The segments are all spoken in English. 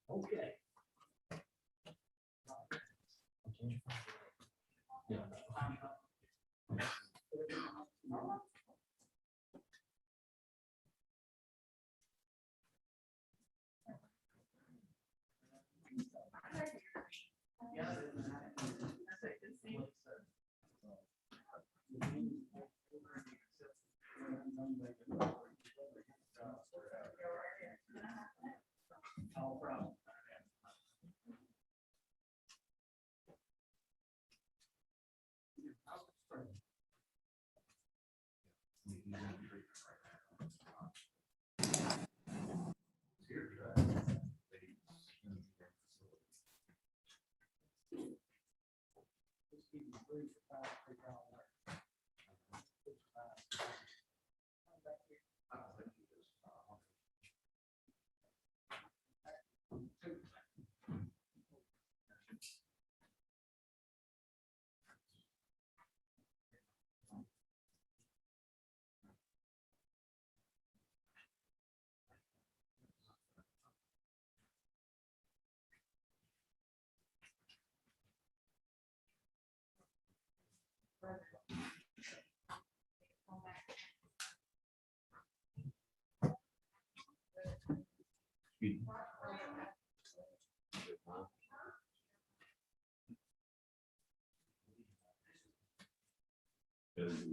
Okay. Yeah.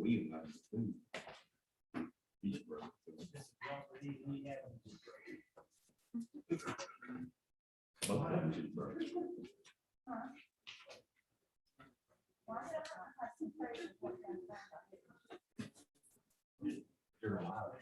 We have food. Both of them should burn. You're alive.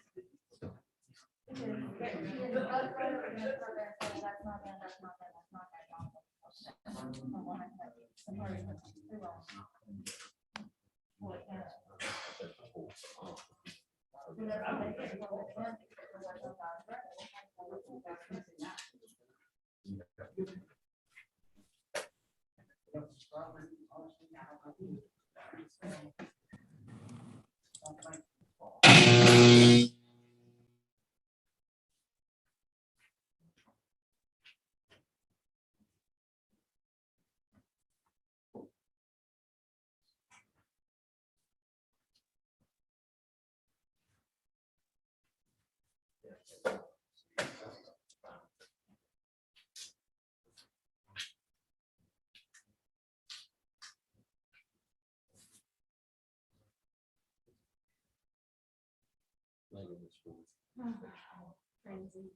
Crazy.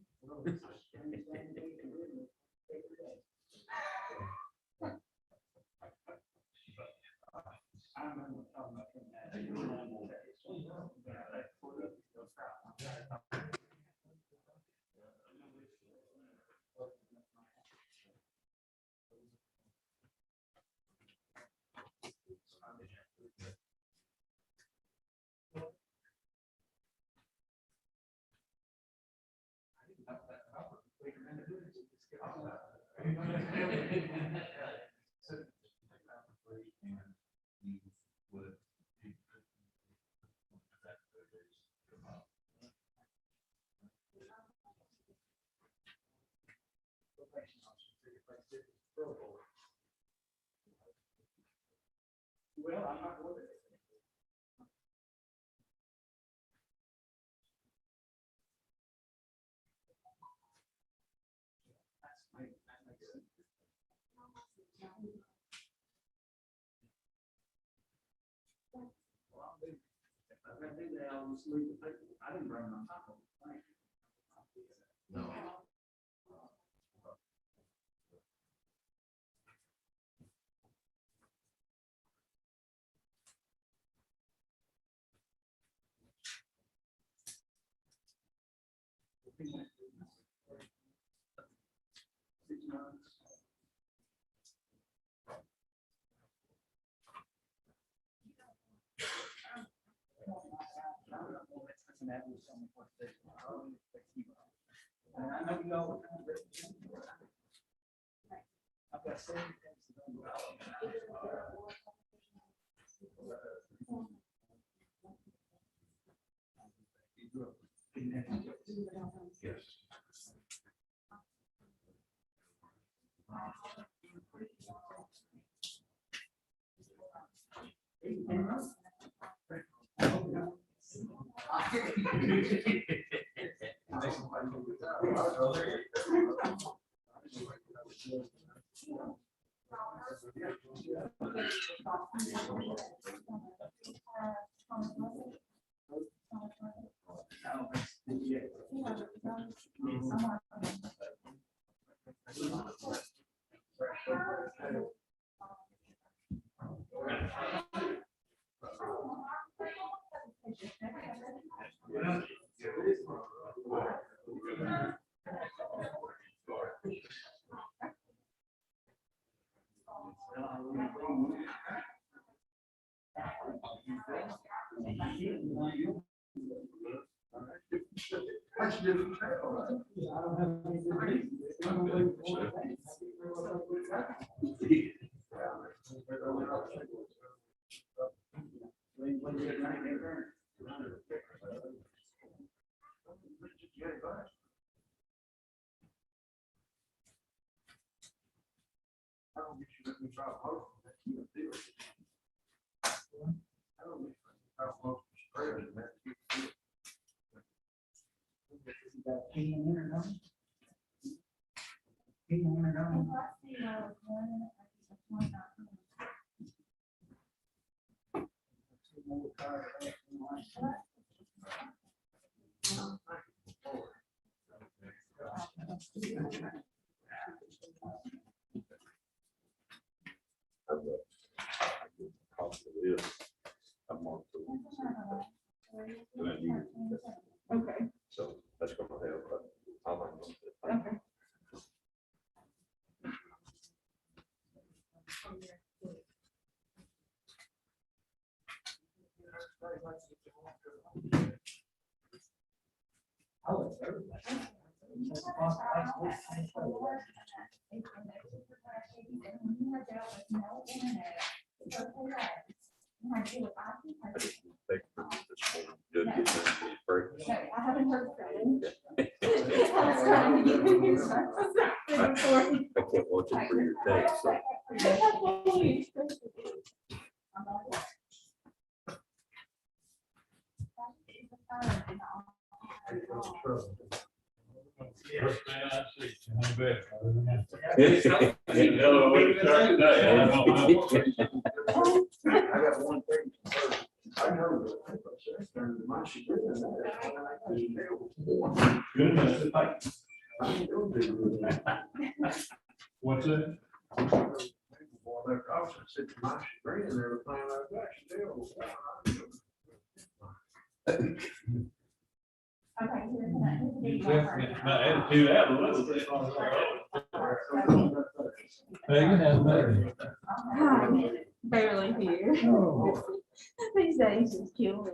Well, I'm not going to. I didn't bring my top. No. And I know you all. I've got 70 things to do. Yes. Okay. So that's gonna help. Okay. I haven't heard from him. I was trying to get him before. I kept watching for your text, so. I got one thing. I know. What's it? Well, their officer said my screen and everything like that. My attitude out a little bit. Hey, you have better. Barely here. These days just kill me.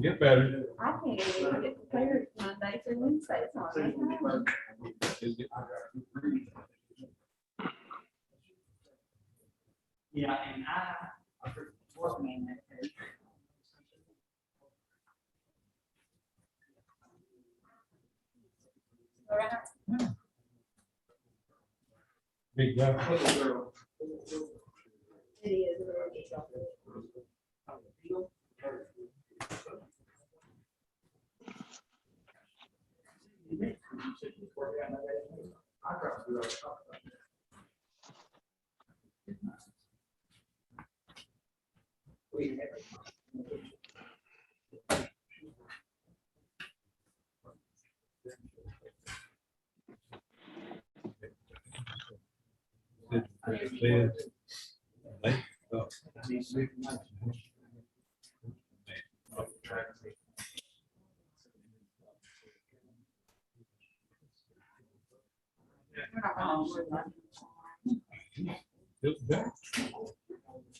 Get better. I can't even get prepared Monday through Wednesday. It's not like that. Yeah, and I working in that. Big guy. It is.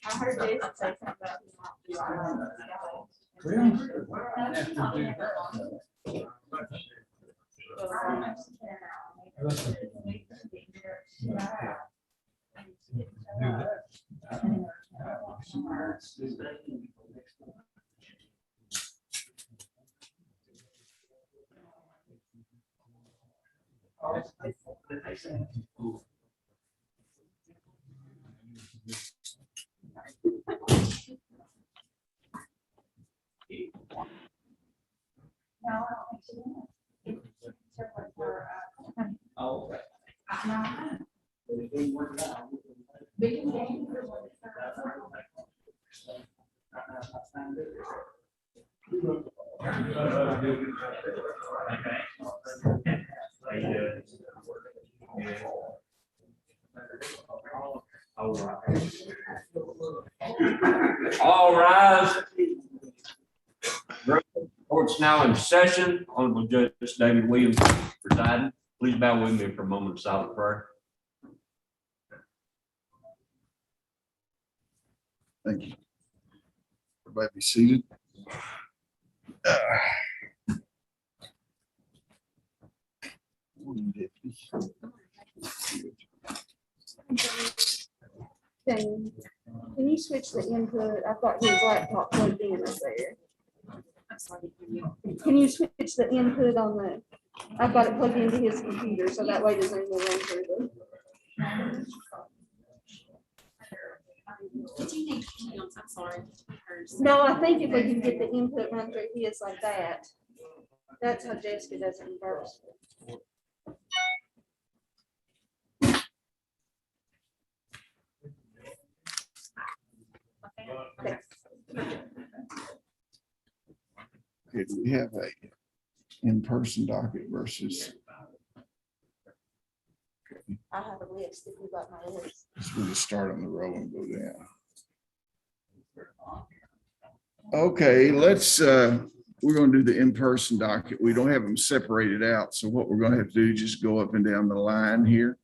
I heard Jason say something about No, I don't think she is. It's separate for, Oh, okay. no. But it didn't work out. Big and James is what it's That's for. All rise. Court's now in session. Honorable Judge David Williams presiding. Please bow with me for a moment of silent prayer. Thank you. Everybody be seated. Can you switch the input? I thought his laptop plugged in up there. Can you switch the input on the, I've got it plugged into his computer, so that way there's no more run through the. Did you need Kim's? I'm sorry. Hers. No, I think if we can get the input run through his like that, that's how Jessica does it in first. Okay. Okay, do we have a in-person docket versus? I have a list if you got my list. We'll just start on the row and go down. Okay, we're gonna do the in-person docket. We don't have them separated out, so what we're gonna have to do is just go up and down the line here.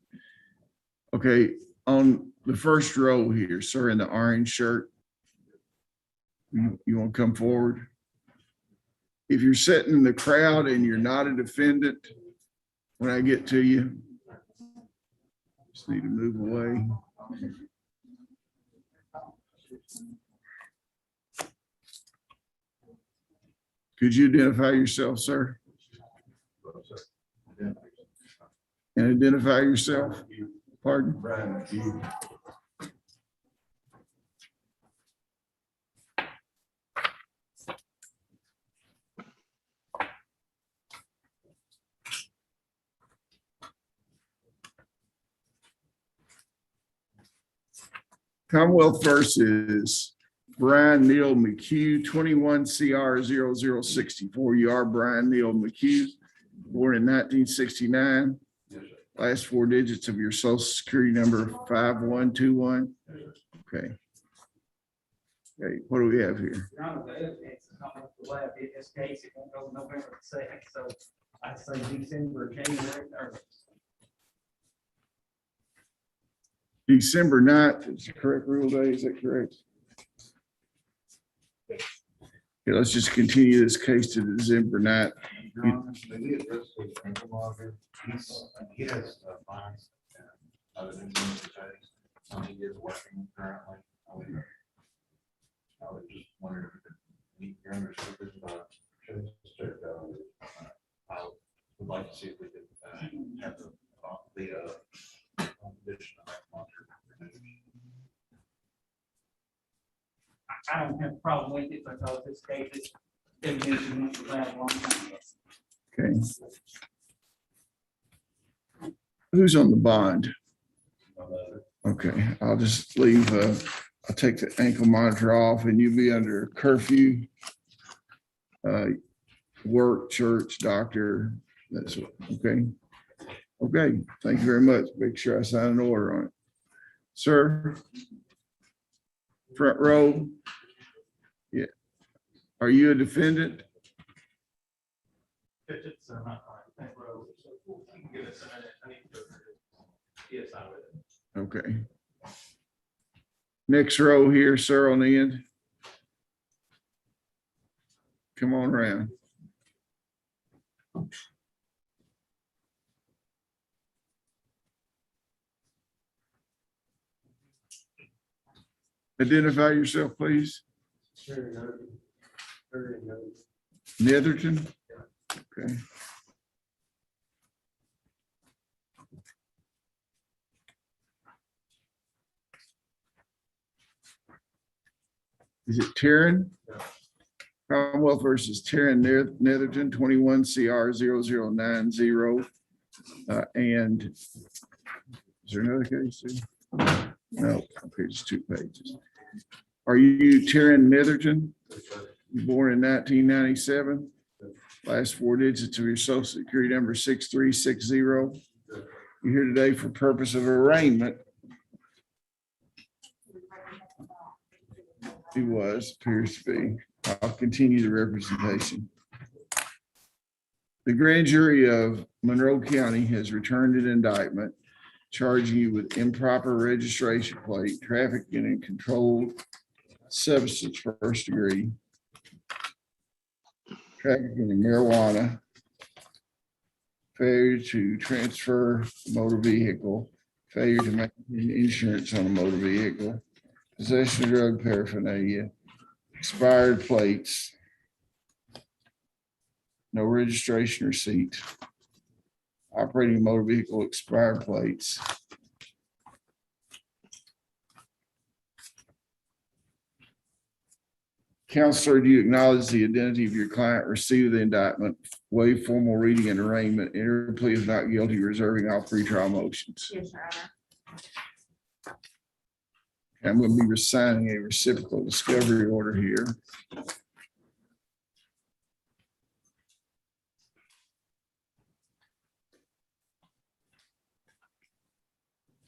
Okay, on the first row here, sir, in the orange shirt. You want to come forward? If you're sitting in the crowd and you're not a defendant, when I get to you, just need to move away. Could you identify yourself, sir? And identify yourself? Pardon? Commonwealth versus Brian Neal McHugh, 21 CR 0064. You are Brian Neal McHugh, born in 1969. Last four digits of your social security number, 5121. Okay. Okay, what do we have here? Your Honor, the evidence is not the lab. In this case, it won't go November 2nd, so I say December, January, or December 9th is the correct rule day, is that correct? Okay, let's just continue this case to December 9th. Your Honor, they did address his ankle monitor. He has fines. Other than he is working currently. I was just wondering if meet your understood. I would like to see if we could have the condition of that monitor removed. I don't have a problem with it because this case is evidence went to lab a long time ago. Okay. Who's on the bond? Okay, I'll just leave, I'll take the ankle monitor off and you'll be under curfew. Work, church, doctor, that's what, okay. Okay, thank you very much. Make sure I sign an order on it. Sir? Front row? Yeah. Are you a defendant? It's not fine. Give us a minute. I need to go through this. Yes, I would. Okay. Next row here, sir, on the end. Come on around. Identify yourself, please. Netherton? Okay. Is it Taryn? Commonwealth versus Terran Netherton, 21 CR 0090. And is there another case? Too? No, okay, just 2 pages. Are you Terran Netherton? You born in 1997? Last 4 digits of your social security number 6360. You're here today for purpose of arraignment. He appears to be. I'll continue the representation. The grand jury of Monroe County has returned an indictment charging you with improper registration plate, trafficking in controlled substance first degree, trafficking in marijuana, failure to transfer motor vehicle, failure to maintain insurance on a motor vehicle, possession of drug paraphernalia, expired plates, no registration receipt, operating motor vehicle, expired plates. Counselor, do you acknowledge the identity of your client, receive the indictment, waive formal reading and arraignment, enter a plea of not guilty, reserving all pretrial motions? Yes, Your Honor. I'm going to be signing a reciprocal discovery order here.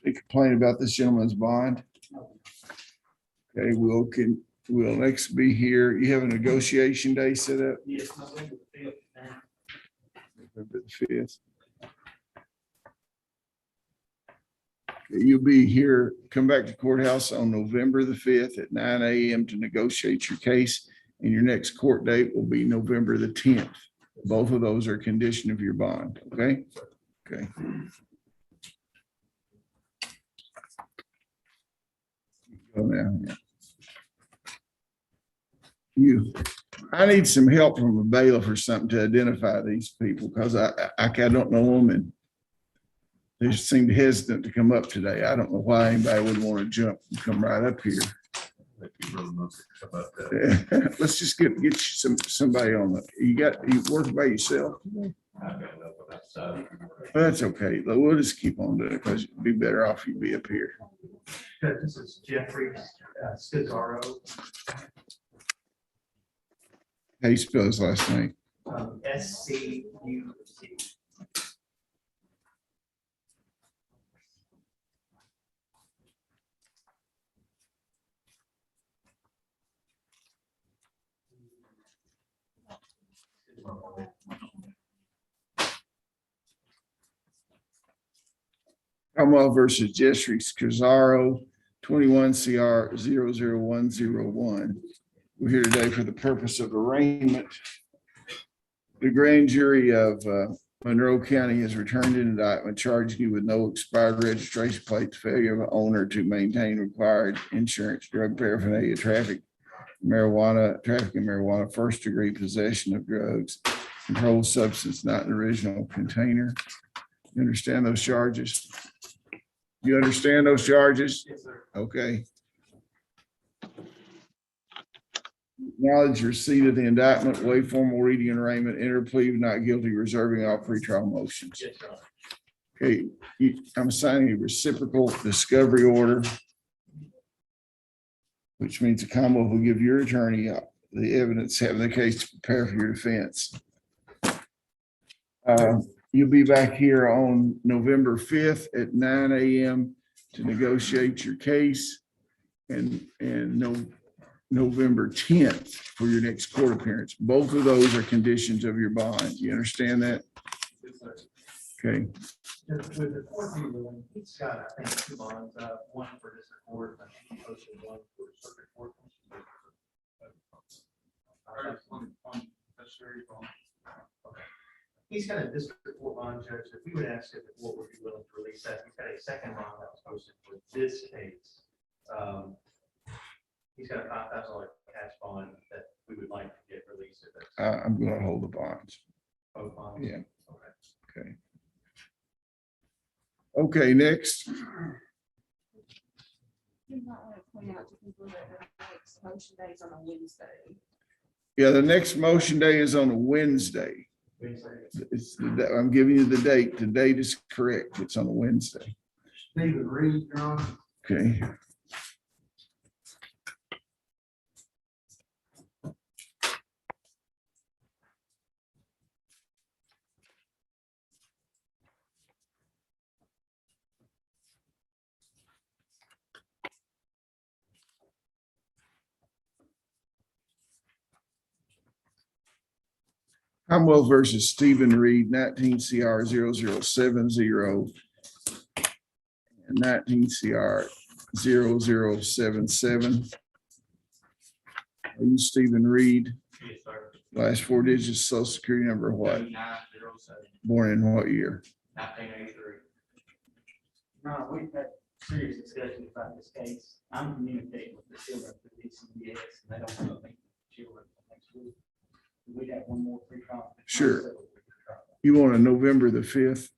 Any complaint about this gentleman's bond? Okay, we'll next be here. You have a negotiation day set up? Yes, November the 5th. November the 5th. Okay, you'll be here, come back to courthouse on November the 5th at 9 a.m. to negotiate your case. And your next court date will be November the 10th. Both of those are a condition of your bond, okay? Okay. Go now. I need some help from a bailiff or something to identify these people because I don't know them and they seemed hesitant to come up today. I don't know why anybody would want to jump and come right up here. Let's just get you somebody on you working by yourself? That's okay. We'll just keep on doing it because it'd be better off you be up here. This is Jeffrey Scazzaro. How you spell his last name? SCUC. Commonwealth versus Jeffrey Scazzaro, 21 CR 00101. We're here today for the purpose of arraignment. The grand jury of Monroe County has returned an indictment charging you with no expired registration plates, failure of owner to maintain required insurance, drug paraphernalia, trafficking marijuana, first degree possession of drugs, controlled substance not in the original container. You understand those charges? You understand those charges? Yes, sir. Okay. Acknowledge receipt of the indictment, waive formal reading and arraignment, enter plea of not guilty, reserving all pretrial motions. Yes, sir. Okay, I'm signing a reciprocal discovery order, which means the Commonwealth will give your attorney the evidence having the case to prepare for your defense. You'll be back here on November 5th at 9 a.m. to negotiate your case and November 10th for your next court appearance. Both of those are conditions of your bond. You understand that? Yes, sir. Okay. With the court ruling, he's got, I think, 2 bonds, one for district court, and he posted one for circuit court. He's got a district court bond, Judge, if we would ask if the court would be willing to release that, he's got a second bond that was posted for this case. He's got a $5,000 cash bond that we would like to get released. If it's I'm going to hold the bonds. both bonds. Yeah. Okay. Okay, next. Do not want to point out to people that the next motion days on a Wednesday. Yeah, the next motion day is on a Wednesday. I'm giving you the date. The date is correct. It's on a Wednesday. Stephen Reed, Your Honor. Okay. Commonwealth versus Stephen Reed, 19 CR 0070 and 19 CR 0077. Are you Stephen Reed? Yes, sir. Last four digits, social security number, what? 9907, Born in what year? 1983. No, we've had serious discussions about this case. I'm communicating with the children at the DCBS, and they don't have a meeting with the children next week. We have one more pre-trial. Sure. You want a November the 5th?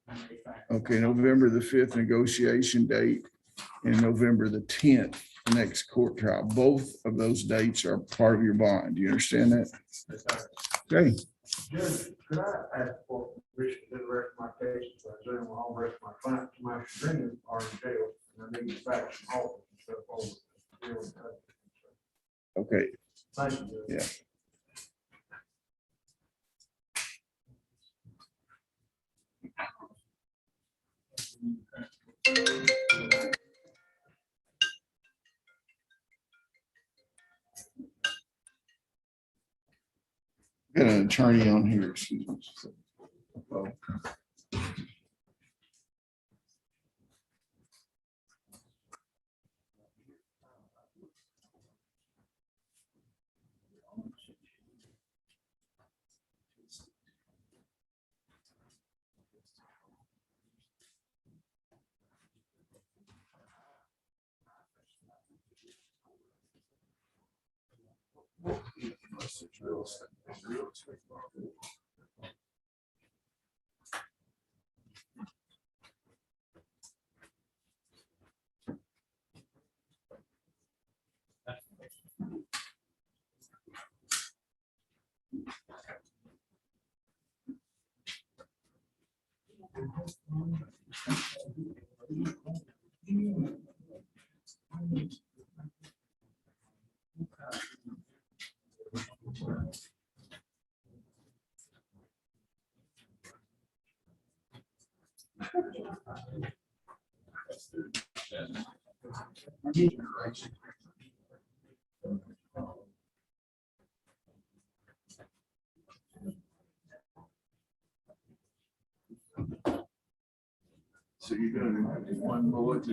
Okay, November the 5th negotiation date and November the 10th, next court trial. Both of those dates are part of your bond. Do you understand that? Yes, sir. Okay, Judge, could I ask for permission to do the rest of my case? I assume all the rest of my clients, to my chagrin, are in jail, and I need to back some off and stuff over. okay. Thank you, Judge. Yeah. Got an attorney on here, excuse me. So you're gonna do one bullet.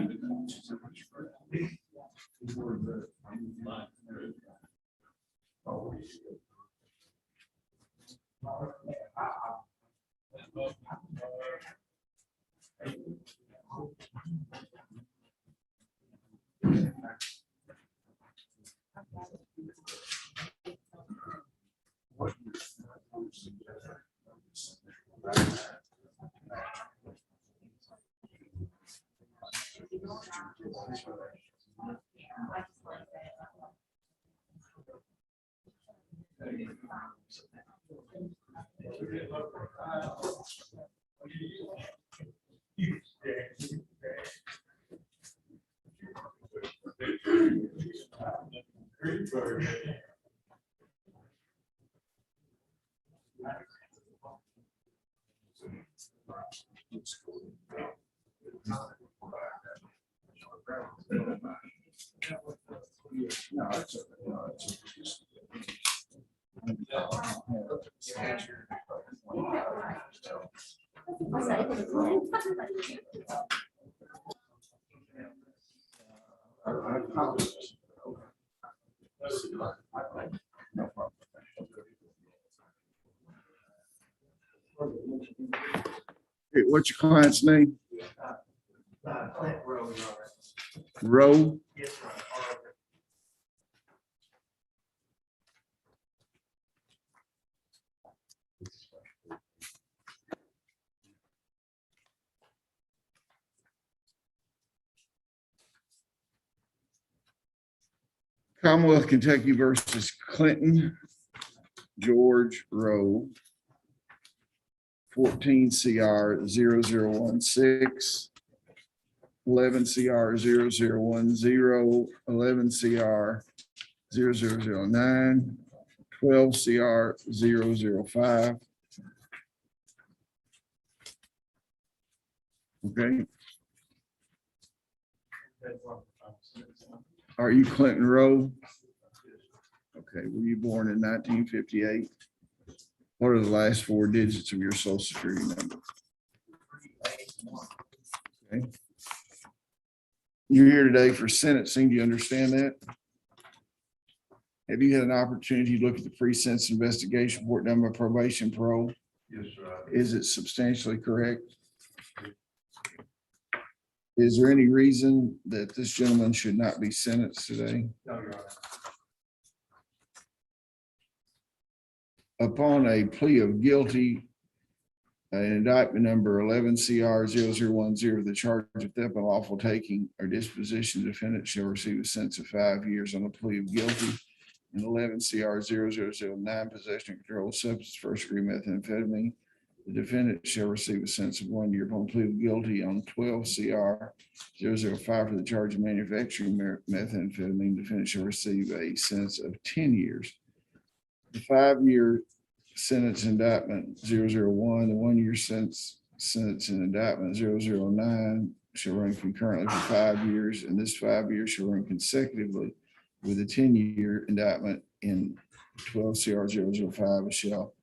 Hey, what's your client's name? Clint Rowe, Your Honor. Rowe? Yes, Your Honor. Commonwealth Kentucky versus Clinton. George Rowe, 14 CR 0016, 11 CR 0010, 11 CR 0009, 12 CR 005. Okay, are you Clinton Rowe? Okay, were you born in 1958? What are the last four digits of your social security number? Okay. You're here today for sentencing. Do you understand that? Have you had an opportunity to look at the pre-sentence investigation report done by probation parole? Yes, sir. Is it substantially correct? Is there any reason that this gentleman should not be sentenced today? No, Your Honor. Upon a plea of guilty, an indictment number 11 CR 0010, the charge of theft, unlawful taking or disposition, defendant shall receive a sentence of 5 years on a plea of guilty. And 11 CR 0009, possession of controlled substance, first degree methamphetamine, the defendant shall receive a sentence of 1 year upon plea of guilty. On 12 CR 005 for the charge of manufacturing methamphetamine, defendant shall receive a sentence of 10 years. The 5-year sentence indictment 001, the 1 year sentence in indictment 009 shall run concurrently for 5 years, and this 5 years shall run consecutively with a 10-year indictment in 12 CR 005 shall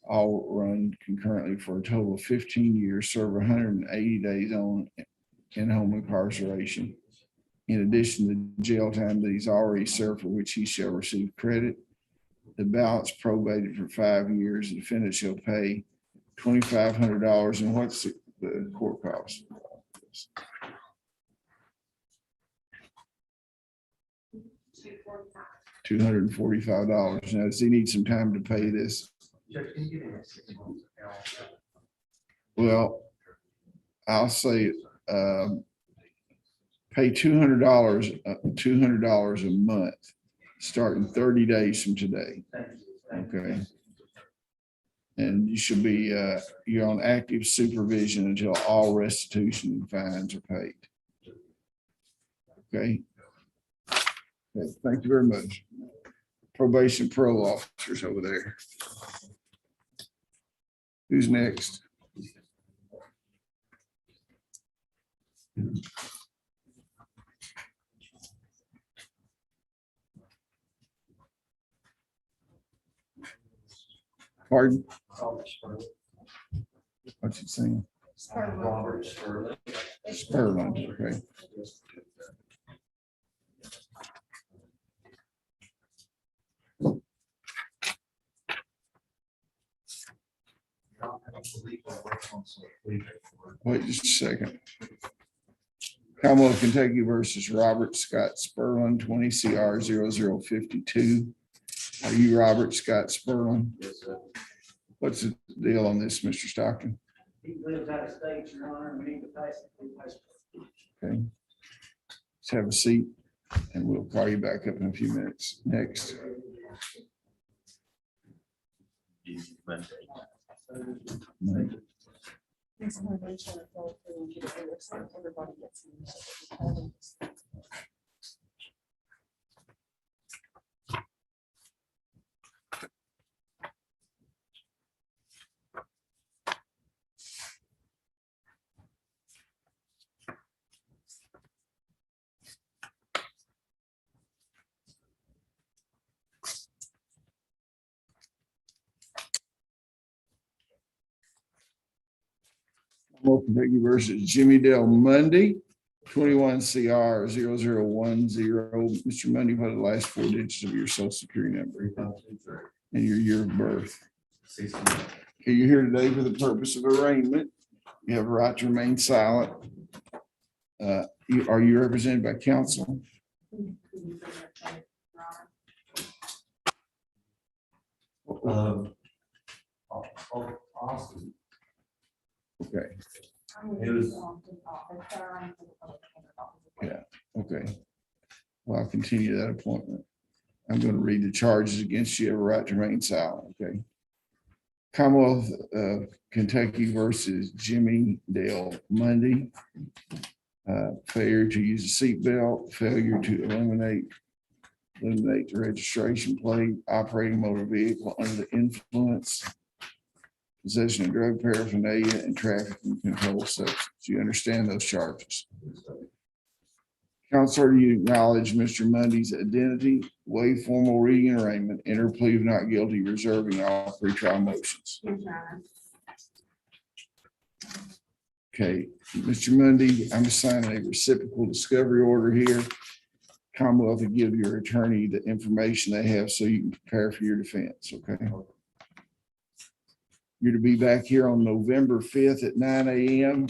all run concurrently for a total of 15 years, serve 180 days on in-home incarceration. In addition to the jail time that he's already served, for which he shall receive credit. The balance probated for 5 years. The defendant shall pay $2,500. And what's the court cost? $245. Now, does he need some time to pay this? Judge, can you give me 6 months? Well, I'll say pay $200 a month, starting 30 days from today. Okay. And you should be, you're on active supervision until all restitution and fines are paid. Okay. Okay, thank you very much. Probation parole officers over there. Who's next? Pardon? What's it saying? Robert Sterling. Spurling, okay. Wait just a second. Commonwealth of Kentucky versus Robert Scott Spurlin, 20 CR 0052. Are you Robert Scott Spurlin? Yes, sir. What's the deal on this, Mr. Stockton? He lives out of state, Your Honor, and we need to pass it through passport. Okay. Let's have a seat and we'll call you back up in a few minutes. Next. Kentucky versus Jimmy Dale Mundy, 21 CR 0010. Mr. Mundy, what are the last 4 digits of your social security number and your year of birth? Okay, you're here today for the purpose of arraignment. You have a right to remain silent. Are you represented by counsel? Awesome. Okay, It was. okay. Well, I'll continue that appointment. I'm going to read the charges against you. You have a right to remain silent, okay? Commonwealth of Kentucky versus Jimmy Dale Mundy. Failure to use a seatbelt, failure to eliminate the registration plate, operating motor vehicle under the influence, possession of drug paraphernalia, and traffic and controlled substance. You understand those charges? Counselor, do you acknowledge Mr. Mundy's identity, waive formal reading and arraignment, enter plea of not guilty, reserving all pretrial motions? Yes, Your Honor. Okay, Mr. Mundy, I'm assigning a reciprocal discovery order here. Commonwealth will give your attorney the information they have so you can prepare for your defense, okay? You're to be back here on November 5th at 9 a.m.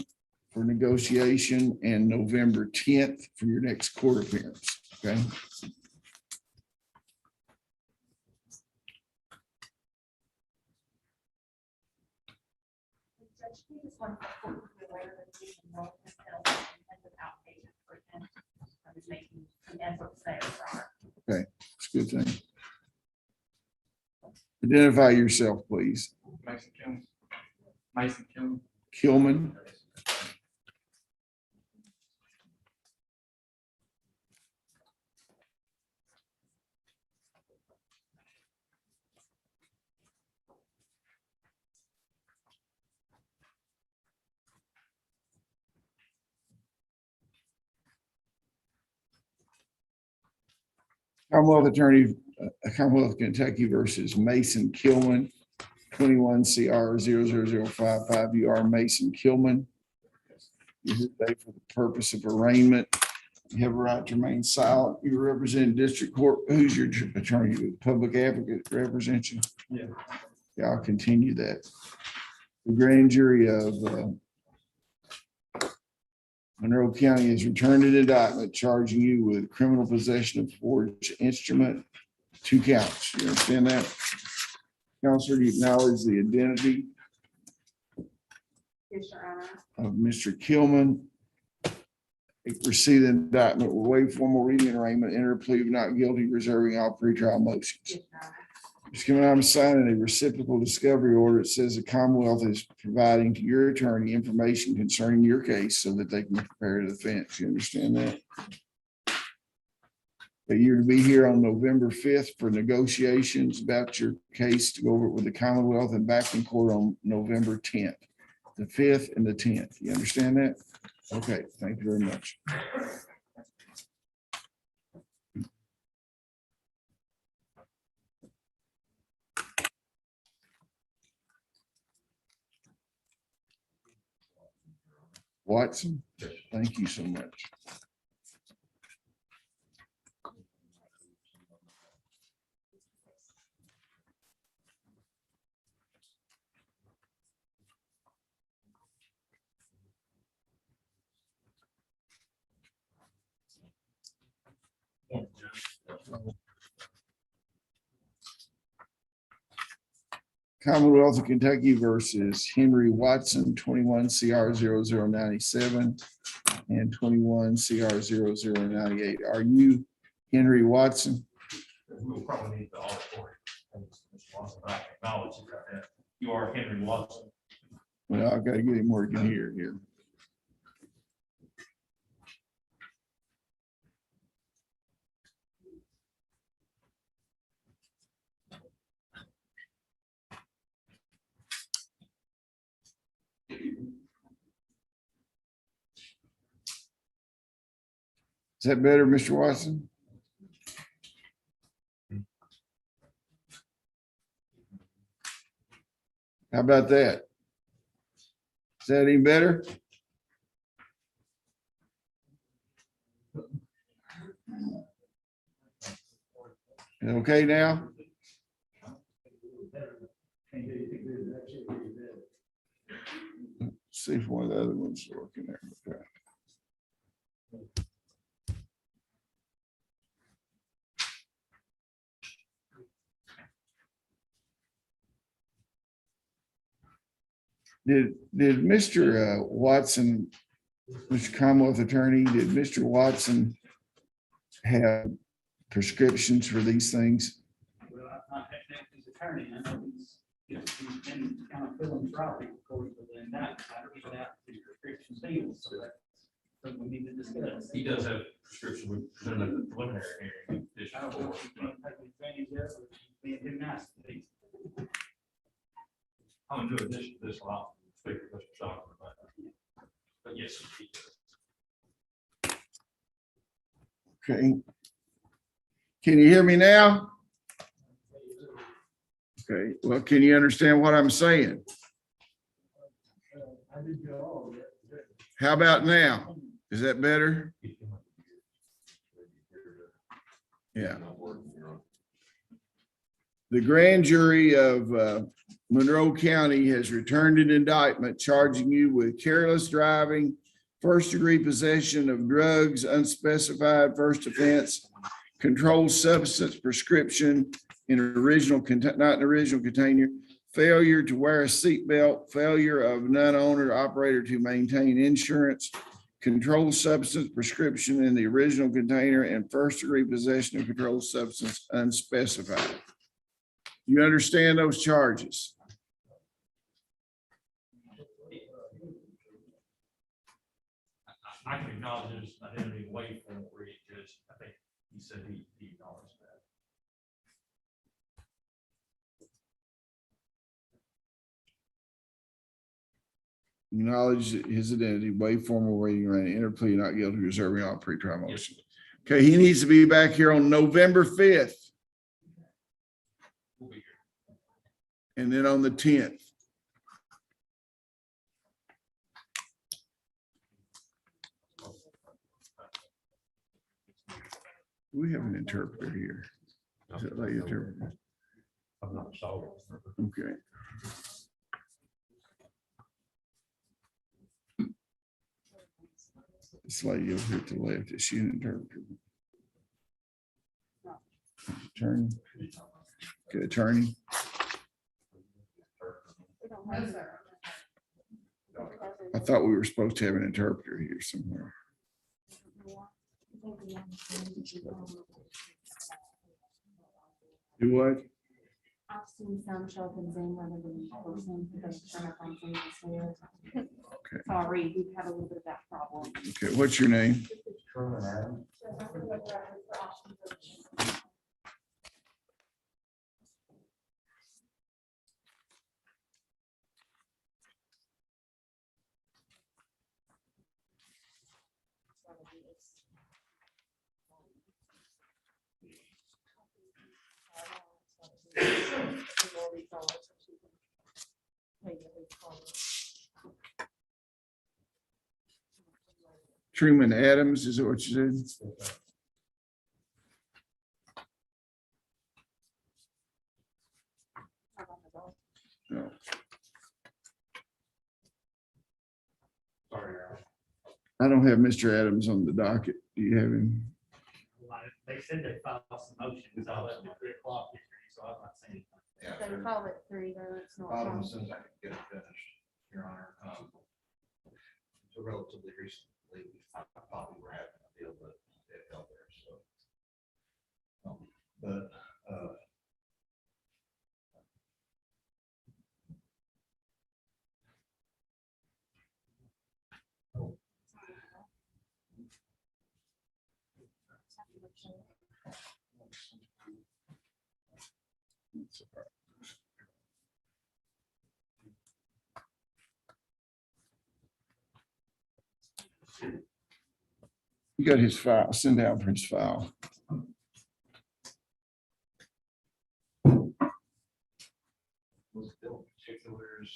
for negotiation and November 10th for your next court appearance, okay? Judge, we just want the court to be aware that we can know this bill as an outpatient for him. I was making some efforts there for our. It's a good thing. Identify yourself, please. Mason Kilman. Mason Kilman. Kilman. Commonwealth of Kentucky versus Mason Kilman, 21 CR 00055. You are Mason Kilman. You're here today for the purpose of arraignment. You have a right to remain silent. You represent district court. Who's your attorney? The public advocate represents you? Yeah. Yeah, I'll continue that. The grand jury of Monroe County has returned an indictment charging you with criminal possession of forged instrument, 2 counts. You understand that? Counselor, do you acknowledge the identity Yes, Your Honor. of Mr. Kilman? Receive the indictment, will waive formal reading and arraignment, enter a plea of not guilty, reserving all pretrial motions. Yes, Your Honor. Mr. Kilman, I'm signing a reciprocal discovery order. It says the Commonwealth is providing to your attorney information concerning your case so that they can prepare the defense. You understand that? But you're to be here on November 5th for negotiations about your case to go over it with the Commonwealth and back in court on November 10th, the 5th and the 10th. You understand that? Okay, thank you very much. Watson, thank you so much. Commonwealth of Kentucky versus Henry Watson, 21 CR 0097 and 21 CR 0098. Are you Henry Watson? We'll probably need the auditory. I acknowledge that. You are Henry Watson. Well, I've got to get him where he can hear here. Is that better, Mr. Watson? How about that? Is that any better? Okay now? See if one of the other ones is working there. Okay. Did Mr. Watson, Mr. Commonwealth Attorney, did Mr. Watson have prescriptions for these things? Well, I had his attorney, I know he's been kind of feeling frothy according to the indictment. I reached out to prescription deals, so that's something we need to discuss. He does have prescription, we presented at the preliminary hearing. This I don't know if you want to take advantage of it, or being too nice to me. I'm gonna do this while I speak with Mr. Stockman about that. But yes, he does. Okay. Can you hear me now? Okay, well, can you understand what I'm saying? I did go all of it. How about now? Is that better? Yeah. The grand jury of Monroe County has returned an indictment charging you with careless driving, first-degree possession of drugs, unspecified first offense, controlled substance prescription in original, not in original container, failure to wear a seatbelt, failure of non-owner operator to maintain insurance, controlled substance prescription in the original container, and first-degree possession of controlled substance unspecified. You understand those charges? I can acknowledge his identity way from where he just, I think he said he acknowledged that. Acknowledge his identity, waive formal waiting around, enter plea not guilty, reserving all pretrial motion. Okay, he needs to be back here on November 5th We'll be here. and then on the 10th. We have an interpreter here. Is that like interpreter? I'm not solid. Okay. This lady over here to the left, is she an interpreter? Attorney? Okay, attorney. I thought we were supposed to have an interpreter here somewhere. Do what? I've seen some show up in Zoom rather than person because it's showing up on Zoom instead. Okay. Sorry, we've had a little bit of that problem. Okay, what's your name? Truman Adams, is that what you said? No. Sorry, Aaron. I don't have Mr. Adams on the docket. Do you have him? They said they filed some motions, I left at 3 o'clock yesterday, so I've not seen it. They call it three, though, it's not. Bottom as soon as I can get it finished, Your Honor. So relatively recently, I thought we were having a deal, but it fell there, so. But, You got his file, send out for his file. was bill particulars,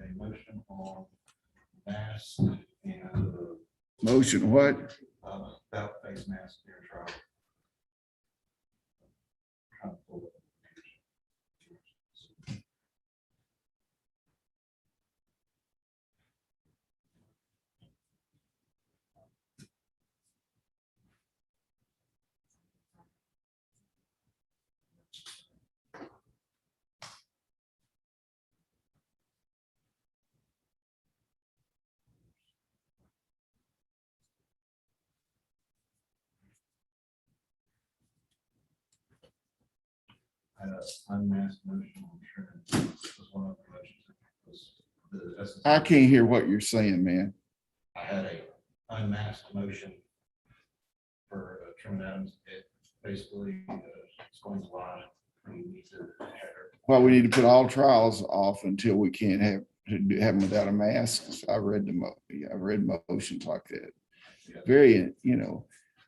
a motion on mask and, Motion, what? about face mask during trial. Trying to pull it. had an unmasked motion on Sherman. This was one of the motions. The essence- I can't hear what you're saying, man. I had a unmasked motion for Sherman Adams. It basically is going to lie. We need to have her. Well, we need to put all trials off until we can't have them without a mask. I read I've read motions like that. Very,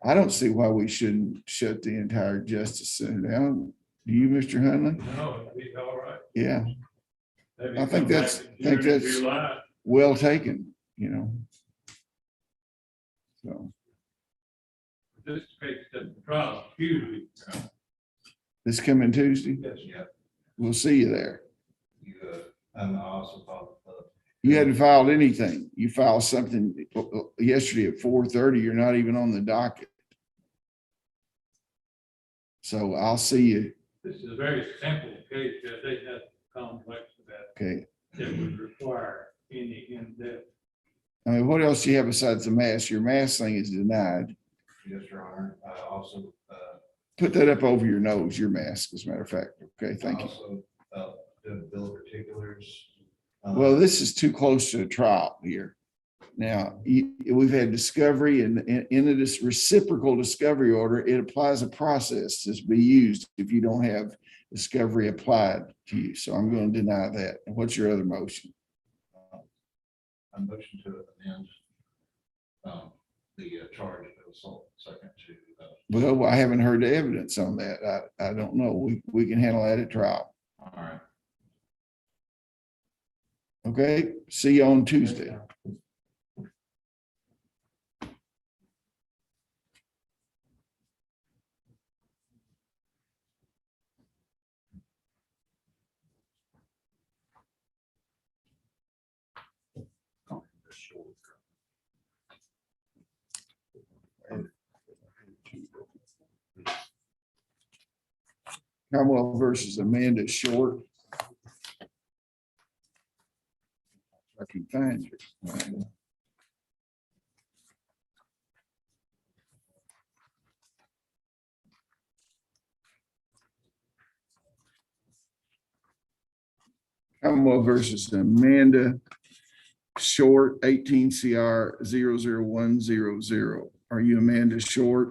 I don't see why we shouldn't shut the entire Justice Center down. Do you, Mr. Hunley? No, it'd be all right. Yeah, Maybe I think come back that's- in think June and that's- July. well taken, So This takes the trial Tuesday. this coming Tuesday, Yes. Yeah, we'll see you there. you, and I also thought, You hadn't filed anything. You filed something yesterday at 4:30. You're not even on the docket. So I'll see you. This is a very simple case, that they have complex that Okay. would require any in-depth. I mean, what else do you have besides the mask? Your mask thing is denied. yes, Your Honor, I also, Put that up over your nose, your mask, as a matter of fact. Okay, thank you. also, did a bill of particulars. Well, this is too close to a trial here. Now, we've had discovery and in this reciprocal discovery order, it applies a process that's be used if you don't have discovery applied to you. So I'm going to deny that. And what's your other motion? A motion to amend the charge of assault, second to, Well, I haven't heard the evidence on that. I don't know. We can handle that at trial. all right. Okay, see you on Tuesday. Commonwealth versus Amanda Short. I can find you. Commonwealth versus Amanda Short, 18 CR 00100. Are you Amanda Short?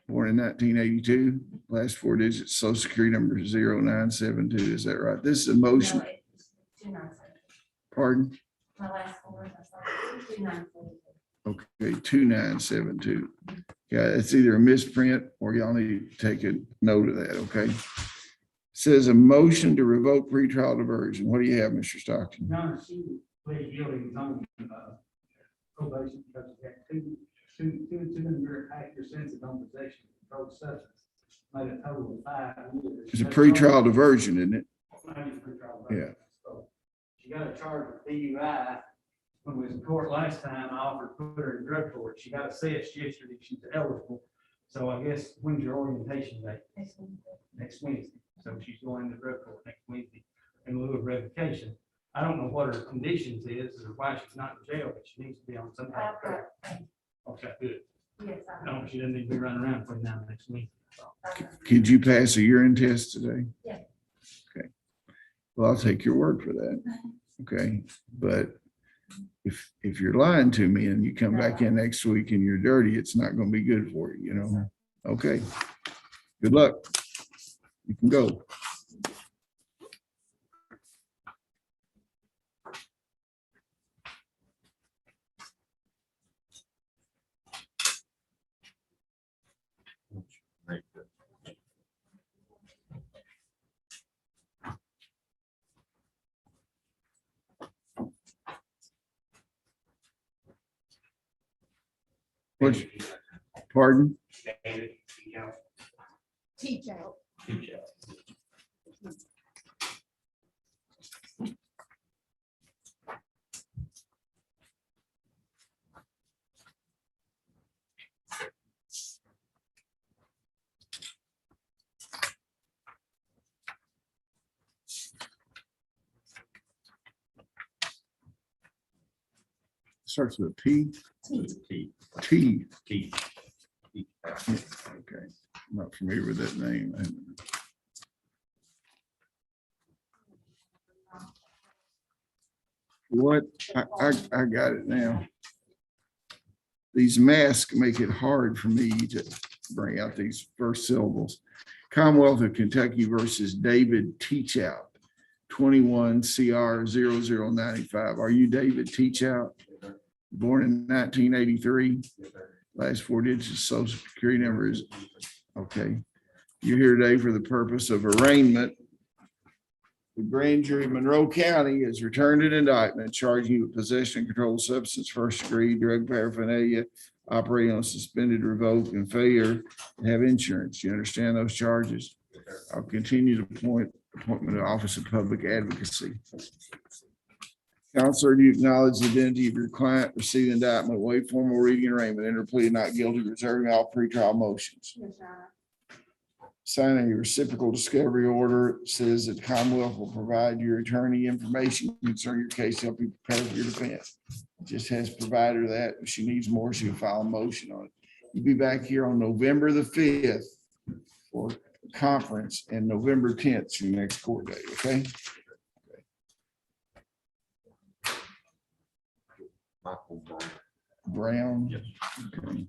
Born in 1982, last four digits, social security number 0972. Is that right? This is a motion. No, it's 297. Pardon? My last four, that's all, 297. Okay, 2972. Yeah, it's either a misprint or y'all need to take a note of that, okay? Says a motion to revoke pretrial diversion. What do you have, Mr. Stockton? Your Honor, she pleaded guilty on probation because she had two hundred active sentences on possession of controlled substance. Made a total of 5 years. It's a pretrial diversion, isn't it? Maybe pretrial Yeah. diversion. So she got a charge of DUI. When we was in court last time, I offered to put her in drug court. She got assessed yesterday. She's eligible. So I guess when's your orientation date? Next Wednesday. So she's going to drug court next Wednesday in lieu of revocation. I don't know what her conditions is or why she's not in jail, but she needs to be on some type of drug. Okay, good. Yes, No, she doesn't need to be running around for now next week. Could you pass a urine test today? Yeah. Okay. Well, I'll take your word for that. Okay, but if you're lying to me and you come back in next week and you're dirty, it's not going to be good for you, you know? Okay. Good luck. You can go. What's, pardon? Teach out. Starts with a P. T. T. T. Okay, I'm not familiar with that name. What? I got it now. These masks make it hard for me to bring out these first syllables. Commonwealth of Kentucky versus David Teachout, 21 CR 0095. Are you David Teachout? Born in 1983. Last four digits social security number is, okay. You're here today for the purpose of arraignment. The grand jury of Monroe County has returned an indictment charging you with possession and controlled substance, first degree, drug paraphernalia, operating on suspended, revoked, and failure to have insurance. You understand those charges? I'll continue to appointment of Office of Public Advocacy. Counselor, do you acknowledge the identity of your client, receive the indictment, waive formal reading and arraignment, enter plea not guilty, reserving all pretrial motions? Yes, Your Honor. Signing a reciprocal discovery order says that Commonwealth will provide your attorney information concerning your case, help you prepare for your defense. Just has provided that. If she needs more, she'll file a motion on it. You'll be back here on November the 5th for a conference, and November 10th is your next court date, okay? Michael Brown. Brown? Yes. Okay.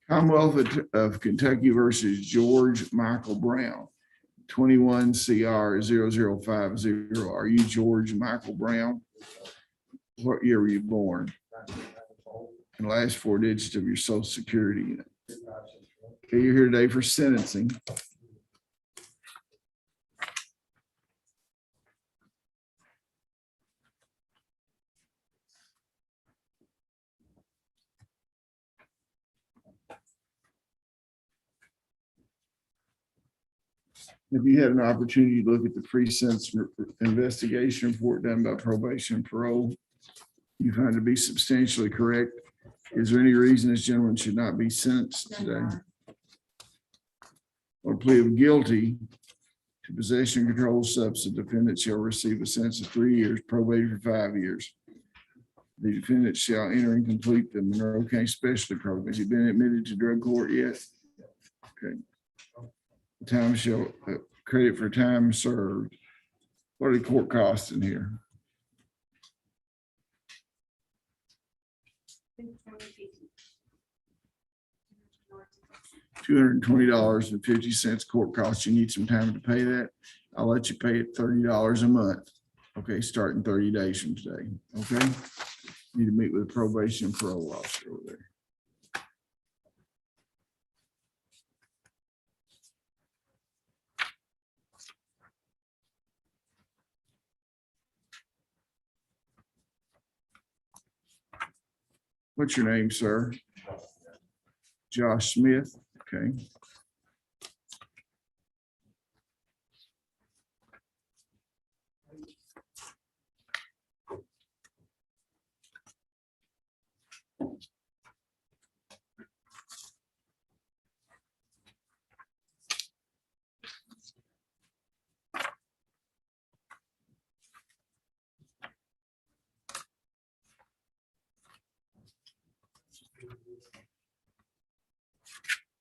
Commonwealth of Kentucky versus George Michael Brown, 21 CR 0050. Are you George Michael Brown? What year were you born? And last four digits of your social security. Okay, you're here today for sentencing. If you had an opportunity to look at the pre-sentence investigation report done by probation and parole, you find it to be substantially correct. Is there any reason this gentleman should not be sentenced No, today? Your Honor. On plea of guilty to possession and control of substance, defendant shall receive a sentence of 3 years, probated for 5 years. The defendant shall enter and complete the Monroe County Specialty Program. Has he been admitted to drug court yet? Okay. Time shall credit for time served. What are the court costs in here? $220.50 court costs. You need some time to pay that. I'll let you pay it $30 a month. Okay, starting 30 days from today. Okay. Need to meet with a probation and parole officer over there. What's your name, sir? Josh Smith. Okay.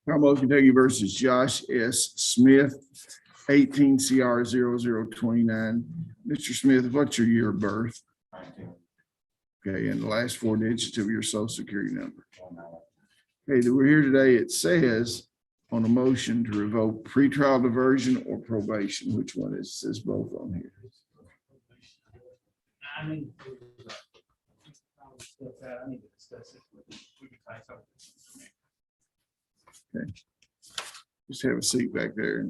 Commonwealth of Kentucky versus Josh S. Smith, 18 CR 0029. Mr. Smith, what's your year of birth? Okay, and the last four digits of your social security number. Okay, we're here today. It says on a motion to revoke pretrial diversion or probation. Which one is? It says both on here. I mean, I need to discuss it. We can try something. Okay. Just have a seat back there.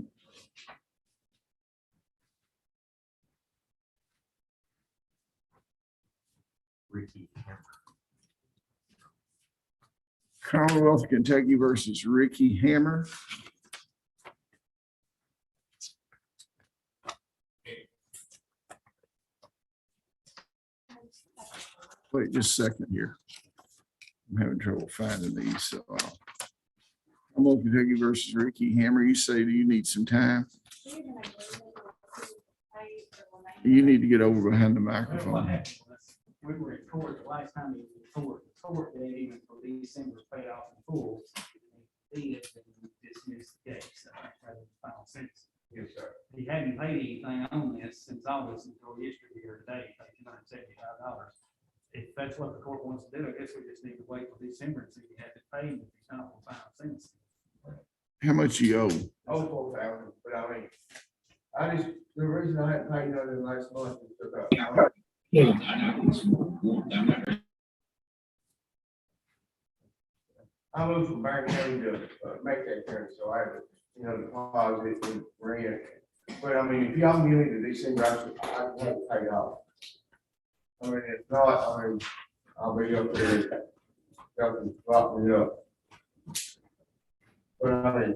Commonwealth of Kentucky versus Ricky Hammer. Wait just a second here. I'm having trouble finding these, so Commonwealth of Kentucky versus Ricky Hammer. You say, do you need some time? You need to get over behind the Well, what microphone. happened was, we were in court, the last time we were in court, the court date even for December paid off in full. He had been dismissed the case, rather than final sentence. Yes, sir. He hadn't paid anything on this since August until yesterday or today, he paid $275. If that's what the court wants to do, I guess we just need to wait till December and see if he has it paid, if he's not on final sentence. How much you owe? Oh, 4,000, but I mean, the reason I hadn't paid on it last month is because I moved from Barry County to Macon County, so I had to, deposit and rent. But I mean, if y'all give me the December, I can have it paid off. I mean, if not, I mean, I'll be up there, y'all can lock me up. But I mean,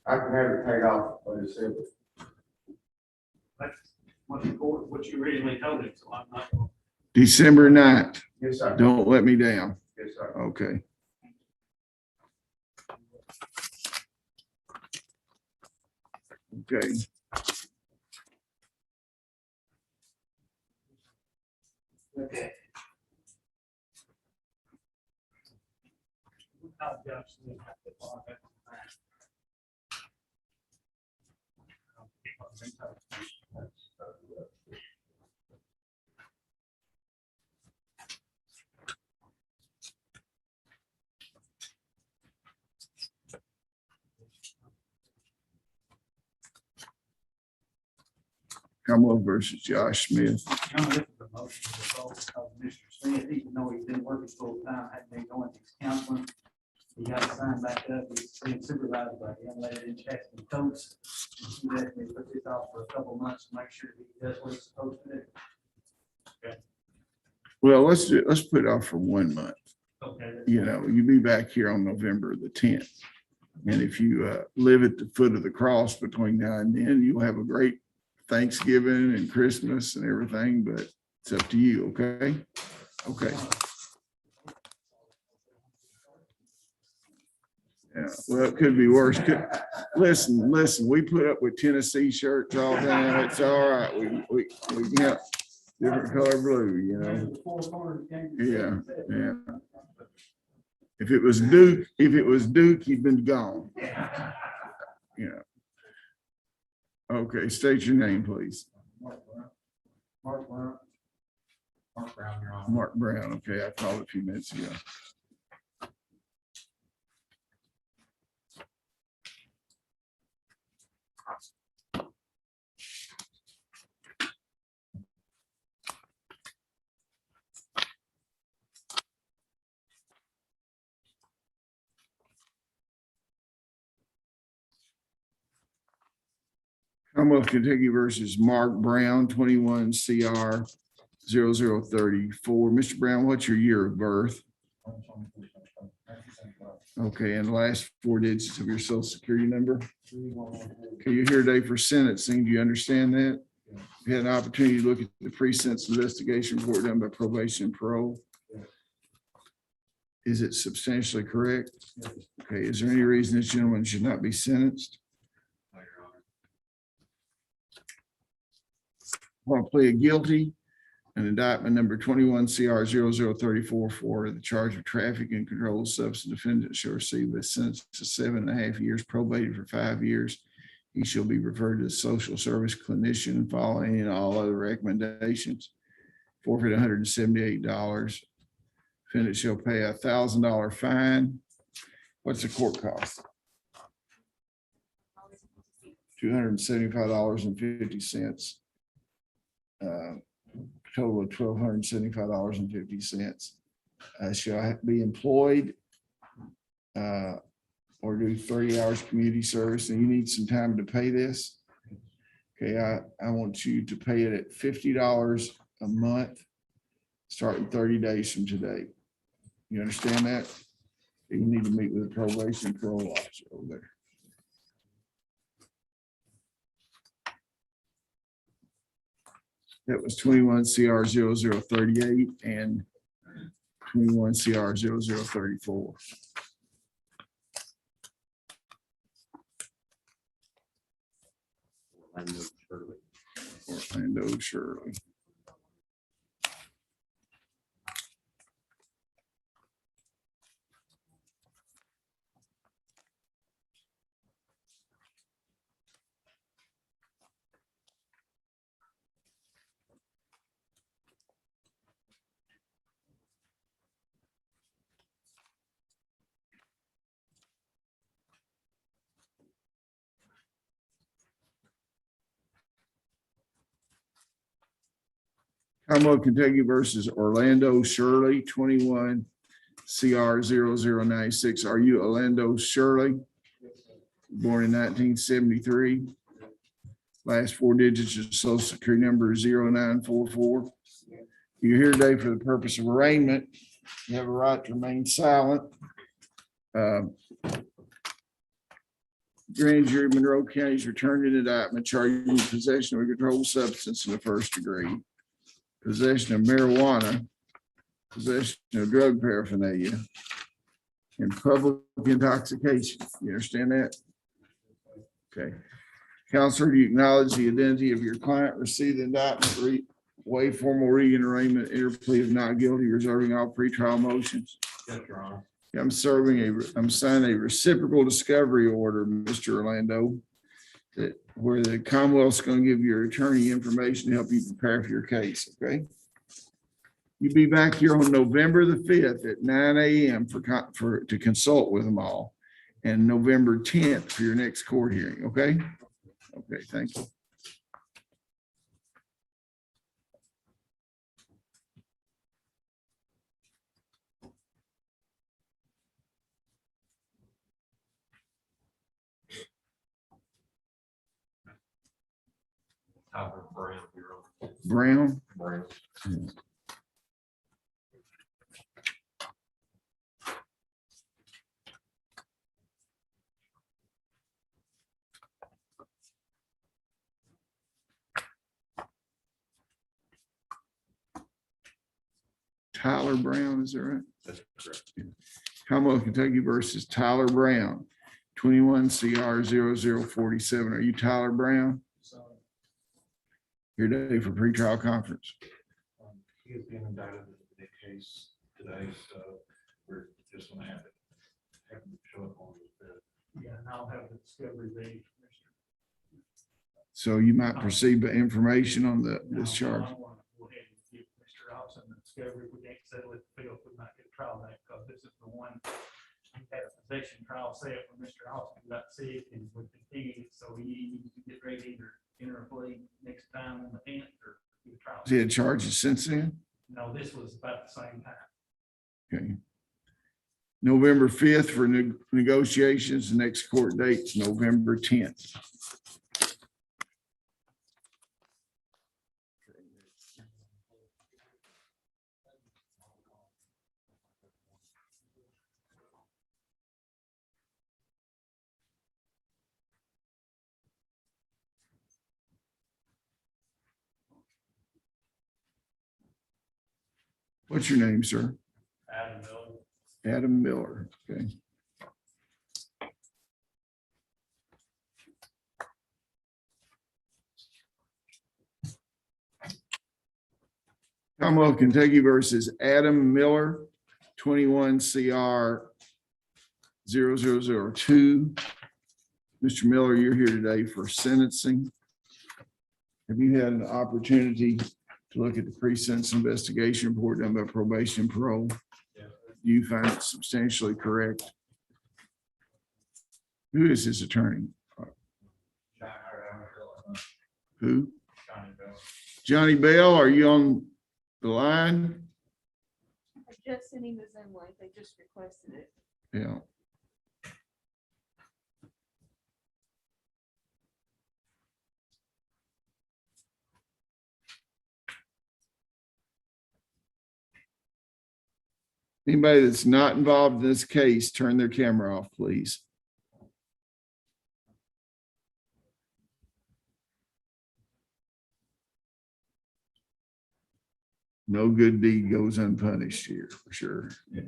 I can have it paid off by December. That's what the court, what you originally told him, so I'm not gonna. December 9th. Yes, sir. Don't let me down. Yes, sir. Okay. Okay. Okay. Oh, gosh, we have to log that back. Commonwealth versus Josh Smith. John, this is a motion to vote because Mr. Smith, even though he's been working full time, had been going to his counseling. He got signed back up, he's being supervised by a young lady in Jackson Coates. And she let me put this off for a couple months to make sure he does what he's supposed to do. Well, let's put it off for 1 month. Okay. You be back here on November the 10th. And if you live at the foot of the cross between now and then, you'll have a great Thanksgiving and Christmas and everything, but it's up to you, okay? Okay. Yeah, well, it could be worse. Listen, we put up with Tennessee shirts all the time. It's all right. We got different color blue, Yeah, yeah. If it was Duke, he'd been gone. Yeah. Okay, state your name, please. Mark Brown. Mark Brown, Your Honor. Mark Brown. Okay, I called a few minutes ago. Commonwealth Kentucky versus Mark Brown, 21 CR 0034. Mr. Brown, what's your year of birth? Okay, and the last 4 digits of your social security number? Okay, you're here today for sentencing. Do you understand that? You had an opportunity to look at the pre-sentence investigation report done by probation and parole. Is it substantially correct? Okay, is there any reason this gentleman should not be sentenced? Want to plead guilty and indictment number 21 CR 0034 for the charge of traffic and controlled substance. Defendant shall receive a sentence of 7.5 years, probated for 5 years. He shall be referred to the social service clinician following and all other recommendations. Forfeit $178. Defendant shall pay a $1,000 fine. What's the court cost? $275.50. Total of $1,275.50. Shall be employed or do 30 hours community service, and you need some time to pay this. Okay, I want you to pay it at $50 a month, starting 30 days from today. You understand that? You need to meet with the probation and parole officer over there. That was 21 CR 0038 and 21 CR 0034. Orlando Shirley. Commonwealth of Kentucky versus Orlando Shirley, 21 CR 0096. Are you Orlando Shirley? Born in 1973. Last four digits of social security number is 0944. You're here today for the purpose of arraignment. You have a right to remain silent. Grand jury, Monroe County's returned an indictment charging you possession of a controlled substance in the first degree, possession of marijuana, possession of drug paraphernalia, and public intoxication. You understand that? Okay. Counselor, do you acknowledge the identity of your client, receive the indictment, waive formal reading and arraignment, enter plea of not guilty, reserving all pretrial motions? Yes, Your Honor. I'm signing a reciprocal discovery order, Mr. Orlando, that where the Commonwealth's going to give your attorney information to help you prepare for your case, okay? You'll be back here on November the 5th at 9 a.m. to consult with them all, and November 10th for your next court hearing, okay? Okay, thank you. Tyler Brown, you're on. Brown, Brown. Tyler Brown, is that right? That's correct. Commonwealth of Kentucky versus Tyler Brown, 21 CR 0047. Are you Tyler Brown? So, Here today for pretrial conference. He is being indicted in the case today, so we're just gonna have him show up on the. yeah, and I'll have the discovery ready. So you might proceed by information on this charge. I want to go ahead and give Mr. Robinson the discovery. We can't settle it, feel we might get a trial date, because this is the one. We had a possession trial set when Mr. Austin got sick and we continued, so he needs to get ready to enter a plea next time on the 10th or do a trial. Has he had charges since then? No, this was about the same time. Okay. November 5th for negotiations. The next court date's November 10th. What's your name, sir? Adam Miller. Adam Miller. Okay. Commonwealth of Kentucky versus Adam Miller, 21 CR 0002. Mr. Miller, you're here today for sentencing. Have you had an opportunity to look at the pre-sentence investigation report done by probation and parole? Yeah. Do you find it substantially correct? Who is his attorney? Who? Johnny Bell, are you on the line? I just sent him the Zoom link. They just requested it. Yeah. Anybody that's not involved in this case, turn their camera off, please. No good deed goes unpunished here, for sure. Yeah.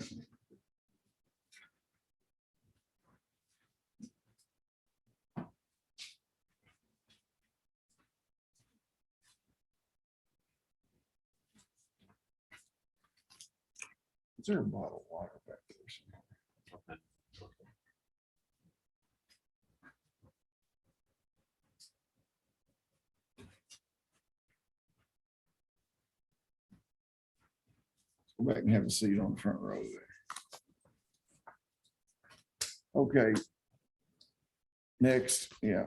Is there a bottle of water back there somewhere? Go back and have a seat on the front row there. Okay. Next, yeah.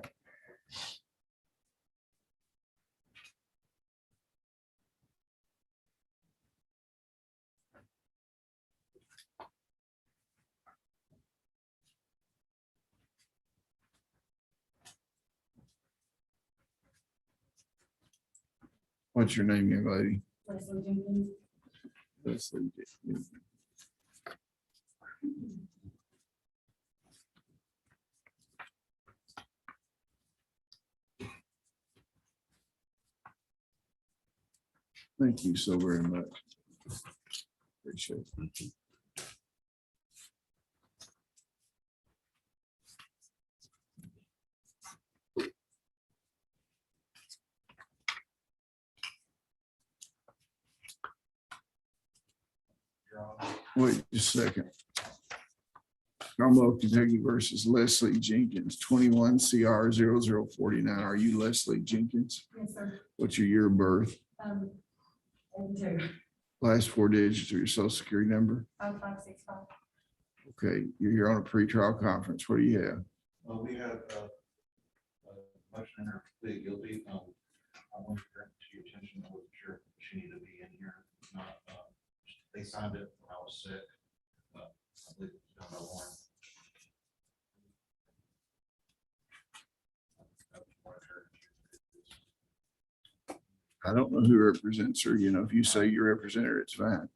What's your name, young lady? Leslie Jenkins. Leslie. Thank you so very much. Appreciate it. Wait just a second. Commonwealth Kentucky versus Leslie Jenkins, 21 CR 0049. Are you Leslie Jenkins? Yes, sir. What's your year of birth? 82. Last four digits of your social security number? 0565. Okay, you're here on a pretrial conference. What do you have? Well, we have motion to plead guilty. I want to bring to your attention, I wasn't sure if she needed to be in here. Not, they signed it when I was sick. I believe it's done by Warren. I don't know who represents her. You know, if you say you represent her, it's fine.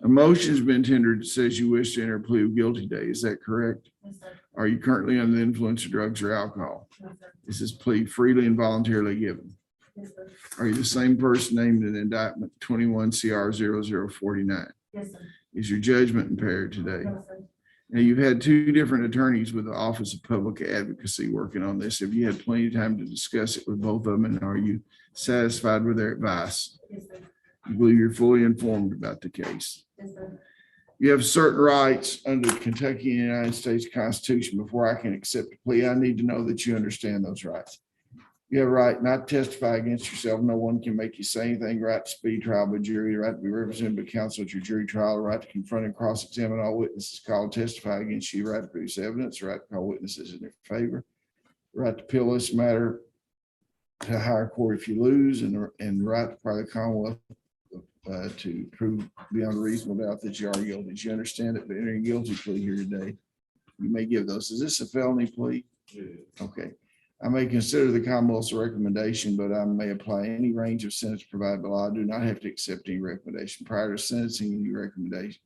A motion's been tendered that says you wish to enter a plea of guilty today. Is that correct? Yes, sir. Are you currently under the influence of drugs or alcohol? Yes, sir. Is this plea freely and voluntarily given? Yes, sir. Are you the same person named in indictment 21 CR 0049? Yes, sir. Is your judgment impaired today? No, sir. Now, you've had two different attorneys with the Office of Public Advocacy working on this. Have you had plenty of time to discuss it with both of them? And are you satisfied with their advice? Yes, sir. You believe you're fully informed about the case? Yes, sir. You have certain rights under the Kentucky and United States Constitution. Before I can accept a plea, I need to know that you understand those rights. You have a right not to testify against yourself. No one can make you say anything. Right to speedy trial by jury, the right to be represented by counsel at your jury trial, the right to confront and cross-examine all witnesses called to testify against you, right to produce evidence, the right to call witnesses in their favor, the right to appeal this matter to a higher court if you lose, and the right to file the Commonwealth to prove beyond a reasonable doubt that you are guilty. Did you understand it? But entering a guilty plea here today, you may give those. Is this a felony plea? Okay. I may consider the Commonwealth's recommendation, but I may apply any range of sentence provided by law. I do not have to accept any recommendation. Prior to sentencing any recommendation,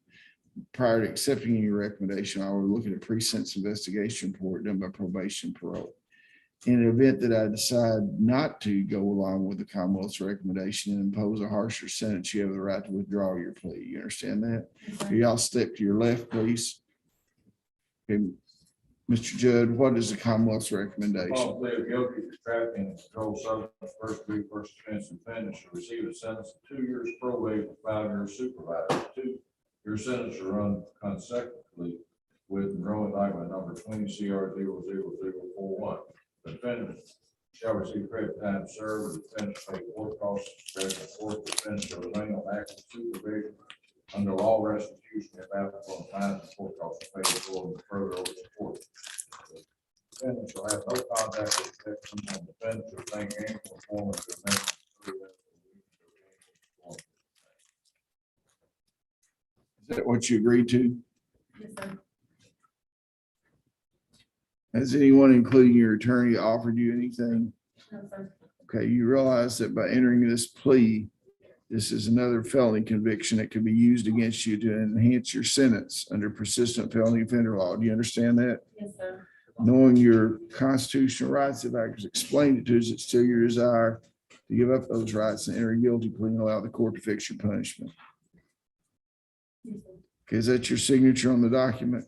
prior to accepting any recommendation, I will look at a pre-sentence investigation report done by probation and parole. In the event that I decide not to go along with the Commonwealth's recommendation and impose a harsher sentence, you have the right to withdraw your plea. You understand that? Yes, sir. Y'all step to your left, please. Okay. Mr. Judd, what is the Commonwealth's recommendation? Paul plead guilty to trafficking and controlled substance, first degree, first offense offender shall receive a sentence of 2 years probate with 5 years supervised. 2 year sentence shall run consecutively with Monroe indictment number 20 CR 00041. The defendant shall receive credit time served. The defendant shall pay court costs, discretion of court. The defendant shall remain on active supervision under law restitution if applicable, and fines and court costs are paid for and further over support. The defendant shall have no contact with the victim, and the defendant shall thank ample performance of amendment. Is that what you agreed to? Yes, sir. Has anyone, including your attorney, offered you anything? No, sir. Okay, you realize that by entering this plea, this is another felony conviction that can be used against you to enhance your sentence under persistent felony offender law. Do you understand that? Yes, sir. Knowing your constitutional rights, if I could explain it to you, is it still your desire to give up those rights and enter a guilty plea and allow the court to fix your punishment? Yes, sir. Okay, is that your signature on the document?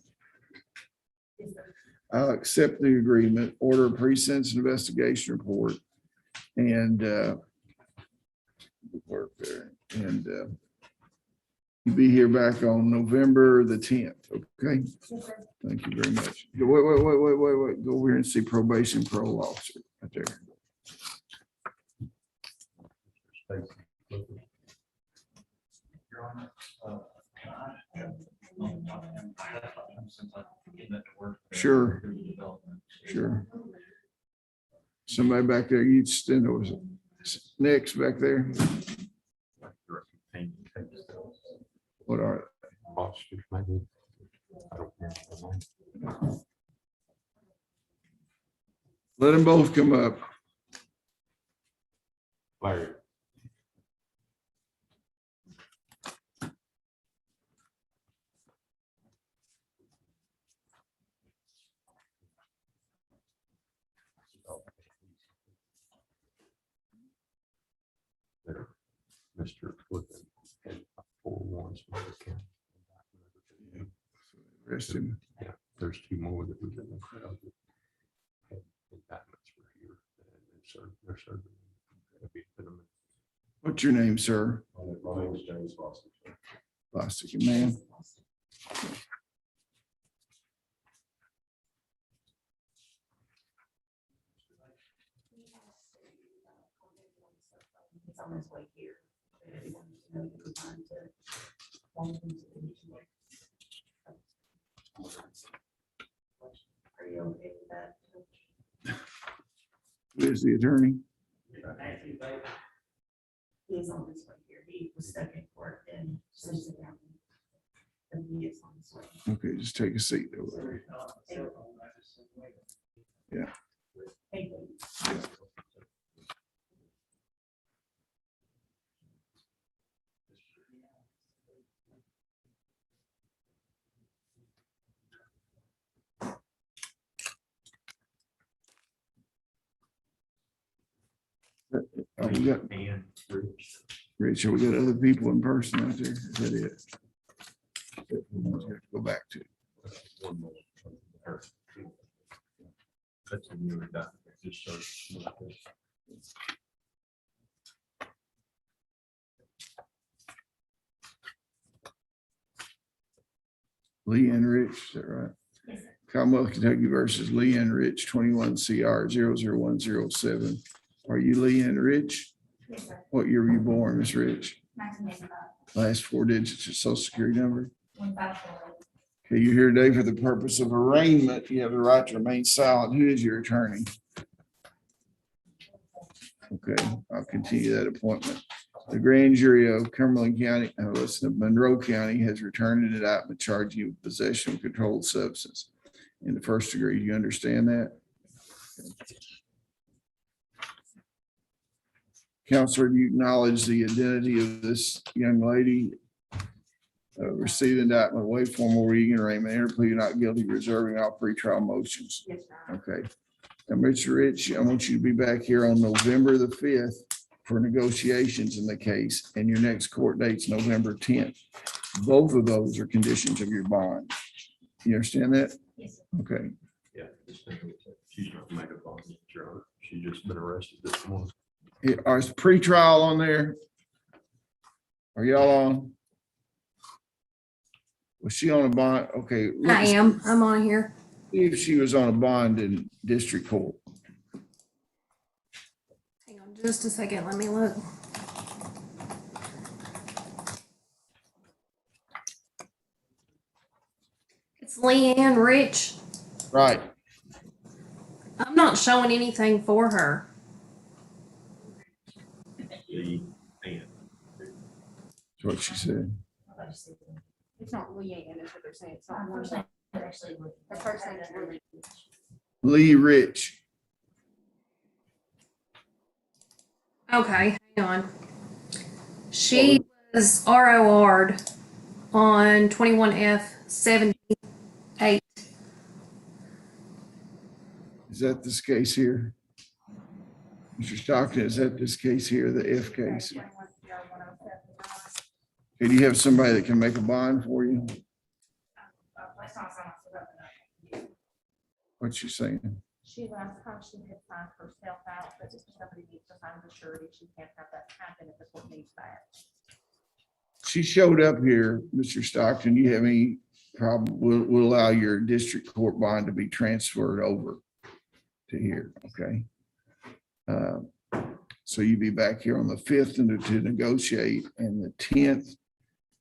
Yes, sir. I'll accept the agreement, order a pre-sentence investigation report, and work there. And You'll be here back on November the 10th, okay? Thank you very much. Wait. Go over here and see probation parole officer right there. Your Honor, since I'm getting that to work. Sure. Sure. Somebody back there, you'd stand over. Next back there. What are? Let them both come up. Larry. Mr. Woodman had 4 warrants. Rest him. Yeah, there's 2 more that we didn't have. Indictments were here. And they're serving. What's your name, sir? My name is James Boston. Plastic man. He's on his way here. He wanted to know if we wanted to hold him to the meeting. Are you okay with that? Where's the attorney? He is on his way here. He was stuck in court and sits it down. And he is on his way. Okay, just take a seat over there. Yeah. Thank you. Oh, we got Rachel, we got other people in person out there. Is that it? We have to go back to. One more. That's a new indictment. Just so. Lee and Rich, is that right? Yes, sir. Commonwealth Kentucky versus Lee and Rich, 21 CR 00107. Are you Lee and Rich? Yes, sir. What year were you born, Miss Rich? 1985, Last 4 digits of social security number? 154. Okay, you're here today for the purpose of arraignment. You have the right to remain silent. Who is your attorney? Okay, I'll continue that appointment. The grand jury of Cumberland County, of Monroe County has returned an indictment charging you with possession of controlled substance in the 1st degree. Do you understand that? Counselor, do you acknowledge the identity of this young lady? Receive indictment, waive formal reading and arraignment, enter plea not guilty, reserving all pretrial motions. Yes, sir. Okay. Now, Mr. Rich, I want you to be back here on November the 5th for negotiations in the case, and your next court date's November 10th. Both of those are conditions of your bond. You understand that? Yes, sir. Okay. Yeah. She's not made a bond, Your Honor. She's just been arrested this morning. Is pre-trial on there? Are y'all on? Was she on a bond? Okay. look I am. I'm on here. see if she was on a bond in district court. Hang on just a second. Let me look. It's Leanne Rich. Right. I'm not showing anything for her. That's what she said. It's not Leanne, is what they're saying. It's not one. The first name is really. Lee Rich. Okay, hang on. She was ROR'd on 21F78. Is that this case here? Mr. Stockton, is that this case here, the F case? Okay, do you have somebody that can make a bond for you? What's she saying? She last time she had signed herself out, but if somebody needs to sign the surety, she can't have that happen if the court needs that. She showed up here, Mr. Stockton. You have any problem? We'll allow your district court bond to be transferred over to here, okay? So you'll be back here on the 5th and to negotiate, and the 10th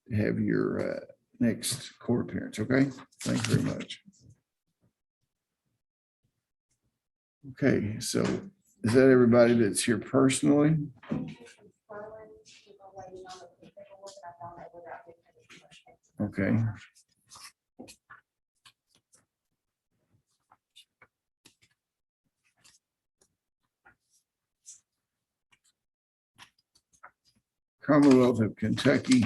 to have your next court appearance, okay? Thank you very much. Okay, so is that everybody that's here personally? Okay. Commonwealth of Kentucky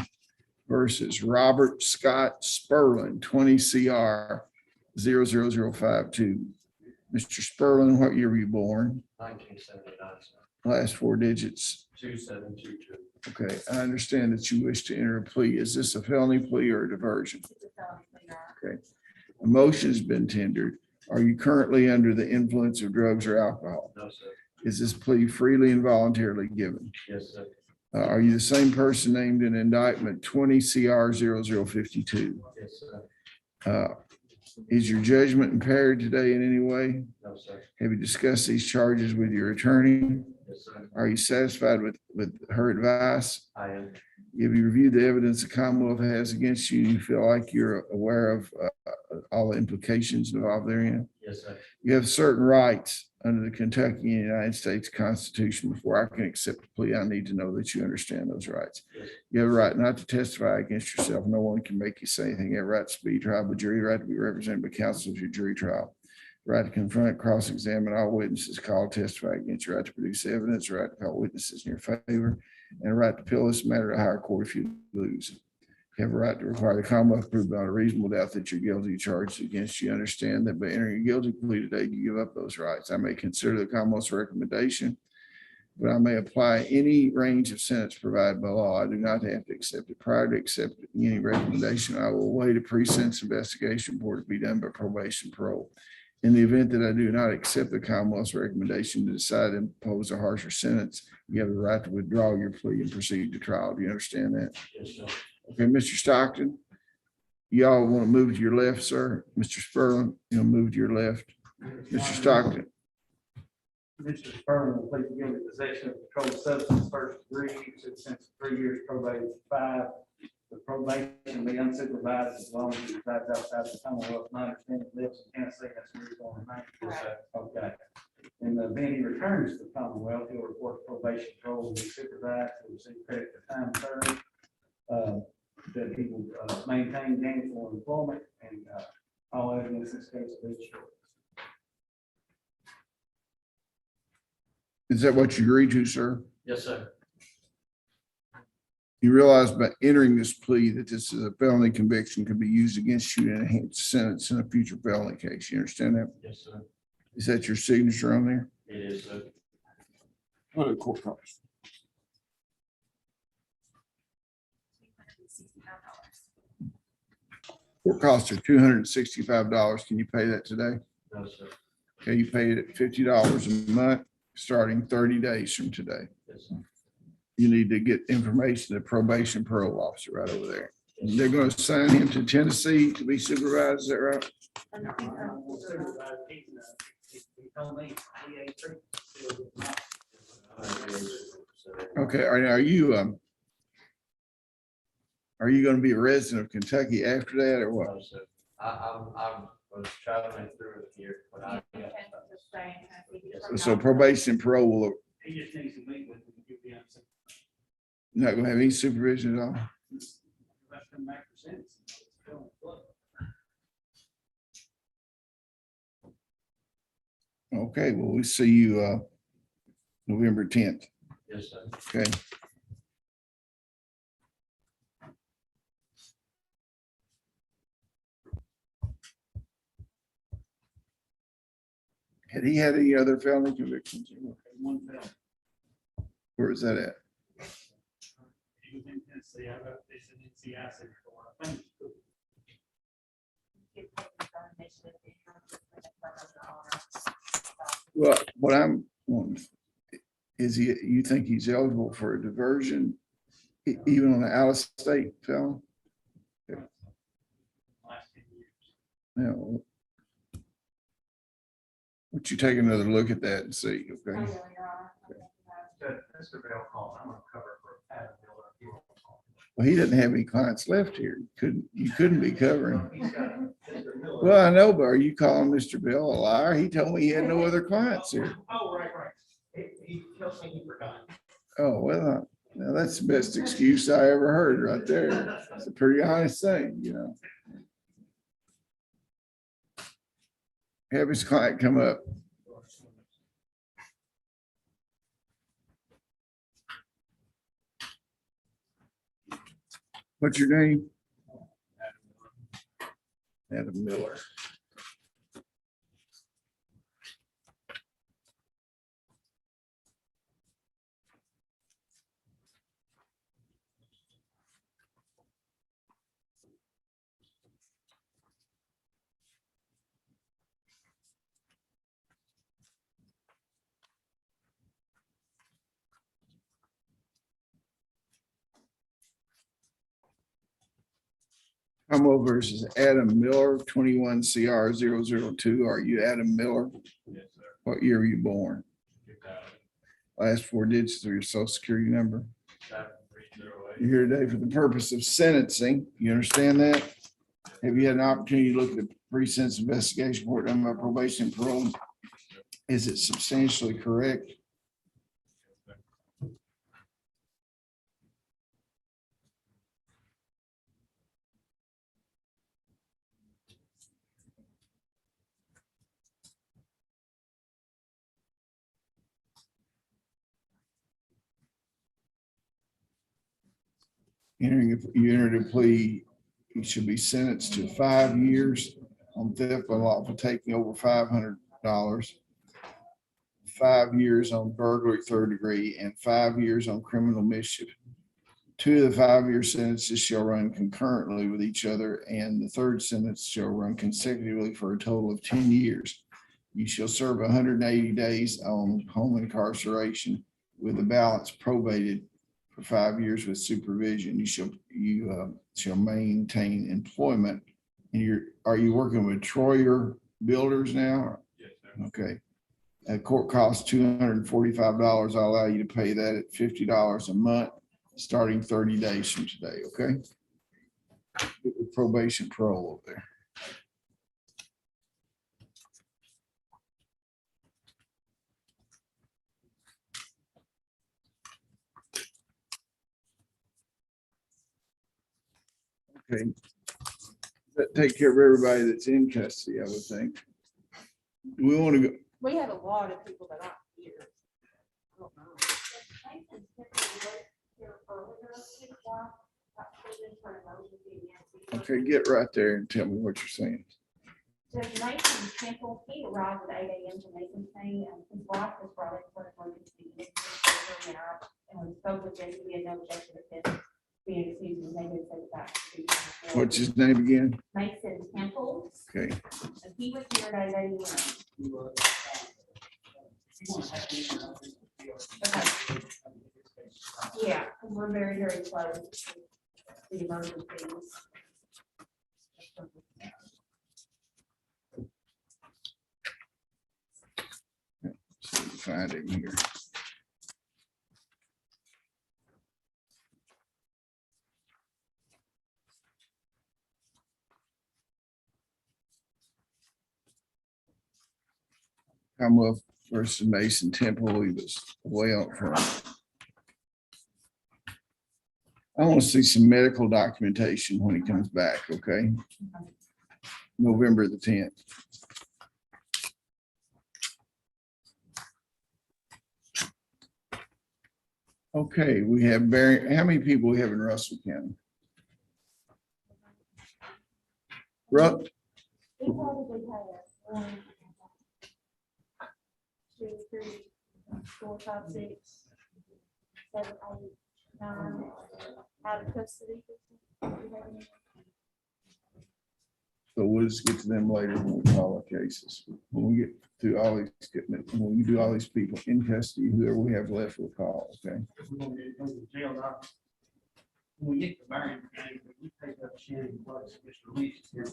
versus Robert Scott Sperlin, 20 CR 00052. Mr. Sperlin, what year were you born? 1979, Last four digits. 2722. Okay, I understand that you wish to enter a plea. Is this a felony plea or a diversion? Okay. A motion has been tendered. Are you currently under the influence of drugs or alcohol? No, sir. Is this plea freely and voluntarily given? Yes, sir. Are you the same person named in indictment 20 CR 0052? Yes, sir. Is your judgment impaired today in any way? No, sir. Have you discussed these charges with your attorney? Yes, sir. Are you satisfied with her advice? I am. Have you reviewed the evidence the Commonwealth has against you? You feel like you're aware of all the implications involved therein? Yes, sir. You have certain rights under the Kentucky and United States Constitution. Before I can accept a plea, I need to know that you understand those rights. Yes. You have a right not to testify against yourself. No one can make you say anything. You have a right to speedy trial by jury, right to be represented by counsel at your jury trial, right to confront, cross-examine all witnesses called to testify against you, right to produce evidence, right to call witnesses in your favor, and a right to appeal this matter to higher court if you lose. You have a right to require the Commonwealth to prove beyond a reasonable doubt that you're guilty of charges against you. Understand that by entering a guilty plea today, you give up those rights. I may consider the Commonwealth's recommendation, but I may apply any range of sentence provided by law. I do not have to accept it. Prior to accepting any recommendation, I will await a pre-sentence investigation report to be done by probation parole. In the event that I do not accept the Commonwealth's recommendation to decide to impose a harsher sentence, you have the right to withdraw your plea and proceed to trial. Do you understand that? Yes, sir. Okay, Mr. Stockton, y'all want to move to your left, sir? Mr. Sperlin, you'll move to your left. Mr. Stockton, Mr. Sperling will plead guilty to possession of controlled substance, first degree, to the sentence of 3 years, probation 5. The probation will be unsupervised as long as he resides outside the Commonwealth. My understanding he lives in Tennessee, that's where he's going to remain. Okay. In the event he returns to the Commonwealth, he'll report probation parole will be supervised, he'll receive credit for time served. That he will maintain gainful employment, and all evidence in this case will be short. is that what you agreed to, sir? Yes, sir. You realize by entering this plea that this is a felony conviction could be used against you in a enhanced sentence in a future felony case. You understand that? Yes, sir. Is that your signature on there? It is, sir. What are the court costs? Court costs are $265. Can you pay that today? No, sir. Okay, you pay it at $50 a month, starting 30 days from today. Yes, sir. You need to get information to probation parole officer right over there. And they're going to assign him to Tennessee to be supervised, is that right? He told me he ain't true. Okay, are you going to be a resident of Kentucky after that or what? No, sir. I was traveling through it here, but I. So probation and parole will He just needs to meet with him. not going to have any supervision at all? Let's come back for sentencing. Okay, well, we see you November 10th. Yes, sir. Okay. Had he had any other felony convictions? One felon. Where is that at? He was in Tennessee. I wrote this in NCI before. I think. Well, what I'm wanting is you think he's eligible for a diversion Even on the out of state felon? Last 10 years. No. Would you take another look at that and see, I okay? know, Your Honor. Mr. Bell called, I'm gonna cover for Adam Miller. He won't call. Well, he doesn't have any clients left here. You couldn't be covering. He's got Mr. Miller. Well, I know, but are you calling Mr. Bill a liar? He told me he had no other clients here. Oh, right. He tells me he forgot. Oh, well, now that's the best excuse I ever heard right there. It's a pretty honest thing, you know. Have his client come up. What's your name? Adam Miller. Cromwell versus Adam Miller, 21 CR 002. Are you Adam Miller? Yes, sir. What year were you born? Get that. Last four digits of your social security number. 7308. You're here today for the purpose of sentencing. You understand that? Have you had an opportunity to look at the pre-sentence investigation report done by probation and parole? Is it substantially correct? If you entered a plea, you should be sentenced to 5 years on theft by lawful taking over $500, 5 years on burglary third degree, and 5 years on criminal mischief. 2 of the 5-year sentences shall run concurrently with each other, and the third sentence shall run consecutively for a total of 10 years. You shall serve 180 days on home incarceration with the balance probated for 5 years with supervision. You shall maintain employment. And are you working with Troyer Builders now? Yes, sir. Okay. Court costs $245. I'll allow you to pay that at $50 a month, starting 30 days from today, okay? Get with probation parole over there. Okay. That take care of everybody that's in custody, I would think. Do we want to go? We have a lot of people that aren't here. I don't know. Okay, get right there and tell me what you're saying. Judge Mason Temple, he arrived at 8 a.m. to Mason County, and his wife was brought in for an emergency. And we spoke with Jesse, we had no objection with him being excused, and they did say that. What's his name again? Mason Temple, Okay, and he was here at 8 a.m. Okay. Yeah, and we're very, very close to the emergencies. so we find him here. Commonwealth versus Mason Temple, he was way out front. I want to see some medical documentation when he comes back, okay? November the 10th. Okay, we have Barry, how many people we have in Russell County? Russ, We probably have 1, 2, 3, 4, 5, 6, 7, 8, 9 out of custody. so we'll just get to them later when we call our cases. When we get through all these, when we do all these people in custody, whoever we have left, we'll call, okay? We're gonna get into jail now. when we get to Marion County, we take up Shannon Place, Mr. Lynch is here.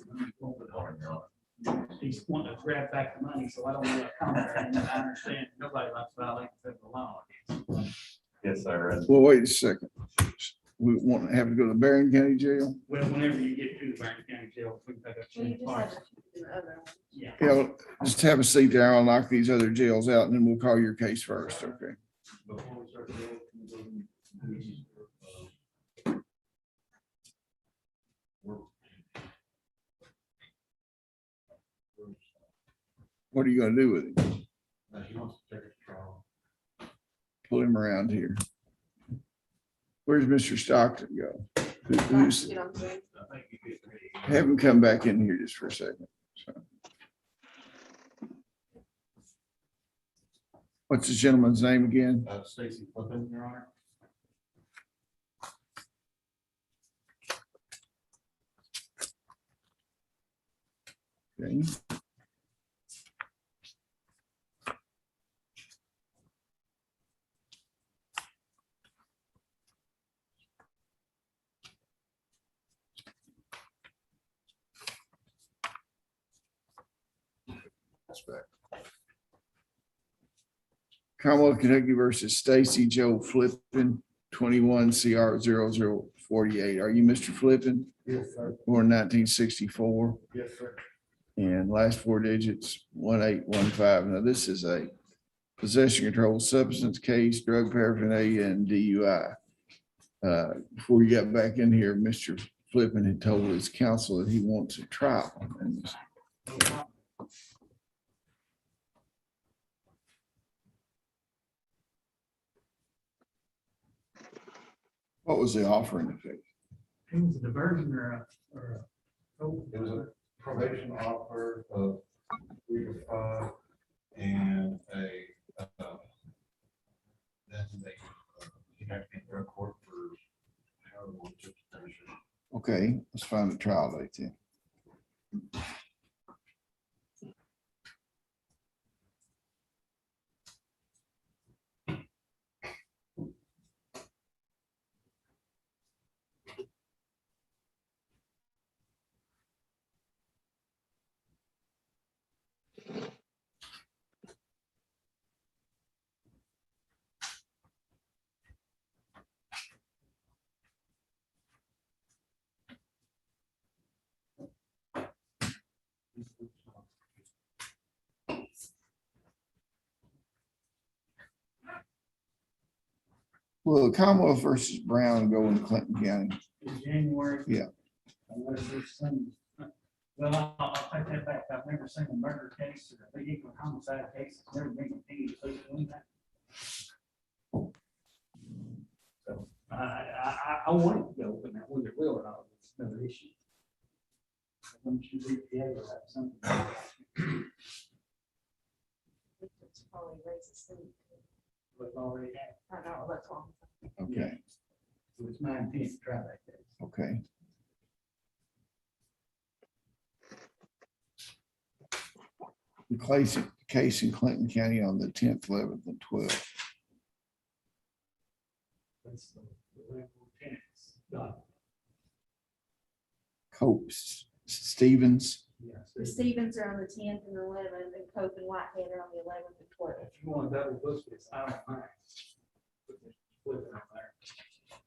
He's wanting to grab back the money, so I don't know what comment, and I understand nobody likes violating federal law. Yes, sir. Well, wait a second. We want to have to go to Barron County Jail? Well, whenever you get to the Marion County Jail, we can take up We Shannon just have Place. to do the other one. Yeah. Yeah, just have a seat there. I'll knock these other jails out and then we'll call your case first, okay? Before we start the vote, can we go and do these, What are you gonna do with him? he wants to take a trial. Pull him around here. Where's Mr. Stockton go? Who's, Get on Zoom. I think you get ready. have him come back in here just for a second. So. What's the gentleman's name again? Stacy Flippin, Your Honor. Okay. That's back. Commonwealth of Kentucky versus Stacy Joe Flippin, 21 CR 0048. Are you Mr. Flippin? Yes, sir. Born 1964, Yes, sir. and last four digits 1815. Now, this is a possession controlled substance case, drug paraphernalia, and DUI. Before you got back in here, Mr. Flippin had told his counsel that he wants a trial on this. What was the offer in effect? It was a diversion It was a probation offer of 3 to 5 and then they, you have to be in drug court for however long to finish it. Okay, let's find a trial date then. Will the Commonwealth versus Brown go in Clinton County? in January. Yeah. Unless there's some, well, I'll take that back. I've never seen a murder case or a big equal homicide case. It's never been continued doing that. So I want to go, but now whether it will or not, it's another issue. Once you read the other, that's something. It's probably racist. We've already had. I know, that's all. Okay, So it's my intent to try that case. okay. The case in Clinton County on the 10th, 11th, and 12th. That's the level of tenants. Got Copes, Stevens. it. Yeah, The so Stevens are on the 10th and 11th, and Cope and Whitehead are on the 11th and 12th. if you want to double book this, I don't mind. Put it on there.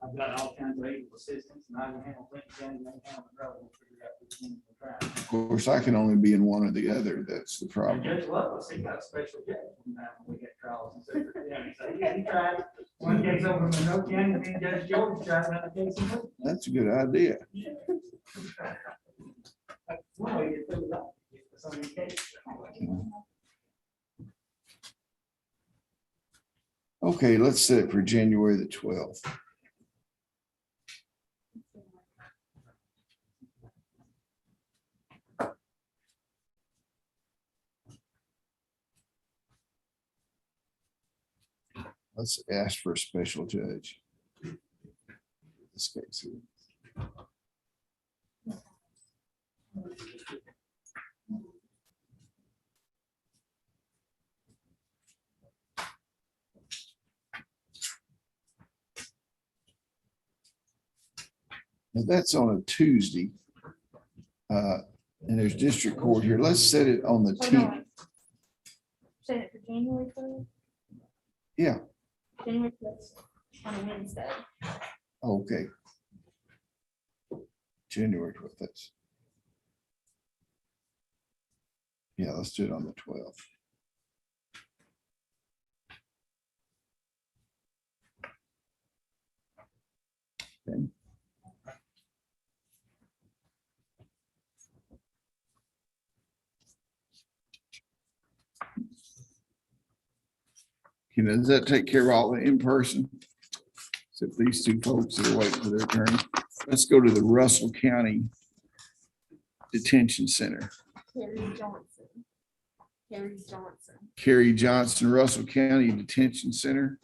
I've got all kinds of able assistants, and I can handle Clinton County, and they can handle Monroe. We'll figure out which one we'll try. Of course, I can only be in one or the other. That's the And problem. Judge Lovelace, he got a special judge one time when we had trials in Separate County. So yeah, he tried one case over in Monroe County, and then Judge George tried another case in Clinton. That's a good idea. That's one way to get through that. Get some of these cases. Okay, let's set it for January the 12th. Let's ask for a special judge. This case here. Now, that's on a Tuesday. And there's district court here. Let's set it on the Hold 10th. on. Set it for January 12th? Yeah, January 12th on a Wednesday. okay. January 12th, that's. Yeah, let's do it on the 12th. Okay. Does that take care of all the in-person? Except these two folks that are waiting for their turn. Let's go to the Russell County Detention Center. Carrie Johnson. Carrie Johnson. Kerry Johnson, Russell County Detention Center.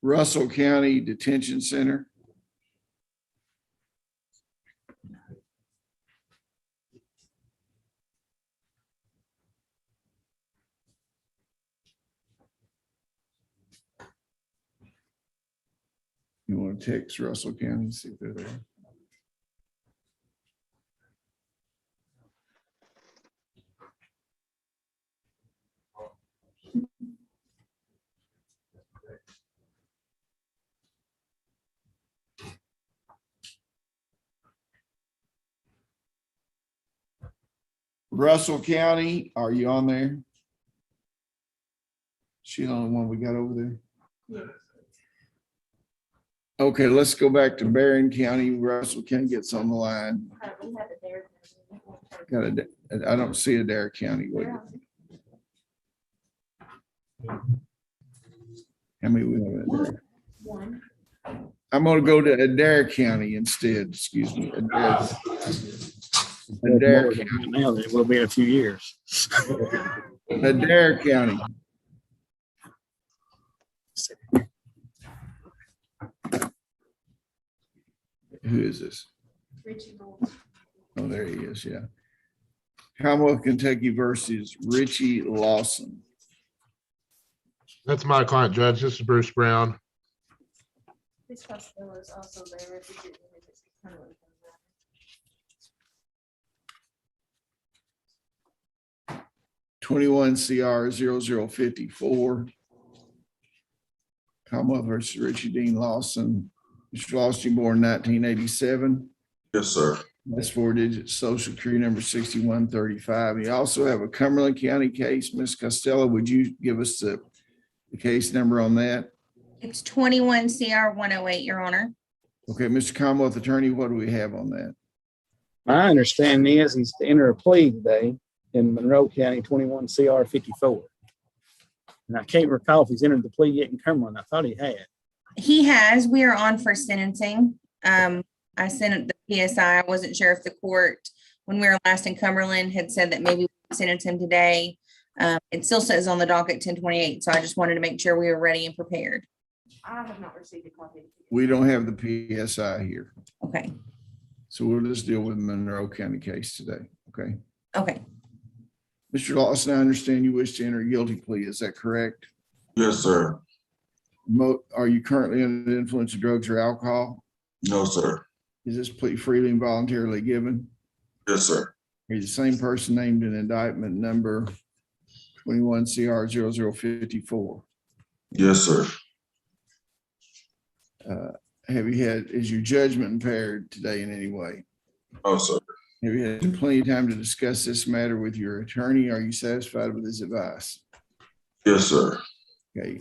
Russell County Detention Center. You want to text Russell County, see if they're there. Russell County, are you on there? She the only one we got over there? Yes. Okay, let's go back to Barron County. Russell County gets on the line. We have it there. Got a, I don't see a Dare County. Wait, how many we have in there? One. I'm gonna go to Adair County instead, excuse me. Adair County. Now, it will be in a few years. Adair County. Who is this? Richie Gold. Oh, there he is, yeah. Commonwealth Kentucky versus Richie Lawson. That's my client, Judge. This is Bruce Brown. This hospital is also there. Representing Mrs. Cunliffe. 21 CR 0054. Commonwealth versus Richie Dean Lawson. Mr. Lawson, born 1987. Yes, sir. That's 4-digit social security number 6135. You also have a Cumberland County case. Ms. Costello, would you give us the case number on that? It's 21 CR 108, Your Honor. Okay, Mr. Commonwealth Attorney, what do we have on that? My understanding is he's to enter a plea today in Monroe County, 21 CR 54. And I can't recall if he's entered the plea yet in Cumberland. I thought he had. He has. We are on for sentencing. I sent it the PSI. I wasn't sure if the court, when we were last in Cumberland, had said that maybe we would sentence him today. It still says on the docket 1028. So I just wanted to make sure we were ready and prepared. I have not received a copy. We don't have the PSI here. Okay. So we'll just deal with the Monroe County case today. Okay. Okay. Mr. Lawson, I understand you wish to enter a guilty plea. Is that correct? Yes, sir. Are you currently under the influence of drugs or alcohol? No, sir. Is this plea freely and voluntarily given? Yes, sir. Are you the same person named in indictment number 21 CR 0054? Yes, sir. Is your judgment impaired today in any way? Oh, sir. Have you had plenty of time to discuss this matter with your attorney? Are you satisfied with his advice? Yes, sir. Okay.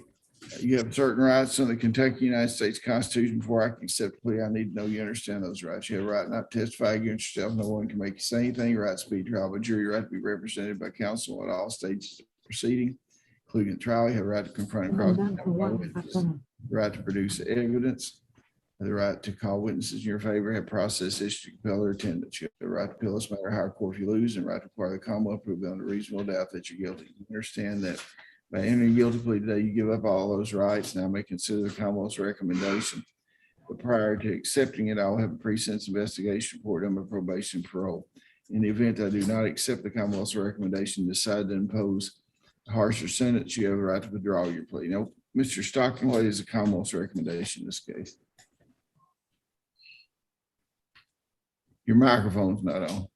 You have certain rights under the Kentucky United States Constitution. Before I can accept a plea, I need to know you understand those rights. You have a right not to testify against yourself. No one can make you say anything. Your right to speak trial by jury, your right to be represented by counsel at all stages of proceeding, including the trial. You have a right to confront and cross, right to produce evidence, the right to call witnesses in your favor, have process issued to compel their attendance. You have the right to appeal this matter higher court if you lose, and right to require the Commonwealth prove beyond a reasonable doubt that you're guilty. You understand that by entering guilty plea today, you give up all those rights. Now may consider the Commonwealth's recommendation. But prior to accepting it, I will have a pre-sentence investigation report on my probation and parole. In the event I do not accept the Commonwealth's recommendation, decide to impose harsher sentence, you have a right to withdraw your plea. Now, Mr. Stockton, what is the Commonwealth's recommendation in this case? Your microphone's not on.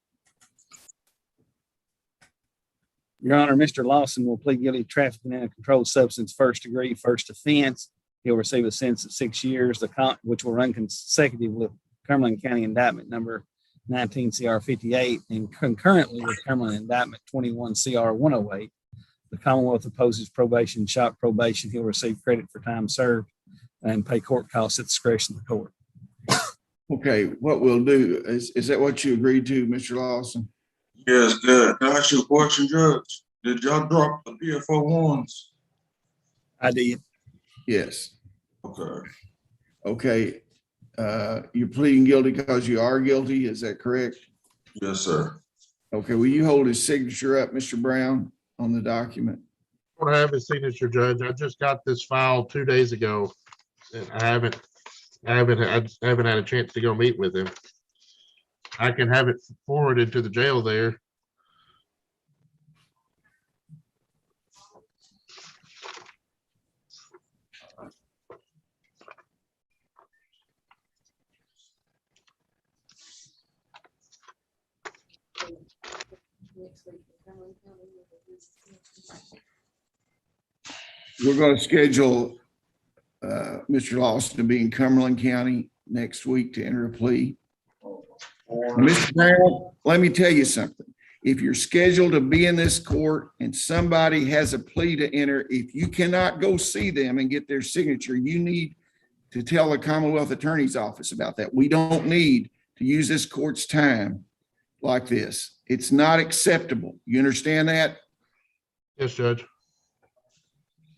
Your Honor, Mr. Lawson will plead guilty to trafficking in a controlled substance, first degree, first offense. He'll receive a sentence of 6 years, which will run consecutive with Cumberland County Indictment Number 19 CR 58 and concurrently with Cumberland Indictment 21 CR 108. The Commonwealth opposes probation, shock probation. He'll receive credit for time served and pay court costs at the discretion of the court. Okay, what we'll do is that what you agreed to, Mr. Lawson? Yes, good. Can I ask you a question, Judge? Did y'all drop the PFO ones? I did. Yes. Okay. Okay. You're pleading guilty because you are guilty. Is that correct? Yes, sir. Okay. Will you hold his signature up, Mr. Brown, on the document? I don't have his signature, Judge. I just got this file 2 days ago. And I haven't had a chance to go meet with him. I can have it forwarded to the jail there. We're going to schedule Mr. Lawson to be in Cumberland County next week to enter a plea. Mr. Brown, let me tell you something. If you're scheduled to be in this court and somebody has a plea to enter, if you cannot go see them and get their signature, you need to tell the Commonwealth Attorney's Office about that. We don't need to use this court's time like this. It's not acceptable. You understand that? Yes, Judge.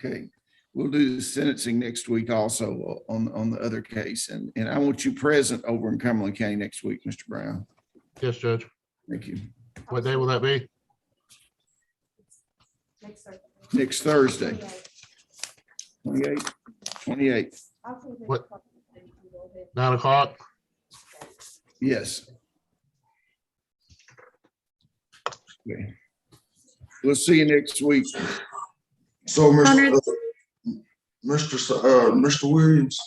Okay. We'll do the sentencing next week also on the other case. And I want you present over in Cumberland County next week, Mr. Brown. Yes, Judge. Thank you. What day will that be? Next Thursday. 28. What? 9 o'clock? Yes. Okay. We'll see you next week. So, Mr. Williams,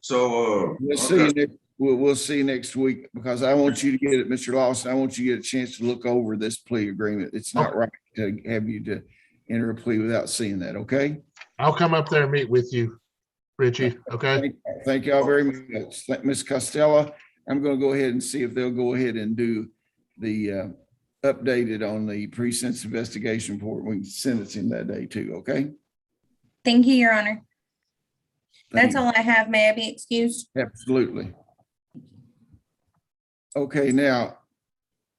so, We'll see you next, we'll see you next week because I want you to get it, Mr. Lawson. I want you to get a chance to look over this plea agreement. It's not right to have you to enter a plea without seeing that, okay? I'll come up there and meet with you, Richie, okay? Thank y'all very much. Ms. Costello, I'm going to go ahead and see if they'll go ahead and do the updated on the pre-sentence investigation report. We can sentence him that day too, okay? Thank you, Your Honor. Thank That's you. all I have. May I be excused? Absolutely. Okay, now,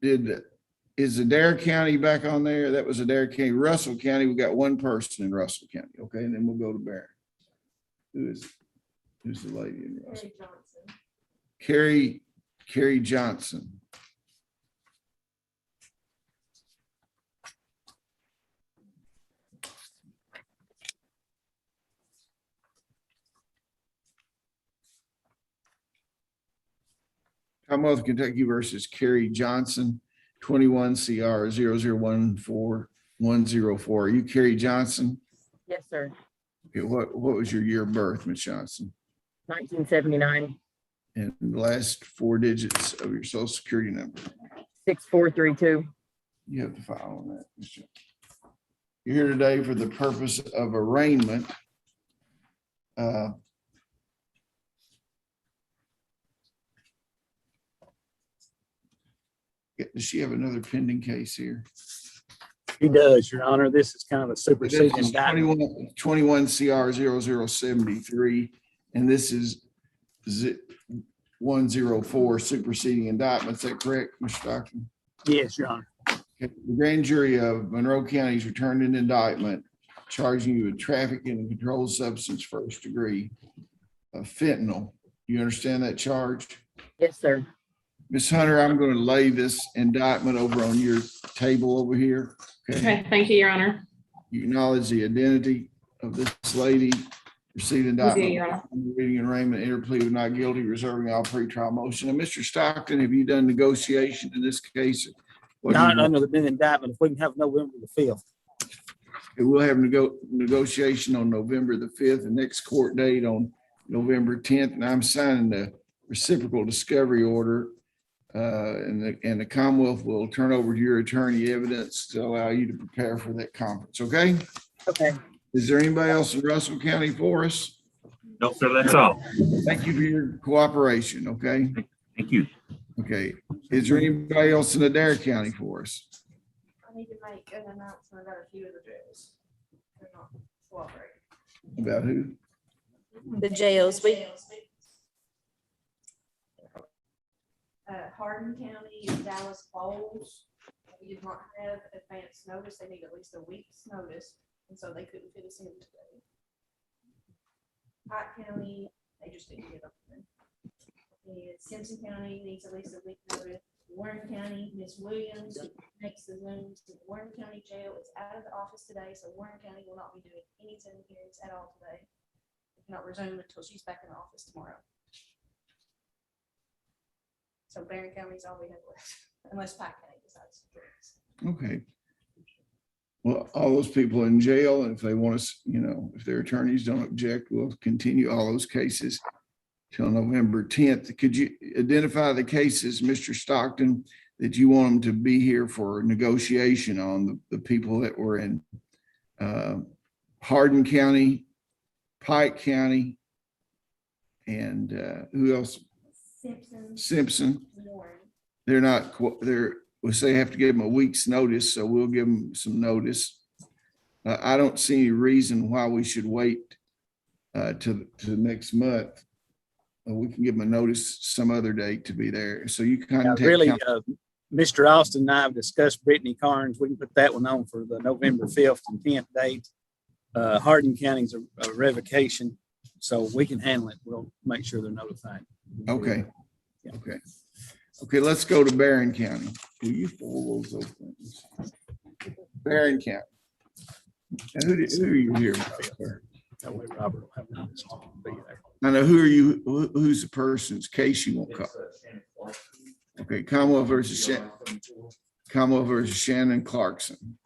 is Adair County back on there? That was Adair County. Russell County, we got one person in Russell County, okay? And then we'll go to Barron. Who's the lady in Russell? Carrie Johnson. Commonwealth of Kentucky versus Carrie Johnson, 21 CR 0014104. Are you Carrie Johnson? Yes, sir. Okay, what was your year of birth, Ms. Johnson? 1979, And the last 4 digits of your social security number? 6432. You have to file on that, Ms. Johnson. You're here today for the purpose of arraignment. Does she have another pending case here? He does, Your Honor. This is kind of a superseding This is indictment. 21 CR 0073, and this is 104 superseding indictment. Is that correct, Mr. Stockton? Yes, Your Honor. Okay. The grand jury of Monroe County has returned an indictment charging you with trafficking and controlled substance first degree of fentanyl. You understand that charge? Yes, sir. Ms. Hunter, I'm going to lay this indictment over on your table over here. Okay, thank you, Your Honor. You acknowledge the identity of this lady, received Your indictment, Honor. reading and arraignment, enter plea of not guilty, reserving all pretrial motion. And Mr. Stockton, have you done negotiation in this case? What do you Not want? under the indictment. If we can have November the 5th. We'll have negotiation on November the 5th, the next court date on November 10th, and I'm signing the reciprocal discovery order. And the Commonwealth will turn over to your attorney evidence to allow you to prepare for that conference, okay? Okay. Is there anybody else in Russell County for us? No, sir, that's all. Thank you for your cooperation, okay? Thank you. Okay, is there anybody else in Adair County for us? I need to make an announcement about a few of the jails. They're not cooperating. About who? The jails, Hardin County, Dallas Falls, we did not have advance notice. They need at least a week's notice, and so they couldn't fit us in today. Pike County, they just didn't get up there. And Simpson County needs at least a week notice. Warren County, Miss Williams makes the Zooms to the Warren County Jail. It's out of the office today, so Warren County will not be doing any Zoom hearings at all today. They cannot resume until she's back in the office tomorrow. So Barron County is all we have left, unless Pike County decides to join us. Okay. Well, all those people in jail, and if they want us, if their attorneys don't object, we'll continue all those cases till November 10th. Could you identify the cases, Mr. Stockton, that you want them to be here for negotiation on, the people that were in Hardin County, Pike County, and who else? Simpson. Warren. They're not, we say have to give them a week's notice, so we'll give them some notice. I don't see any reason why we should wait to next month. We can give them a notice some other date to be there. So you kind of take. Really, Mr. Austin and I have discussed Brittany Carnes. We can put that one on for the November 5th and 10th date. Hardin County's a revocation, so we can handle it. We'll make sure they're notified. Okay. Okay. Okay, let's go to Barron County. Will you pull those open? Barron County. Who are you here with, sir? That way Robert will have notice to be there. I know, who are you, who's the person's case you won't cover? Okay, Commonwealth versus Shannon Clarkson.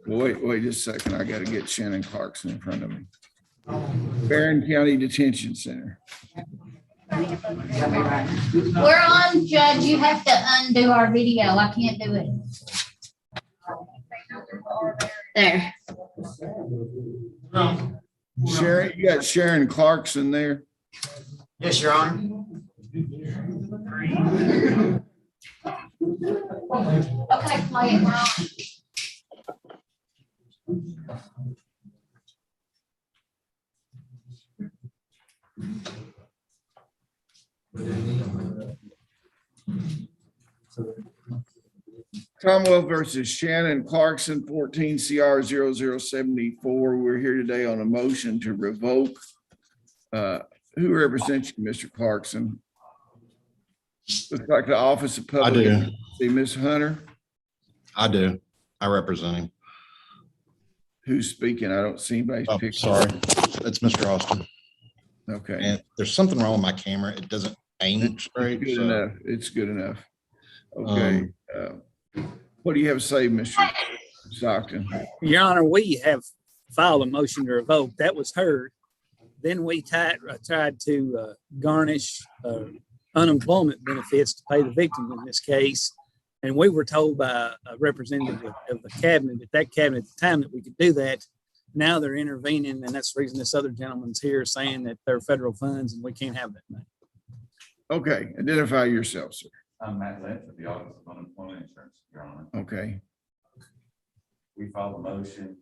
Wait just a second. I got to get Shannon Clarkson in front of me. Barron County Detention Center. We're on, Judge. You have to undo our video. I can't do it. There. Sharon, you got Sharon Clarkson there? Yes, Your Honor. Okay, play it, Ron. Commonwealth versus Shannon Clarkson, 14 CR 0074. We're here today on a motion to revoke. Who represents you, Mr. Clarkson? Looks like the Office of Public. I do. See, Ms. Hunter? I do. I represent him. Who's speaking? I don't see anybody's Oh, picture. sorry. That's Mr. Austin. Okay. And there's something wrong with my camera. It doesn't aim straight. Good so, enough. It's good enough. Okay. What do you have to say, Mr. Stockton? Your Honor, we have filed a motion to revoke. That was heard. Then we tried to garnish unemployment benefits to pay the victim in this case. And we were told by a representative of the cabinet at the time that we could do that. Now they're intervening, and that's the reason this other gentleman's here saying that they're federal funds and we can't have that money. Okay, identify yourself, sir. I'm Matt Lynch with the Office of Unemployment Insurance, Your Honor. Okay. We filed a motion.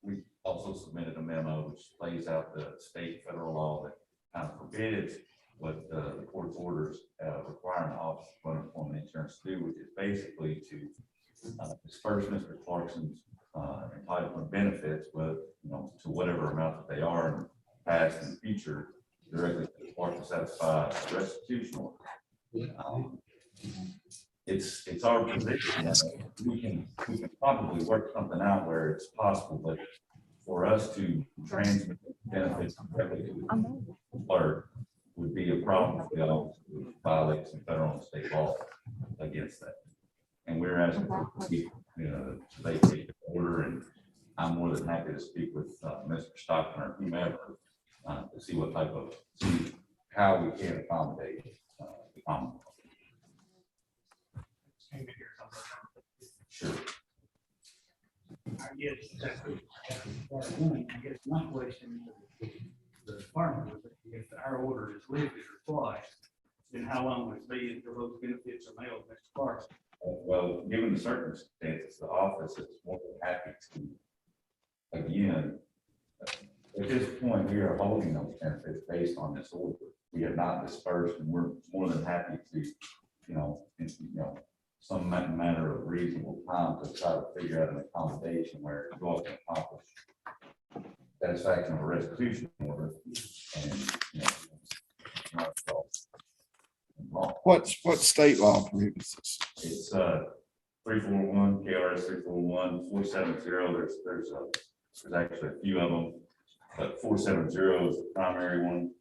We also submitted a memo which lays out the state federal law that kind of forbids what the court's orders require an Office of Unemployment Insurance to do, which is basically to disperse Mr. Clarkson's entitlement benefits with, to whatever amount that they are in the past and future, directly to the court to satisfy a restitution order. It's our position that we can probably work something out where it's possible, but for us to transmit benefits directly to the clerk, would be a problem if we all violate some federal and state law against that. And we're asking for people, to vacate the order, and I'm more than happy to speak with Mr. Stockton or whomever to see what type of, see how we can accommodate the Commonwealth. Sure. I guess one question, the department, was if our order is lifted or twice, then how long would it be until those benefits are mailed, Mr. Clark? Well, given the circumstances, the office is more than happy to, again, at this point, we are holding those benefits based on this order. We have not dispersed, and we're more than happy to, some matter of reasonable time to try to figure out an accommodation where we all can accomplish satisfaction of a restitution order. And, not at all. What state law prohibits this? It's 341, KRS 341, 470. There's actually a few of them, but 470 is the primary one.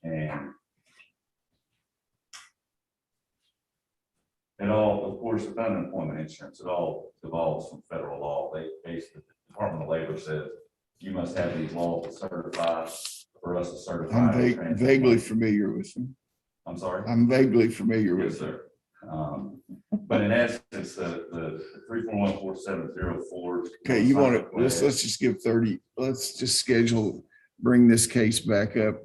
And it all, of course, with unemployment insurance, it all evolves from federal law. They basically, the Department of Labor says you must have these laws to certify for us to certify. I'm vaguely familiar with them. I'm sorry? I'm vaguely familiar Yes, with them. sir. But in essence, the 341, 470, Okay, you want to, let's just give 30, let's just schedule, bring this case back up.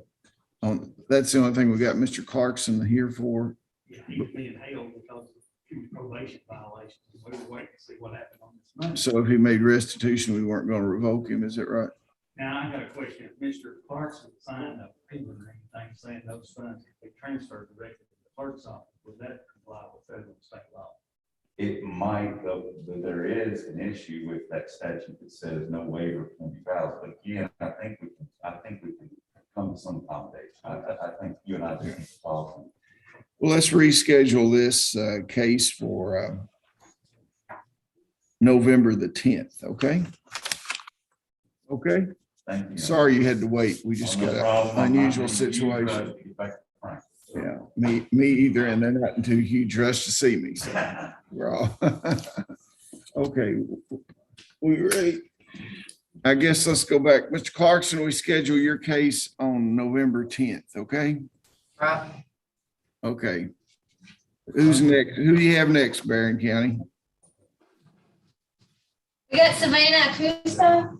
That's the only thing we got Mr. Clarkson here for. Yeah, he was being held because of two probation violations. We were waiting to see what happened on this Monday. So if he made restitution, we weren't going to revoke him, is that right? Now, I got a question. If Mr. Clarkson signed a paper or anything saying those funds could be transferred directly to the clerk's office, would that comply with federal and state law? It might, though, there is an issue with that statute that says no waiver can be filed. But again, I think we can come to some accommodation. I think you and I do need to talk. Well, let's reschedule this case for November the 10th, okay? Okay, Thank you. sorry you had to wait. We just No got problem. an unusual I'm not gonna situation. get back to Frank. Yeah, me either, and they're not in too huge rush to see me, so we're all. Okay, we ready? I guess let's go back. Mr. Clarkson, we schedule your case on November 10th, okay? Right. Okay. Who's next? Who do you have next, Barron County? We got Savannah Acosta.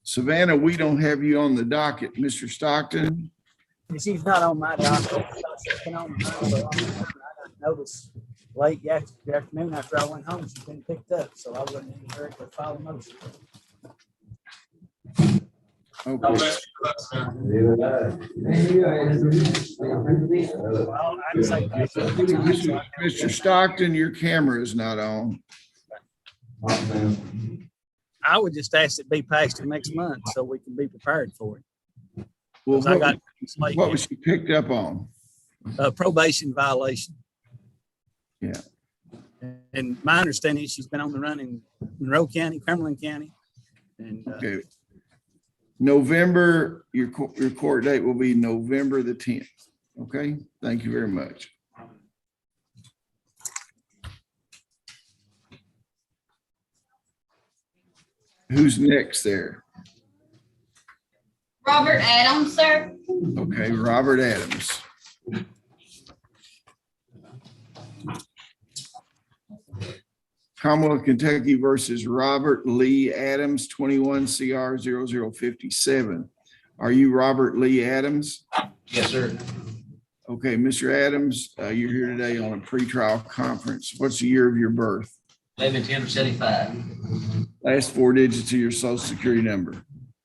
Savannah, we don't have you on the docket. Mr. Stockton? She's not on my docket. She's been on mine, but I got notice late afternoon after I went home, she's been picked up, so I wouldn't even hurry to file a motion. Okay. Well, I'd say Mr. Stockton, your camera is not on. I would just ask it be passed to next month so we can be prepared for it. Well, 'Cause I got what was she picked up on? probation violation. Yeah. And my understanding is she's been on the run in Monroe County, Cumberland County. And Okay. November, your court date will be November the 10th. Okay, thank you very much. Who's next there? Robert Adams, sir. Okay, Robert Adams. Commonwealth of Kentucky versus Robert Lee Adams, 21 CR 0057. Are you Robert Lee Adams? Yes, sir. Okay, Mr. Adams, you're here today on a pretrial conference. What's the year of your birth? 11/10/75. Last four digits of your social security number.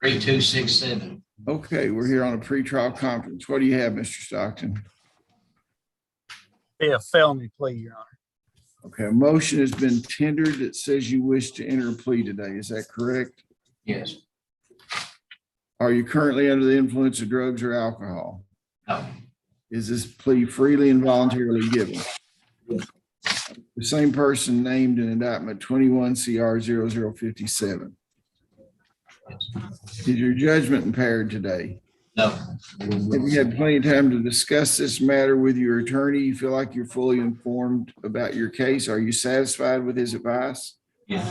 3267. Okay, we're here on a pretrial conference. What do you have, Mr. Stockton? be a felony plea, Your Honor. Okay, a motion has been tendered that says you wish to enter a plea today. Is that correct? Yes. Are you currently under the influence of drugs or alcohol? No. Is this plea freely and voluntarily given? The same person named in indictment 21 CR 0057. Is your judgment impaired today? No. Have you had plenty of time to discuss this matter with your attorney? You feel like you're fully informed about your case? Are you satisfied with his advice? Yeah.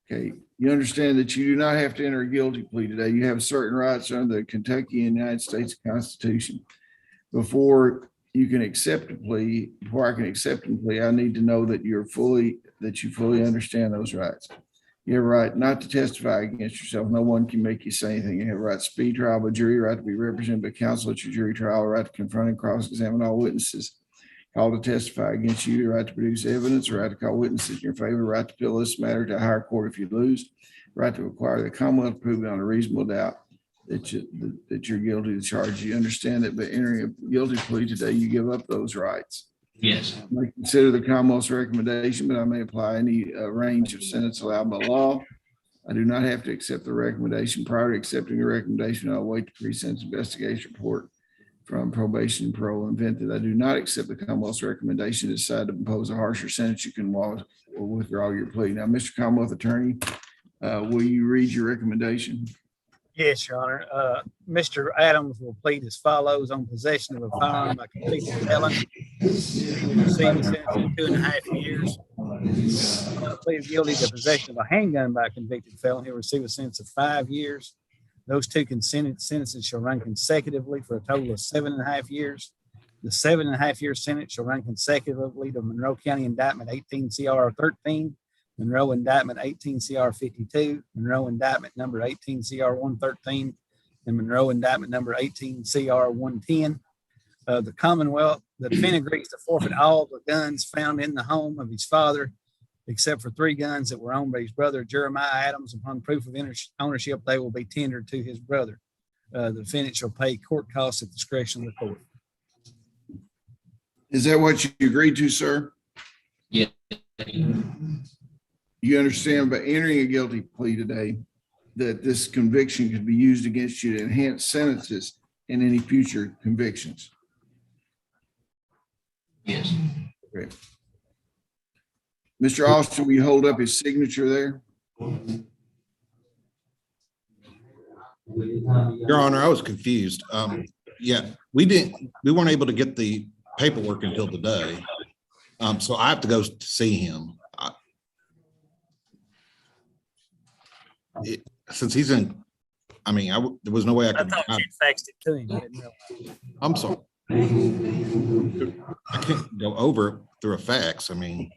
Okay, you understand that you do not have to enter a guilty plea today. You have certain rights under the Kentucky and United States Constitution. Before you can accept a plea, before I can accept a plea, I need to know that you fully understand those rights. You have a right not to testify against yourself. No one can make you say anything. You have a right to speed trial by jury, right to be represented by counsel at your jury trial, right to confront and cross-examine all witnesses called to testify against you, the right to produce evidence, right to call witnesses in your favor, right to appeal this matter to a higher court if you lose, right to require the Commonwealth to prove beyond a reasonable doubt that you're guilty of the charge. You understand that by entering a guilty plea today, you give up those rights. Yes. I may consider the Commonwealth's recommendation, but I may apply any range of sentence allowed by law. I do not have to accept the recommendation. Prior to accepting the recommendation, I'll wait the pre-sentence investigation report from probation and parole. In the event that I do not accept the Commonwealth's recommendation, decide to impose a harsher sentence, you can withdraw your plea. Now, Mr. Commonwealth Attorney, will you read your recommendation? Yes, Your Honor. Mr. Adams will plead as follows: on possession of a firearm by convicted felon. He will receive a sentence of 2.5 years. Plead guilty to possession of a handgun by a convicted felon. He'll receive a sentence of 5 years. Those two sentences shall run consecutively for a total of 7.5 years. The 7.5-year sentence shall run consecutively to Monroe County Indictment 18 CR 13. Monroe Indictment 18 CR 52, Monroe Indictment number 18 CR 113, and Monroe Indictment number 18 CR 110. The Commonwealth, the defendant agrees to forfeit all the guns found in the home of his father, except for 3 guns that were owned by his brother, Jeremiah Adams. Upon proof of ownership, they will be tendered to his brother. The defendant shall pay court costs at the discretion of the court. Is that what you agreed to, sir? Yeah. You understand by entering a guilty plea today that this conviction could be used against you to enhance sentences in any future convictions? Yes. Great. Mr. Austin, will you hold up his signature there? Your Honor, I was confused. Yeah, we weren't able to get the paperwork until today. So I have to go see him. Since he's in, I mean, there was no way I could. I thought you faxed it to him. I didn't know. I'm sorry. I can't go over through a fax. I mean.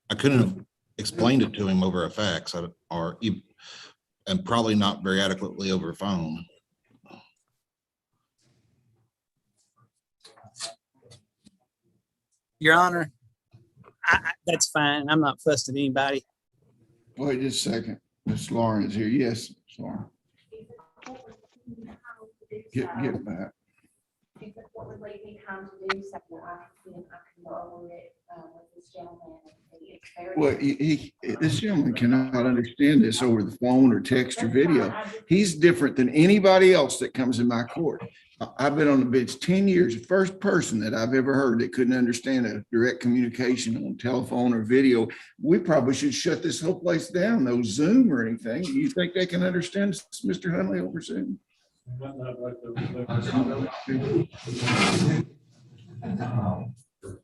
I couldn't have explained it to him over a fax and probably not very adequately over phone. Your Honor, that's fine. I'm not fussed at anybody. Wait just a second. Miss Lauren is here. Yes, Miss Lauren. Get back. If the court would leave me time to do so, I can go over it with this gentleman. Well, this gentleman cannot understand this over the phone or text or video. He's different than anybody else that comes in my court. I've been on the bench 10 years. The first person that I've ever heard that couldn't understand a direct communication on telephone or video. We probably should shut this whole place down. No Zoom or anything. You think they can understand Mr. Hunley over Zoom?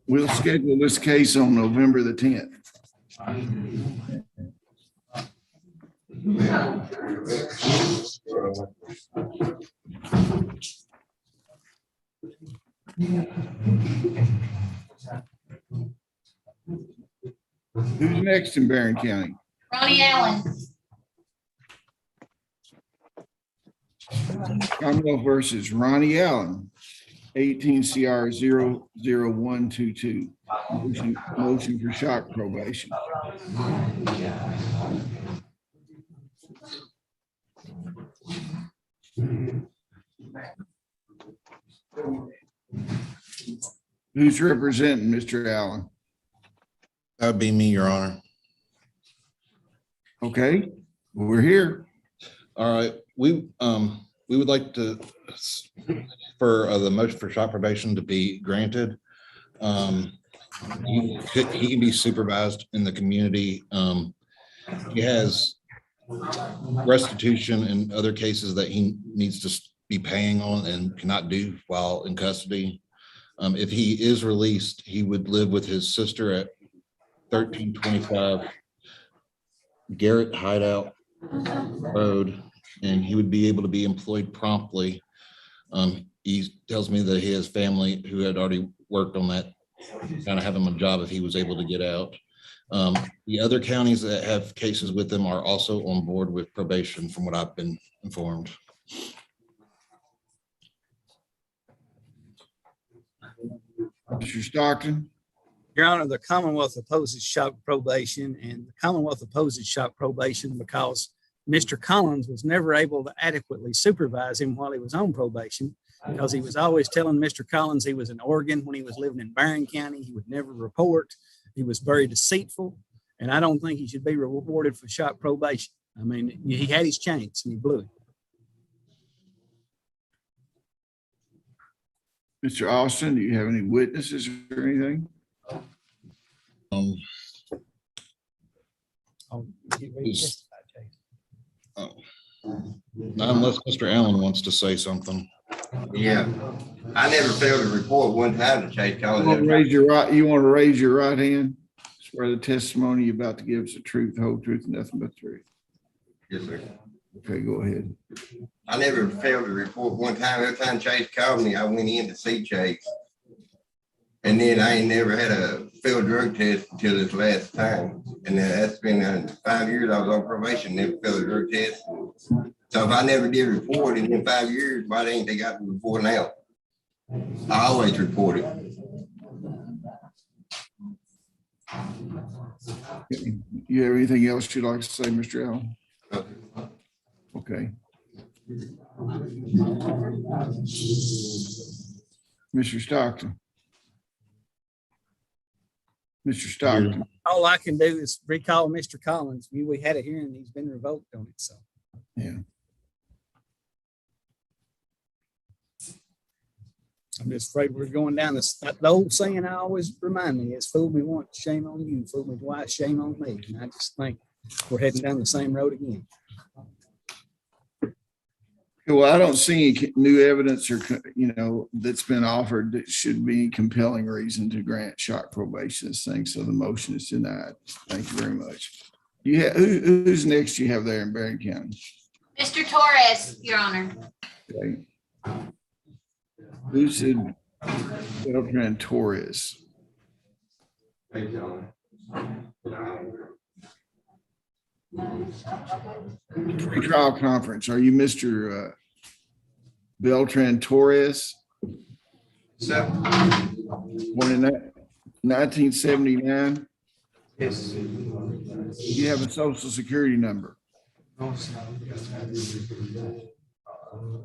We'll schedule this case on November the 10th. Who's next in Barron County? Ronnie Allen. Commonwealth versus Ronnie Allen, 18 CR 00122. Motion for shock probation. Who's representing Mr. Allen? That'd be me, Your Honor. Okay, we're here. All right, we would like to, for the motion for shop probation to be granted. He can be supervised in the community. He has restitution and other cases that he needs to be paying on and cannot do while in custody. If he is released, he would live with his sister at 1325 Garrett Hideout Road, and he would be able to be employed promptly. He tells me that he has family who had already worked on that, kind of have him a job if he was able to get out. The other counties that have cases with them are also on board with probation, from what I've been informed. Mr. Stockton? Your Honor, the Commonwealth opposes shock probation, and the Commonwealth opposes shock probation because Mr. Collins was never able to adequately supervise him while he was on probation, because he was always telling Mr. Collins he was in Oregon when he was living in Barron County. He would never report. He was very deceitful, and I don't think he should be rewarded for shock probation. I mean, he had his chance and he blew it. Mr. Austin, do you have any witnesses or anything? Not unless Mr. Allen wants to say something. Yeah, I never failed to report one time to Chase You want to raise your right hand? Swear the testimony you're about to give is the truth, the whole truth, and nothing but the truth. Yes, sir. Okay, go ahead. I never failed to report one time. Every time Chase called me, I went in to see Chase. And then I ain't never had a failed drug test until this last time. And that's been 5 years I was on probation, never failed a drug test. So if I never did report in 5 years, why ain't they got me before now? I always report it. You have anything else you'd like to say, Mr. Allen? Okay. Mr. Stockton. Mr. Stockton. All I can do is recall Mr. Collins. We had a hearing, he's been revoked on it, so. Yeah. I'm just afraid we're going down this, the old saying I always remind me is fool me once, shame on you, fool me twice, shame on me. And I just think we're heading down the same road again. Well, I don't see any new evidence or, that's been offered that should be compelling reason to grant shock probation this thing. So the motion is denied. Thank you very much. Who's next you have there in Barron County? Mr. Torres, Your Honor. Okay. Who's in Beltran Torres? Pre-trial conference. Are you Mr. Beltran Torres? Born in 1979? Yes. You have a social security number. What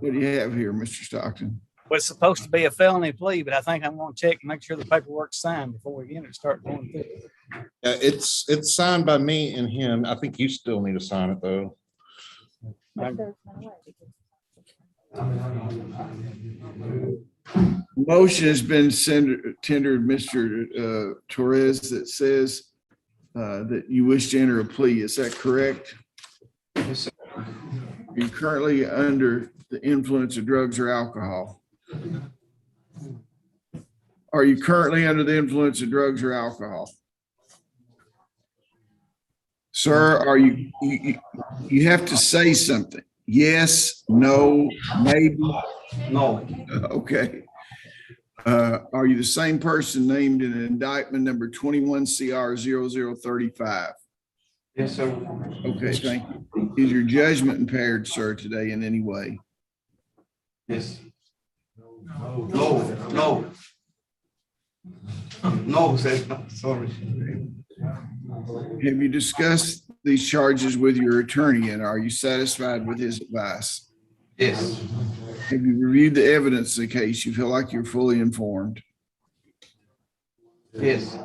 do you have here, Mr. Stockton? Well, it's supposed to be a felony plea, but I think I'm going to check and make sure the paperwork's signed before we start going through. It's signed by me and him. I think you still need to sign it, though. Motion has been tendered, Mr. Torres, that says that you wish to enter a plea. Is that correct? Yes, sir. Are you currently under the influence of drugs or alcohol? Are you currently under the influence of drugs or alcohol? Sir, are you have to say something. Yes, no, maybe? No. Okay. Are you the same person named in indictment number 21 CR 0035? Yes, sir. Okay, thank you. Is your judgment impaired, sir, today in any way? Yes. No, sir. Sorry. Have you discussed these charges with your attorney, and are you satisfied with his advice? Yes. Have you reviewed the evidence of the case? You feel like you're fully informed? Yes.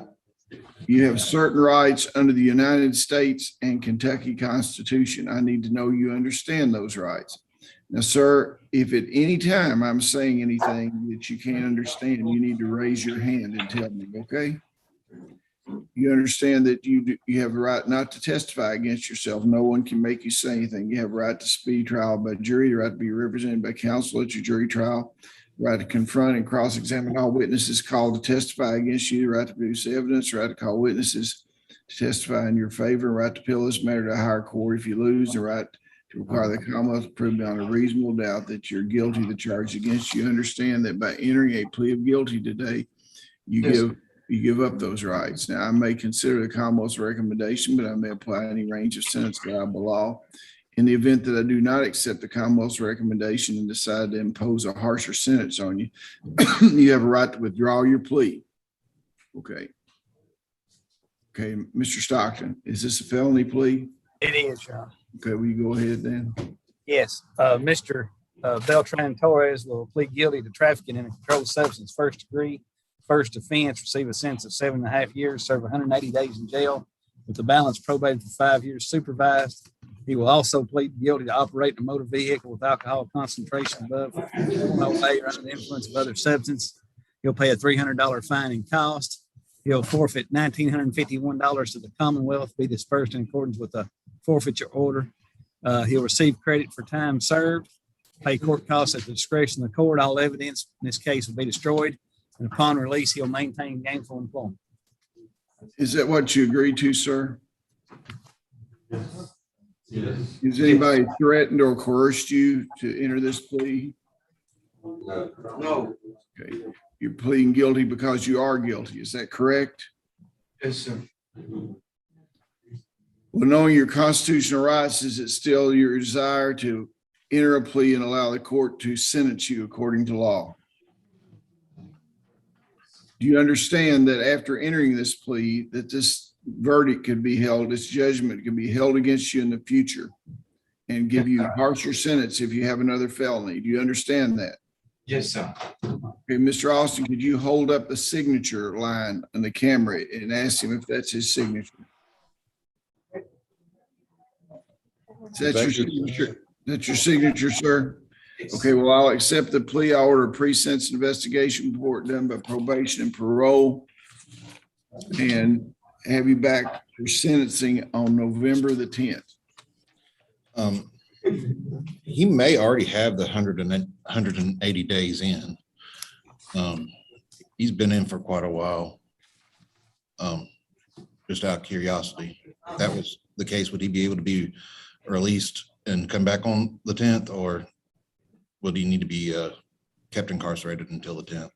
You have certain rights under the United States and Kentucky Constitution. I need to know you understand those rights. Now, sir, if at any time I'm saying anything that you can't understand, you need to raise your hand and tell me, okay? You understand that you have a right not to testify against yourself. No one can make you say anything. You have a right to speed trial by jury, the right to be represented by counsel at your jury trial, the right to confront and cross-examine all witnesses called to testify against you, the right to produce evidence, the right to call witnesses to testify in your favor, the right to appeal this matter to a higher court if you lose, the right to require the Commonwealth to prove beyond a reasonable doubt that you're guilty of the charge against you. Understand that by entering a plea of guilty today, you give up those rights. Now, I may consider the Commonwealth's recommendation, but I may apply any range of sentence allowed by law. In the event that I do not accept the Commonwealth's recommendation and decide to impose a harsher sentence on you, you have a right to withdraw your plea. Okay. Okay, Mr. Stockton, is this a felony plea? It is, Your Honor. Okay, will you go ahead then? Yes, Mr. Beltran Torres will plead guilty to trafficking in a controlled substance, first degree, first offense, receive a sentence of 7.5 years, serve 180 days in jail with the balance probated for 5 years supervised. He will also plead guilty to operating a motor vehicle with alcohol concentration above 4.08 or under the influence of other substance. He'll pay a $300 fine and cost. He'll forfeit $1,951 to the Commonwealth, be dispersed in accordance with the forfeiture order. He'll receive credit for time served, pay court costs at the discretion of the court. All evidence in this case will be destroyed. And upon release, he'll maintain gainful employment. Is that what you agreed to, sir? Yes. Has anybody threatened or coerced you to enter this plea? No. Okay, you're pleading guilty because you are guilty. Is that correct? Yes, sir. Well, knowing your constitutional rights, is it still your desire to enter a plea and allow the court to sentence you according to law? Do you understand that after entering this plea, that this verdict could be held, this judgment could be held against you in the future and give you a harsher sentence if you have another felony? Do you understand that? Yes, sir. Okay, Mr. Austin, could you hold up the signature line on the camera and ask him if that's his signature? Is that your signature? That's your signature, sir? Okay, well, I'll accept the plea. I'll order a pre-sentence investigation report done by probation and parole and have you back for sentencing on November the 10th. He may already have the 180 days in. He's been in for quite a while. Just out of curiosity, if that was the case, would he be able to be released and come back on the 10th, or would he need to be kept incarcerated until the 10th?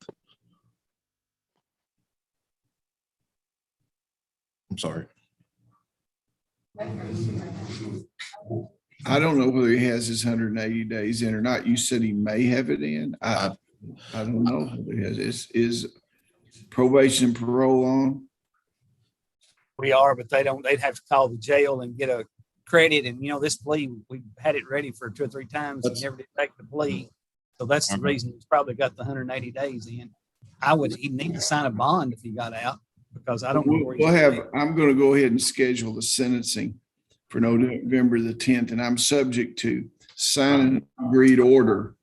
I'm sorry. I don't know whether he has his 180 days in or not. You said he may have it in. I don't know. Is probation and parole on? We are, but they'd have to call the jail and get a credit. And, this plea, we had it ready for 2 or 3 times and never did take the plea. So that's the reason he's probably got the 180 days in. He'd need to sign a bond if he got out, because I don't know where I'm going to go ahead and schedule the sentencing for November the 10th, and I'm subject to signing an agreed order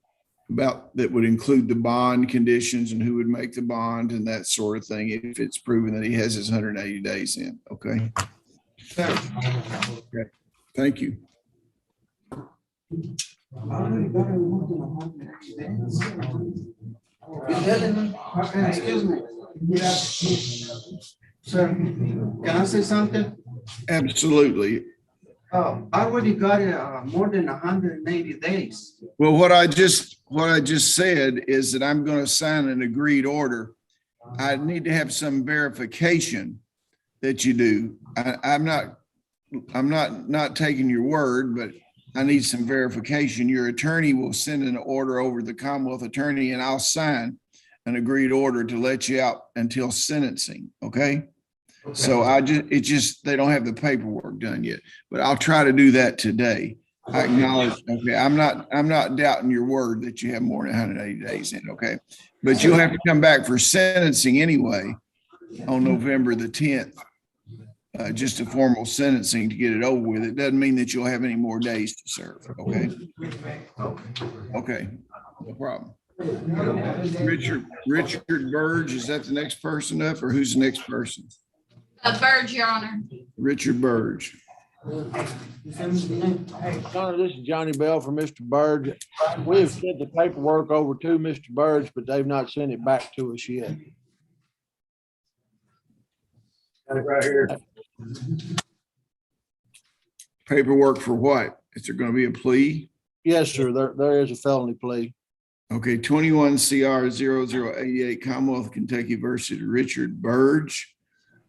that would include the bond conditions and who would make the bond and that sort of thing if it's proven that he has his 180 days in. Okay. Okay. Thank you. Excuse me. Sir, can I say something? Absolutely. I already got more than 180 days. Well, what I just said is that I'm going to sign an agreed order. I need to have some verification that you do. I'm not taking your word, but I need some verification. Your attorney will send an order over to the Commonwealth attorney, and I'll sign an agreed order to let you out until sentencing. Okay. So they don't have the paperwork done yet, but I'll try to do that today. I acknowledge. Okay. I'm not doubting your word that you have more than 180 days in. Okay. But you'll have to come back for sentencing anyway. on November the 10th. Just a formal sentencing to get it over with. It doesn't mean that you'll have any more days to serve, okay? Okay, no problem. Richard Burge, is that the next person up, or who's the next person? Burge, Your Honor. Richard Burge. Honor, this is Johnny Bell for Mr. Burge. We have sent the paperwork over to Mr. Burge, but they've not sent it back to us yet. Got it right here. Paperwork for what? Is there going to be a plea? Yes, sir. There is a felony plea. Okay, 21 CR 0088 Commonwealth of Kentucky versus Richard Burge.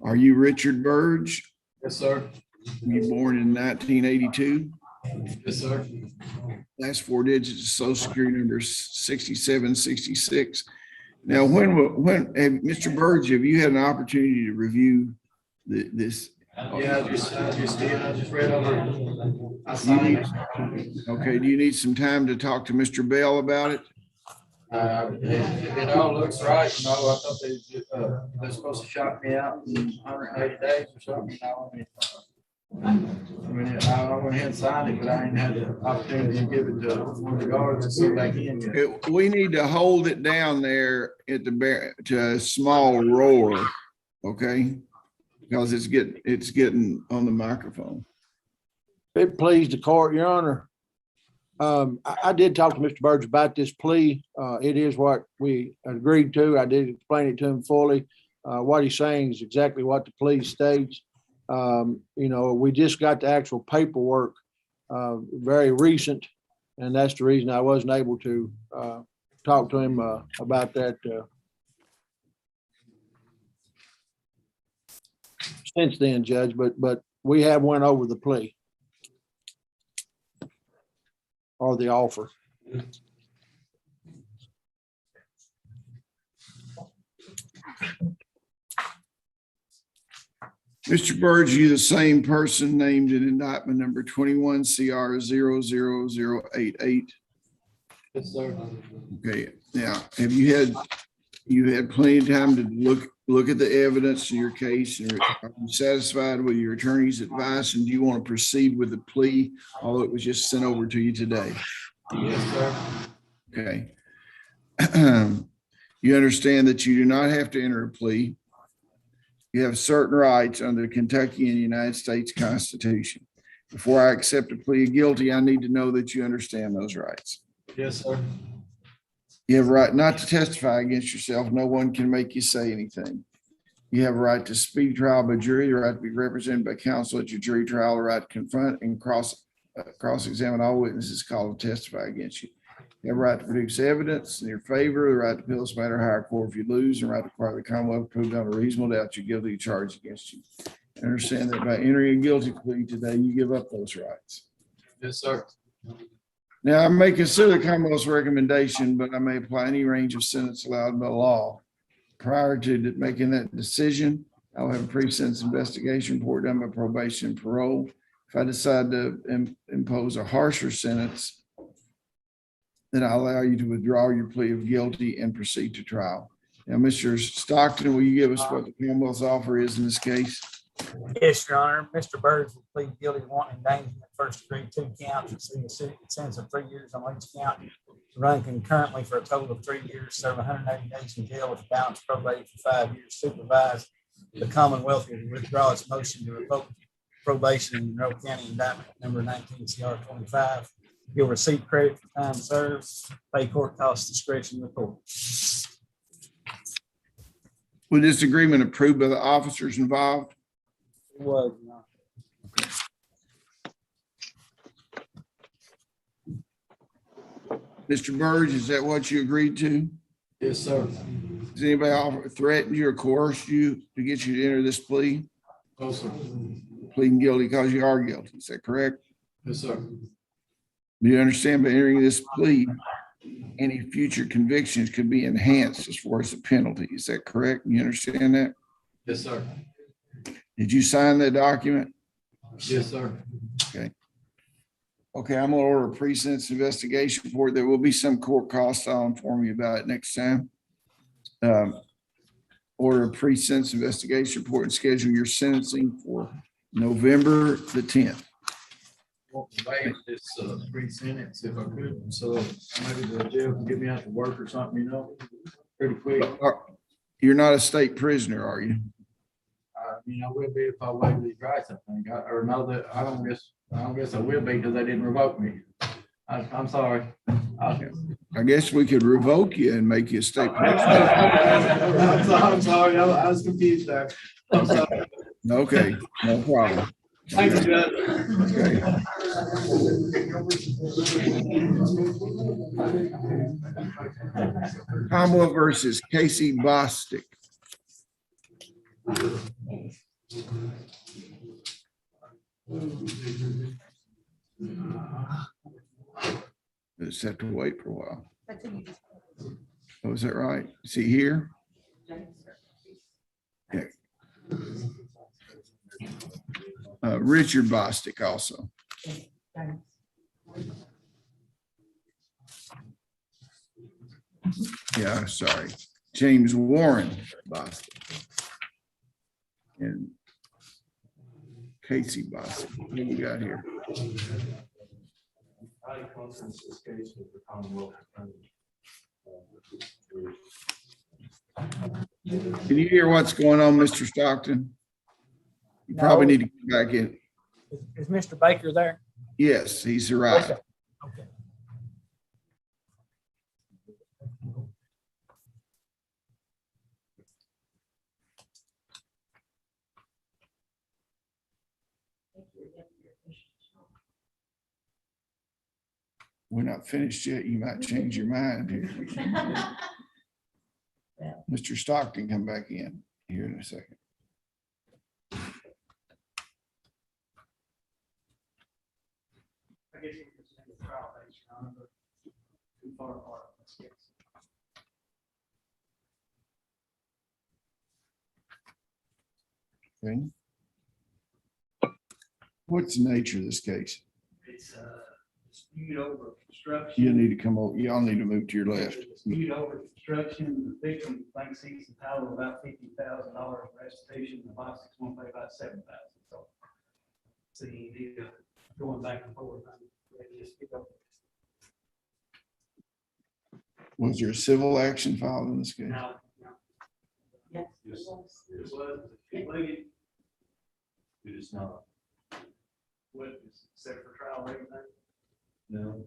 Are you Richard Burge? Yes, sir. Were you born in 1982? Yes, sir. Last four digits of social security number 6766. Now, Mr. Burge, have you had an opportunity to review this? Yeah, I just did. I just read over it. I signed it. Okay, do you need some time to talk to Mr. Bell about it? It all looks right. You know, I thought they're supposed to shop me out in 180 days or something. I went ahead and signed it, but I ain't had the opportunity to give it to one of the guards to sit back in yet. We need to hold it down there at to a small roar, okay? Because it's getting on the microphone. It pleased the court, Your Honor. I did talk to Mr. Burge about this plea. It is what we agreed to. I did explain it to him fully. What he's saying is exactly what the plea states. You know, we just got the actual paperwork very recent, and that's the reason I wasn't able to talk to him about that since then, Judge, but we have went over the plea or the offer. Mr. Burge, you the same person named in indictment number 21 CR 00088. Yes, sir. Okay, now, have you had plenty of time to look at the evidence in your case, and are you satisfied with your attorney's advice, and do you want to proceed with the plea, although it was just sent over to you today? Yes, sir. Okay. You understand that you do not have to enter a plea. You have certain rights under the Kentucky and United States Constitution. Before I accept a plea of guilty, I need to know that you understand those rights. Yes, sir. You have a right not to testify against yourself. No one can make you say anything. You have a right to speak trial by jury, the right to be represented by counsel at your jury trial, the right to confront and cross-examine all witnesses called to testify against you. You have a right to produce evidence in your favor, the right to appeal this matter to higher court if you lose, and the right to require the Commonwealth to prove beyond a reasonable doubt you're guilty of charge against you. I understand that by entering a guilty plea today, you give up those rights. Yes, sir. Now, I may consider the Commonwealth's recommendation, but I may apply any range of sentence allowed by law. Prior to making that decision, I will have a pre-sentence investigation report done by probation and parole. If I decide to impose a harsher sentence, then I'll allow you to withdraw your plea of guilty and proceed to trial. Now, Mr. Stockton, will you give us what the Commonwealth's offer is in this case? Yes, Your Honor. Mr. Burge will plead guilty to wanton endangerment, first degree, 2 counts, receiving a sentence of 3 years on each count, run concurrently for a total of 3 years, serve 180 days in jail with a balance probated for 5 years, supervised. The Commonwealth will withdraw its motion to revoke probation in Monroe County indictment number 19 CR 25. You'll receive credit for time served, pay court costs, discretion of the court. Was this agreement approved by the officers involved? It was, Your Honor. Mr. Burge, is that what you agreed to? Yes, sir. Has anybody threatened you or coerced you to get you to enter this plea? No, sir. Pleading guilty because you are guilty. Is that correct? Yes, sir. Do you understand by entering this plea, any future convictions could be enhanced as far as the penalty? Is that correct? You understand that? Yes, sir. Did you sign that document? Yes, sir. Okay. Okay, I'm gonna order a pre-sentence investigation report. There will be some court costs. I'll inform you about it next time. order a pre-sentence investigation report and schedule your sentencing for November the 10th. Wait, this pre-sentence if I could, so maybe the jail can get me out to work or something, you know, pretty quick. You're not a state prisoner, are you? I will be if I waive these rights, I think, or no, that, I don't guess I will be because they didn't revoke me. I'm sorry. I guess we could revoke you and make you a state prisoner. I'm sorry, I was confused there. I'm sorry. Okay, no problem. Thank you, Judge. Okay. Commonwealth versus Casey Bostic. Just have to wait for a while. Oh, is that right? Is he here? Yeah. Richard Bostic also. Yeah, sorry. James Warren Bostic. And Casey Bostic. What do we got here? I conference this case with the Commonwealth Attorney. Can you hear what's going on, Mr. Stockton? You probably need to come back in. Is Mr. Baker there? Yes, he's arrived. Okay. Okay. We're not finished yet. You might change your mind here. Mr. Stockton, come back in here in a second. I guess you could send a trial dates, Your Honor, but too far apart. Let's get- Okay. What's the nature of this case? It's a dispute over construction. You need to come over. Y'all need to move to your left. Dispute over construction. The victim thinks he's entitled to about $50,000 restitution. The boss is going to pay about $7,000. So, see, going back and forth. Was there a civil action filed in this case? Now, yes, it was. It is not. What is set for trial or anything? No.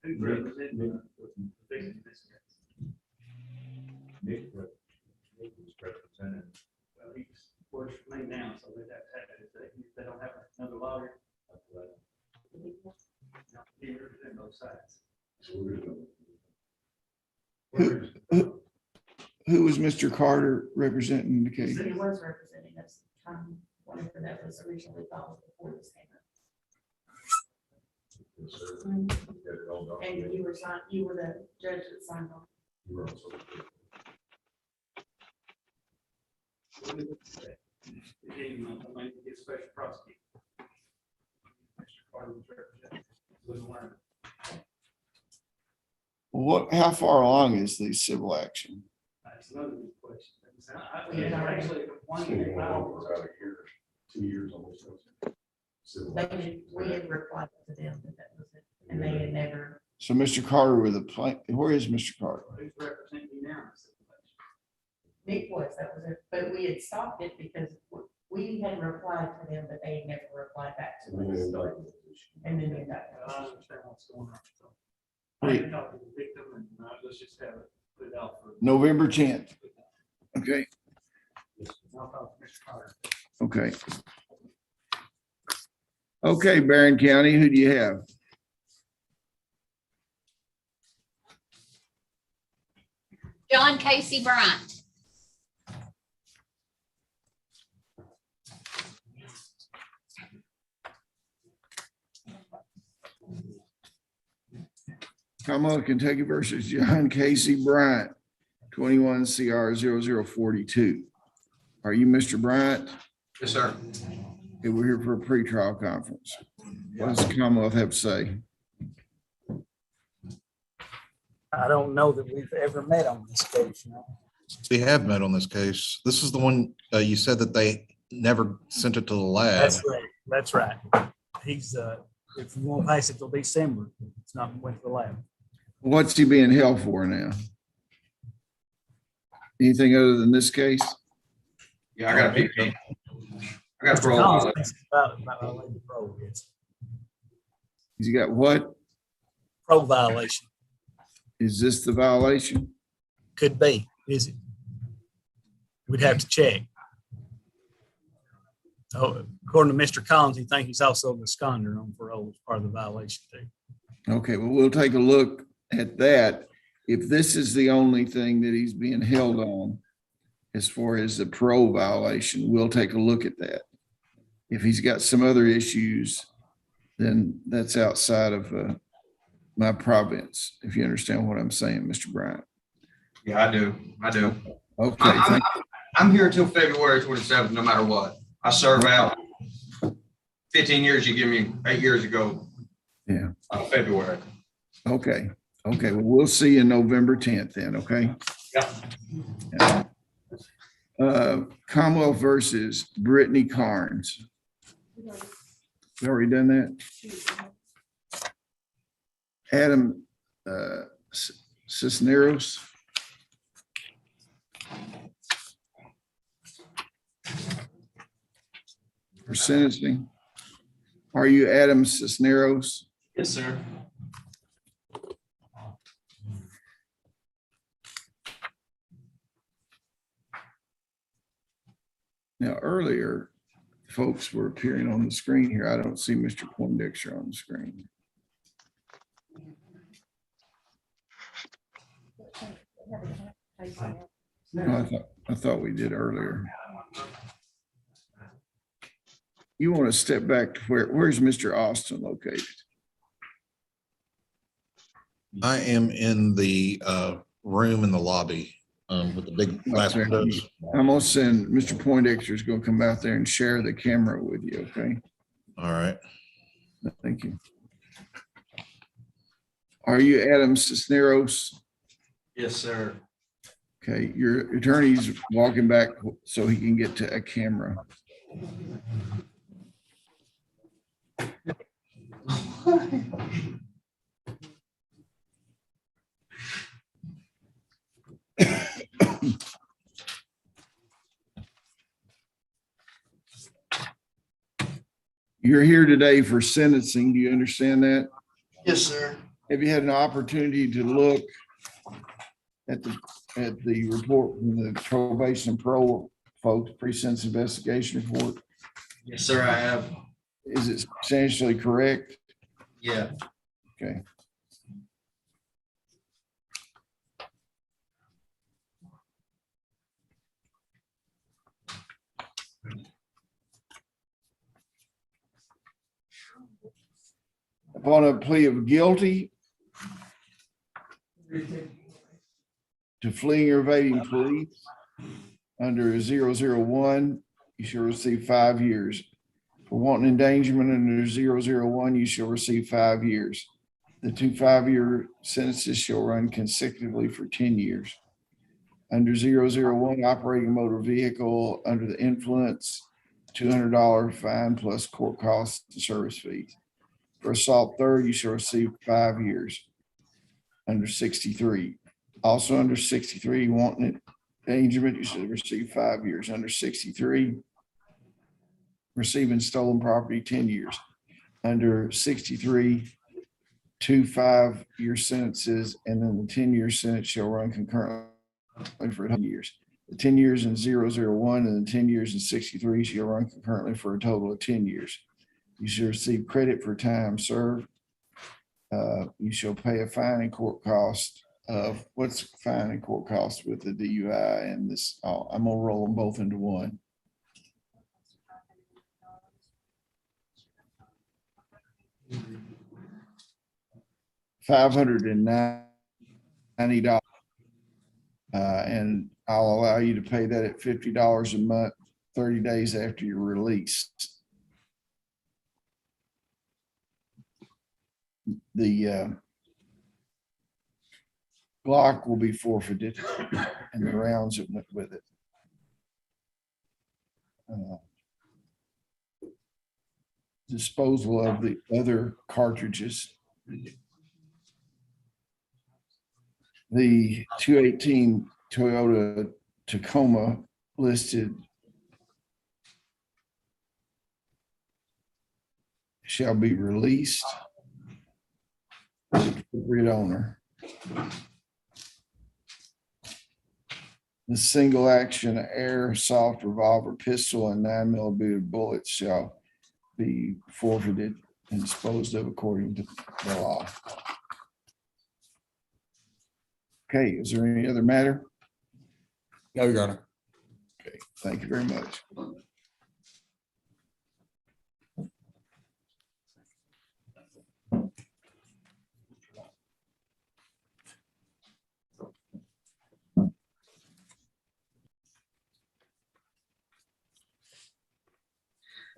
Who represents the victim in this case? Nick was represented. Well, he works for me now, so they'd have to have it if they don't have another lawyer. He represents both sides. Who was Mr. Carter representing the case? He was representing us, whenever that was originally filed before this came up. And you were the judge that signed on. Get special prosecutor. Mr. Carter was representing. Wouldn't learn. How far along is the civil action? That's another good question. We had actually complained about. 2 years almost. We had replied to them that was it, and they had never. So Mr. Carter with a plan, where is Mr. Carter? Who's representing you now? Nick was, that was it, but we had stopped it because we had replied to them, but they never replied back to us. And then they got. I understand what's going on. So I can talk to the victim and let's just have it put out for. November 10th. Okay, I'll talk to Mr. Carter. okay. Okay, Barron County, who do you have? John Casey Bryant. Commonwealth of Kentucky versus John Casey Bryant, 21 CR 0042. Are you Mr. Bryant? Yes, sir. Okay, we're here for a pretrial conference. What does the Commonwealth have to say? I don't know that we've ever met on this case, you know. We have met on this case. This is the one, you said that they never sent it to the lab. That's right. He's, if you won't pass it till December, it's not went to the lab. What's he being held for now? Anything other than this case? Yeah, I got a PP. I got a Mr. parole Collins violation. thinks about violating parole, yes. He's got what? Parole violation. Is this the violation? Could be, is it? We'd have to check. So according to Mr. Collins, he thinks he's also the absconder on parole as part of the violation too. Okay, well, we'll take a look at that. If this is the only thing that he's being held on as far as the parole violation, we'll take a look at that. If he's got some other issues, then that's outside of my province, if you understand what I'm saying, Mr. Bryant. Yeah, I do. Okay, I'm here till February 27th, no matter what. I serve out 15 years. You give me 8 years ago. Yeah. February. Okay, well, we'll see you November 10th then, okay? Yeah. Commonwealth versus Brittany Carnes. We already done that? Adam Cisneros. For sentencing. Are you Adam Cisneros? Yes, sir. Now, earlier, folks were appearing on the screen here. I don't see Mr. Poindexter on the screen. No, I thought we did earlier. You want to step back to where's Mr. Austin located? I am in the room in the lobby with the big glass windows. I'm gonna send, Mr. Poindexter is gonna come out there and share the camera with you, okay? All right. Thank you. Are you Adam Cisneros? Yes, sir. Okay, your attorney's walking back so he can get to a camera. You're here today for sentencing. Do you understand that? Yes, sir. Have you had an opportunity to look at the report from the probation and parole folks, pre-sentence investigation report? Yes, sir, I have. Is it substantially correct? Yeah. Okay. Upon a plea of guilty to fleeing or evading police under 001, you shall receive 5 years. For wanton endangerment under 001, you shall receive 5 years. The 2 5-year sentences shall run consecutively for 10 years. Under 001, operating a motor vehicle under the influence, $200 fine plus court costs and service fees. For assault third, you shall receive 5 years. Under 63. Also under 63, wanton endangerment, you should receive 5 years. Under 63, receiving stolen property, 10 years. Under 63, 2 5-year sentences, and then the 10-year sentence shall run concurrently for 10 years. The 10 years in 001 and the 10 years in 63 shall run concurrently for a total of 10 years. You shall receive credit for time served. You shall pay a fine and court cost of, what's fine and court cost with the DUI and this? I'm gonna roll them both into one. $590. And I'll allow you to pay that at $50 a month, 30 days after you're released. Glock will be forfeited and the rounds that went with it. Disposal of the other cartridges. The 218 Toyota Tacoma listed shall be released to the appropriate owner. The single action airsoft revolver pistol and 9mm bullets shall be forfeited and disposed of according to the law. Okay, is there any other matter? No, Your Honor. Okay, thank you very much.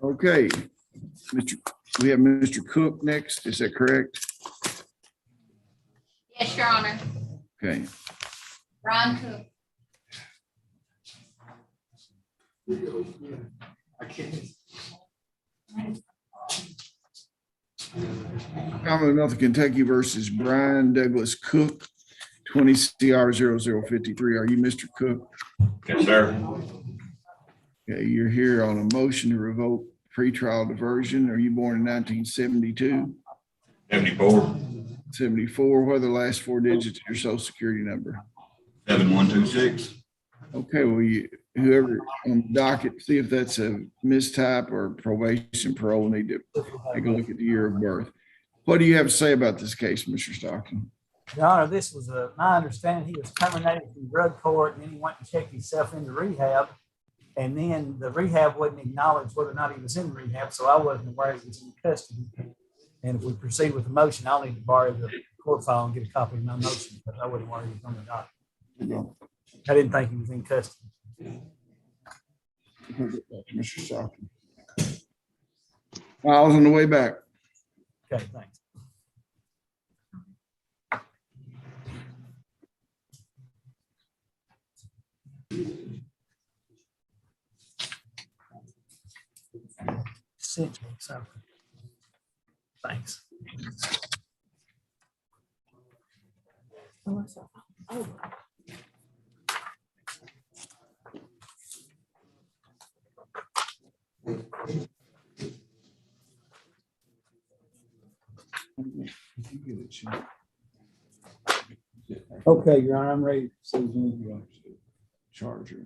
Okay, we have Mr. Cook next, is that correct? Yes, Your Honor. Okay, Ron Cook. Commonwealth of Kentucky versus Brian Douglas Cook, 20 CR 0053. Are you Mr. Cook? Yes, sir. Okay, you're here on a motion to revoke pretrial diversion. Are you born in 1972? 74, 74, what are the last four digits of your social security number? 7126. Okay, well, whoever on the docket, see if that's a mistype or probation parole, need to take a look at the year of birth. What do you have to say about this case, Mr. Stockton? Your Honor, this was my understanding, he was terminated from drug court and then he went and checked himself into rehab. And then the rehab wouldn't acknowledge whether or not he was in rehab, so I wasn't aware he was in custody. And if we proceed with the motion, I'll need to borrow the court file and get a copy of my motion, because I wasn't aware he was on the docket. I didn't think he was in custody. Mr. Stockton. Files on the way back. Okay, thanks. Essentially, so thanks. Okay, Your Honor, I'm ready to proceed. Charger.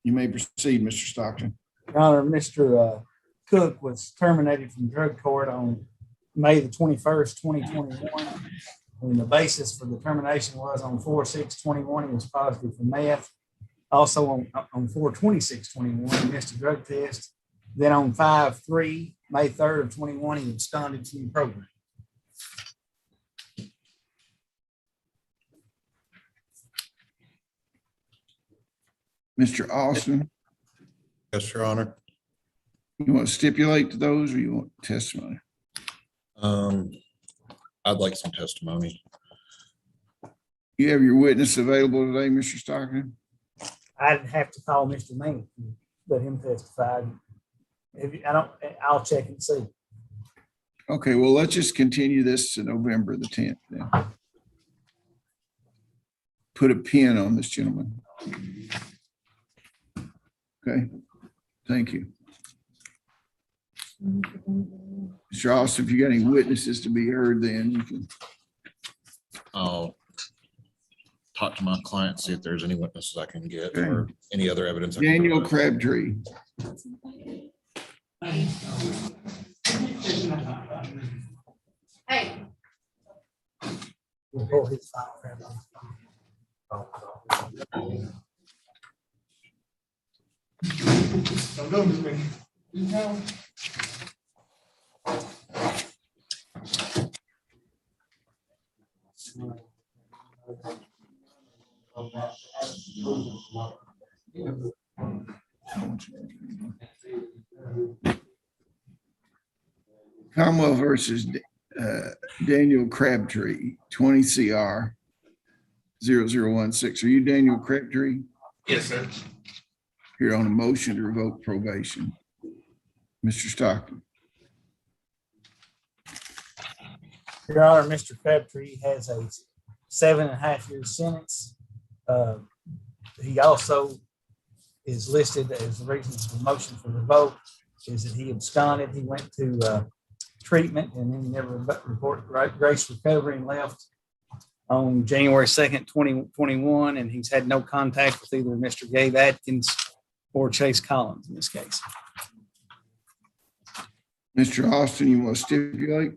You may proceed, Mr. Stockton. Your Honor, Mr. Cook was terminated from drug court on May the 21st, 2021. And the basis for the termination was on 4/6/21, he was positive for meth. Also on 4/26/21, he missed a drug test. Then on 5/3, May 3rd of 21, he absconded from the program. Mr. Austin, Yes, Your Honor. you want to stipulate to those or you want testimony? I'd like some testimony. You have your witness available today, Mr. Stockton? I'd have to call Mr. Maine, let him testify. I'll check and see. Okay, well, let's just continue this to November the 10th then. Put a pin on this gentleman. Okay, thank you. Mr. Austin, if you got any witnesses to be heard, then you can. I'll talk to my client, see if there's any witnesses I can get or any other evidence. Daniel Crabtree. Hey. We'll pull his file. Don't go with me. No. Commonwealth versus Daniel Crabtree, 20 CR 0016. Are you Daniel Crabtree? Yes, sir. Here on a motion to revoke probation. Mr. Stockton. Your Honor, Mr. Crabtree has a 7.5-year sentence. He also is listed as the reasons for motion for revoke is that he absconded. He went to treatment and then he never reported grace recovery and left on January 2nd, 2021. And he's had no contact with either Mr. Gabe Atkins or Chase Collins in this case. Mr. Austin, you want to stipulate?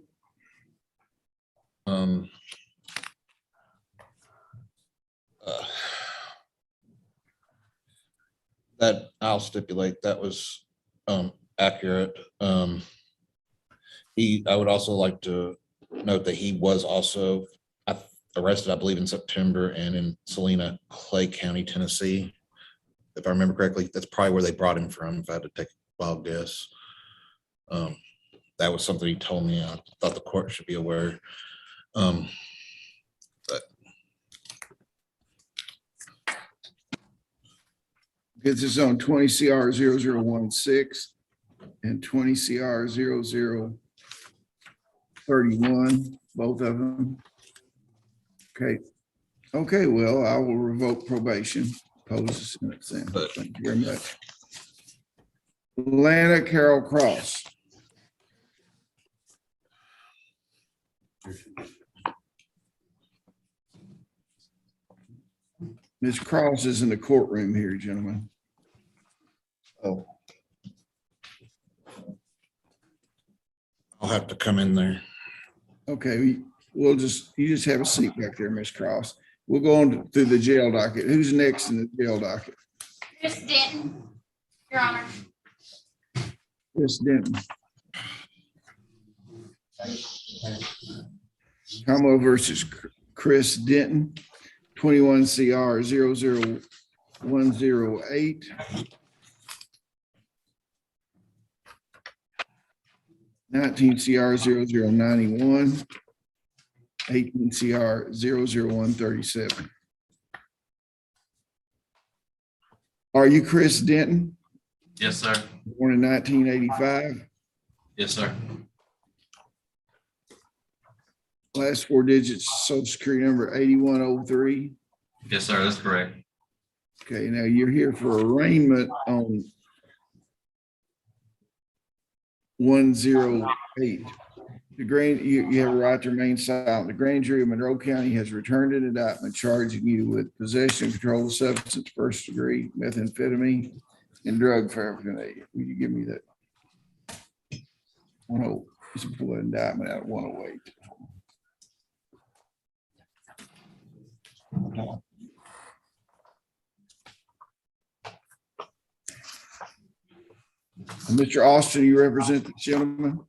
That I'll stipulate that was accurate. I would also like to note that he was also arrested, I believe, in September and in Salina, Clay County, Tennessee. If I remember correctly, that's probably where they brought him from, if I had to take a wild guess. That was something he told me. I thought the court should be aware. But This is on 20 CR 0016 and 20 CR 0031, both of them. Okay. Okay, well, I will revoke probation. Pose the sentence then. Thank you very much. Lana Carol Cross. Ms. Cross is in the courtroom here, gentlemen. oh, I'll have to come in there. Okay, you just have a seat back there, Ms. Cross. We'll go on through the jail docket. Who's next in the jail docket? Chris Denton, Your Honor. Chris Denton. Commonwealth versus Chris Denton, 21 CR 00108. 19 CR 0091. 18 CR 00137. Are you Chris Denton? Yes, sir. Born in 1985. Yes, sir. Last four digits, social security number 8103. Yes, sir. That's correct. Okay, now you're here for arraignment on 108. You have a right to remain silent. The grand jury of Monroe County has returned an indictment charging you with possession of controlled substance, first degree, methamphetamine, and drug paraphernalia. Will you give me that? 108. It's a full indictment out of 108. Mr. Austin, you represent the gentleman?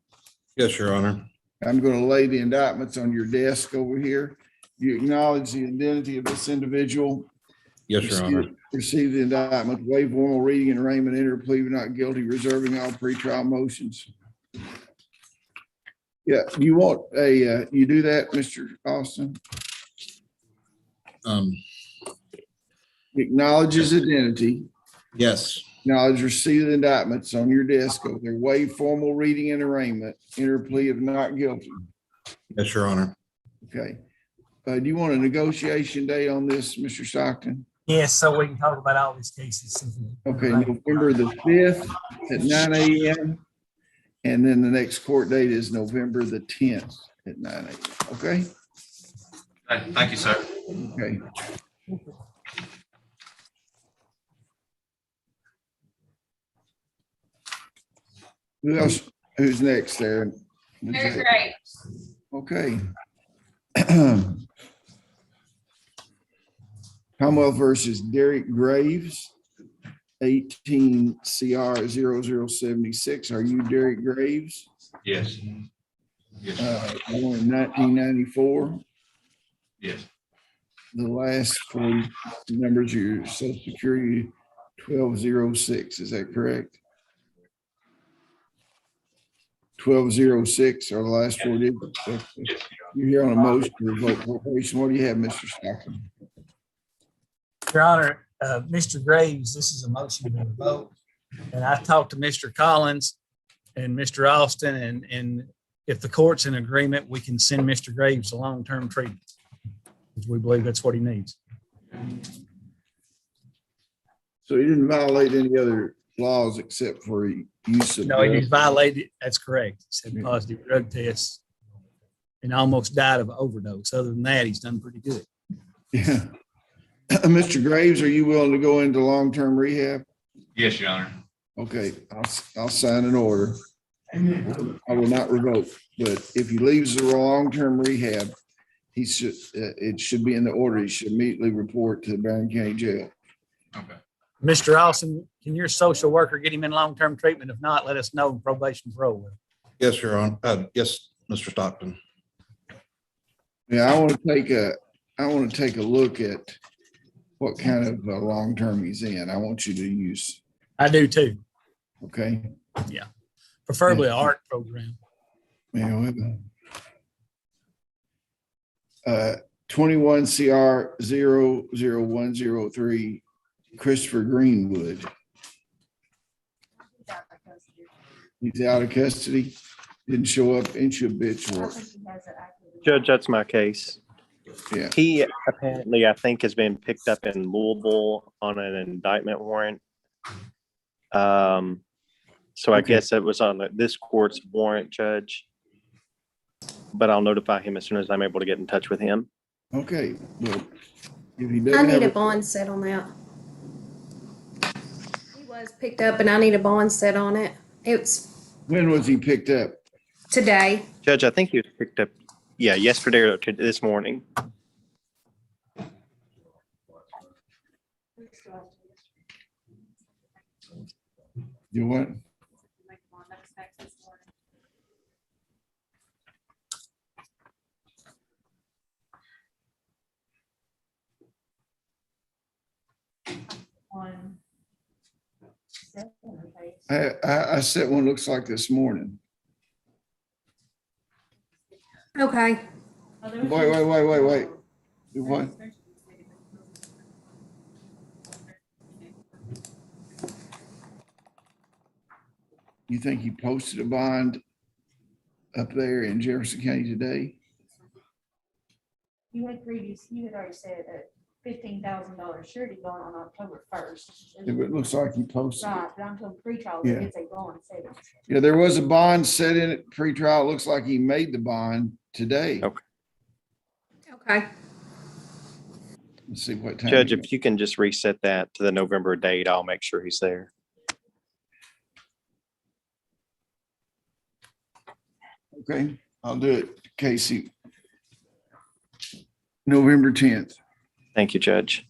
Yes, Your Honor. I'm going to lay the indictments on your desk over here. You acknowledge the identity of this individual? Yes, Your Honor. Receive the indictment, waive formal reading and arraignment, enter a plea of not guilty, reserving all pretrial motions. Yeah, you want you do that, Mr. Austin? Acknowledges identity. Yes. Acknowledge receipt of the indictments on your desk over there. Waive formal reading and arraignment, enter a plea of not guilty. Yes, Your Honor. Okay. Do you want a negotiation day on this, Mr. Stockton? Yes, so we can talk about all these cases. Okay, November the 5th at 9 a.m. And then the next court date is November the 10th at 9 a.m. Okay? Thank you, sir. Okay. Who else? Who's next there? Very great. Okay. Commonwealth versus Derek Graves, 18 CR 0076. Are you Derek Graves? Yes. Yes. Born in 1994. Yes. The last four numbers of your social security, 1206. Is that correct? 1206 are the last four digits. You're here on a motion to revoke probation. What do you have, Mr. Stockton? Your Honor, Mr. Graves, this is a motion to revoke. And I talked to Mr. Collins and Mr. Austin, and if the court's in agreement, we can send Mr. Graves to long-term treatment. Because we believe that's what he needs. So he didn't violate any other laws except for use of. No, he's violated, that's correct. He said positive drug tests and almost died of an overdose. Other than that, he's done pretty good. Yeah. Mr. Graves, are you willing to go into long-term rehab? Yes, Your Honor. Okay, I'll sign an order. I will not revoke, but if he leaves the long-term rehab, he should, it should be in the order. He should immediately report to the Barron County Jail. Okay. Mr. Austin, can your social worker get him in long-term treatment? If not, let us know. Probation parole will. Yes, Your Honor. Yes, Mr. Stockton. Yeah, I want to take a look at what kind of long-term he's in. I want you to use. I do too. Okay. Yeah. Preferably an art program. Yeah. 21 CR 00103, Christopher Greenwood. He's out of custody. Didn't show up into a bitch work. Judge, that's my case. Yeah. He apparently, I think, has been picked up in Louisville on an indictment warrant. So I guess it was on this court's warrant, Judge. But I'll notify him as soon as I'm able to get in touch with him. Okay. Well, if he I doesn't need have a bond set on that. He was picked up and I need a bond set on it. It's when was he picked up? today. Judge, I think he was picked up, yeah, yesterday or this morning. You what? I sent one looks like this morning. Okay. Wait. Do what? You think he posted a bond up there in Jefferson County today? You had already said that $15,000 surety bond on October 1st. It looks like he posted it. Right, but I'm told pretrial, Yeah. it's a bond set. Yeah, there was a bond set in it pre-trial. It looks like he made the bond today. Okay. Okay. Let's see what time. Judge, if you can just reset that to the November date, I'll make sure he's there. Okay, I'll do it, Casey. November 10th. Thank you, Judge.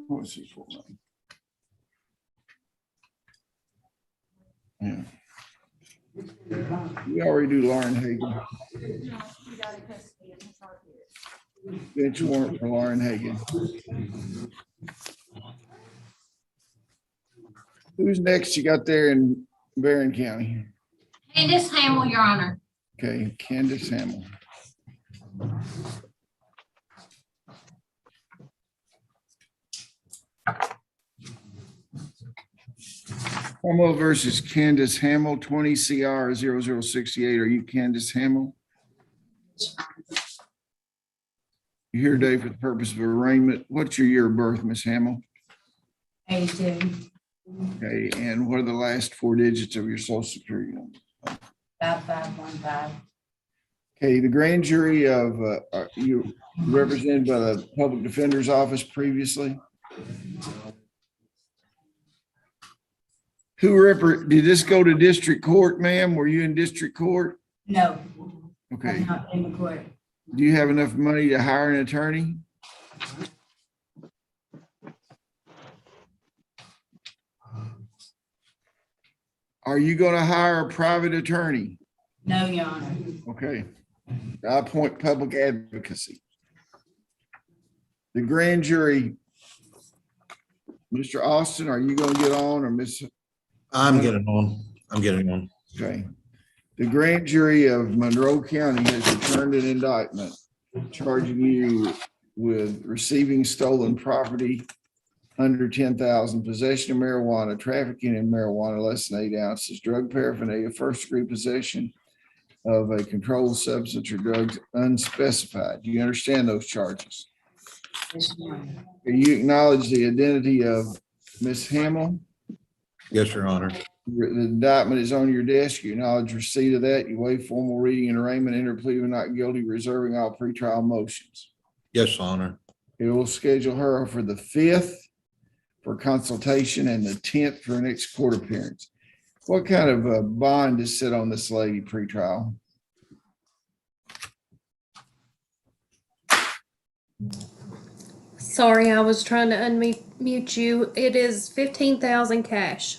What's his full name? Yeah. We already do Lauren Hagan. Bench warrant for Lauren Hagan. Who's next you got there in Barron County? Candace Hamill, Your Honor. Okay, Candace Hamill. Hamill versus Candace Hamill, 20 CR 0068. Are you Candace Hamill? You're here today for the purpose of arraignment. What's your year of birth, Miss Hamill? 82. Okay, and what are the last four digits of your social security number? 5515. Okay, the grand jury of, you represented by the public defender's office previously? Did this go to district court, ma'am? Were you in district court? No. Okay. I'm not in the court. Do you have enough money to hire an attorney? Are you going to hire a private attorney? No, Your Honor. Okay. I appoint public advocacy. The grand jury, Mr. Austin, are you going to get on, or Miss? I'm getting on. Okay. The grand jury of Monroe County has returned an indictment charging you with receiving stolen property under 10,000, possession of marijuana, trafficking in marijuana less than 8 ounces, drug paraphernalia, first degree possession of a controlled substance or drugs unspecified. Do you understand those charges? You acknowledge the identity of Ms. Hamel? Yes, Your Honor. The indictment is on your desk. You acknowledge receipt of that. You waive formal reading and arraignment, enter plea of not guilty, reserving all pretrial motions. Yes, Honor. It will schedule her for the 5th for consultation and the 10th for her next court appearance. What kind of a bond is set on this lady pretrial? Sorry, I was trying to unmute you. It is 15,000 cash.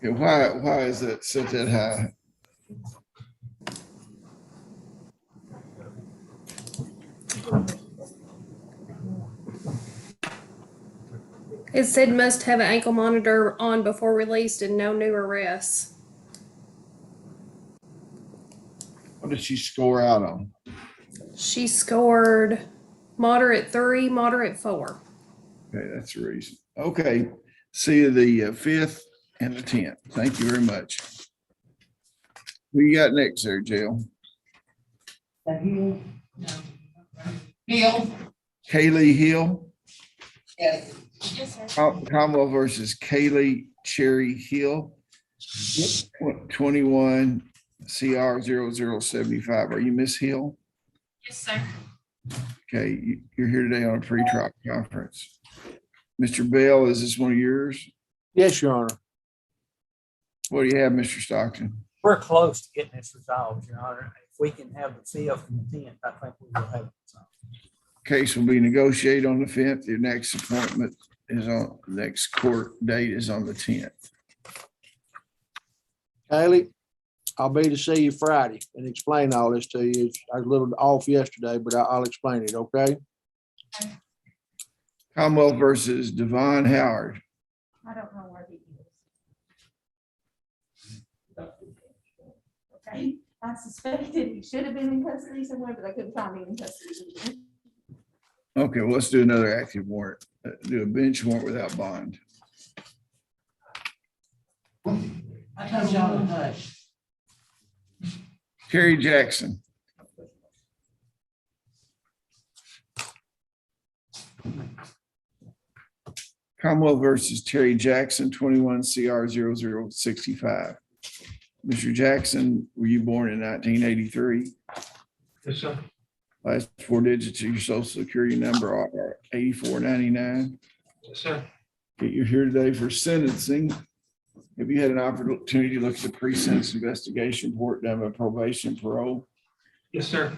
And why is that set that high? It said must have an ankle monitor on before released and no new arrests. What did she score out on? She scored moderate 3, moderate 4. Okay, that's the reason. Okay, see you the 5th and the 10th. Thank you very much. Who you got next there, Jill? Hill. Kaylee Hill? Yes. Commonwealth versus Kaylee Cherry Hill. 21 CR 0075. Are you Miss Hill? Yes, sir. Okay, you're here today on a pre-trial conference. Mr. Bell, is this one of yours? Yes, Your Honor. What do you have, Mr. Stockton? We're close to getting this resolved, Your Honor. If we can have the 5th and the 10th, I think we will have it resolved. Case will be negotiated on the 5th. Your next appointment is on, next court date is on the 10th. Kaylee, I'll be to see you Friday and explain all this to you. I was a little off yesterday, but I'll explain it, okay? Commonwealth versus Devon Howard. I don't know where he is. Okay, I suspected he should have been in custody somewhere, but I couldn't find him in custody. Okay, well, let's do another active warrant. Do a bench warrant without bond. I told y'all to hush. Kerry Jackson. Commonwealth versus Terry Jackson, 21 CR 0065. Mr. Jackson, were you born in 1983? Yes, sir. Last 4 digits of your social security number are 8499. Yes, sir. Okay, you're here today for sentencing. Have you had an opportunity to look at the pre-sentence investigation report done by probation and parole? Yes, sir.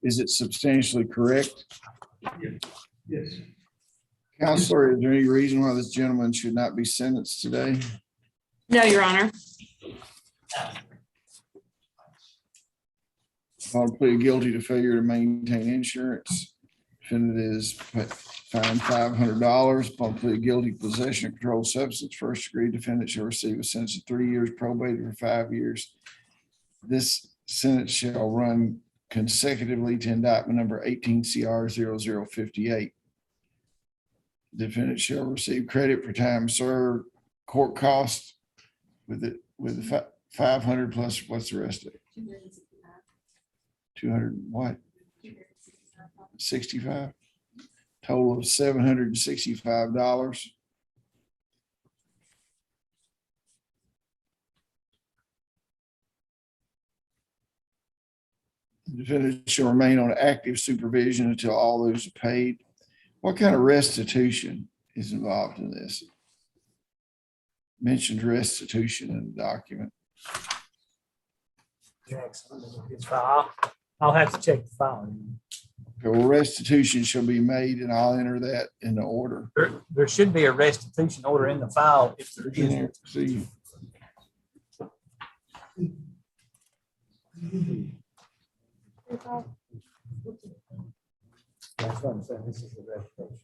Is it substantially correct? Yes. Counselor, is there any reason why this gentleman should not be sentenced today? No, Your Honor. I'll plead guilty to failure to maintain insurance. Defendant is fined $500. Upon plead guilty possession of controlled substance, first degree, defendant shall receive a sentence of 3 years, probated for 5 years. This sentence shall run consecutively to indictment number 18 CR 0058. Defendant shall receive credit for time served, court costs with the 500 plus what's the rest of it? 200 what? 65. Total of $765. The defendant shall remain on active supervision until all those are paid. What kind of restitution is involved in this? Mentioned restitution in the document. Jackson, his file. I'll have to check the file. Okay, well, restitution shall be made and I'll enter that in the order. There should be a restitution order in the file if there is. See. That's what I'm saying. This is the restitution.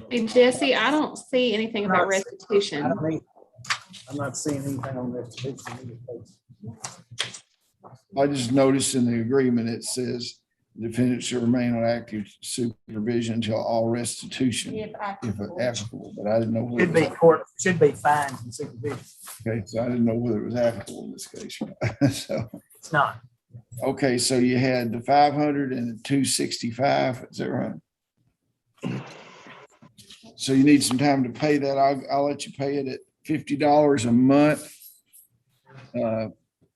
Hey, Jesse, I don't see anything about I restitution. don't need, I'm not seeing anything on restitution. I just noticed in the agreement, it says defendant should remain on active supervision until all restitution, If if applicable. applicable, but I didn't know. whether Should it be was- court, should be fines and supervision. Okay, so I didn't know whether it was applicable in this case. So, It's not. okay, so you had the 500 and the 265, is that right? So you need some time to pay that. I'll let you pay it at $50 a month.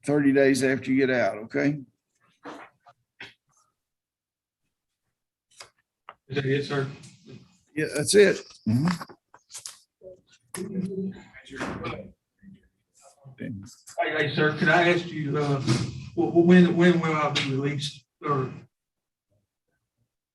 30 days after you get out, okay? Is that it, sir? Yeah, that's it. Mhm. Hey, sir, could I ask you, when will I be released or?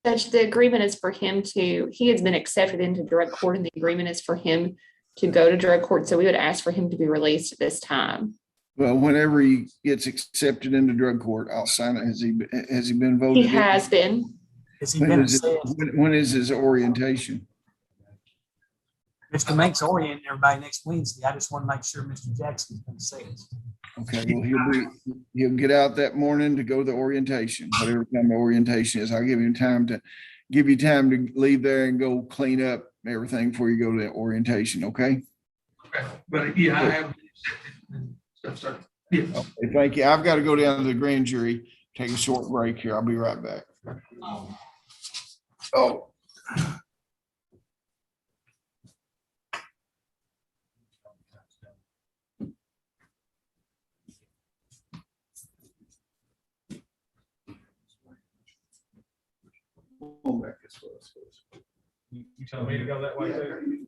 Judge, the agreement is for him to, he has been accepted into drug court and the agreement is for him to go to drug court. So we would ask for him to be released at this time. Well, whenever he gets accepted into drug court, I'll sign it. Has he been voted? He in? has been. Has he When been is it- assessed? when is his orientation? Mr. Meeks orienting everybody next Wednesday. I just want to make sure Mr. Jackson's been assessed. Okay, well, he'll get out that morning to go to the orientation, whatever time the orientation is. I'll give you time to leave there and go clean up everything before you go to the orientation, okay? Okay, but yeah, I have been accepted and stuff, sir. Yeah. Okay, thank you. I've got to go down to the grand jury, take a short break here. I'll be right back. Oh. You tell me to go that way too?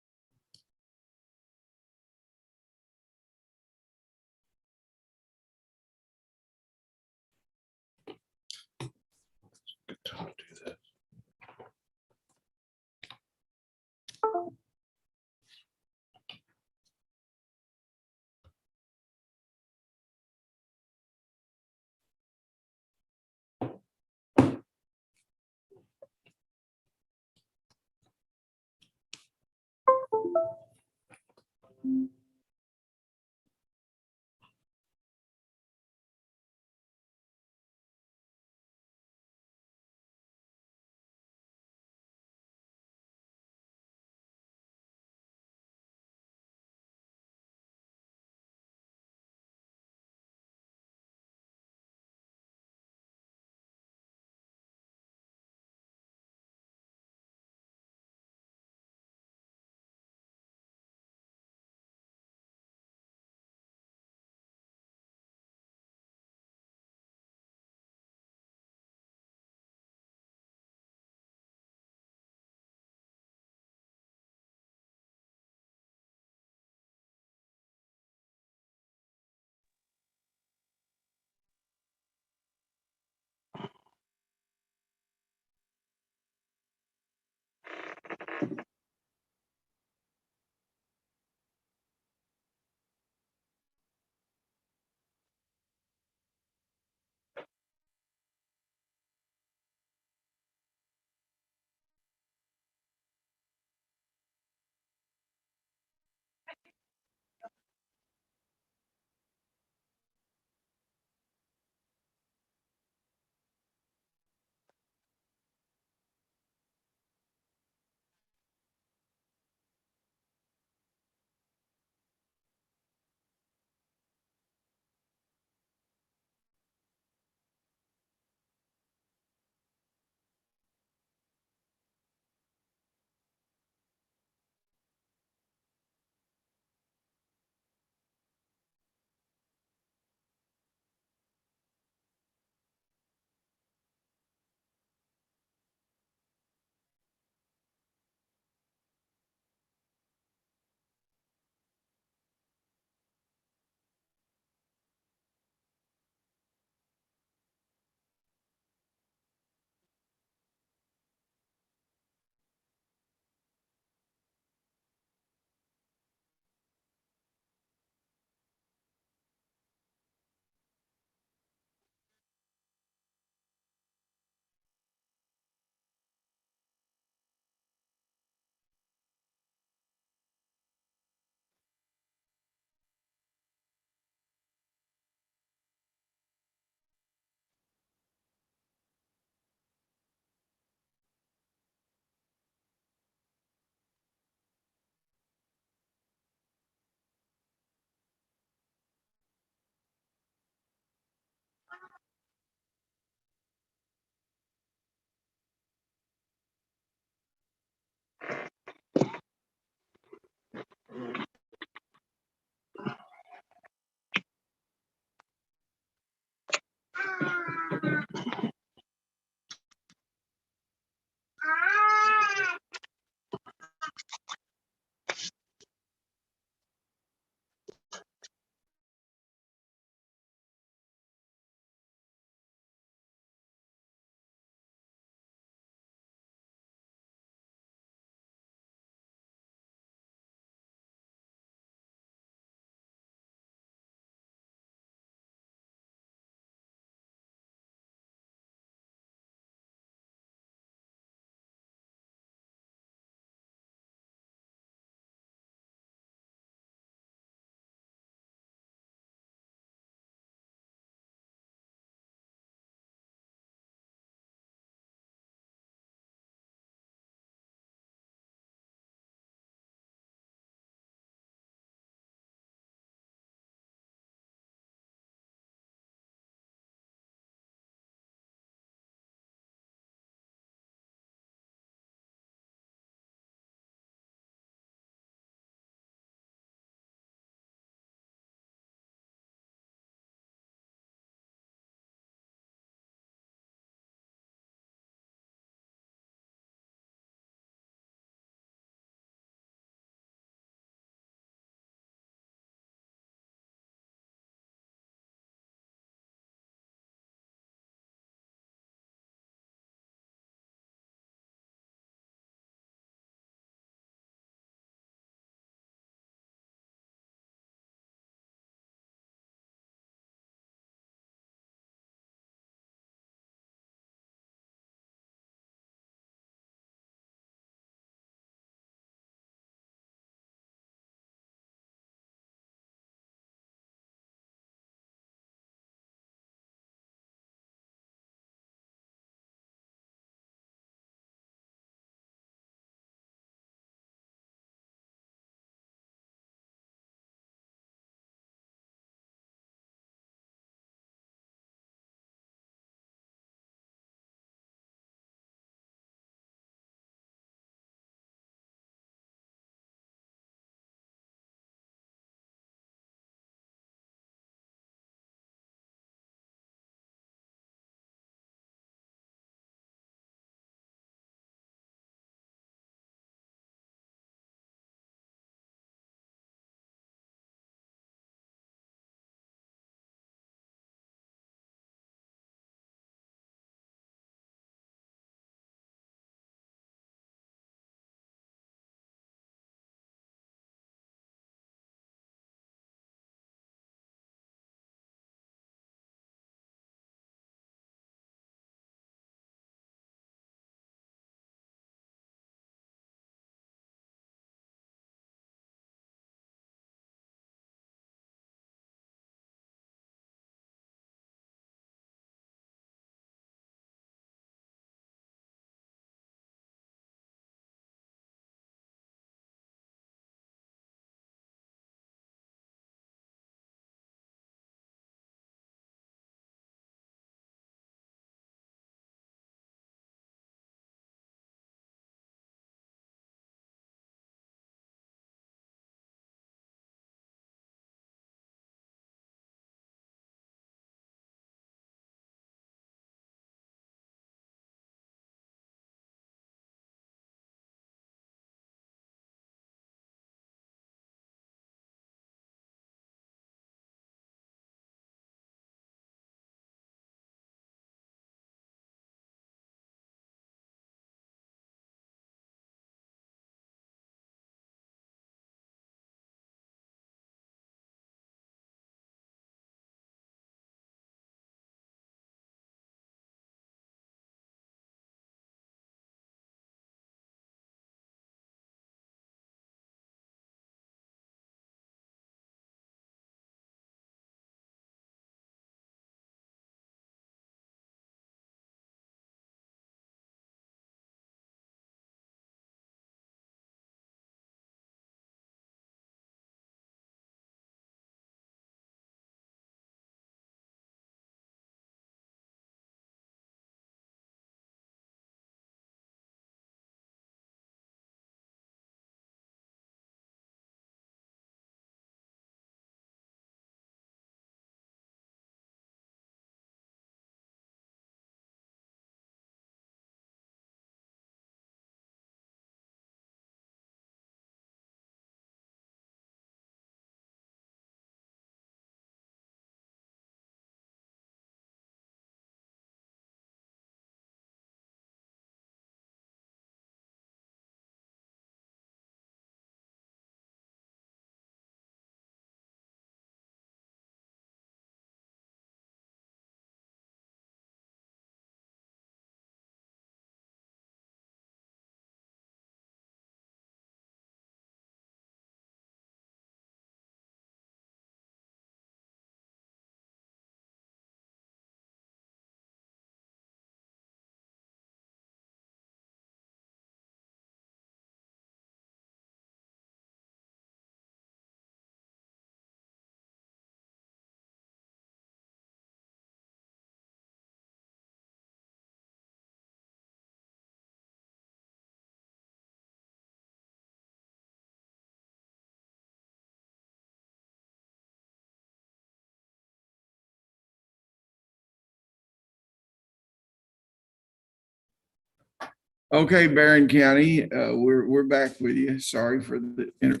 Okay, Barron County, we're back with you. Sorry for the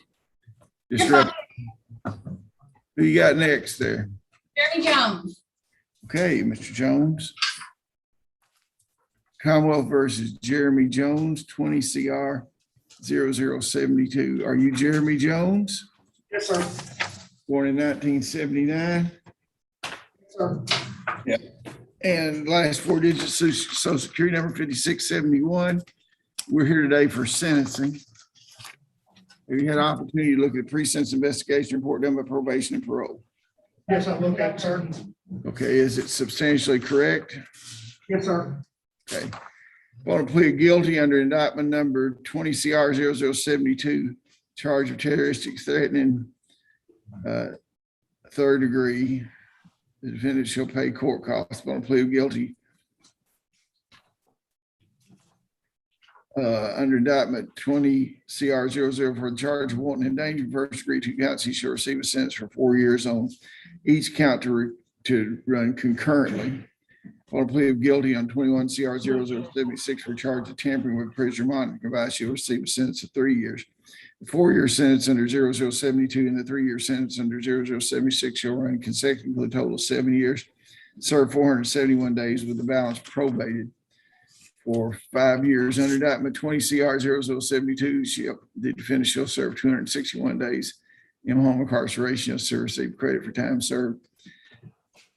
disruption. Who you got next there? Jeremy Jones. Okay, Mr. Jones. Commonwealth versus Jeremy Jones, 20 CR 0072. Are you Jeremy Jones? Yes, sir. Born in 1979? Yes, sir. Yeah. And last four digits, social security number 5671. We're here today for sentencing. Have you had an opportunity to look at the pre-sentence investigation report done by probation and parole? Yes, I looked at it, sir. Okay, is it substantially correct? Yes, sir. Okay. Want to plead guilty under indictment number 20 CR 0072, charge of terroristic threatening, third degree. The defendant shall pay court costs. Want to plead guilty under indictment 20 CR 00 for the charge of wanton endangering first degree, 2 counts. He shall receive a sentence for 4 years on each count to run concurrently. Want to plead guilty on 21 CR 0076 for charge of tampering with prisoner monitoring device. You'll receive a sentence of 3 years. The 4-year sentence under 0072 and the 3-year sentence under 0076 shall run consecutively, a total of 7 years. Serve 471 days with the balance probated for 5 years. Under indictment 20 CR 0072, the defendant shall serve 261 days in home incarceration. Shall receive credit for time served.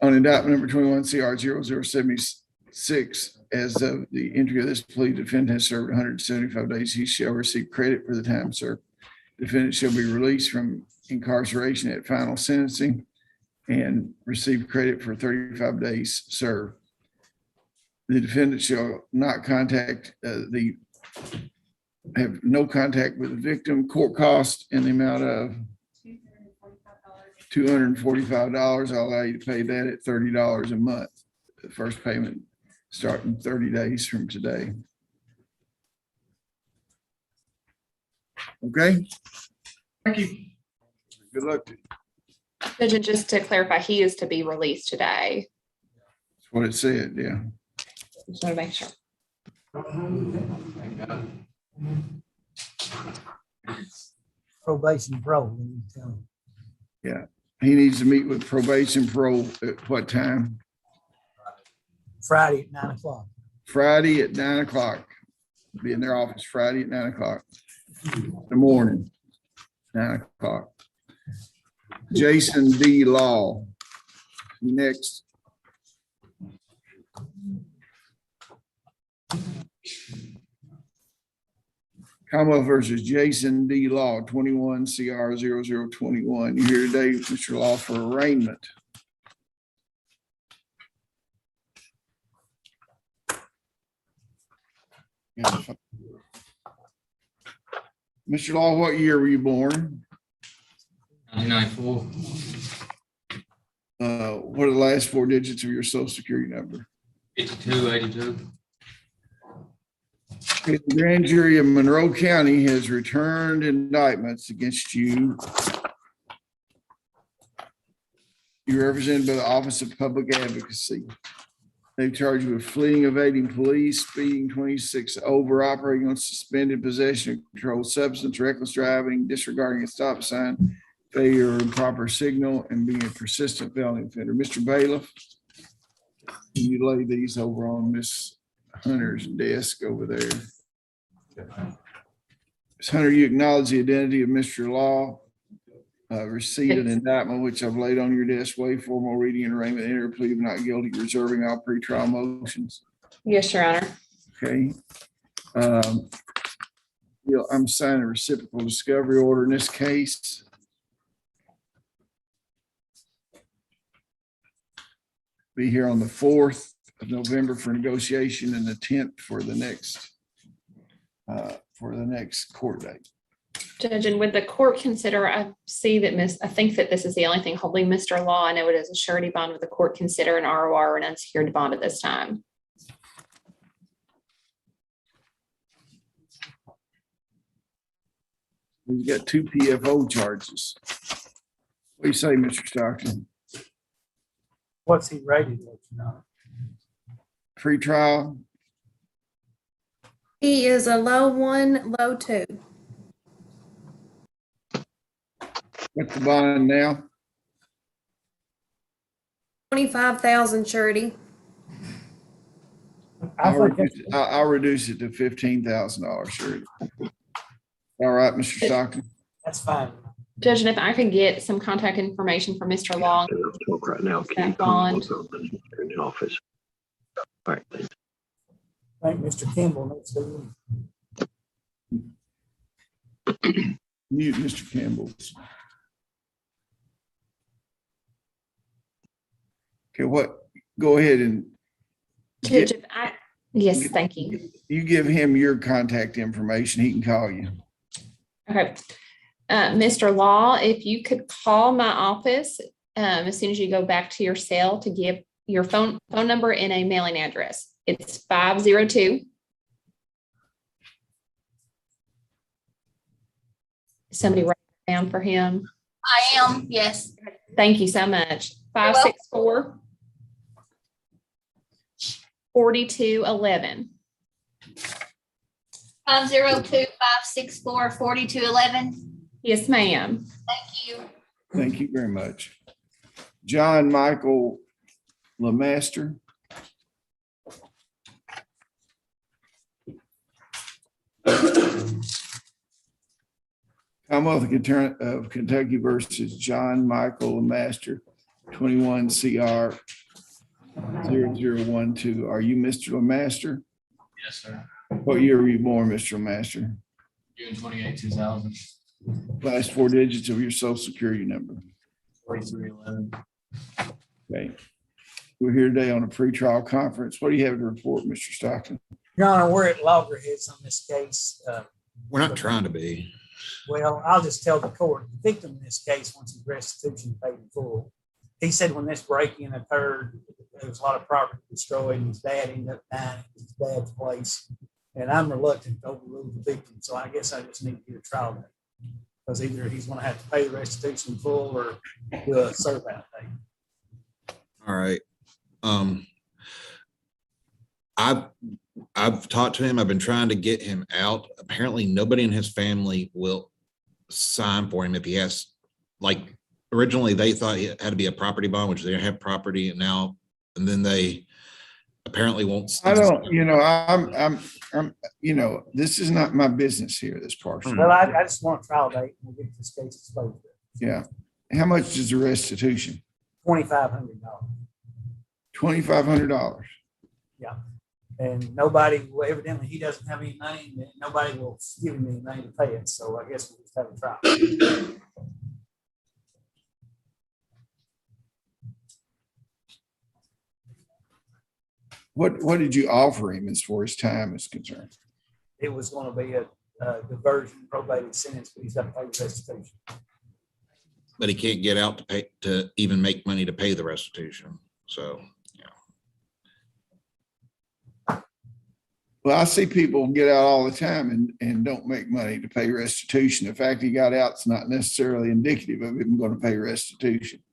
On indictment number 21 CR 0076, as of the entry of this plea, defendant has served 175 days. He shall receive credit for the time served. Defendant shall be released from incarceration at final sentencing and receive credit for 35 days served. The defendant shall not contact have no contact with the victim. Court cost in the amount of $245. I'll allow you to pay that at $30 a month. The first payment starting 30 days from today. Okay, Thank you. good luck to you. Judge, and just to clarify, he is to be released today. That's what it said, yeah. Just want to make sure. Probation parole. Yeah, he needs to meet with probation parole at what time? Friday at 9 o'clock. Friday at 9 o'clock. Be in their office Friday at 9 o'clock. In the morning, 9 o'clock. Jason D. Law. Next. Commonwealth versus Jason D. Law, 21 CR 0021. You're here today, Mr. Law, for arraignment. Mr. Law, what year were you born? 1994. What are the last 4 digits of your social security number? 5282. Okay, the grand jury of Monroe County has returned indictments against you. You're represented by the Office of Public Advocacy. They've charged you with fleeing, evading police, speeding 26 over, operating on suspended possession of controlled substance, reckless driving, disregarding a stop sign, failure of improper signal, and being a persistent felony offender. Mr. Bailiff, can you lay these over on Miss Hunter's desk over there? Ms. Hunter, you acknowledge the identity of Mr. Law. Receipt an indictment which I've laid on your desk, waive formal reading and arraignment, enter plea of not guilty, reserving all pretrial motions. Yes, Your Honor. Okay. I'm signing a reciprocal discovery order in this case. Be here on the 4th of November for negotiation and the 10th for the next court date. Judge, and would the court consider, I think that this is the only thing holding Mr. Law. I know it is a surety bond. Would the court consider an ROR or an unsecured bond at this time? We've got 2 PFO charges. What do you say, Mr. Stockton? What's he rated? Pre-trial? He is a low 1, low 2. What's the bond now? 25,000 surety. I'll reduce it to $15,000 surety. All right, Mr. Stockton. That's fine. Judge, and if I could get some contact information from Mr. Law. Right now, that bond. in the office. All right, thanks. I think Mr. Campbell needs to. Mute Mr. Campbell's. Okay, go ahead and. Judge, yes, thank you. You give him your contact information, he can call you. Okay. Mr. Law, if you could call my office as soon as you go back to your cell to give your phone number and a mailing address. It's 502. Somebody write it down for him. I am, yes. Thank you so much. 564 4211. 502-564-4211. Yes, ma'am. Thank you. Thank you very much. John Michael Lemaster. Commonwealth of Kentucky versus John Michael Lemaster, 21 CR 0012. Are you Mr. Lemaster? Yes, sir. What year were you born, Mr. Lemaster? June 28, 2000. Last four digits of your social security number. 4311. Okay. We're here today on a pretrial conference. What do you have to report, Mr. Stockton? Your Honor, we're at loggerheads on this case. We're not trying to be. Well, I'll just tell the court, the victim in this case wants his restitution paid in full. He said when this break-in occurred, there was a lot of property destroyed, and his dad ended up dying at his dad's place. And I'm reluctant to overrule the victim, so I guess I just need to get a trial date. Because either he's gonna have to pay the restitution in full or do a serve out date. All right. I've talked to him. I've been trying to get him out. Apparently nobody in his family will sign for him if he has, like, originally they thought it had to be a property bond, which they don't have property, and then they apparently won't. I don't, I'm, this is not my business here, this parcel. Well, I just want a trial date and we'll get this case exposed. Yeah. How much is the restitution? $2,500. $2,500. Yeah. And nobody will, evidently he doesn't have any money, and nobody will give him any money to pay it. So I guess we'll just have a trial. What did you offer him as far as time is concerned? It was going to be a diversion probated sentence, but he's got to pay the restitution. But he can't get out to even make money to pay the restitution. So, yeah. Well, I see people get out all the time and don't make money to pay restitution. The fact he got out is not necessarily indicative of him going to pay restitution.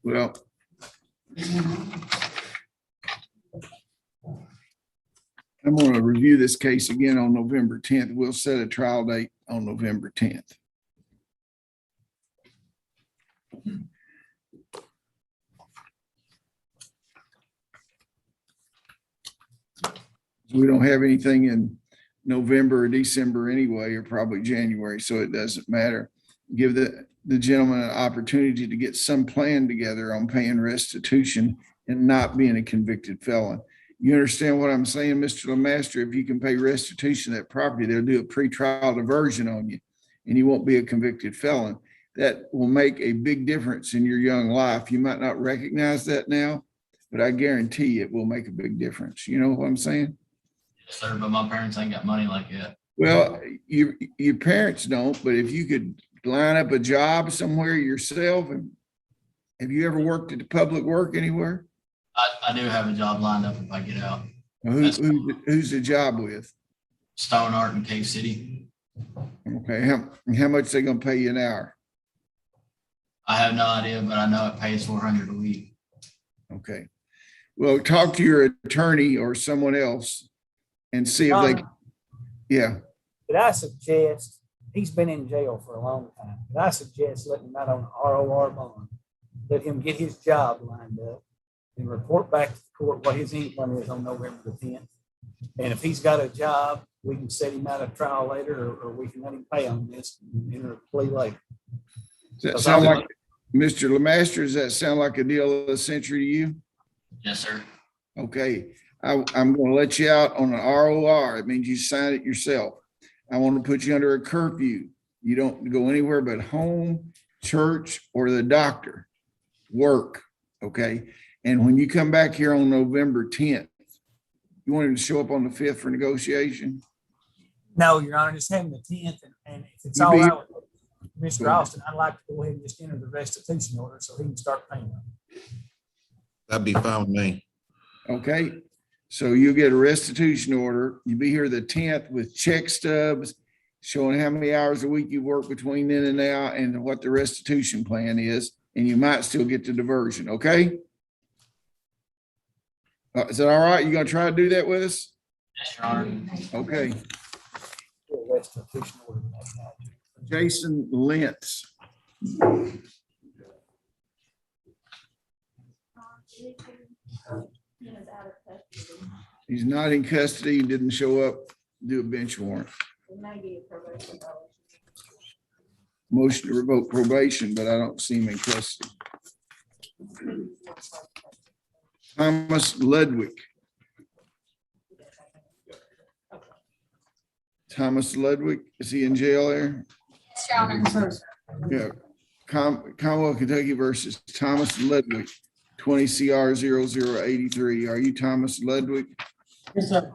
Well, I'm going to review this case again on November 10th. We'll set a trial date on November 10th. We don't have anything in November or December anyway, or probably January, so it doesn't matter. Give the gentleman an opportunity to get some plan together on paying restitution and not being a convicted felon. You understand what I'm saying, Mr. Lemaster? If you can pay restitution of that property, they'll do a pretrial diversion on you and you won't be a convicted felon. That will make a big difference in your young life. You might not recognize that now, but I guarantee it will make a big difference. You know what I'm saying? Yes, sir, but my parents ain't got money like that. Well, your parents don't, but if you could line up a job somewhere yourself, and have you ever worked at the public work anywhere? I do have a job lined up if I get out. Who's the job with? Stone Art in Cave City. Okay, how much they gonna pay you an hour? I have no idea, but I know it pays $400 a week. Okay. Well, talk to your attorney or someone else and see if they, yeah. Could I suggest, he's been in jail for a long time, could I suggest letting him out on an ROR bond? Let him get his job lined up and report back to the court what his income is on November the 10th. And if he's got a job, we can set him out of trial later, or we can let him pay on this and enter a plea later. Does that sound like, Mr. Lemaster, does that sound like a deal of the century to you? Yes, sir. Okay, I'm going to let you out on an ROR. It means you sign it yourself. I want to put you under a curfew. You don't go anywhere but home, church, or the doctor. Work, okay? And when you come back here on November 10th, you want him to show up on the 5th for negotiation? No, Your Honor, just having the 10th, and if it's You all be- right with Mr. Austin, I'd like to go ahead and just enter the restitution order so he can start paying. That'd be fine with me. Okay, so you get a restitution order. You be here the 10th with check stubs showing how many hours a week you work between then and now and what the restitution plan is, and you might still get the diversion, okay? Is that all right? You gonna try to do that with us? Yes, Your Honor. Okay. Restitution order. Jason Lentz. He's not in custody. He didn't show up, do a bench warrant. Motion to revoke probation, but I don't see him in custody. Thomas Ludwig. Thomas Ludwig, is he in jail there? Yeah. Commonwealth, Kentucky versus Thomas Ludwig, 20 CR 0083. Are you Thomas Ludwig? Yes, sir.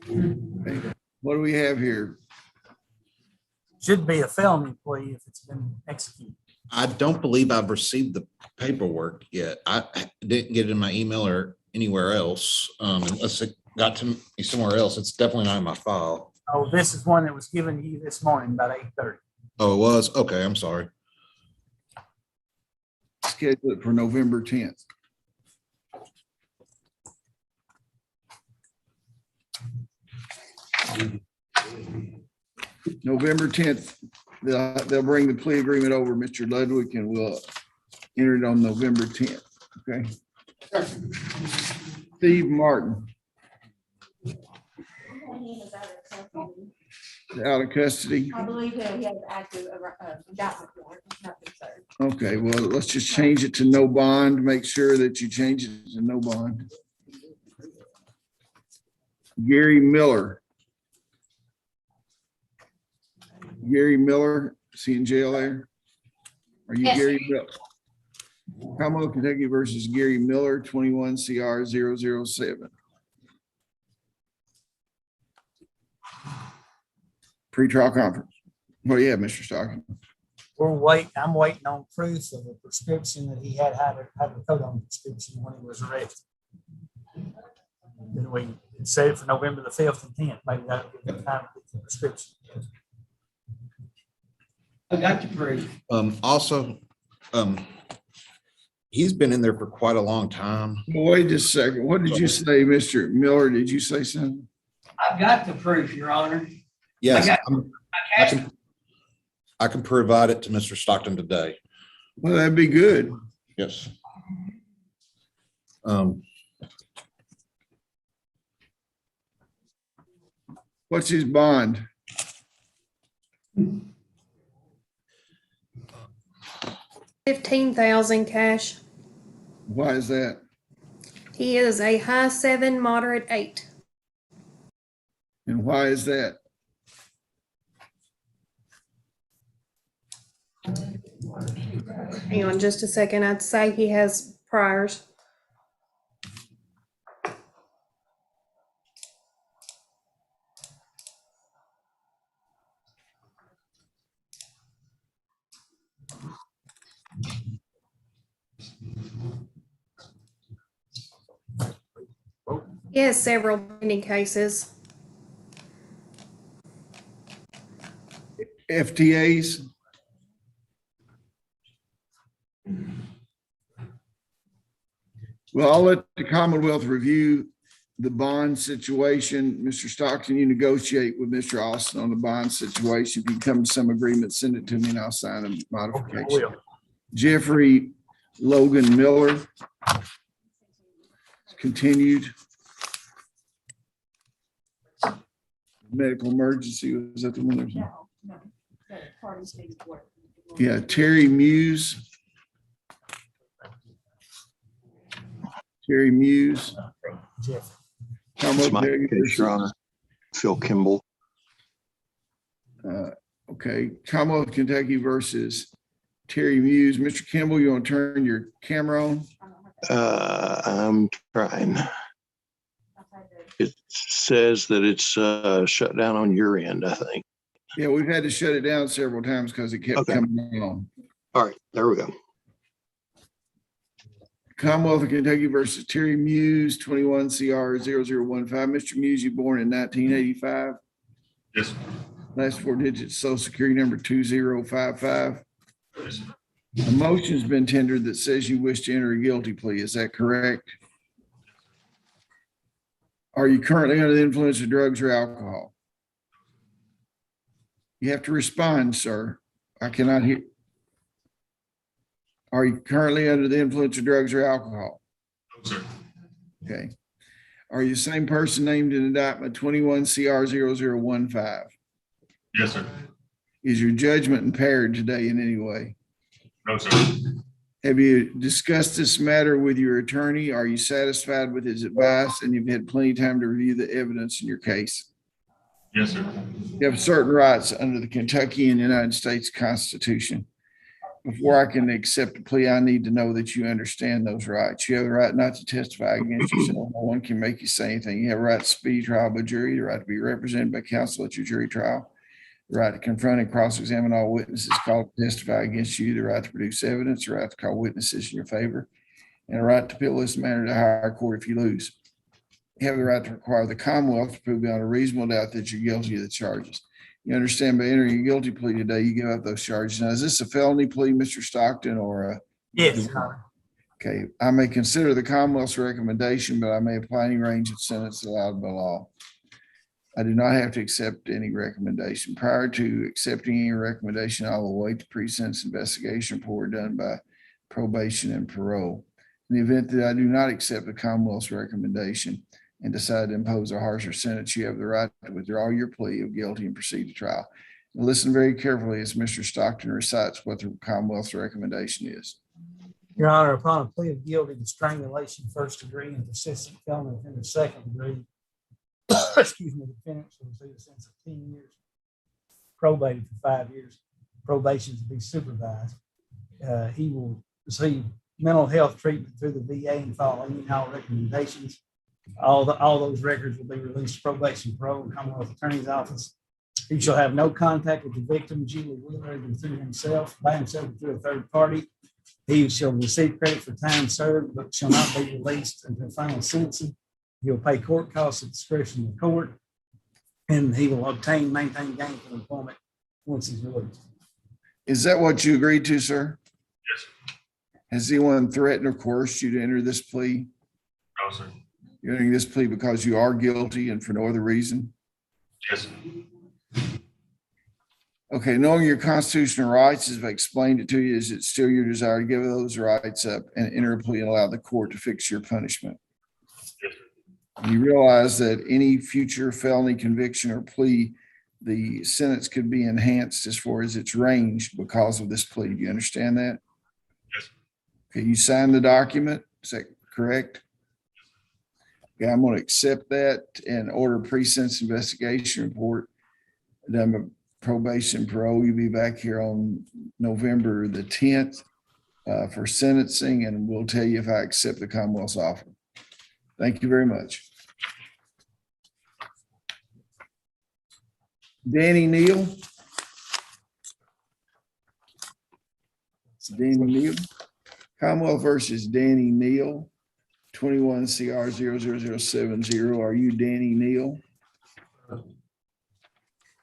Okay. What do we have here? Should be a felony plea if it's been executed. I don't believe I've received the paperwork yet. I didn't get it in my email or anywhere else. Unless it got to me somewhere else. It's definitely not in my file. Oh, this is one that was given to you this morning about 8:30. Oh, it was? Okay, I'm sorry. Schedule it for November 10th. November 10th, they'll bring the plea agreement over, Mr. Ludwig, and we'll enter it on November 10th, okay? Steve Martin, out of custody. I believe that he has active indictment warrant, nothing, sir. Okay, well, let's just change it to no bond. Make sure that you change it to no bond. Gary Miller. Gary Miller, is he in jail there? Are you Yes. Gary Miller? Commonwealth, Kentucky versus Gary Miller, 21 CR 007. Pre-trial conference. What do you have, Mr. Stockton? I'm waiting on proof of a prescription that he had hydrocodone prescription when he was arrested. Then we set it for November the 5th and 10th. Maybe that'll give him time to get the prescription. I got the proof. Also, he's been in there for quite a long time. Wait just a second. What did you say, Mr. Miller? Did you say something? I've got the proof, Your Honor. Yes, I I can provide it to Mr. Stockton today. Well, that'd be good. Yes. What's his bond? $15,000 cash. Why is that? He is a high 7, moderate 8. And why is that? Hang on just a second. I'd say he has priors. He has several pending cases. FTAs? Well, I'll let the Commonwealth review the bond situation. Mr. Stockton, you negotiate with Mr. Austin on the bond situation. If you come to some agreement, send it to me and I'll sign a Okay, I modification. will. Jeffrey Logan Miller. Continued. Medical emergency, was that the one? No, no. The parties need to work. Yeah, Terry Muse. Terry Muse. Jeff. It's my case, Your Honor. Phil Kimball. Okay, Commonwealth, Kentucky versus Terry Muse. Mr. Kimball, you want to turn your camera on? I'm trying. It says that it's shut down on your end, I think. Yeah, we've had to shut it down several times because it kept coming on. All right, there we go. Commonwealth of Kentucky versus Terry Muse, 21 CR 0015. Mr. Muse, you born in 1985. Yes. Last four digits, social security number 2055. Yes. A motion's been tendered that says you wish to enter a guilty plea. Is that correct? Are you currently under the influence of drugs or alcohol? You have to respond, sir. I cannot hear. Are you currently under the influence of drugs or alcohol? No, sir. Okay. Are you the same person named in indictment 21 CR 0015? Yes, sir. Is your judgment impaired today in any way? No, sir. Have you discussed this matter with your attorney? Are you satisfied with his advice and you've had plenty of time to review the evidence in your case? Yes, sir. You have certain rights under the Kentucky and United States Constitution. Before I can accept a plea, I need to know that you understand those rights. You have the right not to testify against yourself. No one can make you say anything. You have a right to speedy trial by jury, the right to be represented by counsel at your jury trial, the right to confront and cross-examine all witnesses called to testify against you, the right to produce evidence, the right to call witnesses in your favor, and a right to appeal this matter to higher court if you lose. You have the right to require the Commonwealth to prove beyond a reasonable doubt that you're guilty of the charges. You understand by entering a guilty plea today, you give up those charges. Now, is this a felony plea, Mr. Stockton, or a? Yes, Your Honor. Okay, I may consider the Commonwealth's recommendation, but I may apply any range of sentence allowed by law. I do not have to accept any recommendation. Prior to accepting any recommendation, I will await the pre-sentence investigation report done by probation and parole. In the event that I do not accept the Commonwealth's recommendation and decide to impose a harsher sentence, you have the right to withdraw your plea of guilty and proceed to trial. Now, listen very carefully as Mr. Stockton recites what the Commonwealth's recommendation is. Your Honor, upon a plea of guilty to strangulation, first degree, and persistent felony in the second degree, excuse me, the defendant shall receive a sentence of 10 years, probated for 5 years, probation to be supervised. He will receive mental health treatment through the VA and follow any and all recommendations. All those records will be released to probation, parole, and Commonwealth Attorney's Office. He shall have no contact with the victim, Julie Wheeler, either through himself, by himself, or through a third party. He shall receive credit for time served, but shall not be released until final sentencing. He'll pay court costs at discretion of the court, and he will obtain, maintain gainful employment once he's released. Is that what you agreed to, sir? Yes, sir. Has anyone threatened or coerced you to enter this plea? No, sir. You're entering this plea because you are guilty and for no other reason? Yes, sir. Okay, knowing your constitutional rights, as I explained it to you, is it still your desire to give those rights up and enter a plea and allow the court to fix your punishment? Yes, sir. You realize that any future felony conviction or plea, the sentence could be enhanced as far as its range because of this plea. Do you understand that? Yes, sir. Okay, you signed the document, is that correct? Okay, I'm going to accept that and order a pre-sentence investigation report done by probation and parole. You'll be back here on November the 10th for sentencing, and we'll tell you if I accept the Commonwealth's offer. Thank you very much. Danny Neal. Danny Neal. Commonwealth versus Danny Neal, 21 CR 00070. Are you Danny Neal?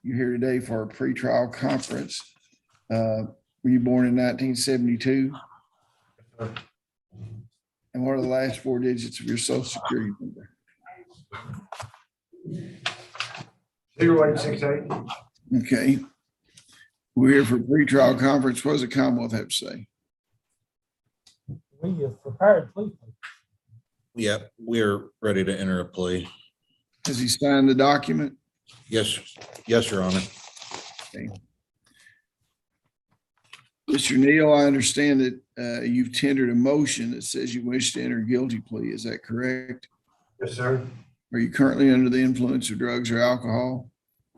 You're here today for a pretrial conference. Were you born in 1972? And what are the last four digits of your social security number? 0868. Okay. We're here for pretrial conference. What does the Commonwealth have to say? We have prepared, please. Yep, we're ready to enter a plea. Has he signed the document? Yes, yes, Your Honor. Okay. Mr. Neal, I understand that you've tendered a motion that says you wish to enter a guilty plea. Is that correct? Yes, sir. Are you currently under the influence of drugs or alcohol?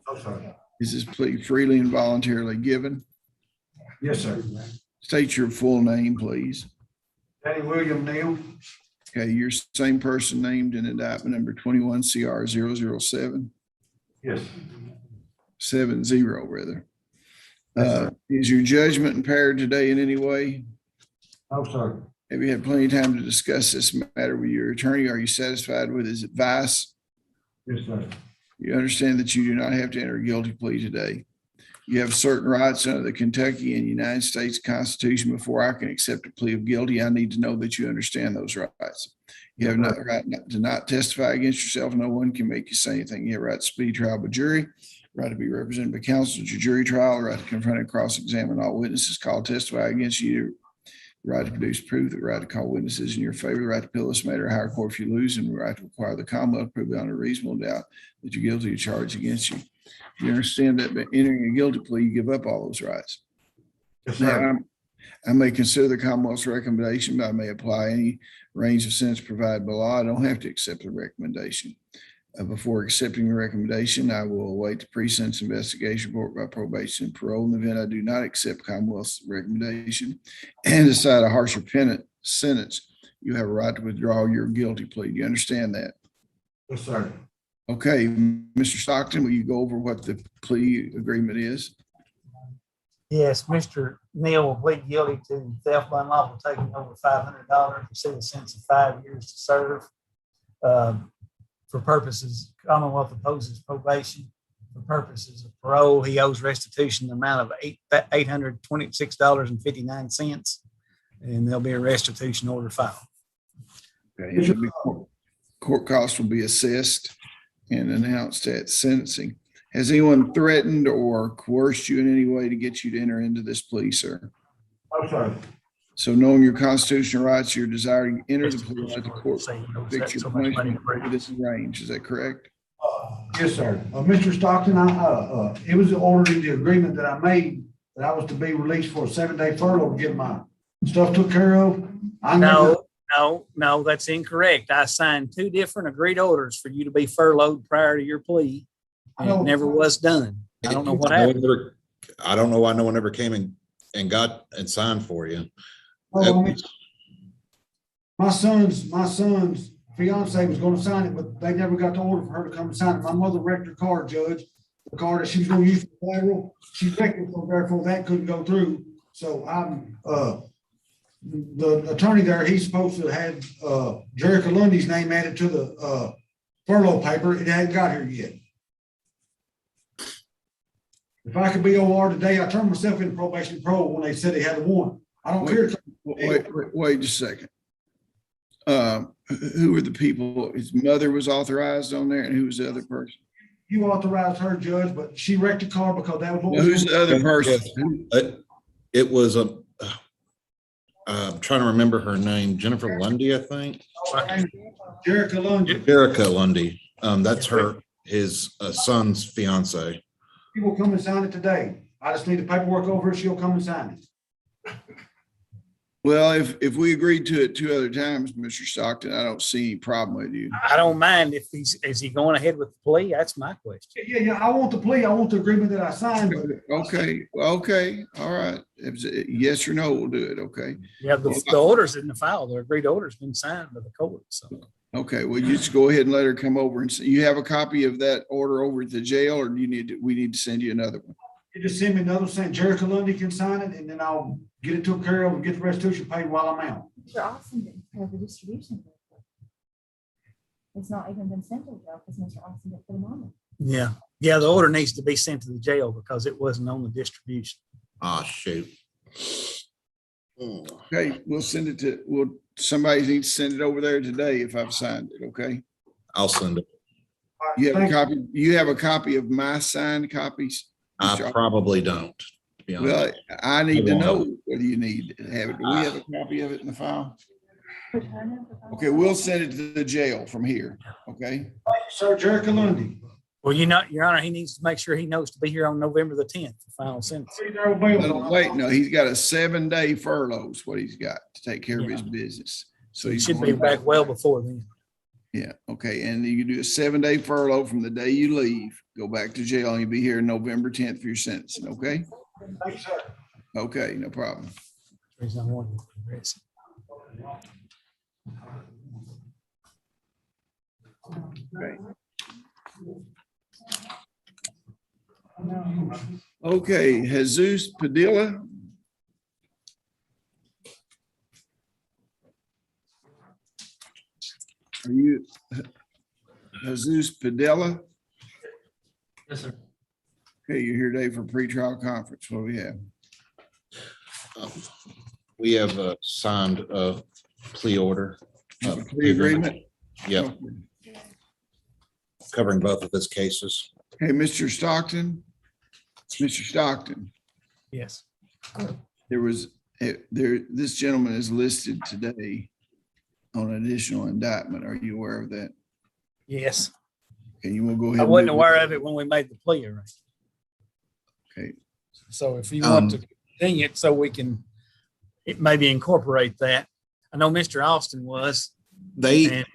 Oh, sorry. Is this plea freely and voluntarily given? Yes, sir. State your full name, please. Danny William Neal. Okay, you're same person named in indictment number 21 CR 007. Yes. 70 rather. Yes, sir. Is your judgment impaired today in any way? Oh, sorry. Have you had plenty of time to discuss this matter with your attorney? Are you satisfied with his advice? Yes, sir. You understand that you do not have to enter a guilty plea today. You have certain rights under the Kentucky and United States Constitution. Before I can accept a plea of guilty, I need to know that you understand those rights. You have not right to not testify against yourself. No one can make you say anything. You have a right to speedy trial by jury, right to be represented by counsel at your jury trial, right to confront and cross-examine all witnesses called to testify against you, the right to produce proof, the right to call witnesses in your favor, the right to appeal this matter to higher court if you lose, and the right to require the Commonwealth to prove beyond a reasonable doubt that you're guilty of charge against you. You understand that by entering a guilty plea, you give up all those rights. Yes, Now, sir. I may consider the Commonwealth's recommendation, but I may apply any range of sentence provided by law. I don't have to accept the recommendation. Before accepting the recommendation, I will await the pre-sentence investigation report by probation and parole. In the event I do not accept Commonwealth's recommendation and decide a harsher sentence, you have a right to withdraw your guilty plea. Do you understand that? Yes, sir. Okay, Mr. Stockton, will you go over what the plea agreement is? Yes, Mr. Neal will plead guilty to theft by unlawful taking over $500, receive a sentence of 5 years to serve. For purposes, Commonwealth opposes probation. For purposes of parole, he owes restitution the amount of $826.59, and there'll be a restitution order filed. Okay, court costs will be assessed and announced at sentencing. Has anyone threatened or coerced you in any way to get you to enter into this plea, sir? Oh, sorry. So knowing your constitutional rights, your desire to enter the plea, let the court fix your punishment within range. Is that correct? Yes, sir. Mr. Stockton, it was ordered in the agreement that I made that I was to be released for a 7-day furlough to get my stuff took care of. No, that's incorrect. I signed 2 different agreed orders for you to be furloughed prior to your plea. And it never was done. I don't know what happened. I don't know why no one ever came and got and signed for you. Well, I mean, my son's fiance was going to sign it, but they never got the order for her to come and sign it. My mother wrecked her car, Judge. The car that she was going to use for collateral, she wrecked it, so therefore that couldn't go through. So I'm the attorney there. He's supposed to have Jericho Lundy's name added to the furlough paper. It hadn't got here yet. If I could be OR today, I turned myself in probation and parole when they said they had a warrant. I don't care. Wait just a second. Who were the people? His mother was authorized on there, and who was the other person? You authorized her, Judge, but she wrecked the car because that was what. Now, who's the other person? It was I'm trying to remember her name, Jennifer Lundy, I think. Jericho Lundy. Jericho Lundy. That's his son's fiance. She will come and sign it today. I just need the paperwork over. She'll come and sign it. Well, if we agreed to it 2 other times, Mr. Stockton, I don't see any problem with you. I don't mind if is he going ahead with the plea? That's my question. Yeah. I want the plea. I want the agreement that I signed. Okay. All right. If it's yes or no, we'll do it. Okay. Yeah, the orders in the file, the agreed order's been signed by the court. So. Okay. Well, you just go ahead and let her come over and you have a copy of that order over at the jail, or do we need to send you another one? You just send me another saying Jericho Lundy can sign it, and then I'll get it took care of and get the restitution paid while I'm out. Mr. Austin didn't have the distribution. It's not even been sent to the jail because Mr. Austin didn't put them on it. Yeah, the order needs to be sent to the jail because it wasn't on the distribution. Ah, shoot. Okay, we'll send somebody needs to send it over there today if I've signed it, okay? I'll send it. You have a copy of my signed copies? I probably don't, to be honest. Well, I need to I won't. know whether you need to have it. Do we have a copy of it in the file? Okay, we'll send it to the jail from here, okay? Sir Jerry Lundy. Well, Your Honor, he needs to make sure he knows to be here on November the 10th, for final sentence. Wait, no, he's got a 7-day furlough is what he's got to take care of his business. So He he's should be back well before then. Yeah, okay, and you do a 7-day furlough from the day you leave, go back to jail, and you'll be here November 10th for your sentencing, okay? Thank you, sir. Okay, no problem. Reason I wanted to address it. Okay. Okay, Jesus Padilla. Are you Jesus Padilla? Yes, sir. Okay, you're here today for pretrial conference. What do we have? We have signed a plea order. Plea agreement? Yep. Covering both of his cases. Hey, Mr. Stockton? Mr. Stockton, Yes. this gentleman is listed today on additional indictment. Are you aware of that? Yes. And you will go ahead. I and wasn't do it? aware of it when we made the plea arrangement. Okay. So if you want to continue it so we can maybe incorporate that. I know Mr. Austin was. He got.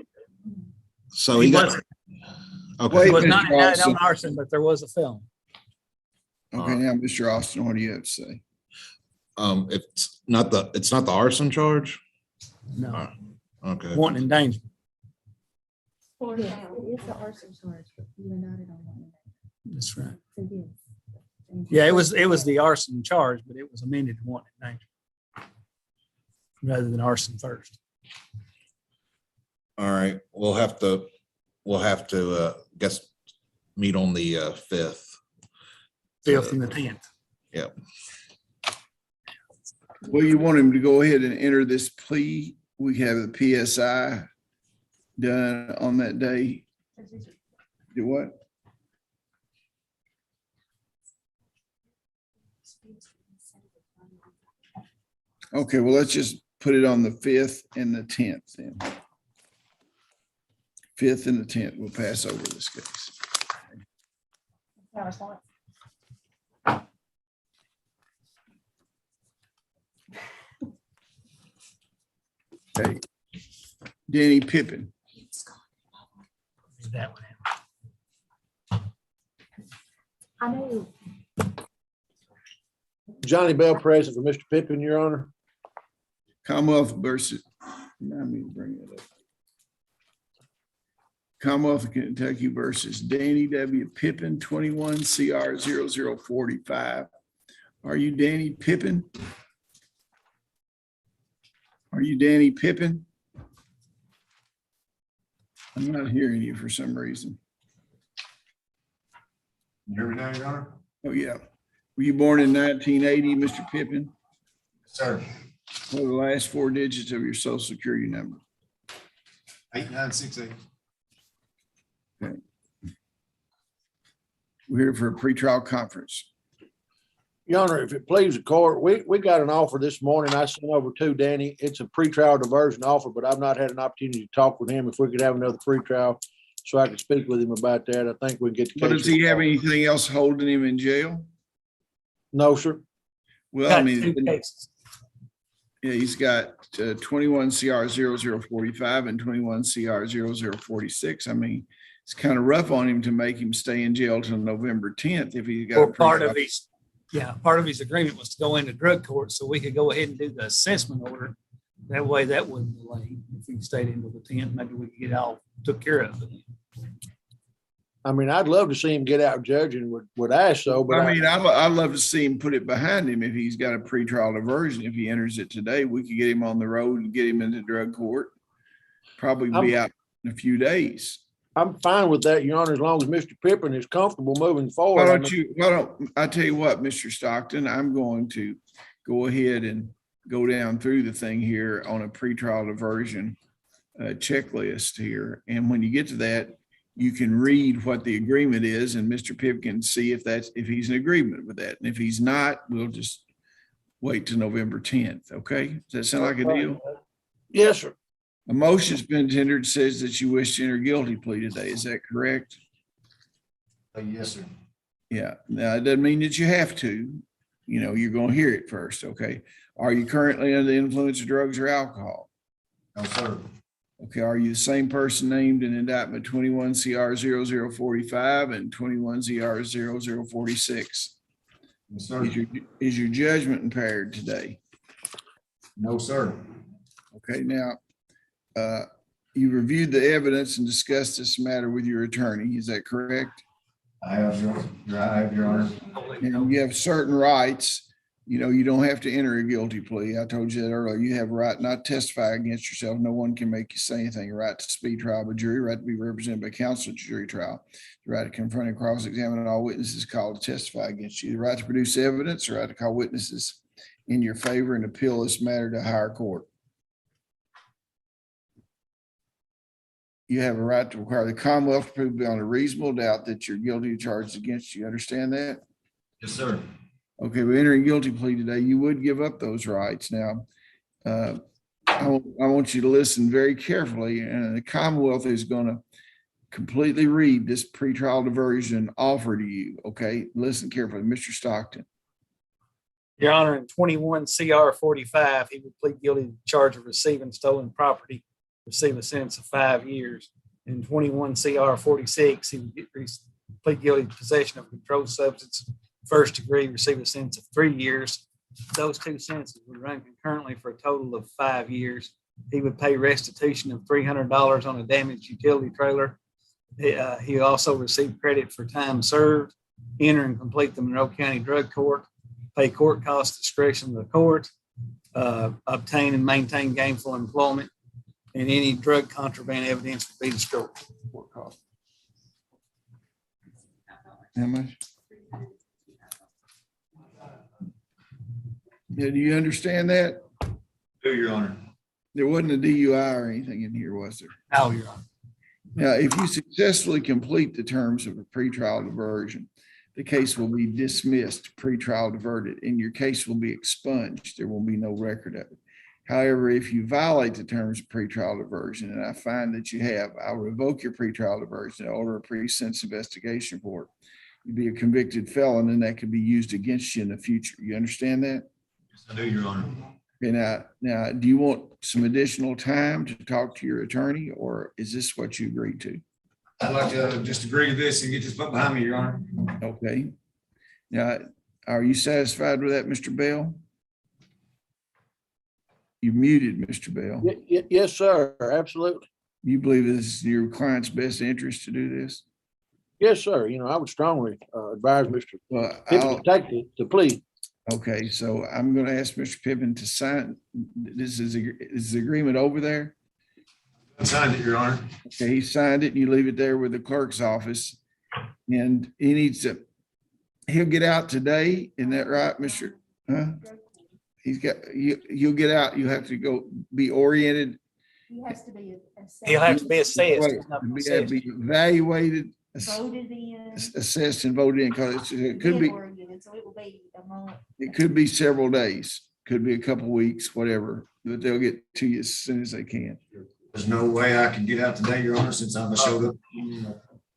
wasn't- Okay. He was Mr. not indicted Austin. on arson, but there was a felon. Okay, now, Mr. Austin, what do you have to say? It's not the arson charge? No, Okay. wanting in danger. Yeah, it is the arson charge, but you indicted on one. That's right. So, yes. Yeah, it was the arson charge, but it was amended to wanting in danger. Rather than arson first. All right, we'll have to guess meet on the 5th. 5th and the 10th. Yep. Well, you want him to go ahead and enter this plea. We have the PSI done on that day. Do what? Okay, well, let's just put it on the 5th and the 10th then. 5th and the 10th, we'll pass over this case. Okay. Danny Pippin. That one. I know. Johnny Bell present for Mr. Pippin, Your Honor. Commonwealth versus, remind me to bring it up. Commonwealth of Kentucky versus Danny W. Pippin, 21 CR 0045. Are you Danny Pippin? Are you Danny Pippin? I'm not hearing you for some reason. You hear me now, Your Honor? Oh, yeah. Were you born in 1980, Mr. Pippin? Sir. What are the last 4 digits of your social security number? 8968. Okay. We're here for a pretrial conference. Your Honor, if it pleases the court, we got an offer this morning. I sent over to Danny. It's a pretrial diversion offer, but I've not had an opportunity to talk with him. If we could have another pretrial so I could speak with him about that, I think we can get the But case. does he have anything else holding him in jail? No, sir. Well, I mean, yeah, he's got 21 CR 0045 and 21 CR 0046. I mean, it's kind of rough on him to make him stay in jail till November 10th if he's got. Or part of his agreement was to go into drug court so we could go ahead and do the assessment order. That way that wouldn't delay. If he stayed into the 10th, maybe we could get all took care of it. I mean, I'd love to see him get out, Judge, and would ask so, but I mean, I'd love to see him put it behind him if he's got a pretrial diversion. If he enters it today, we could get him on the road and get him into drug court. Probably be out in a few days. I'm fine with that, Your Honor, as long as Mr. Pippin is comfortable moving forward. Why don't I tell you what, Mr. Stockton, I'm going to go ahead and go down through the thing here on a pretrial diversion checklist here. And when you get to that, you can read what the agreement is, and Mr. Pip can see if he's in agreement with that. And if he's not, we'll just wait till November 10th. Okay? Does that sound like a deal? Yes, sir. A motion's been tendered, says that you wish to enter guilty plea today. Is that correct? Yes, sir. Yeah. Now, it doesn't mean that you have to. You know, you're going to hear it first. Okay. Are you currently under the influence of drugs or alcohol? No, sir. Okay. Are you the same person named in indictment 21 CR 0045 and 21 CR 0046? Yes, sir. Is your judgment impaired today? No, sir. Okay. Now, you reviewed the evidence and discussed this matter with your attorney. Is that correct? I have, Your Honor. And you have certain rights. You know, you don't have to enter a guilty plea. I told you that earlier. You have a right not to testify against yourself. No one can make you say anything. A right to speed trial by jury, right to be represented by counsel at jury trial, the right to confront and cross-examine all witnesses called to testify against you, the right to produce evidence, the right to call witnesses in your favor and appeal this matter to a higher court. You have a right to require the Commonwealth to prove beyond a reasonable doubt that you're guilty of charges against you. Understand that? Yes, sir. Okay, we're entering guilty plea today. You would give up those rights. Now, I want you to listen very carefully, and the Commonwealth is going to completely read this pretrial diversion offer to you. Okay, listen carefully, Mr. Stockton. Your Honor, in 21 CR 45, he would plead guilty to the charge of receiving stolen property, receive a sentence of 5 years. In 21 CR 46, he would plead guilty to possession of a controlled substance, first degree, receive a sentence of 3 years. Those two sentences would run concurrently for a total of 5 years. He would pay restitution of $300 on a damaged utility trailer. He also received credit for time served, enter and complete the Monroe County Drug Court, pay court costs discretion of the court, obtain and maintain gainful employment, and any drug contraband evidence will be destroyed. How much? Yeah, do you understand that? Do, Your Honor. There wasn't a DUI or anything in here, was there? Oh, Your Honor. Now, if you successfully complete the terms of a pretrial diversion, the case will be dismissed, pretrial diverted, and your case will be expunged. There will be no record of it. However, if you violate the terms of pretrial diversion, and I find that you have, I'll revoke your pretrial diversion and order a pre-sentence investigation report. You'd be a convicted felon, and that could be used against you in the future. You understand that? Yes, I do, Your Honor. Okay, now, do you want some additional time to talk to your attorney, or is this what you agreed to? I'd like to just agree to this and get this put behind me, Your Honor. Okay. Now, are you satisfied with that, Mr. Bell? You muted, Mr. Bell. Yes, sir. Absolutely. You believe this is in your client's best interest to do this? Yes, sir. You know, I would strongly advise Mr. Well, Pippin to take the plea. okay, so I'm going to ask Mr. Pippin to sign. Is the agreement over there? I signed it, Your Honor. Okay, he signed it and you leave it there with the clerk's office. And he'll get out today. Isn't that right, Mr.? Huh? You'll get out. You have to go be oriented. He has to be assessed. He'll have to be assessed. Wait, It's have to be evaluated, Voted in. assessed and voted in, because it could be, So it will be a month. it could be several days, could be a couple weeks, whatever, but they'll get to you as soon as they can. There's no way I can get out today, Your Honor, since I've showed up.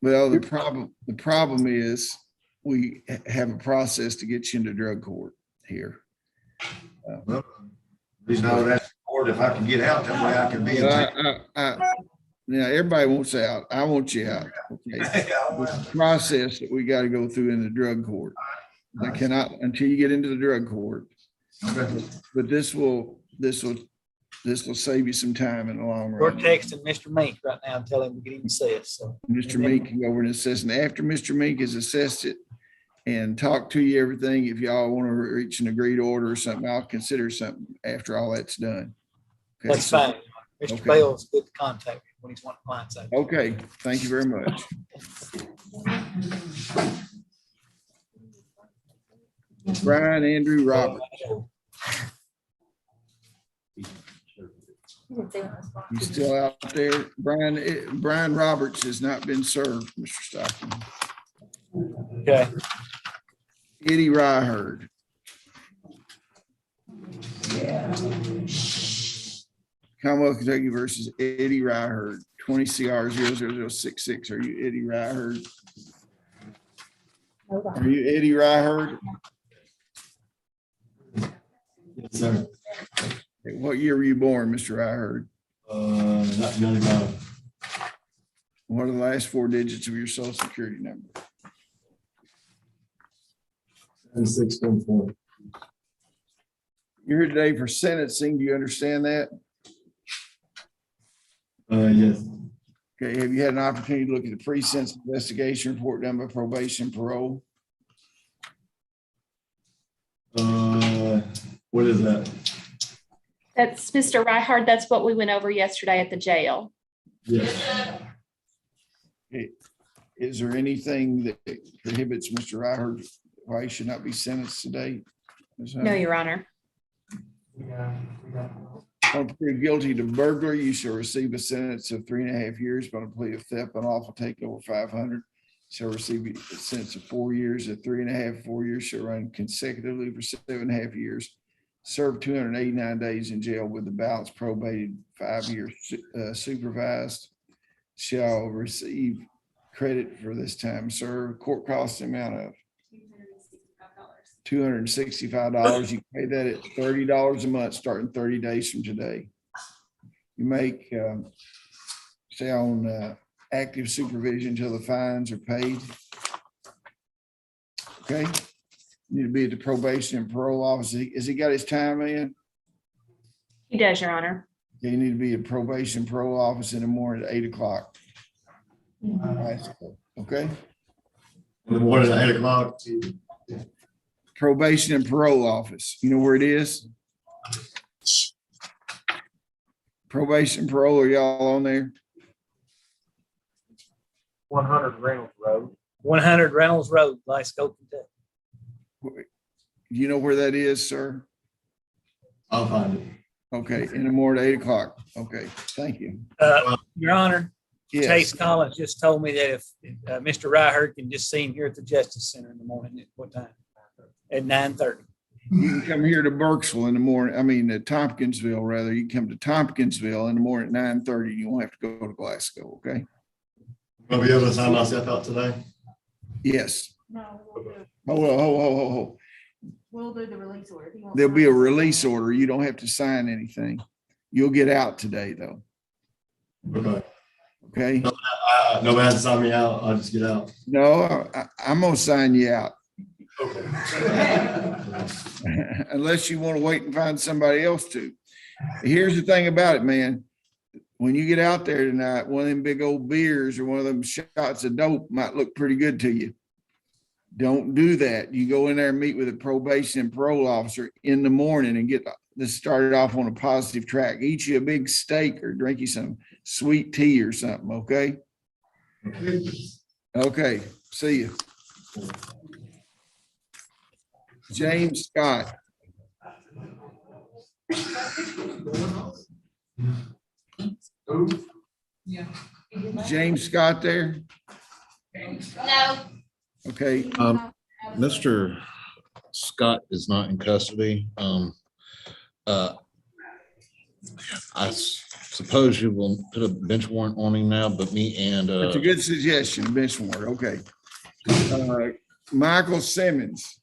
Well, the problem is we have a process to get you into drug court here. Well, reason I would ask the court if I can get out, that way I can be in. Now, everybody wants out. I want you out. Okay. There's a process that we got to go through in the drug court. I cannot until you get into the drug court. Okay. But this will save you some time in the long We're run. texting Mr. Mink right now and tell him to get him assessed. So Mr. Mink can go over and assess, and after Mr. Mink has assessed it and talked to you everything, if y'all want to reach an agreed order or something, I'll consider something after all that's done. Okay, that's fine. Mr. Okay. Bell is good to contact when he's wanting clients out. Okay, thank you very much. Brian Andrew Roberts. You still out there? Brian Roberts has not been served, Mr. Stockton. Okay. Eddie Ryherd. Commonwealth of Kentucky versus Eddie Ryherd, 20 CR 00066. Are you Eddie Ryherd? Are you Eddie Ryherd? Yes, sir. What year were you born, Mr. Ryherd? 1995. What are the last four digits of your social security number? 96.4. You're here today for sentencing. Do you understand that? Yes. Okay, have you had an opportunity to look at the pre-sentence investigation report done by probation and parole? What is that? That's Mr. Ryhard. That's what we went over yesterday at the jail. Yes. Okay. Is there anything that prohibits Mr. Ryherd why he should not be sentenced today? No, Your Honor. On plead guilty to burglary, you shall receive a sentence of 3.5 years, but on plea of theft, unlawful takeover 500, shall receive a sentence of 4 years. At 3.5, 4 years shall run consecutively for 7.5 years. Serve 289 days in jail with the balance probated, 5 years supervised. Shall receive credit for this time served. Court costs amount of $265. You pay that at $30 a month, starting 30 days from today. You make, stay on active supervision until the fines are paid. Okay. You need to be at the probation and parole office. Has he got his time in? He does, Your Honor. You need to be at probation and parole office in the morning at 8 o'clock. Okay. In the morning at 8 o'clock. Probation and parole office. You know where it is? Probation and parole, are y'all on there? 100 Reynolds Road. 100 Reynolds Road, Glasgow, Kentucky. You know where that is, sir? I'll find it. Okay, in the morning at 8 o'clock. Okay, thank you. Your Honor, Yes. Chase Collins just told me that if Mr. Ryherd can just see him here at the Justice Center in the morning, at what time? At 9:30. You can come here to Burkesville in the morning, I mean, to Tompkinsville, rather. You can come to Tompkinsville in the morning at 9:30. You won't have to go to Glasgow, okay? I'll be able to sign myself out today. Yes. No, we'll do, Hold. we'll do the release order. He won't There'll sign be a it. release order. You don't have to sign anything. You'll get out today, though. Okay. Okay? Nobody has to sign me out. I'll just get out. No, I'm gonna sign you out. Okay. Unless you want to wait and find somebody else to. Here's the thing about it, man. When you get out there tonight, one of them big old beers or one of them shots of dope might look pretty good to you. Don't do that. You go in there and meet with a probation and parole officer in the morning and get this started off on a positive track. Eat you a big steak or drink you some sweet tea or something, okay? Okay, see you. James Scott. James Scott there? No. Okay. Mr. Scott is not in custody. I suppose you will put a bench warrant on him now, but me and That's a good suggestion, bench warrant, okay. Michael Simmons.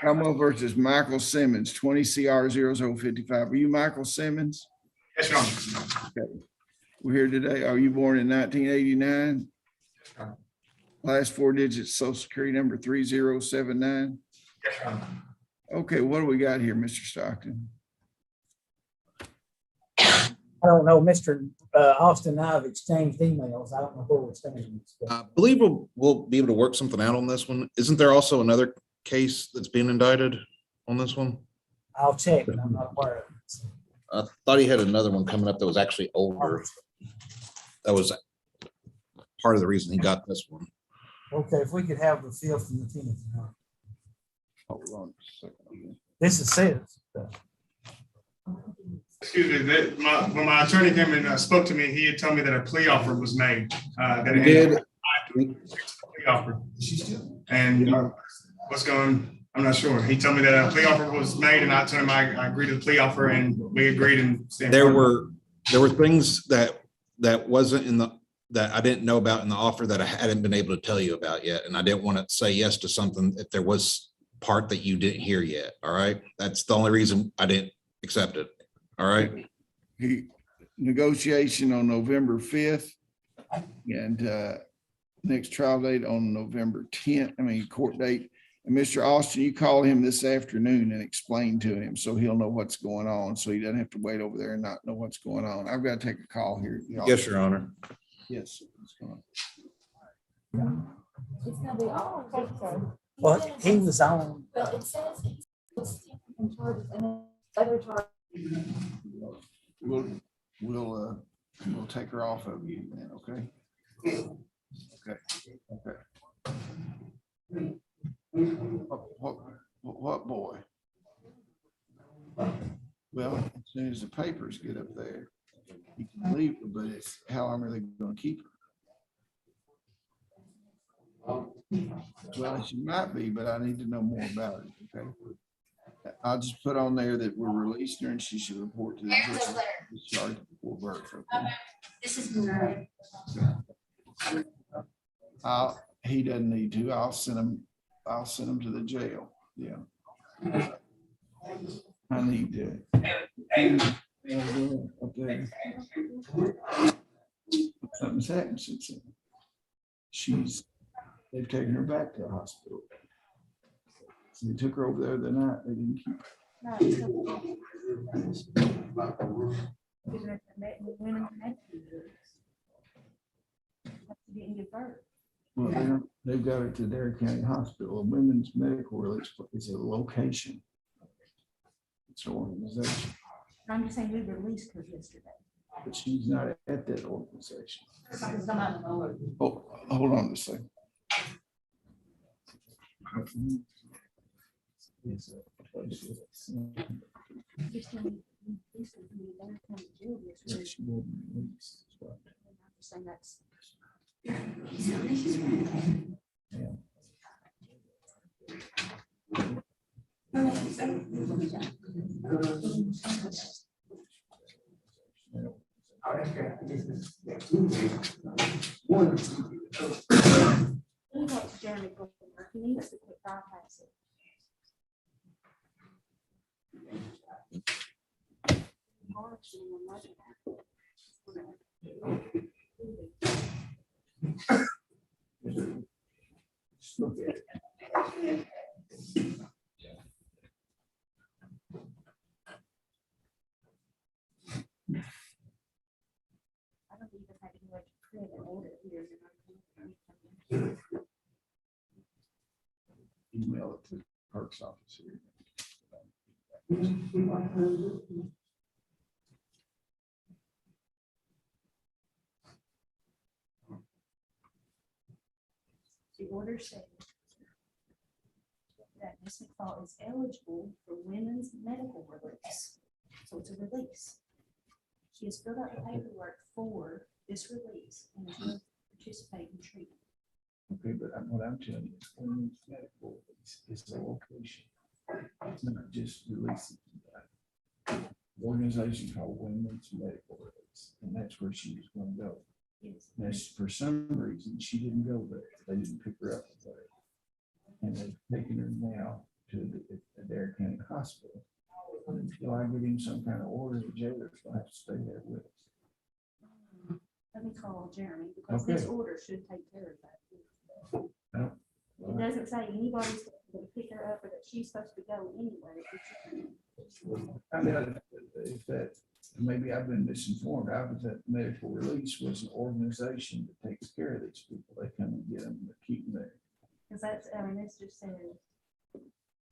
Commonwealth versus Michael Simmons, 20 CR 0055. Are you Michael Simmons? Yes, Your Honor. Okay. We're here today. Are you born in 1989? Last four digits, social security number 3079. Yes, Your Honor. Okay, what do we got here, Mr. Stockton? I don't know, Mr. Austin and I have exchanged emails. I don't know where we're standing. I believe we'll be able to work something out on this one. Isn't there also another case that's being indicted on this one? I'll check, but I'm not aware of it. I thought he had another one coming up that was actually older. That was part of the reason he got this one. Okay, if we could have the 5th and the 10th. Hold on a second. This is says. Excuse me, when my attorney came and spoke to me, he had told me that a plea offer was made. That You it did? plea offer. And what's going, I'm not sure. He told me that a plea offer was made and I told him I agreed to the plea offer and we agreed and. There were things that wasn't in that I didn't know about in the offer that I hadn't been able to tell you about yet. And I didn't want to say yes to something if there was part that you didn't hear yet. All right. That's the only reason I didn't accept it. All right. Negotiation on November 5th and next trial date on November 10th, court date. And Mr. Austin, you call him this afternoon and explain to him so he'll know what's going on. So he doesn't have to wait over there and not know what's going on. I've got to take a call here. Yes, Your Honor. Yes. What's going on? It's gonna be all. Well, he was on. Well, it says it's in charges and then other charges. We'll take her off of you then, okay? Okay. What boy? Well, as soon as the papers get up there, you can leave her, but it's how long are they gonna keep her? Well, she might be, but I need to know more about it, okay? I'll just put on there that we're releasing her and she should report to the discharge before birth. Okay? This is Monroe. He doesn't need to. I'll send him to the jail. Yeah. I need to. Okay. Something's happened since then. They've taken her back to the hospital. So they took her over there the night. They didn't keep her. Well, they've got it to Dare County Hospital. A women's medical release is a location. It's an organization. I'm just saying we released her yesterday. But she's not at that organization. Oh, hold on a second. Jeremy, he needs to quit bypassing. I don't even have any way to print an order here. Email it to the clerk's office here. The order says that Ms. McFall is eligible for women's medical release. So it's a release. She has filled out the paperwork for this release and is going to participate in treatment. Okay, but what I'm telling you is women's medical is a location. It's not just releasing. Organization called Women's Medical Release, and that's where she was going to go. Yes. That's for some reason she didn't go there. They didn't pick her up there. And they've taken her now to the Dare County Hospital. Until I give him some kind of order, the jailer's gonna have to stay there with us. Let me call Jeremy because Okay. this order should take care of that. It doesn't say anybody's going to pick her up or that she's supposed to go anywhere. I mean, if that, maybe I've been misinformed. I was at medical release was an organization that takes care of these people. They come and get them, and keep them there. Because that's, this just says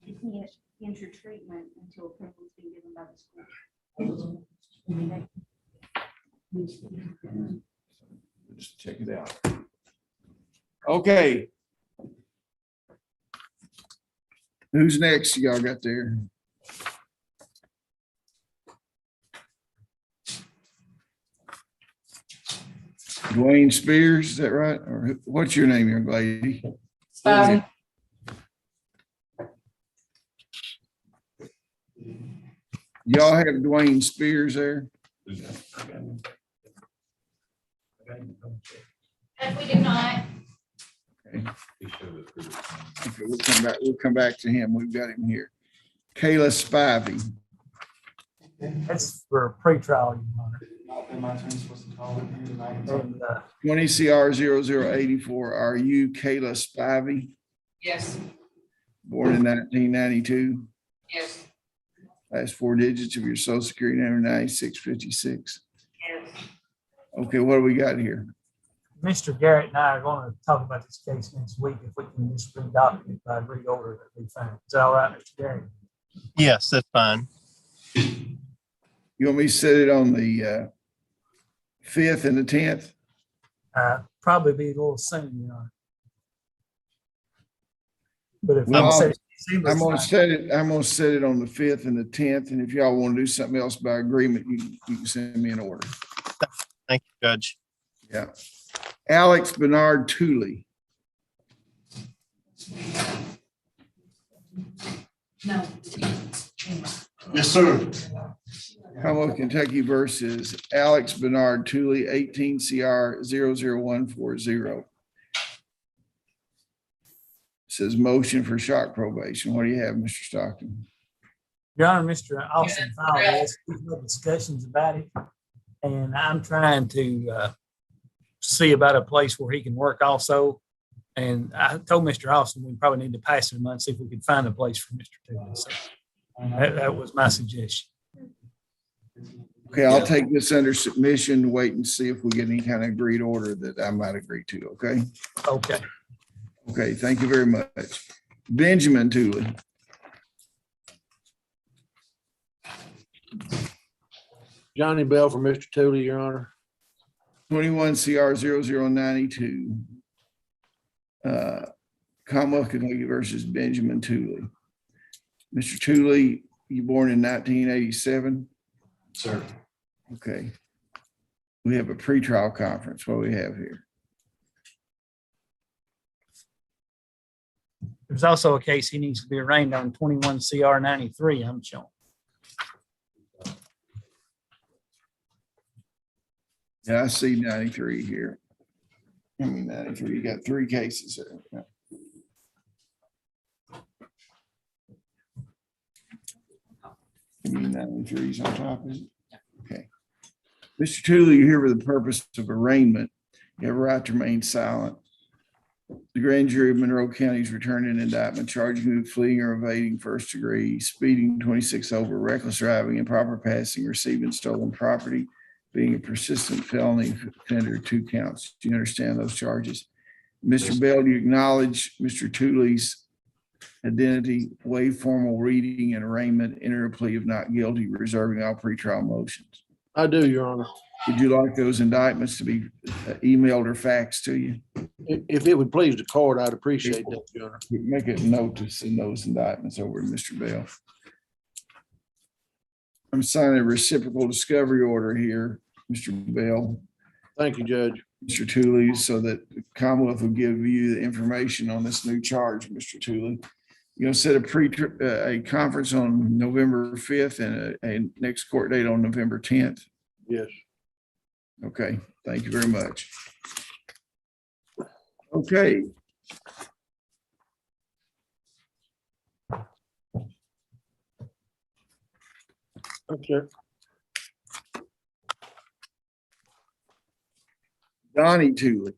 you can't enter treatment until approval's been given by the school. Just check it out. Okay, Who's next y'all got there? Dwayne Spears, is that right? Or what's your name, young lady? Y'all have Dwayne Spears there? We do not. Okay, we'll come back to him. We've got him here. Kayla Spivey. That's for a pretrial, Your Honor. And, 20 CR 0084. Are you Kayla Spivey? Yes, Born in 1992? yes, Last four digits of your social security number, 9656. yes. Okay, what do we got here? Mr. Garrett and I are going to talk about this case next week if we can just redocument it by reorder that we found. Is that all right, Mr. Garrett? Yes, that's fine. You want me to set it on the 5th and the 10th? Probably be a little soon, Your Honor. But if Well, I'm I'm gonna set it on the 5th and the 10th, and if y'all want to do something else by agreement, you can send me an order. Thank you, Judge. Yeah. Alex Bernard Tooley. No. Yes, sir. Commonwealth of Kentucky versus Alex Bernard Tooley, 18 CR 00140. Says motion for shock probation. What do you have, Mr. Stockton? Your Honor, Mr. Austin filed this. We've had discussions about it. And I'm trying to see about a place where he can work also. And I told Mr. Austin, we probably need to pass it a month, see if we can find a place for Mr. Tooley. So that was my suggestion. Okay, I'll take this under submission, wait and see if we get any kind of agreed order that I might agree to, okay? Okay. Okay, thank you very much. Benjamin Tooley. Johnny Bell for Mr. Tooley, Your Honor. 21 CR 0092. Commonwealth of Kentucky versus Benjamin Tooley. Mr. Tooley, you born in 1987? Sir. Okay. We have a pretrial conference. What do we have here? There's also a case he needs to be arraigned on 21 CR 93, I'm showing. Yeah, I see 93 here. I mean, 93, you got three cases there. Yeah. You mean 93's on top of it? Okay. Mr. Tooley, you're here for the purpose of arraignment. You have a right to remain silent. The grand jury of Monroe County is returning an indictment charging you with fleeing or evading first degree, speeding 26 over, reckless driving, improper passing, receiving stolen property, being a persistent felony offender, 2 counts. Do you understand those charges? Mr. Bell, do you acknowledge Mr. Tooley's identity, waive formal reading and arraignment, enter a plea of not guilty, reserving all pretrial motions? I do, Your Honor. Would you like those indictments to be emailed or faxed to you? If it would please the court, I'd appreciate that, Your Honor. Make a note to send those indictments over to Mr. Bell. I'm signing a reciprocal discovery order here, Mr. Bell. Thank you, Judge. Mr. Tooley, so that the Commonwealth will give you the information on this new charge, Mr. Tooley. You'll set a conference on November 5th and a next court date on November 10th. Yes. Okay, thank you very much. Okay. Okay. Donnie Tooley.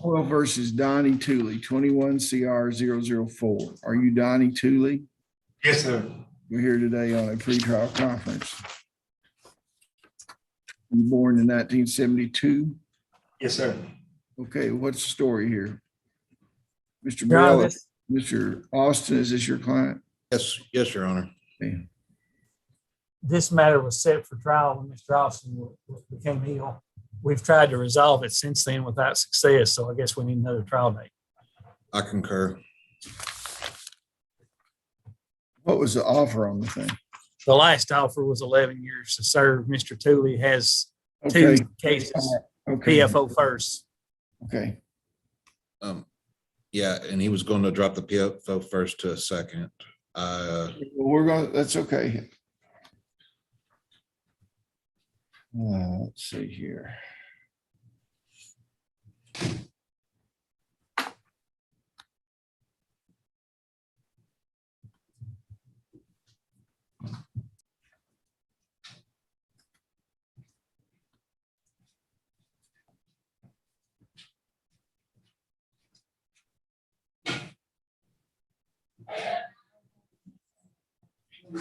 Well, versus Donnie Tooley, 21 CR 004. Are you Donnie Tooley? Yes, sir. We're here today on a pretrial conference. You born in 1972? Yes, sir. Okay, what's the story here? Mr. Your Honor, Bell, Mr. Austin, is this your client? Yes, yes, Your Honor. Okay. this matter was set for trial when Mr. Austin became ill. We've tried to resolve it since then without success, so I guess we need another trial date. I concur. What was the offer on the thing? The last offer was 11 years to serve. Mr. Tooley has Okay. two cases, Okay. PFO first. Okay. Yeah, and he was going to drop the PFO first to a second. We're going, that's okay. Let's see here.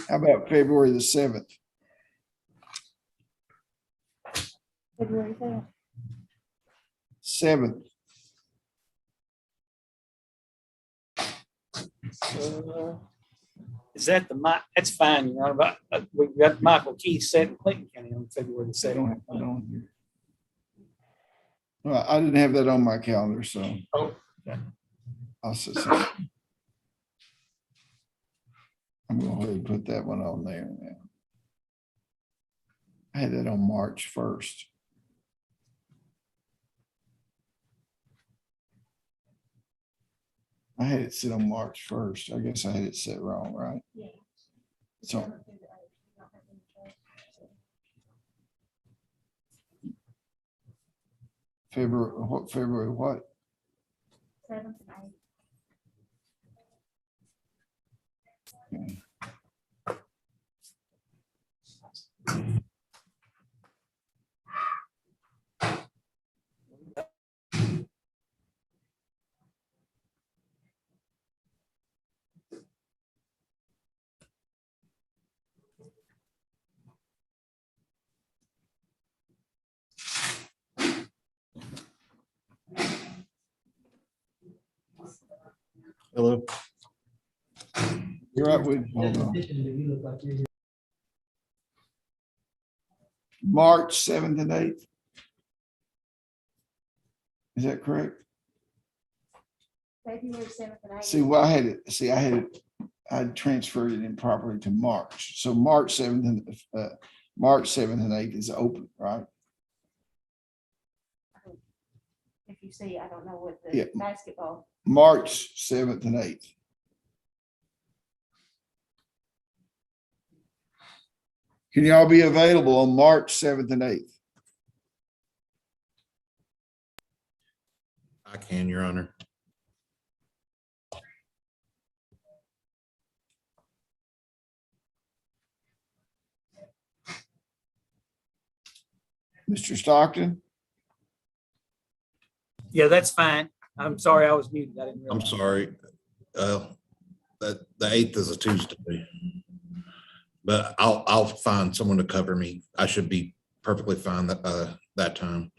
How about February the 7th? February 10th. 7th. Is that that's fine, Your Honor, but we've got Michael Keith set in Clinton County on February the I don't 2nd. have that on here. Well, I didn't have that on my calendar, so. Oh, okay. I'll say so. I'm going to go ahead and put that one on there now. I had that on March 1st. I had it set on March 1st. I guess I had it set wrong, right? Yeah. So February what? 7th and 8th. Okay. Hello. You're right with, hold on. March 7th and 8th. Is that correct? February 7th and 8th. See, well, I had transferred it improperly to March. So March 7th and March 7th and 8th is open, right? If you see, I don't know what Yeah. the basketball. March 7th and 8th. Can y'all be available on March 7th and 8th? I can, Your Honor. Mr. Stockton? Yeah, that's fine. I'm sorry I was muted. I didn't I'm realize. sorry. That the 8th is a Tuesday. But I'll find someone to cover me. I should be perfectly fine that time.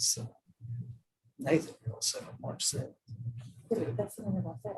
So Nathan will set on March 7th. That's the one I said.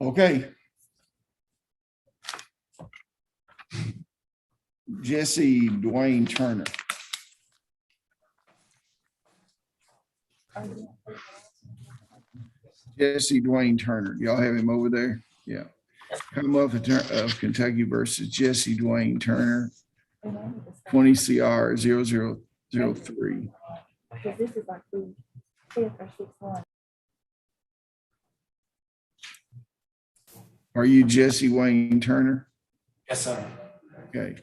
Okay. Jesse Dwayne Turner. Jesse Dwayne Turner. Y'all have him over there? Yeah. Commonwealth of Kentucky versus Jesse Dwayne Turner, 20 CR 0003. Because this is like the fifth or sixth one. Are you Jesse Wayne Turner? Yes, sir. Okay.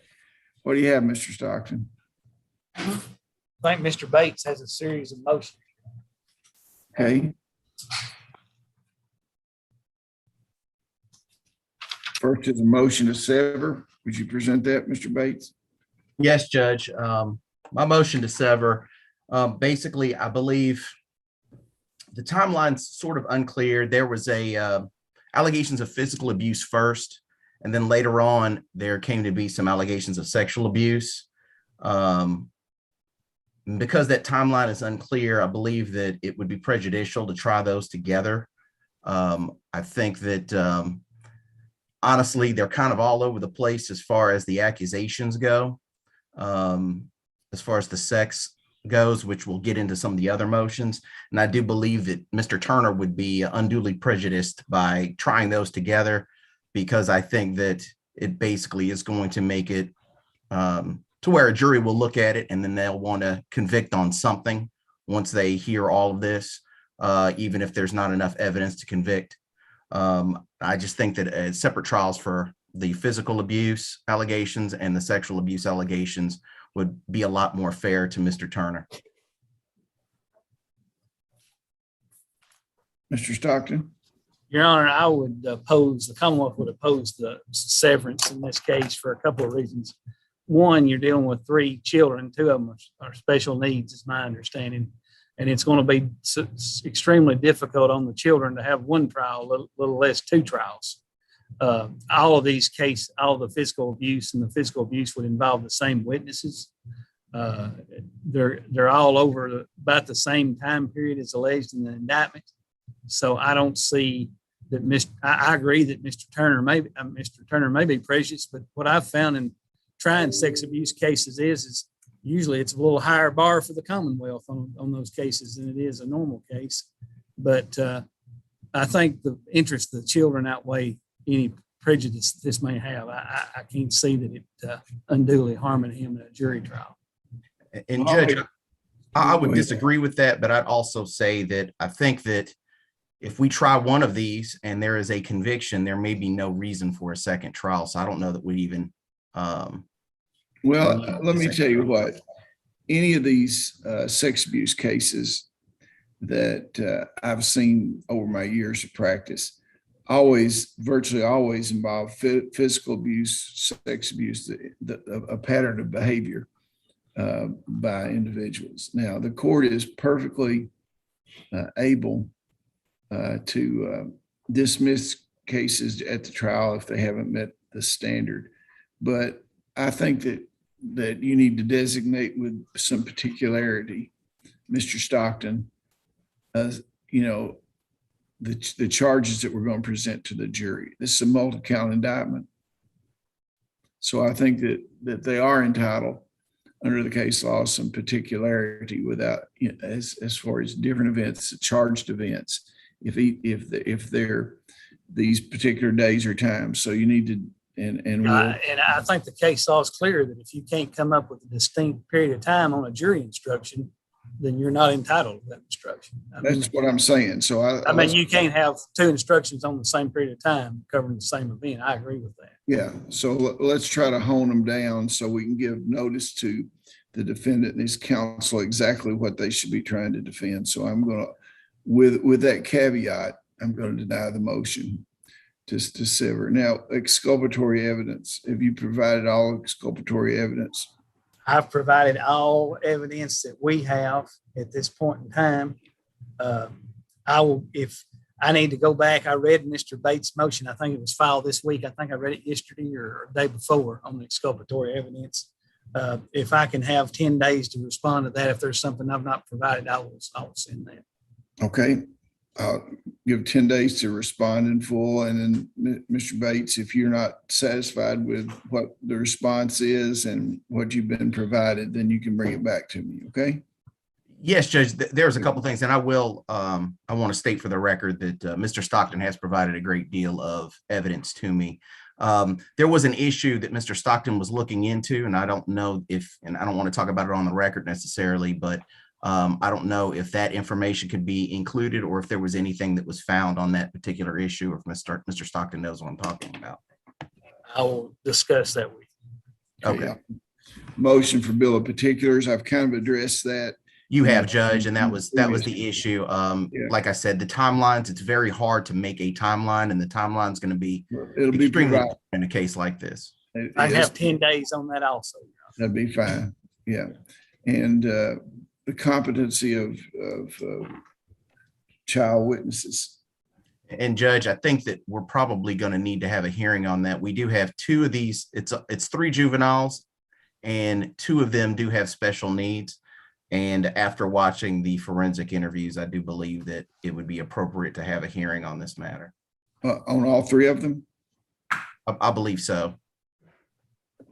What do you have, Mr. Stockton? I think Mr. Bates has a series of motions. Okay. First is a motion to sever. Would you present that, Mr. Bates? Yes, Judge. My motion to sever, basically, I believe the timeline's sort of unclear. There was allegations of physical abuse first, and then later on, there came to be some allegations of sexual abuse. Because that timeline is unclear, I believe that it would be prejudicial to try those together. I think that honestly, they're kind of all over the place as far as the accusations go. As far as the sex goes, which we'll get into some of the other motions. And I do believe that Mr. Turner would be unduly prejudiced by trying those together, because I think that it basically is going to make it to where a jury will look at it and then they'll want to convict on something once they hear all of this, even if there's not enough evidence to convict. I just think that separate trials for the physical abuse allegations and the sexual abuse allegations would be a lot more fair to Mr. Turner. Mr. Stockton? Your Honor, I would oppose, the Commonwealth would oppose the severance in this case for a couple of reasons. One, you're dealing with 3 children, 2 of them are special needs, is my understanding. And it's going to be extremely difficult on the children to have one trial, a little less 2 trials. All of these cases, all the physical abuse and the physical abuse would involve the same witnesses. They're all over about the same time period as alleged in the indictment. So I don't see that I agree that Mr. Turner may be prejudiced, but what I've found in trying sex abuse cases is usually it's a little higher bar for the Commonwealth on those cases than it is a normal case. But I think the interest of the children outweigh any prejudice this may have. I can't see that it unduly harming him in a jury trial. And Judge, I would disagree with that, but I'd also say that I think that if we try one of these and there is a conviction, there may be no reason for a second trial. So I don't know that we even. Well, let me tell you what, any of these sex abuse cases that I've seen over my years of practice virtually always involve physical abuse, sex abuse, a pattern of behavior by individuals. Now, the court is perfectly able to dismiss cases at the trial if they haven't met the standard. But I think that you need to designate with some particularity, Mr. Stockton, the charges that we're going to present to the jury. This is a multi-count indictment. So I think that they are entitled under the case law some particularity without, as far as different events, charged events, if they're these particular days or times. So you need to, and I think the case law is clear that if you can't come up with a distinct period of time on a jury instruction, then you're not entitled to that instruction. That's what I'm saying. So I mean, you can't have 2 instructions on the same period of time covering the same event. I agree with that. Yeah. So let's try to hone them down so we can give notice to the defendant and his counsel exactly what they should be trying to defend. So I'm going to, with that caveat, I'm going to deny the motion to sever. Now, exculpatory evidence. Have you provided all exculpatory evidence? I've provided all evidence that we have at this point in time. I will, if I need to go back, I read Mr. Bates' motion. I think it was filed this week. I think I read it yesterday or the day before on the exculpatory evidence. If I can have 10 days to respond to that, if there's something I've not provided, I will send that. Okay. I'll give 10 days to respond in full. And then Mr. Bates, if you're not satisfied with what the response is and what you've been provided, then you can bring it back to me. Okay. Yes, Judge, there's a couple things, and I want to state for the record that Mr. Stockton has provided a great deal of evidence to me. There was an issue that Mr. Stockton was looking into, and I don't know if, and I don't want to talk about it on the record necessarily, but I don't know if that information could be included or if there was anything that was found on that particular issue, or if Mr. Stockton knows what I'm talking about. I will discuss that with you. Okay. Motion for bill of particulars. I've kind of addressed that. You have, Judge, and that was the issue. Like I said, the timelines, it's very hard to make a timeline, and the timeline's going to be It'll be extremely provided. in a case like this. I have 10 days on that also. That'd be fine. Yeah. And the competency of child witnesses. And Judge, I think that we're probably going to need to have a hearing on that. We do have two of these. It's 3 juveniles, and 2 of them do have special needs. And after watching the forensic interviews, I do believe that it would be appropriate to have a hearing on this matter. On all 3 of them? I believe so.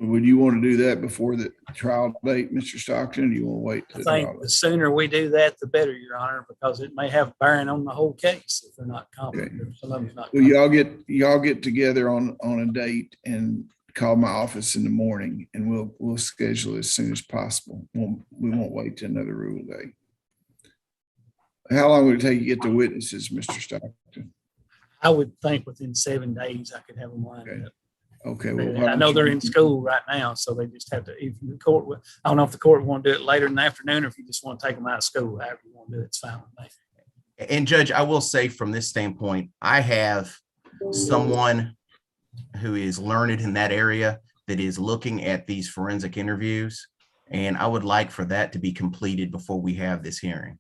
Would you want to do that before the trial date, Mr. Stockton? Or do you want to wait? I think the sooner we do that, the better, Your Honor, because it may have bearing on the whole case if they're not competent. Or some of them's not. Well, y'all get together on a date and call my office in the morning, and we'll schedule it as soon as possible. We won't wait till another rule day. How long would it take you to get the witnesses, Mr. Stockton? I would think within 7 days I could have them lined up. Okay. Well, I know they're in school right now, so they just have to, if the court, I don't know if the court want to do it later in the afternoon, or if you just want to take them out of school, however you want to do it, it's fine with me. And Judge, I will say from this standpoint, I have someone who is learned in that area that is looking at these forensic interviews. And I would like for that to be completed before we have this hearing.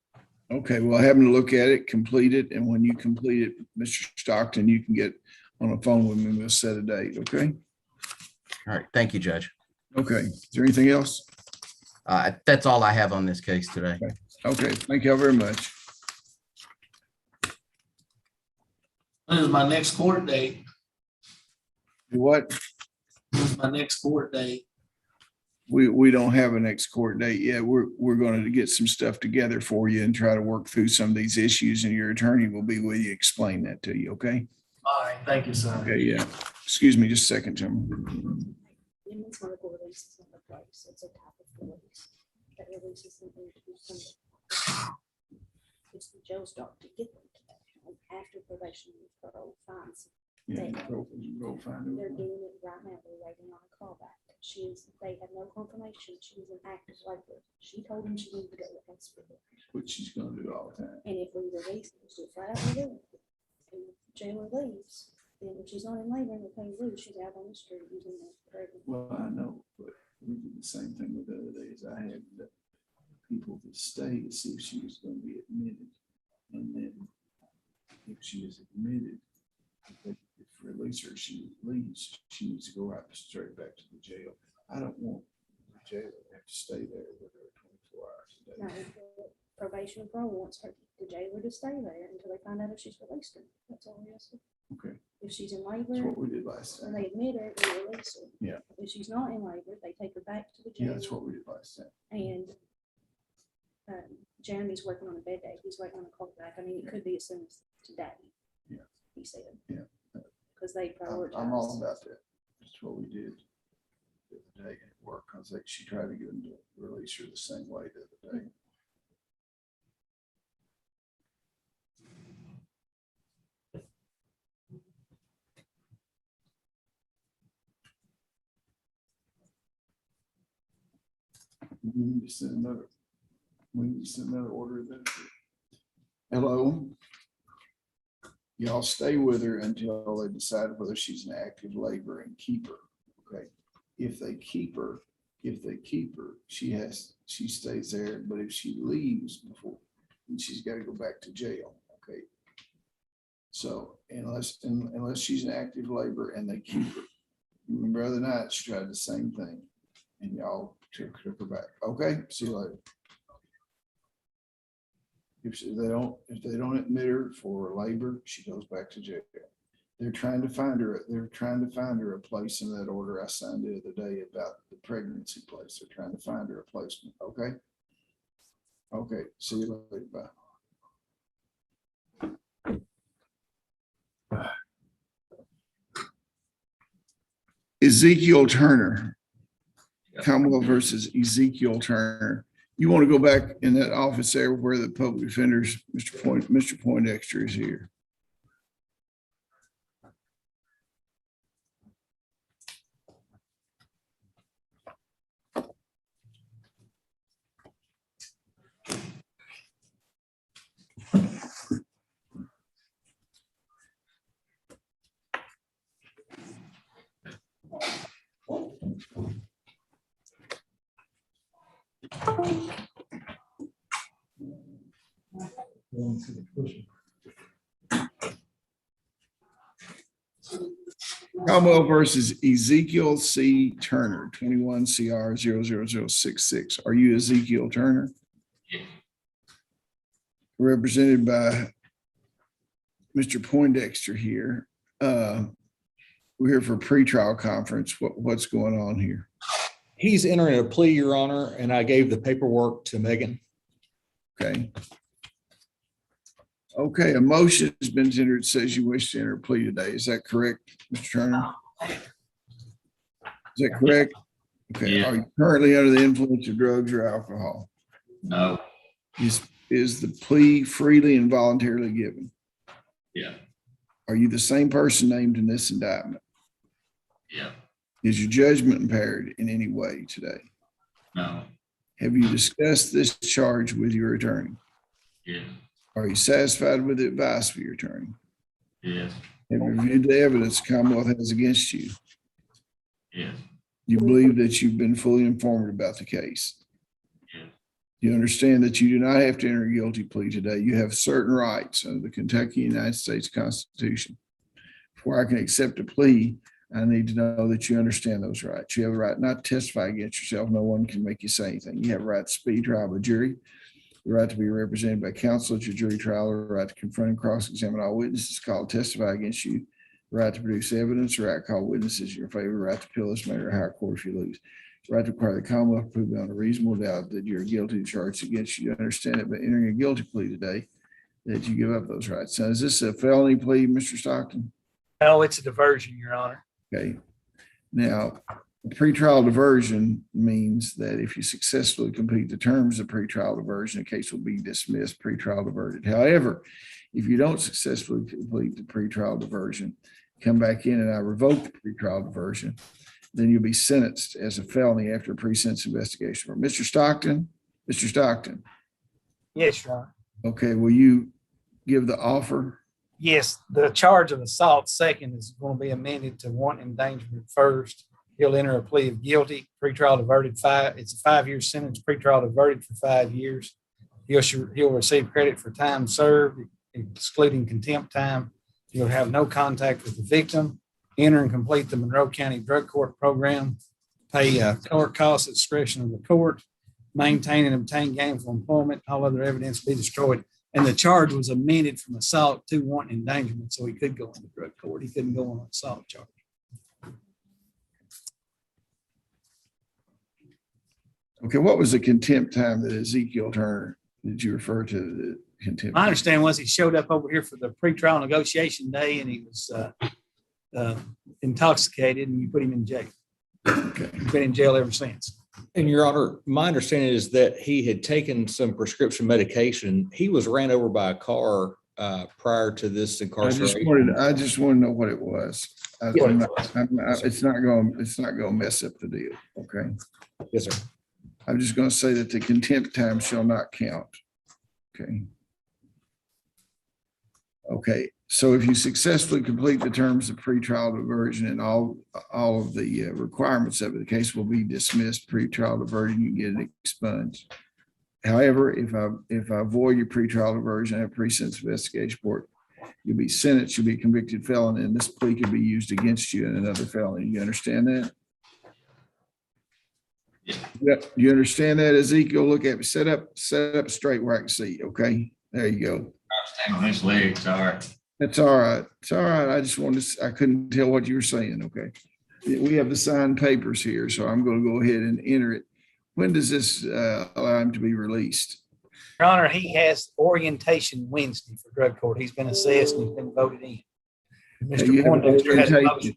Okay, well, have them look at it, complete it. And when you complete it, Mr. Stockton, you can get on the phone with me. We'll set a date. Okay. All right. Thank you, Judge. Okay. Is there anything else? That's all I have on this case today. Okay. Thank you all very much. When is my next court date? What? When's my next court date? We don't have a next court date yet. We're going to get some stuff together for you and try to work through some of these issues, and your attorney will be with you, explain that to you. Okay. All right, thank you, sir. Okay. Yeah. Excuse me just a second, Tim. It's not a release, it's not a place, it's a type of release. That release is something to do something. It's the jail's job to get them to that point after probation and parole finds. Yeah. They're Go find it. doing it right now, they're waiting on a callback. They have no confirmation, she was an active labor. She told them she needed to go to the hospital. Which she's going to do all the time. And if we release her, she'll flat out do it. And if the jailer leaves, then if she's not in labor and the thing leaves, she's out on the street using the pregnant. Well, I know, but we did the same thing with the other days. I had people to stay to see if she was going to be admitted. And then if she is admitted, if they release her, she leaves, she needs to go right straight back to the jail. I don't want the jailer to have to stay there with her 24 hours a day. No, the probation and parole wants her, the jailer to stay there until they find out if she's released her. That's all we ask. Okay. If she's in That's labor, what we did last when time. they admit her, they release her. Yeah. If she's not in labor, they take her back to the Yeah, jail. that's what we did last time. And Jeremy's working on a bed day. He's waiting on a call back. I mean, it could be as soon as today. Yeah. He said. Yeah. Because they prioritize. I'm all about that. That's what we did the other day at work. I was like, she tried to get them to release her the same way the other day. We need to send another order of benefit. Hello? Y'all stay with her until they decide whether she's an active labor and keep her. Okay. If they keep her, she stays there. But if she leaves before, then she's got to go back to jail. Okay. So unless she's an active labor and they keep her. Remember the other night she tried the same thing and y'all took her back. Okay. See you later. If they don't admit her for labor, she goes back to jail. They're trying to find her a place in that order I signed the other day about the pregnancy place. They're trying to find her a placement. Okay. Okay, see you later. Bye. Ezekiel Turner. Commonwealth versus Ezekiel Turner. You want to go back in that office there where the public defenders, Mr. Poindexter is here. Commonwealth versus Ezekiel C. Turner, 21 CR 00066. Are you Ezekiel Turner? Represented by Mr. Poindexter here. We're here for a pretrial conference. What's going on here? He's entering a plea, Your Honor, and I gave the paperwork to Megan. Okay. Okay, a motion has been entered, says you wish to enter a plea today. Is that correct, Mr. Turner? Is that correct? Okay, Yeah. are you currently under the influence of drugs or alcohol? No. Is the plea freely and voluntarily given? Yeah. Are you the same person named in this indictment? Yeah. Is your judgment impaired in any way today? No. Have you discussed this charge with your attorney? Yeah. Are you satisfied with the advice of your attorney? Yes. Have you reviewed the evidence the Commonwealth has against you? Yes. You believe that you've been fully informed about the case? Yes. You understand that you do not have to enter a guilty plea today. You have certain rights under the Kentucky United States Constitution. Before I can accept a plea, I need to know that you understand those rights. You have a right not to testify against yourself. No one can make you say anything. You have a right to speed trial by jury, the right to be represented by counsel at your jury trial, the right to confront and cross-examine all witnesses called to testify against you, the right to produce evidence, the right to call witnesses in your favor, the right to appeal this matter to higher court if you lose, the right to require the Commonwealth to prove beyond a reasonable doubt that you're guilty of charges against you. You understand that by entering a guilty plea today, that you give up those rights. Now, is this a felony plea, Mr. Stockton? No, it's a diversion, Your Honor. Okay. Now, pretrial diversion means that if you successfully complete the terms of pretrial diversion, the case will be dismissed, pretrial diverted. However, if you don't successfully complete the pretrial diversion, come back in and I revoke the pretrial diversion, then you'll be sentenced as a felony after a pre-sentence investigation. Mr. Stockton, Mr. Stockton. Yes, Your Honor. Okay, will you give the offer? Yes, the charge of assault second is going to be amended to wanton endangerment first. He'll enter a plea of guilty, pretrial diverted it's a 5-year sentence, pretrial diverted for 5 years. He'll receive credit for time served, excluding contempt time. He'll have no contact with the victim, enter and complete the Monroe County Drug Court Program, pay court costs at discretion of the court, maintain and obtain gainful employment, all other evidence be destroyed. And the charge was amended from assault to wanton endangerment, so he could go into drug court. He couldn't go on an assault charge. Okay, what was the contempt time that Ezekiel Turner, did you refer to the contempt? My understanding was he showed up over here for the pretrial negotiation day and he was intoxicated and you put him in jail. Okay. He's been in jail ever since. And Your Honor, my understanding is that he had taken some prescription medication. He was ran over by a car prior to this incarceration. I just want to know what it was. It's not going to mess up the deal. Okay. Yes, sir. I'm just going to say that the contempt time shall not count. Okay. Okay. So if you successfully complete the terms of pretrial diversion and all of the requirements of it, the case will be dismissed, pretrial diversion, you get it expunged. However, if I avoid your pretrial diversion at pre-sentence investigation report, you'll be sentenced, you'll be a convicted felon, and this plea can be used against you in another felony. You understand that? Yeah. You understand that, Ezekiel? Look at me. Set up straight where I can see you. Okay. There you go. I was standing on his legs. All right. That's all right. It's all right. I just wanted to, I couldn't tell what you were saying. Okay. We have the signed papers here, so I'm going to go ahead and enter it. When does this allow him to be released? Your Honor, he has orientation Wednesday for drug court. He's been assessed and he's been voted in. Mr. You have Poindexter has a orientation. motion.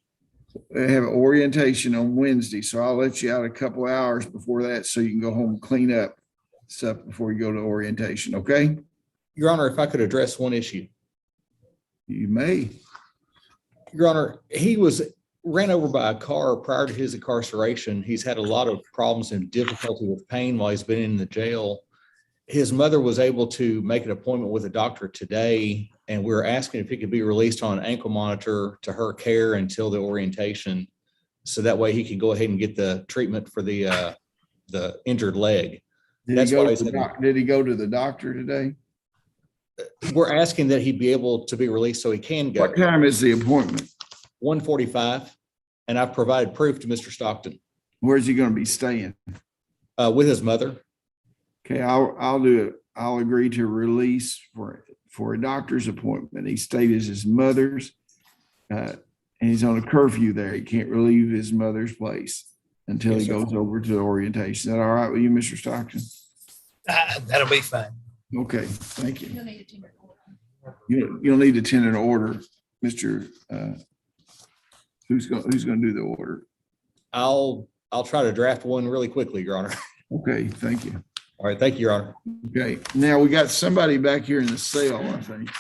They have orientation on Wednesday, so I'll let you out a couple hours before that so you can go home and clean up stuff before you go to orientation, okay? Your Honor, if I could address one issue. You may. Your Honor, he was ran over by a car prior to his incarceration. He's had a lot of problems and difficulty with pain while he's been in the jail. His mother was able to make an appointment with a doctor today, and we were asking if he could be released on an ankle monitor to her care until the orientation. So that way he could go ahead and get the treatment for the injured leg. Did he go to the doctor today? We're asking that he be able to be released so he can go. What time is the appointment? 1:45, and I've provided proof to Mr. Stockton. Where's he going to be staying? With his mother. Okay, I'll do it. I'll agree to release for a doctor's appointment. He stayed at his mother's, and he's on a curfew there. He can't leave his mother's place until he goes over to orientation. Is that all right with you, Mr. Stockton? That'll be fine. Okay, thank you. You'll need to tender an order, Mr. Who's going to do the order? I'll try to draft one really quickly, Your Honor. Okay, thank you. All right, thank you, Your Honor. Okay, now we got somebody back here in the cell, I think.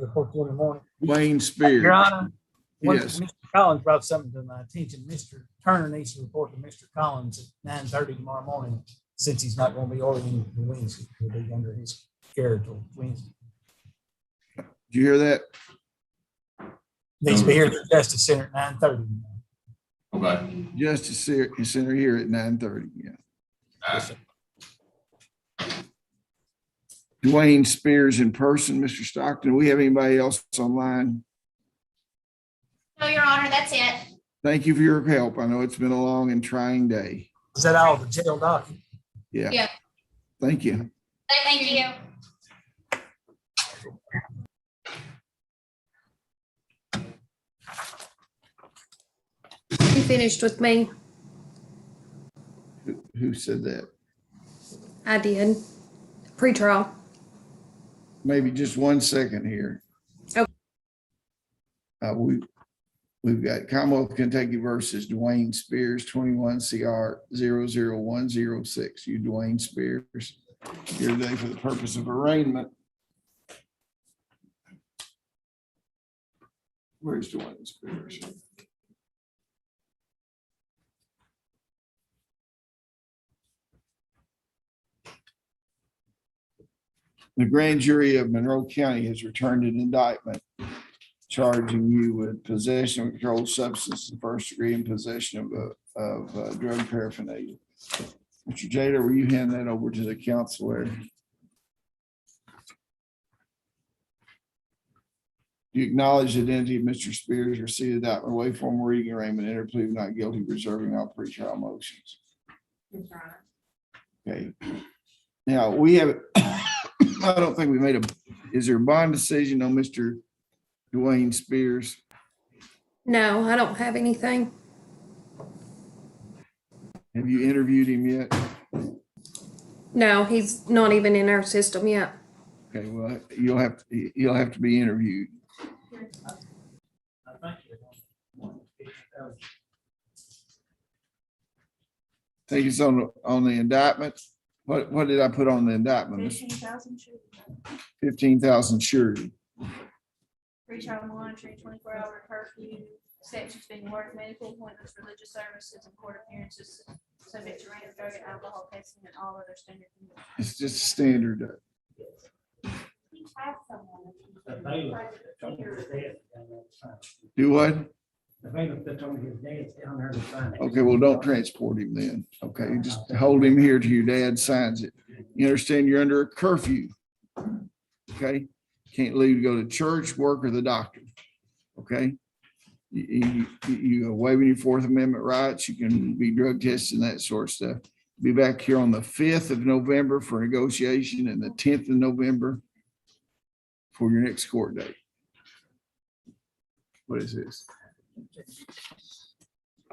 Report to in the morning. Wayne Spears. Your Honor, Yes. Mr. Collins brought something to my attention. Mr. Turner needs to report to Mr. Collins at 9:30 tomorrow morning, since he's not going to be oriented for Wednesday. He'll be under his care until Wednesday. Did you hear that? Needs to be here at the Justice Center at 9:30. Okay. Justice Center here at 9:30, yeah. Dwayne Spears in person, Mr. Stockton. Do we have anybody else online? No, Your Honor, that's it. Thank you for your help. I know it's been a long and trying day. Is that all the jail document? Yeah. Yeah. Thank you. Thank you. You finished with me. Who said that? I did. Pre-trial. Maybe just 1 second here. Okay. We've got Commonwealth of Kentucky versus Dwayne Spears, 21 CR 00106. You, Dwayne Spears, here today for the purpose of arraignment. Where's Dwayne Spears? The grand jury of Monroe County has returned an indictment charging you with possession of controlled substance in first degree and possession of drug paraphernalia. Mr. Jada, will you hand that over to the counselor? Do you acknowledge the identity of Mr. Spears, receipt of document, wait for him reading arraignment, enter plea of not guilty, reserving all pretrial motions? Okay. Now, we have, I don't think we made is there a bond decision on Mr. Dwayne Spears? No, I don't have anything. Have you interviewed him yet? No, he's not even in our system yet. Okay, well, you'll have to be interviewed. I think it's on the indictment. What did I put on the indictment? 15,000 surety. 15,000 surety. Pre-trial monitoring, 24-hour curfew, sections being work, medical appointments, religious services, and court appearances subject to random drug and alcohol testing and all other standard. It's just standard. Do what? Okay, well, don't transport him then. Okay, just hold him here till your dad signs it. You understand you're under a curfew. Okay, can't leave to go to church, work, or the doctor. Okay, you are waiving your Fourth Amendment rights. You can be drug tested and that sort of stuff. Be back here on the 5th of November for negotiation and the 10th of November for your next court date. What is this?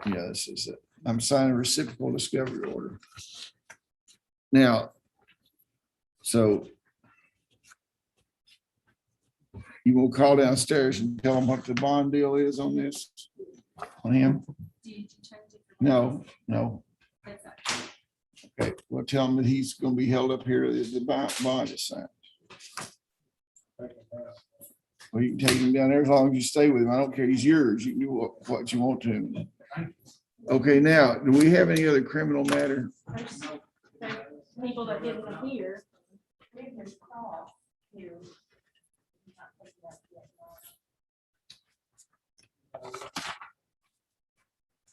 Yeah, this is it. I'm signing a reciprocal discovery order. Now, So you will call downstairs and tell them what the bond deal is on this? On him? No, no. Okay, well, tell him that he's gonna be held up here, the bond is signed. Well, you can take him down there as long as you stay with him. I don't care. He's yours. You can do what you want to him. Okay, now, do we have any other criminal matter? People that didn't appear. Here.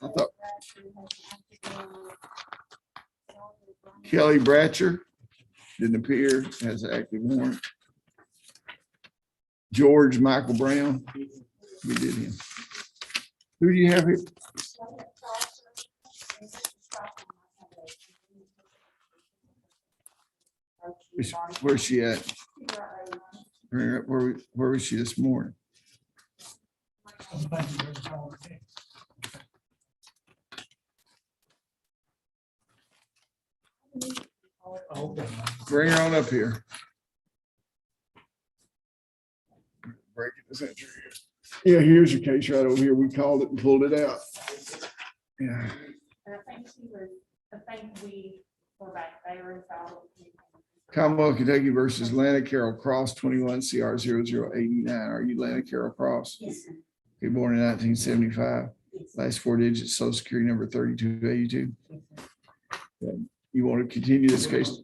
I thought Kelly Bratcher didn't appear, has an active warrant. George Michael Brown, we did him. Who do you have here? Where's she at? Where was she this morning? Bring her on up here. Breaking this entry. Yeah, here's your case right over here. We called it and pulled it out. Yeah. And I think we were back there and found. Commonwealth of Kentucky versus Lana Carroll Cross, 21 CR 0089. Are you Lana Carroll Cross? Yes, sir. Okay, born in 1975. Last four digits, social security number 3282. Okay. You want to continue this case?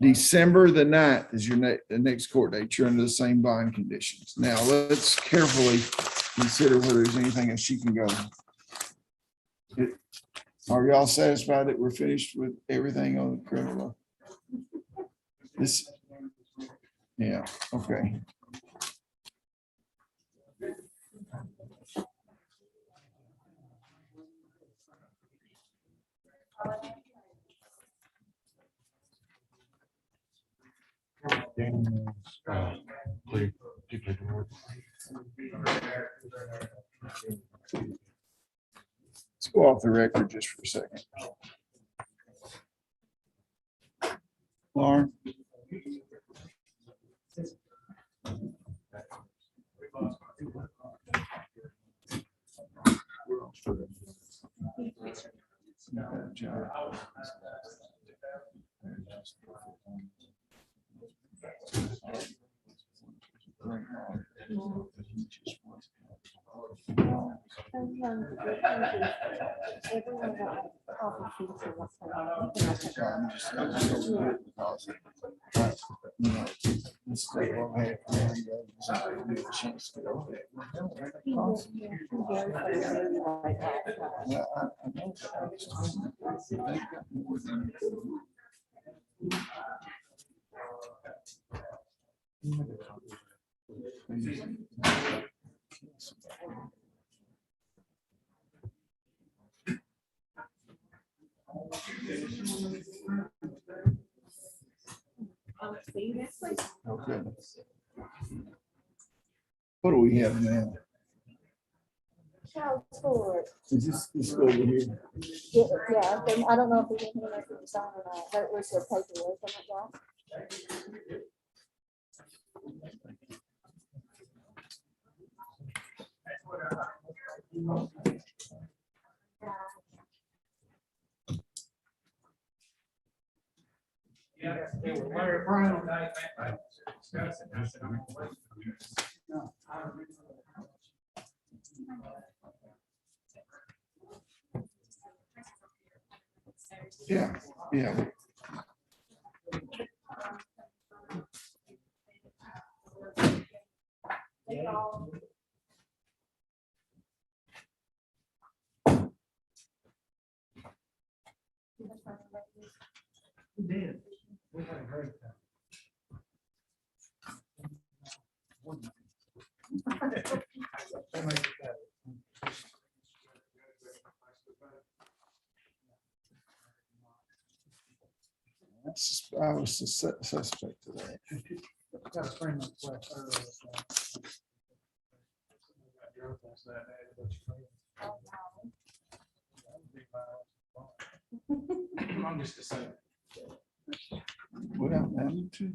December the 9th is your the next court date. You're under the same bond conditions. Now, let's carefully consider whether there's anything else she can go. Are y'all satisfied that we're finished with everything on the criminal law? This, yeah, okay. Let's go off the record just for a second. Lauren? Okay. What do we have now? Child support. Is this over here? Yeah, I don't know if there's anything else to sign or not, but it was the paperwork on it, y'all. Yeah, yeah. We did. We had a great time. I was the suspect of that. Got a friend that's like, I'm just a Well, man, too.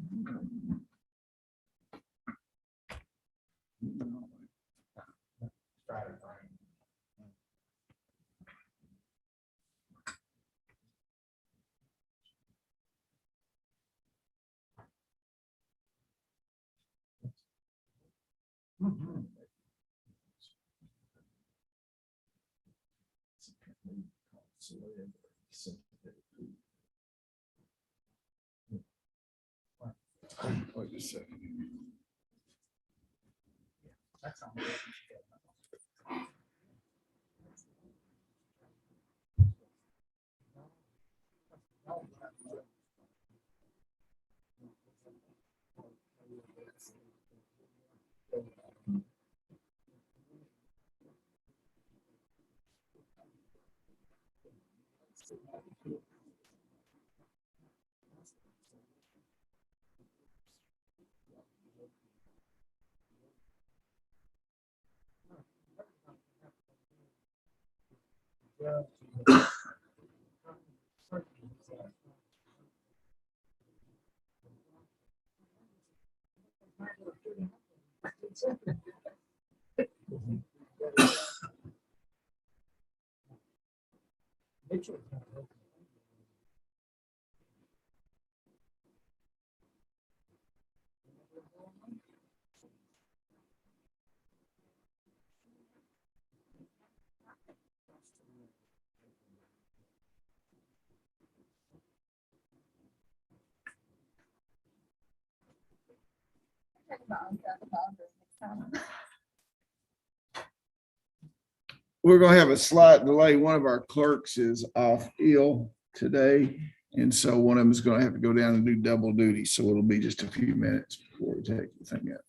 Wait a second. We're gonna have a slight delay. One of our clerks is off ill today. And so one of them is gonna have to go down and do double duty. So it'll be just a few minutes before we take the thing up.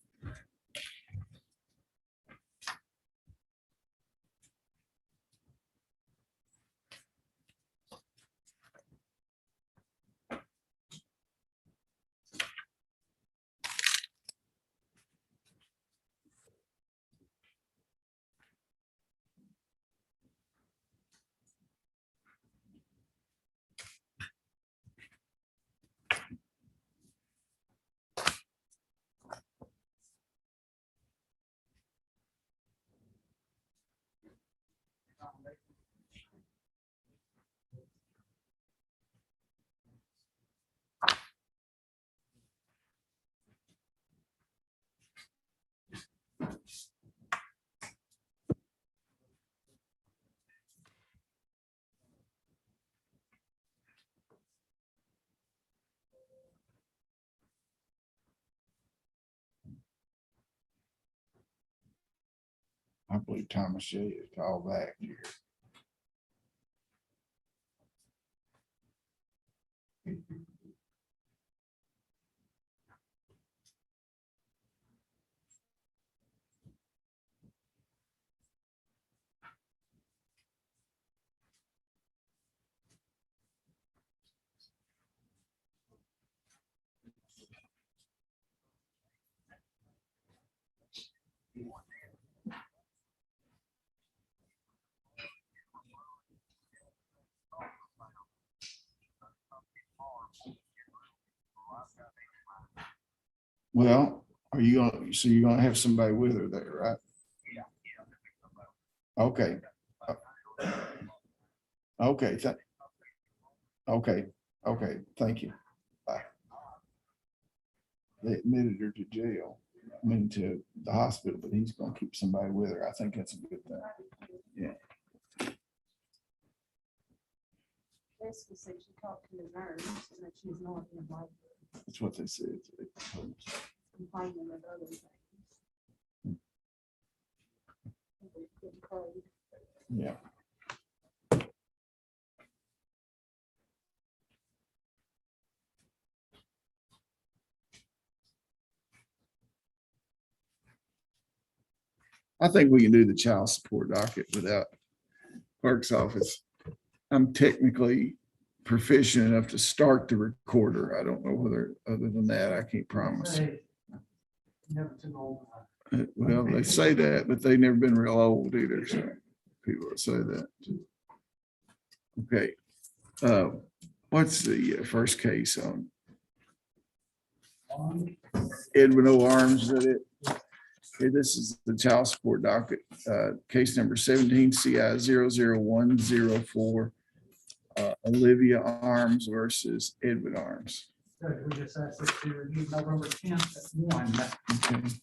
I believe Thomas J. is called back here. Well, are you gonna, so you're gonna have somebody with her there, right? Okay. Okay, okay, okay, thank you. Bye. They admitted her to jail, I mean, to the hospital, but he's gonna keep somebody with her. I think that's a good thing. Yeah. Jessica said she talked to the nurse and that she's not in like That's what they said. complaining of other things. Yeah. I think we can do the child support docket without clerk's office. I'm technically proficient enough to start the recorder. I don't know whether, other than that, I can't promise. Never too old. Well, they say that, but they've never been real old either. So people that say that. Okay. What's the first case on? Edwin O. Arms, is that it? Okay, this is the child support docket, case number 17 CI 00104. Olivia Arms versus Edwin Arms. Judge, we just asked this to review November 10th at 1. Okay.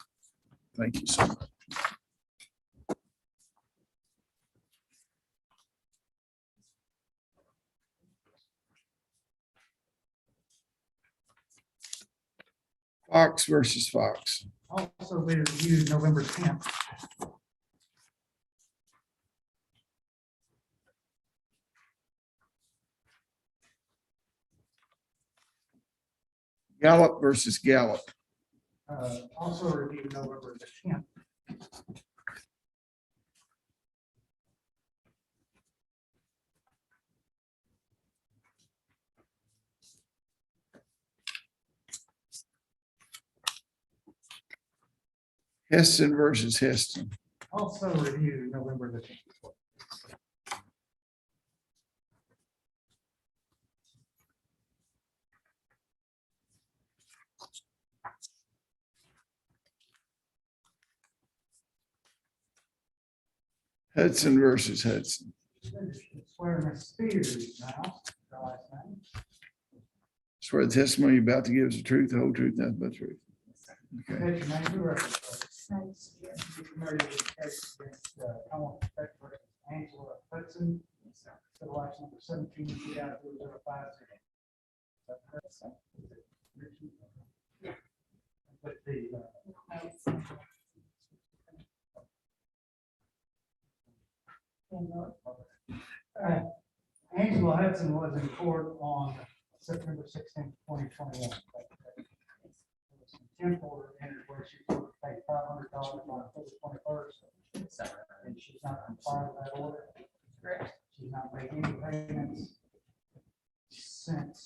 Thank you so much. Fox versus Fox. Also, we reviewed November 10th. Gallup versus Gallup. Also reviewed November the 10th. Heston versus Heston. Also reviewed November the 10th. Hudson versus Hudson. Swear Miss Spears now, the last name. Swear the testimony you're about to give is the truth, the whole truth, nothing but the truth. Okay. State your name, your record, please. You committed this case against Commonwealth Protect versus Angela Hudson. Civil action number 17 2050. But Angela Hudson was in court on September 16th, 2021. Temp order entered where she was to pay $500 on October 21st. And she's not complied with that order. Correct. She's not made any payments since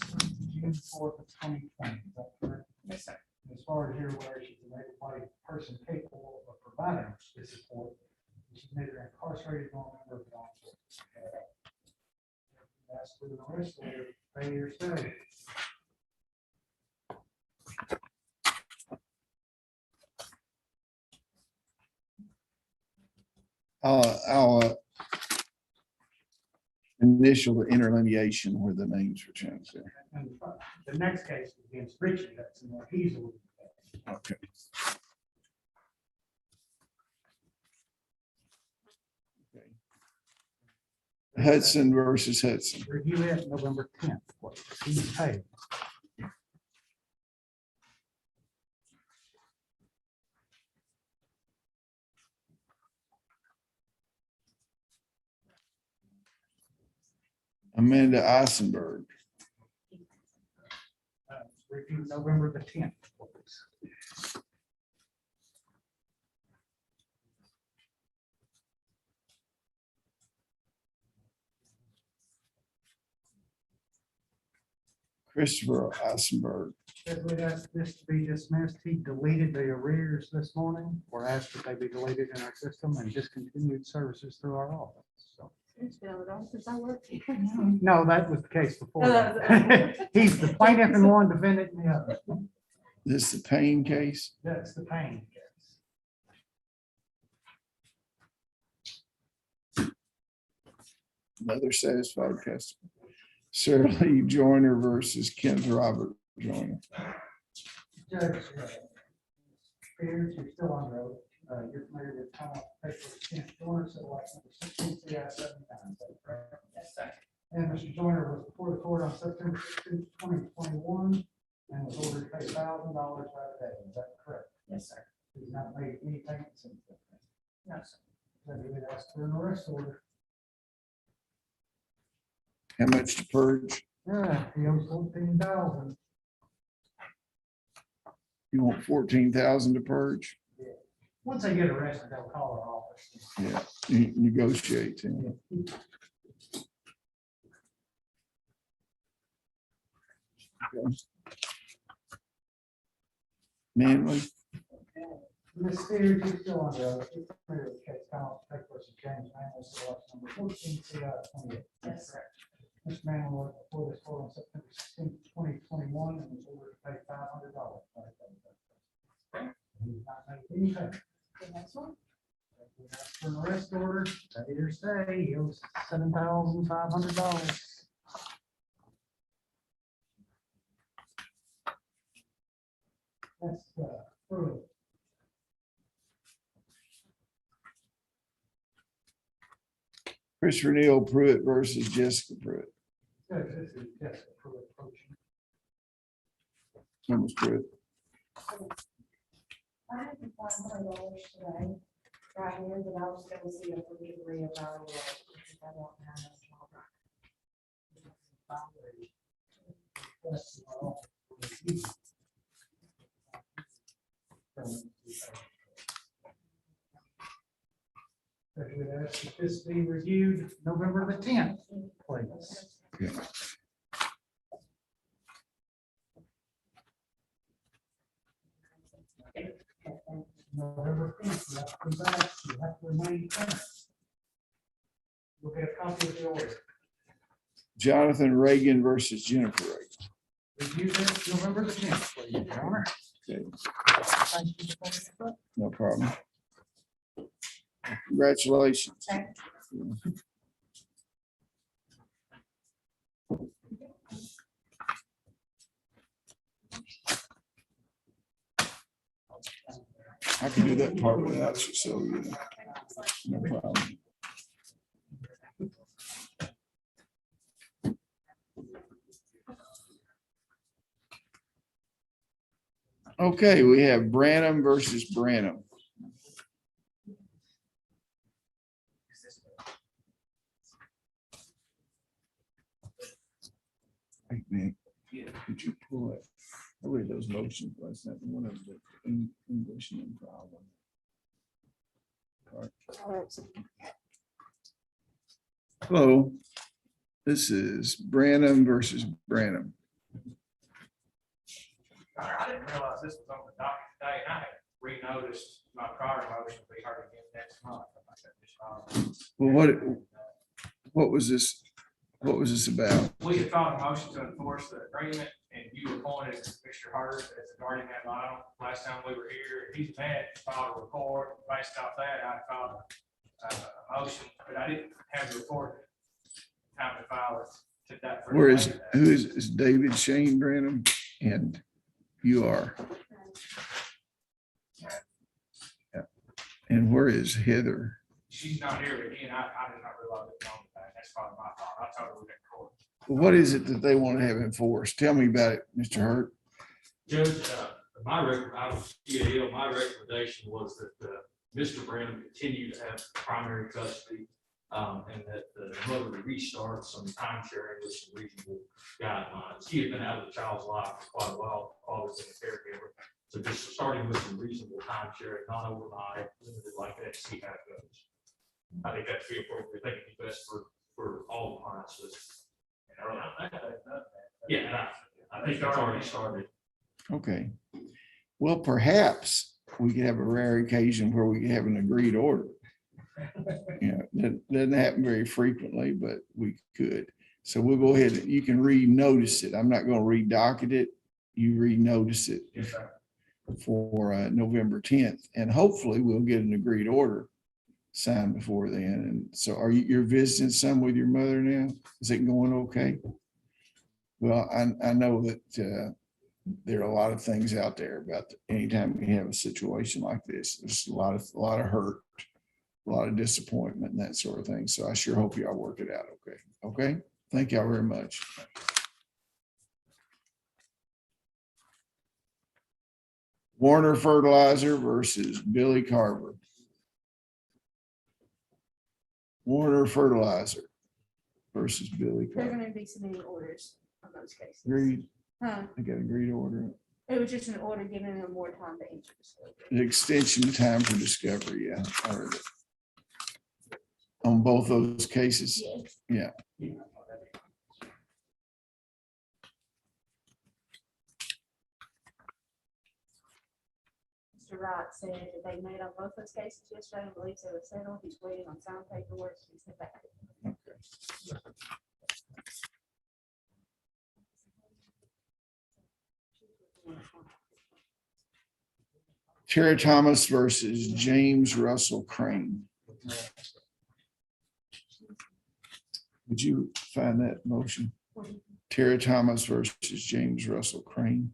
June 4th of 2020. Is that correct? Yes, sir. As far as you're aware, she's an able-bodied person capable of providing this support. She's neither incarcerated nor a member of the armed forces. Ask for the rest of your failure study. I'll initial the interlineation where the names were changed there. And the next case is against Richie Hudson, where he's a little bit. Okay. Hudson versus Hudson. Review it November 10th. What he's paid. Amanda Eisenberg. Review November the 10th. Christopher Eisenberg. As we asked this to be dismissed, he deleted the arrears this morning, or asked that they be deleted in our system and discontinued services through our office. So, It's been on since I worked here. no, that was the case before. that. He's the plaintiff in one, defendant in the other. This is the Payne case. That's the pain. Another satisfied customer. Sarah Lee Joyner versus Kent Robert Joyner. Judge, Spears, you're still on road. You're familiar with Commonwealth Paper Kent Joyner, Civil Action number 16 CI 79. Is that correct? Yes, sir. And Mr. Joyner was before the court on September 16th, 2021, and was ordered to pay $1,000 by the day. Is that correct? Yes, sir. He's not made any payments since then. No, sir. Then he would ask for an arrest order. How much to purge? Yeah, he owes 14,000. You want 14,000 to purge? Once they get arrested, they'll call our office. Yeah, you negotiate. Yeah. Okay. Manley. Ms. Spears, you're still on road. You're familiar with the case, Commonwealth Paper James Manuel, Civil Action number 14 CI 28. That's correct. Mr. Manuel was before this court on September 16th, 2021, and was ordered to pay $500 by the day. Okay. The next one. For the rest order, later say, he owes $7,500. That's, Pruitt. Christopher Neal Pruitt versus Jessica Pruitt. This is Jessica Pruitt approaching. Thomas Pruitt. I had to find $100 today, right here, that I was gonna see if we could reevaluate. If I don't have it. I would ask that this be reviewed November the 10th, please. Okay. November 10th, you have to come back, you have to remain current. We'll get a copy of the order. Jonathan Reagan versus Jennifer Reagan. Review this November the 10th, please, Your Honor. Okay, Thank you for that. no problem. Congratulations. I can do that part without you, so yeah, no problem. Okay, we have Branham versus Branham. Hey, man, could you pull it? I read those motions last night, one of the English and problem. Hello, this is Branham versus Branham. I didn't realize this was on the docket today, and I had re-noticed my prior motion to be heard again next month. Well, what was this? What was this about? We had filed a motion to enforce the agreement, and you appointed Mr. Hurd as the guardian ad litem last time we were here. He's met, filed a report. Based off that, I filed a motion, but I didn't have the report time to file it. Took that for Where is, who is David Shane Branham? And you are. Yeah. And where is Heather? She's not here again. I did not realize it was on that. That's probably my fault. I told her we didn't court. What is it that they want to have enforced? Tell me about it, Mr. Hurt. Judge, my recommendation was that Mr. Branham continue to have primary custody, and that the mother restart some time sharing with some reasonable guidelines. He had been out of the child's life for quite a while, always in a caregiver. So just starting with some reasonable time sharing, not overnight, limited like that, see how it goes. I think that'd be appropriate. I think it'd be best for all the clients. Yeah, I think that's already started. Okay. Well, perhaps we could have a rare occasion where we could have an agreed order. Yeah, that doesn't happen very frequently, but we could. So we'll go ahead, you can re-notice it. I'm not going to re-docket it. You re-notice it for November 10th, and hopefully we'll get an agreed order signed before then. And so you're visiting some with your mother now? Is it going okay? Well, I know that there are a lot of things out there about anytime we have a situation like this, there's a lot of hurt, a lot of disappointment and that sort of thing. So I sure hope y'all work it out. Okay. Okay. Thank y'all very much. Warner Fertilizer versus Billy Carver. Warner Fertilizer versus Billy There are Carver. gonna be so many orders on those cases. Agreed. Huh? I got agreed order. It was just an order giving them more time to answer. An extension of time for discovery. Yeah. I heard it. On both those cases. Yes. Yeah. Mr. Wright said that they made on both those cases yesterday and believes they were settled. He's waiting on signed paperwork. He's head back. Tara Thomas versus James Russell Crane. Would you find that motion? Tara Thomas versus James Russell Crane.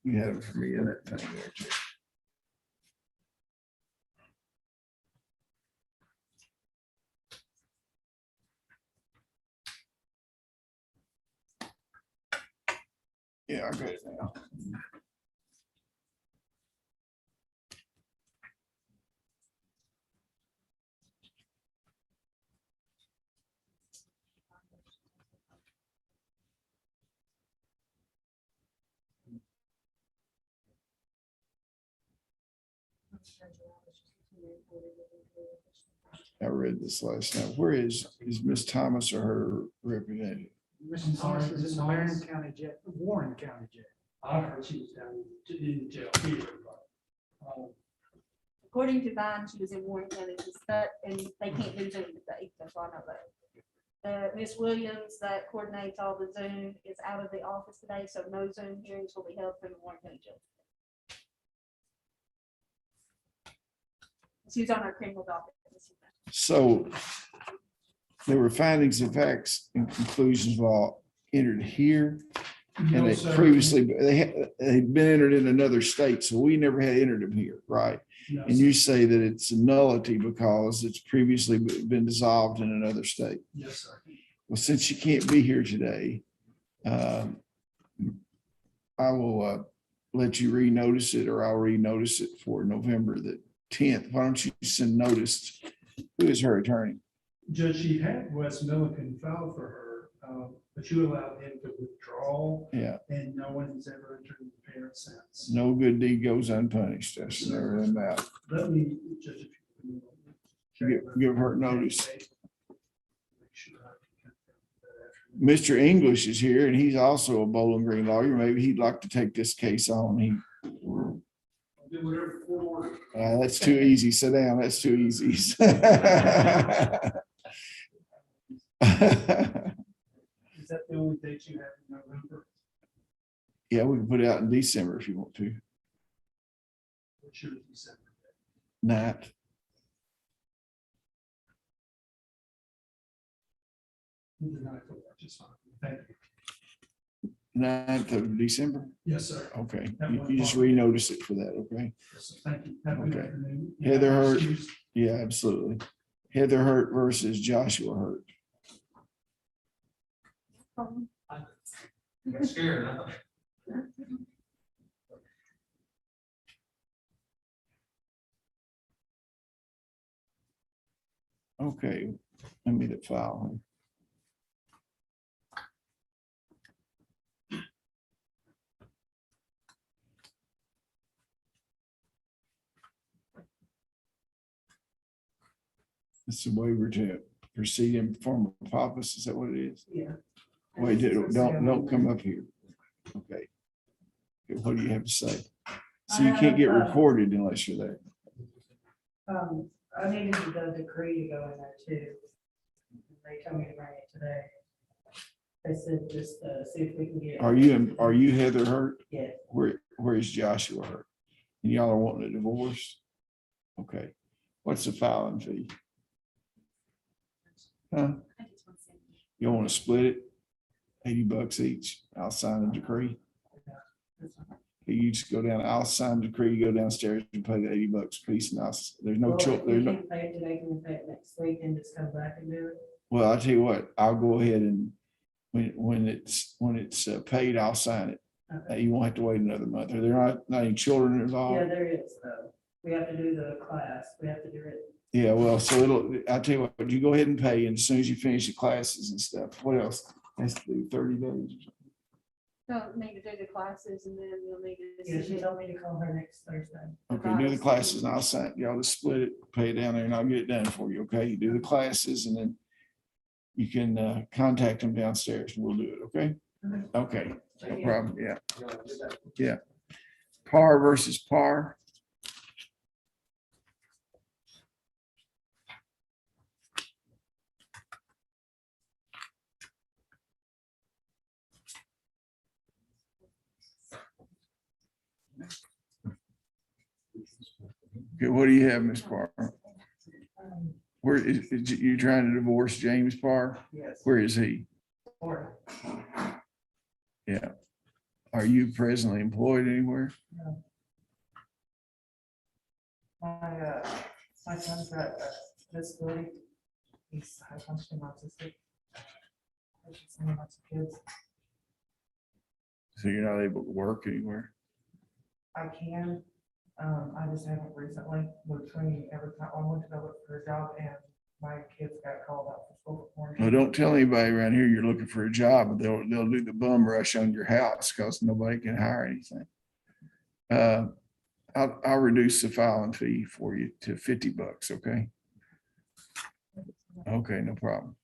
You have it for me in that thing there too. Yeah, I got it now. I read this last night. Where is Miss Thomas or her representative? Mrs. Thomas is in the Warren County Jail, Warren County Jail. I heard she was down in jail here, but, According to Vine, she was in Warren County, and they can't do Zoom today, that's why I know that. Ms. Williams, that coordinates all the Zoom, is out of the office today, so no Zoom hearings will be held from the Warren County Jail. She was on our criminal docket. So there were findings of facts and conclusions of all entered here. And No, they sir. previously, they'd been entered in another state, so we never had entered them here, right? no, And you say that it's a nullity because it's previously been dissolved in another state. yes, sir. Well, since you can't be here today, I will let you renotice it, or I'll renotice it for November the 10th. Why don't you send notice? Who is her attorney? Judge, she had Wes Milliken file for her, but you allowed him to withdraw, Yeah, and no one has ever entered the parent since. no good deed goes unpunished. I should never done that. Let me, Judge, if you can. Give her notice. Make sure I can get that after. Mr. English is here, and he's also a Bowling Green lawyer. Maybe he'd like to take this case on. I'll do whatever court order. That's too easy. Sit down. That's too easy. Is that the only date you have in November? Yeah, we can put it out in December if you want to. What's your December date? Ninth. The ninth of March is fine. Thank you. 9th of December. Yes, sir. Okay, That you one just part. renotice it for that, okay? Yes, sir. Thank you. Have a good Okay. afternoon. Heather Hurt. Excuse- Yeah, absolutely. Heather Hurt versus Joshua Hurt. Got scared, huh? Okay, let me the file. It's a waiver to proceed in form of office. Is that what it is? Yeah. Wait, don't come up here. Okay. Okay, what do you have to say? So you can't get recorded unless you're there. I needed the decree to go in there too. They told me to bring it today. They said just see if we can get. Are you Heather Hurt? Yeah. Where's Joshua Hurt? And y'all are wanting a divorce? Okay. What's the filing fee? Huh? You want to split it? $80 each. I'll sign a decree. You just go down, I'll sign the decree, you go downstairs and pay the $80 a piece, and there's no, Well, if we there's no, can't pay it today, can we pay it next week and just come back and do it? well, I'll tell you what, I'll go ahead and when it's paid, I'll sign it. You won't have to wait another month. Are there not any children involved? Yeah, there is, though. We have to do the class. We have to do it. Yeah, well, so I'll tell you what, you go ahead and pay, and as soon as you finish the classes and stuff, what else? Has to do 30 days. Don't need to do the classes and then you'll need to. Yeah, she told me to call her next Thursday. Okay, do the classes and I'll sign, y'all just split it, pay it down there and I'll get it done for you, okay? You do the classes and then you can contact them downstairs and we'll do it, okay? Okay, no problem, yeah. Yeah. Par versus par. Okay, what do you have, Ms. Parr? Where is you trying to divorce James Parr? Yes. Where is he? Florida. Yeah. Are you presently employed anywhere? No. My son's got a disability. He's high functioning autistic. I should send him lots of kids. So you're not able to work anywhere? I can, I just haven't recently, between every time I went to go look for a job and my kids got called out for school. Well, don't tell anybody around here you're looking for a job, but they'll do the bum rush on your house because nobody can hire anything. I'll reduce the filing fee for you to $50, okay? Okay, no problem.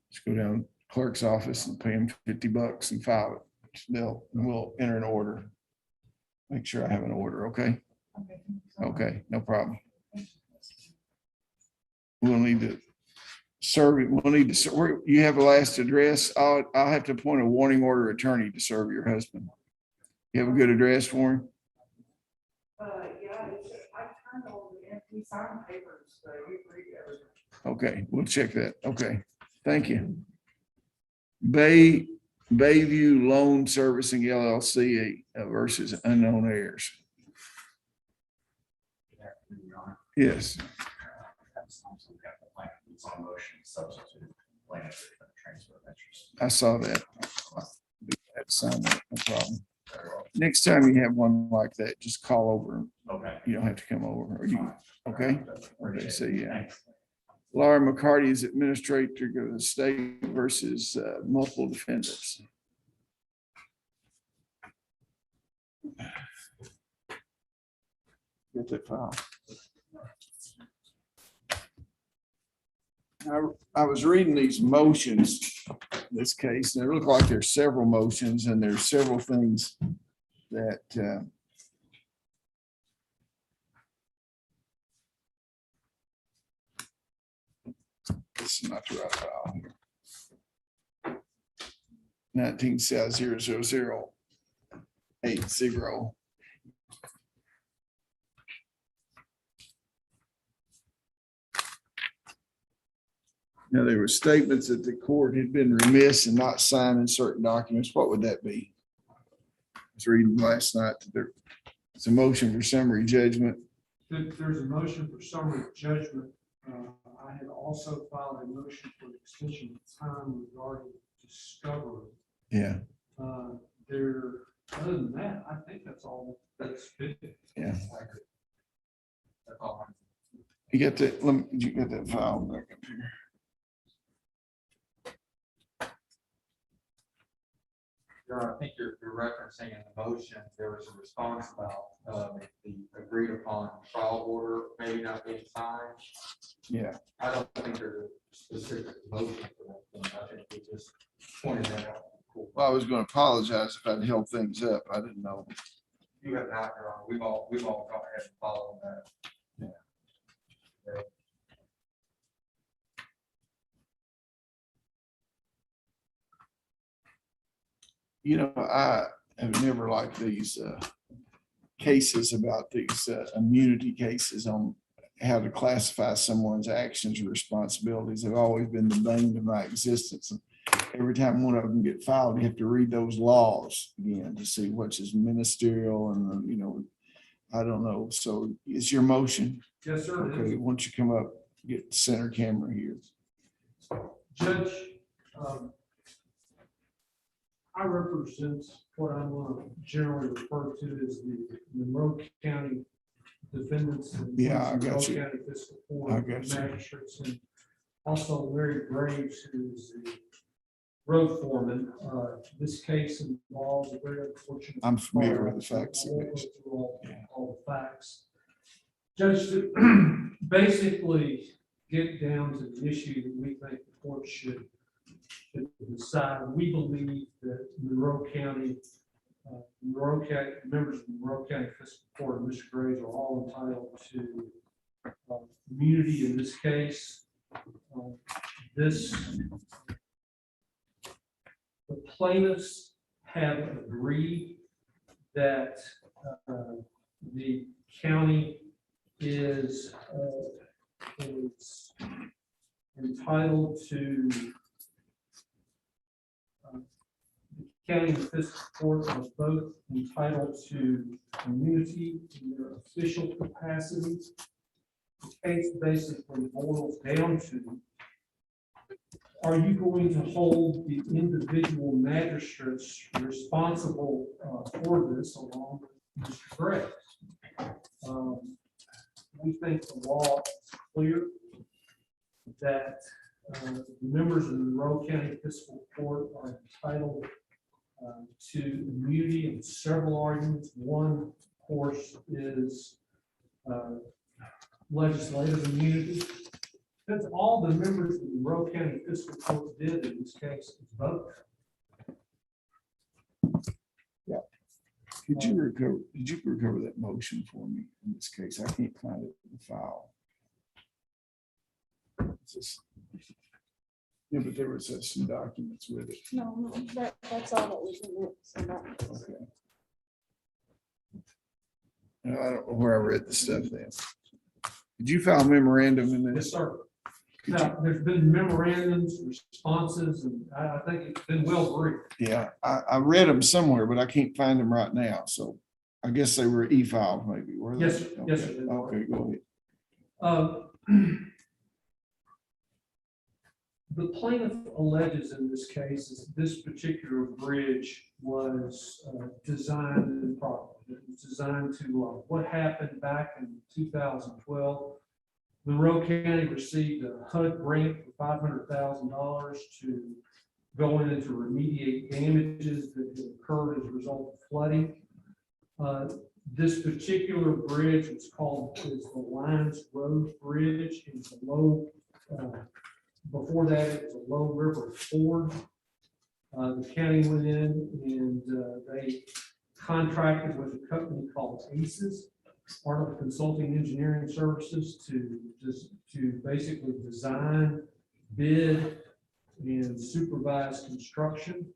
Just go down to clerk's office and pay them $50 and file it. We'll enter an order. Make sure I have an order, okay? Okay, no problem. We'll need to serve it. We'll need to, you have a last address. I'll have to appoint a warning order attorney to serve your husband. You have a good address for him? Yeah, I turned over the signed papers, so you read everything. Okay, we'll check that. Okay, thank you. Bayview Loan Servicing LLC versus unknown heirs. Yes. I saw that. That's sign that, no problem. Next time you have one like that, just call over. Okay. You don't have to come over. Or you, okay? Okay, so yeah. Laura McCarty is administrator of the state versus multiple defendants. Get that file. I was reading these motions, in this case, and it looked like there's several motions and there's several things that this is not the right file here. 19/00080. Now, there were statements that the court had been remiss in not signing certain documents. What would that be? I was reading last night that there's a motion for summary judgment. There's a motion for summary judgment. I had also filed a motion for extension of time regarding discovery. Yeah. Other than that, I think that's all that's been. Yeah. That's all. You get that, you got that file back up here. I think you're referencing in the motion, there was a response about the agreed upon trial order maybe not being signed. Yeah. I don't think there's a specific motion for that. I think we just pointed that out. Well, I was going to apologize if I'd held things up. I didn't know. You have not, Your Honor. We've all gone ahead and followed that. Yeah. You know, I have never liked these cases about these immunity cases on how to classify someone's actions or responsibilities. Have always been the bane of my existence. And every time one of them get filed, you have to read those laws again to see which is ministerial and, you know, I don't know. So it's your motion. Yes, sir. Okay, once you come up, get the center camera here. Judge, I represent what I'm generally referred to as the Monroe County defendants. And Yeah, I got Monroe you. County Fiscal Court I got you. magistrates, and also Larry Graves, who's the road foreman. This case involves a very unfortunate. I'm familiar with the facts. I won't go through all the facts. Judge, to basically get down to the issue that we think the court should decide. We believe that Monroe County, members of the Monroe County Fiscal Court and Mr. Graves are all entitled to immunity in this case. The plaintiffs have agreed that the county is entitled to the county and fiscal court are both entitled to immunity in their official capacity. The case basically boils down to, are you going to hold the individual magistrates responsible for this along with Mr. Gray? We think the law is clear that members of the Monroe County Fiscal Court are entitled to immunity in several arguments. One, of course, is legislative immunity. That's all the members of the Monroe County Fiscal Court did in this case is vote. Yeah. Did you recover that motion for me in this case? I can't find it in the file. It's just- Yeah, but there was some documents with it. No, that's all that was in it. So that- Okay. No, I don't know where I read the stuff then. Did you file a memorandum in this? Yes, sir. Now, there's been memorandums, responses, and I think it's been well briefed. Yeah, I read them somewhere, but I can't find them right now. So I guess they were e-filed maybe. Were they? Yes, sir. Yes, sir. Okay, go ahead. The plaintiff alleges in this case is this particular bridge was designed improperly. It was designed too low. What happened back in 2012? Monroe County received a HUD grant for $500,000 to go in and to remediate damages that had occurred as a result of flooding. This particular bridge is the Lions Road Bridge. It's a low, before that, it was a low river ford. The county went in and they contracted with a company called ACES, Arnold Consulting Engineering Services, to basically design, bid, and supervise construction.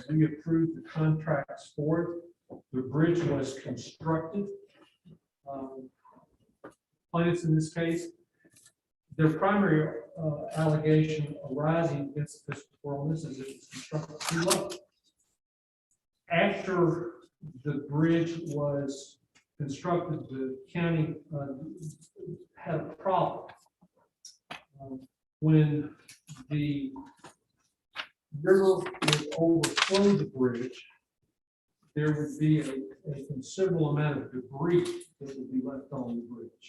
We approved the contracts for it. The bridge was constructed. Plaintiffs in this case, their primary allegation arising against this on this is it was constructed too low. After the bridge was constructed, the county had a problem. When the river would overflow the bridge, there would be a considerable amount of debris that would be left on the bridge.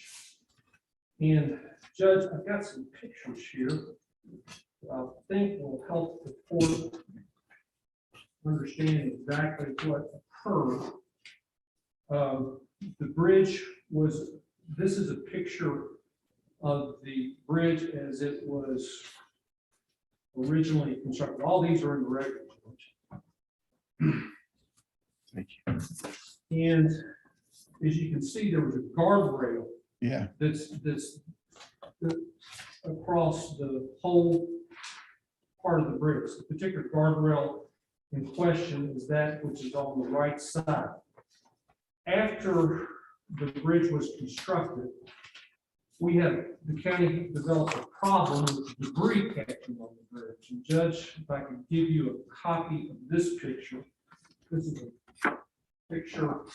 And Judge, I've got some pictures here that I think will help the court understand exactly what occurred. The bridge was, this is a picture of the bridge as it was originally constructed. All these are in the record. Thank you. And as you can see, there was a guardrail. Yeah. That's across the whole part of the bridge. The particular guardrail in question is that which is on the right side. After the bridge was constructed, the county developed a problem with debris catching on the bridge. And Judge, if I could give you a copy of this picture. This is a picture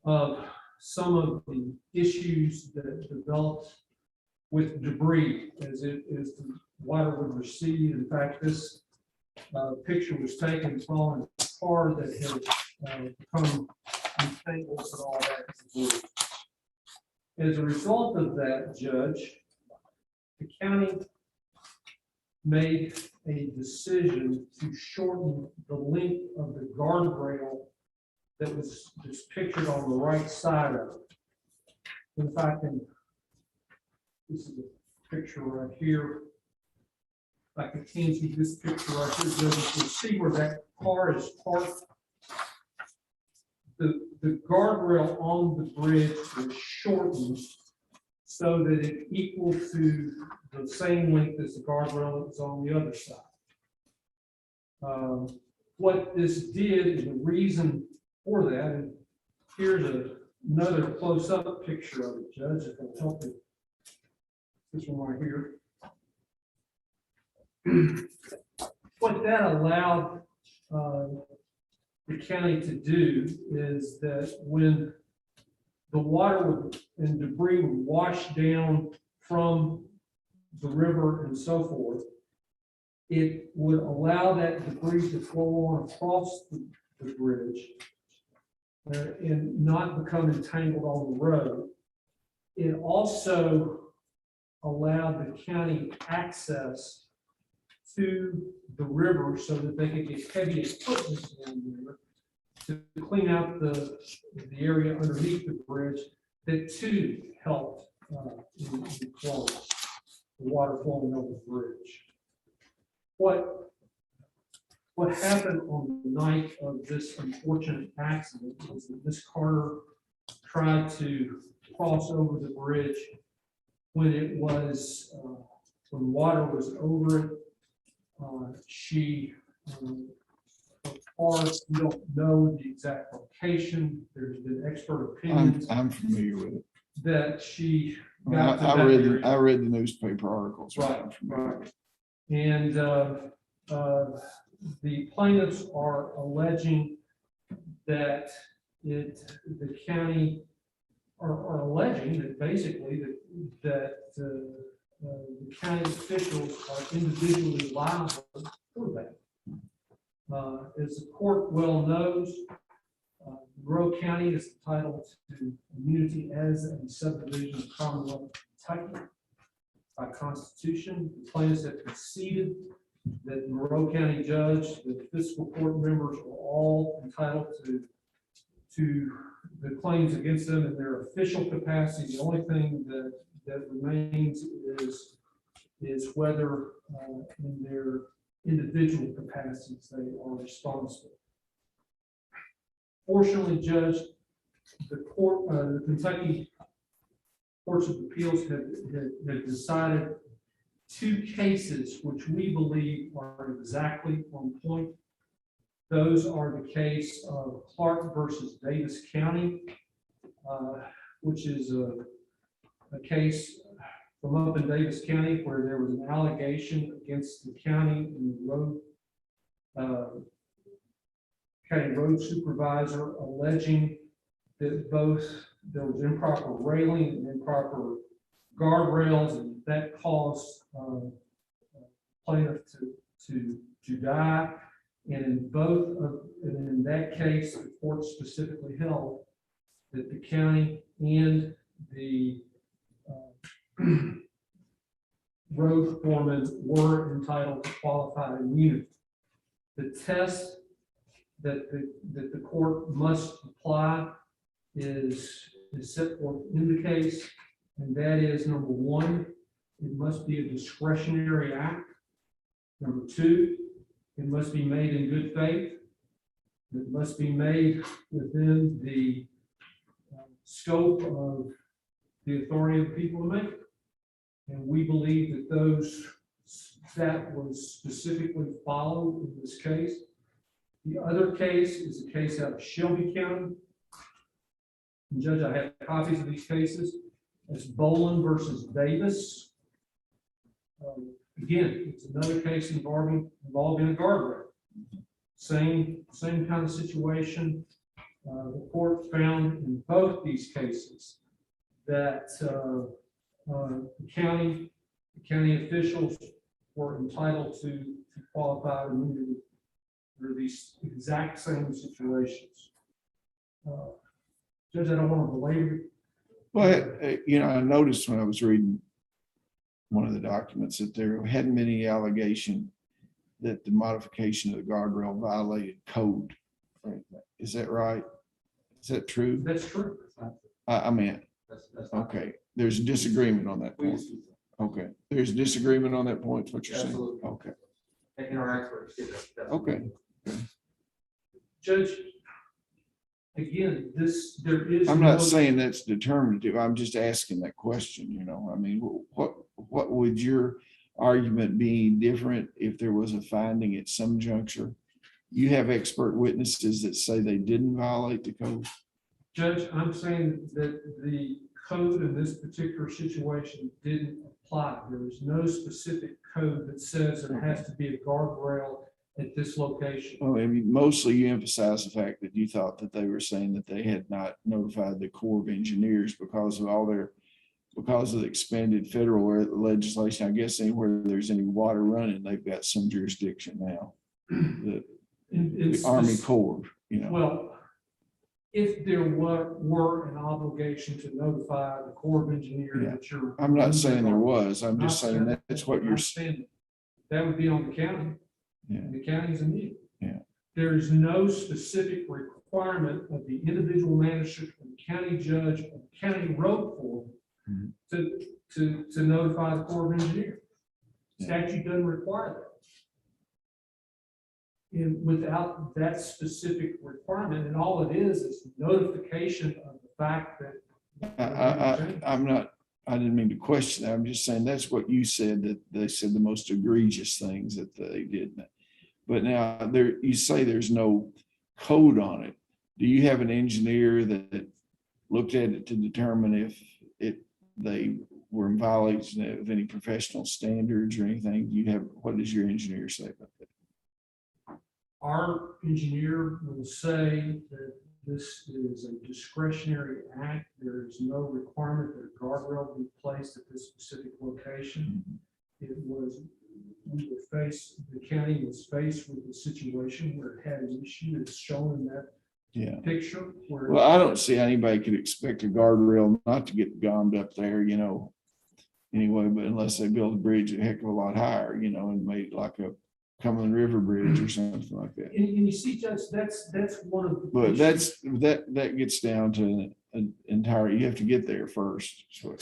of some of the issues that developed with debris as the water would recede. In fact, this picture was taken following a car that had become entangled with all that debris. As a result of that, Judge, the county made a decision to shorten the length of the guardrail that was just pictured on the right side of it. In fact, this is a picture right here. If I could hand you this picture right here, Judge, you can see where that car is parked. The guardrail on the bridge was shortened so that it equal to the same length as the guardrail that was on the other side. What this did, is the reason for that, and here's another close-up picture of it, Judge, if it'll help you. This one right here. What that allowed the county to do is that when the water and debris would wash down from the river and so forth, it would allow that debris to flow on across the bridge and not become entangled on the road. It also allowed the county access to the river so that they could get heavy equipment down there to clean out the area underneath the bridge that too helped in flow, the water flowing over the bridge. What happened on the night of this unfortunate accident was that Miss Carter tried to cross over the bridge when it was, when water was over it. She, we don't know the exact location. There's been expert opinions. I'm familiar with it. That she I, got to I that read, area. I read the newspaper articles. Right, right. And the plaintiffs are alleging that the county are alleging that basically that the county officials are individually liable for that. As the court well knows, Monroe County is entitled to immunity as a subdivision of Commonwealth of Kentucky by Constitution. The plaintiffs have conceded that the Monroe County judge, the fiscal court members are all entitled to the claims against them in their official capacity. The only thing that remains is whether in their individual capacities they are responsible. Fortunately, Judge, the court, the Kentucky Courts of Appeals have decided two cases which we believe are exactly on point. Those are the case of Clark versus Davis County, which is a case from up in Davis County where there was an allegation against the county and the county road supervisor alleging that both there was improper railing and improper guardrails, and that caused plaintiff to die. And in both of, and in that case, the court specifically held that the county and the road foreman were entitled to qualified immunity. The test that the court must apply is set forth in the case, and that is, number one, it must be a discretionary act. Number two, it must be made in good faith. It must be made within the scope of the authority of the people to make it. And we believe that that was specifically followed in this case. The other case is a case out of Shelby County. And Judge, I have copies of these cases. It's Bolin versus Davis. Again, it's another case involving a guardrail. Same kind of situation. The court found in both these cases that the county officials were entitled to qualified immunity for these exact same situations. Judge, I don't want to belabor it. Well, I noticed when I was reading one of the documents that there hadn't been any allegation that the modification of the guardrail violated code. Is that right? Is that true? That's true. I mean, okay, there's a disagreement on that point. Okay, there's a disagreement on that point, is what you're saying? Absolutely. Okay, And our experts. okay. Judge, again, there is. I'm no- not saying that's determinative. I'm just asking that question, I mean, what would your argument be different if there was a finding at some juncture? You have expert witnesses that say they didn't violate the code. Judge, I'm saying that the code in this particular situation didn't apply. There is no specific code that says there has to be a guardrail at this location. Well, I mean, mostly you emphasize the fact that you thought that they were saying that they had not notified the Corps of Engineers because of because of the expanded federal legislation. I guess anywhere there's any water running, they've got some jurisdiction now. The Army Corps, you know. Well, if there were an obligation to notify the Corps of Engineers Yeah. that you're. I'm not saying there was, I'm just Not saying saying- that's what you're. saying. That would be on the county. Yeah. The county's immune. Yeah. There is no specific requirement of the individual magistrate, or the county judge, or the county road foreman to notify the Corps of Engineers. Statute doesn't require that. And without that specific requirement, and all it is notification of the fact that. I'm not, I didn't mean to question that. I'm just saying that's what you said, that they said the most egregious things that they did. But now there, you say there's no code on it. Do you have an engineer that looked at it to determine if they were in violation of any professional standards or anything? Do you have, what does your engineer say about that? Our engineer will say that this is a discretionary act. There is no requirement that a guardrail be placed at this specific location. It was, the county was faced with a situation where it had an issue. It's shown in that picture. Well, I don't see how anybody could expect a guardrail not to get gommed up there, you know, anyway, but unless they build a bridge a heck of a lot higher, you know, and made it like a Cumberland River Bridge or something like that. And you see, Judge, that's one of the. But issues. that gets down to an entire, you have to get there first. So,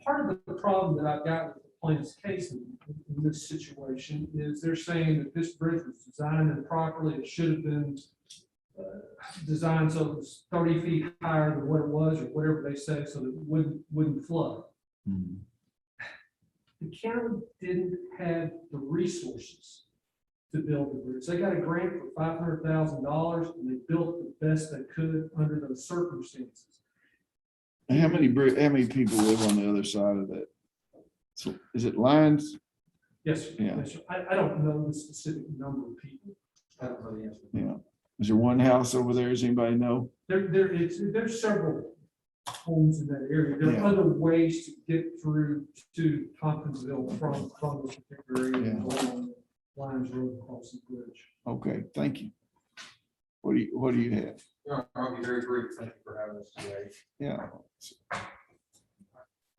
Part of the problem that I've got with the plaintiff's case in this situation is they're saying that this bridge was designed improperly. It should have been designed so it was 30 feet higher than what it was, or whatever they say, so that it wouldn't flood. The county didn't have the resources to build the bridge. They got a grant for $500,000 and they built the best they could under those circumstances. and how many people live on the other side of that? So is it lines? Yes, sir. Yeah. Yes, sir. I don't know the specific number of people. I don't know the answer. Yeah. Is there one house over there? Does anybody know? There's several homes in that area. There Yeah. are other ways to get through to Tompkinsville from the particular area. Yeah. Going on Lions Road across the bridge. Okay, thank you. What do you have? I'll be very brief. Thank you for having us today. Yeah.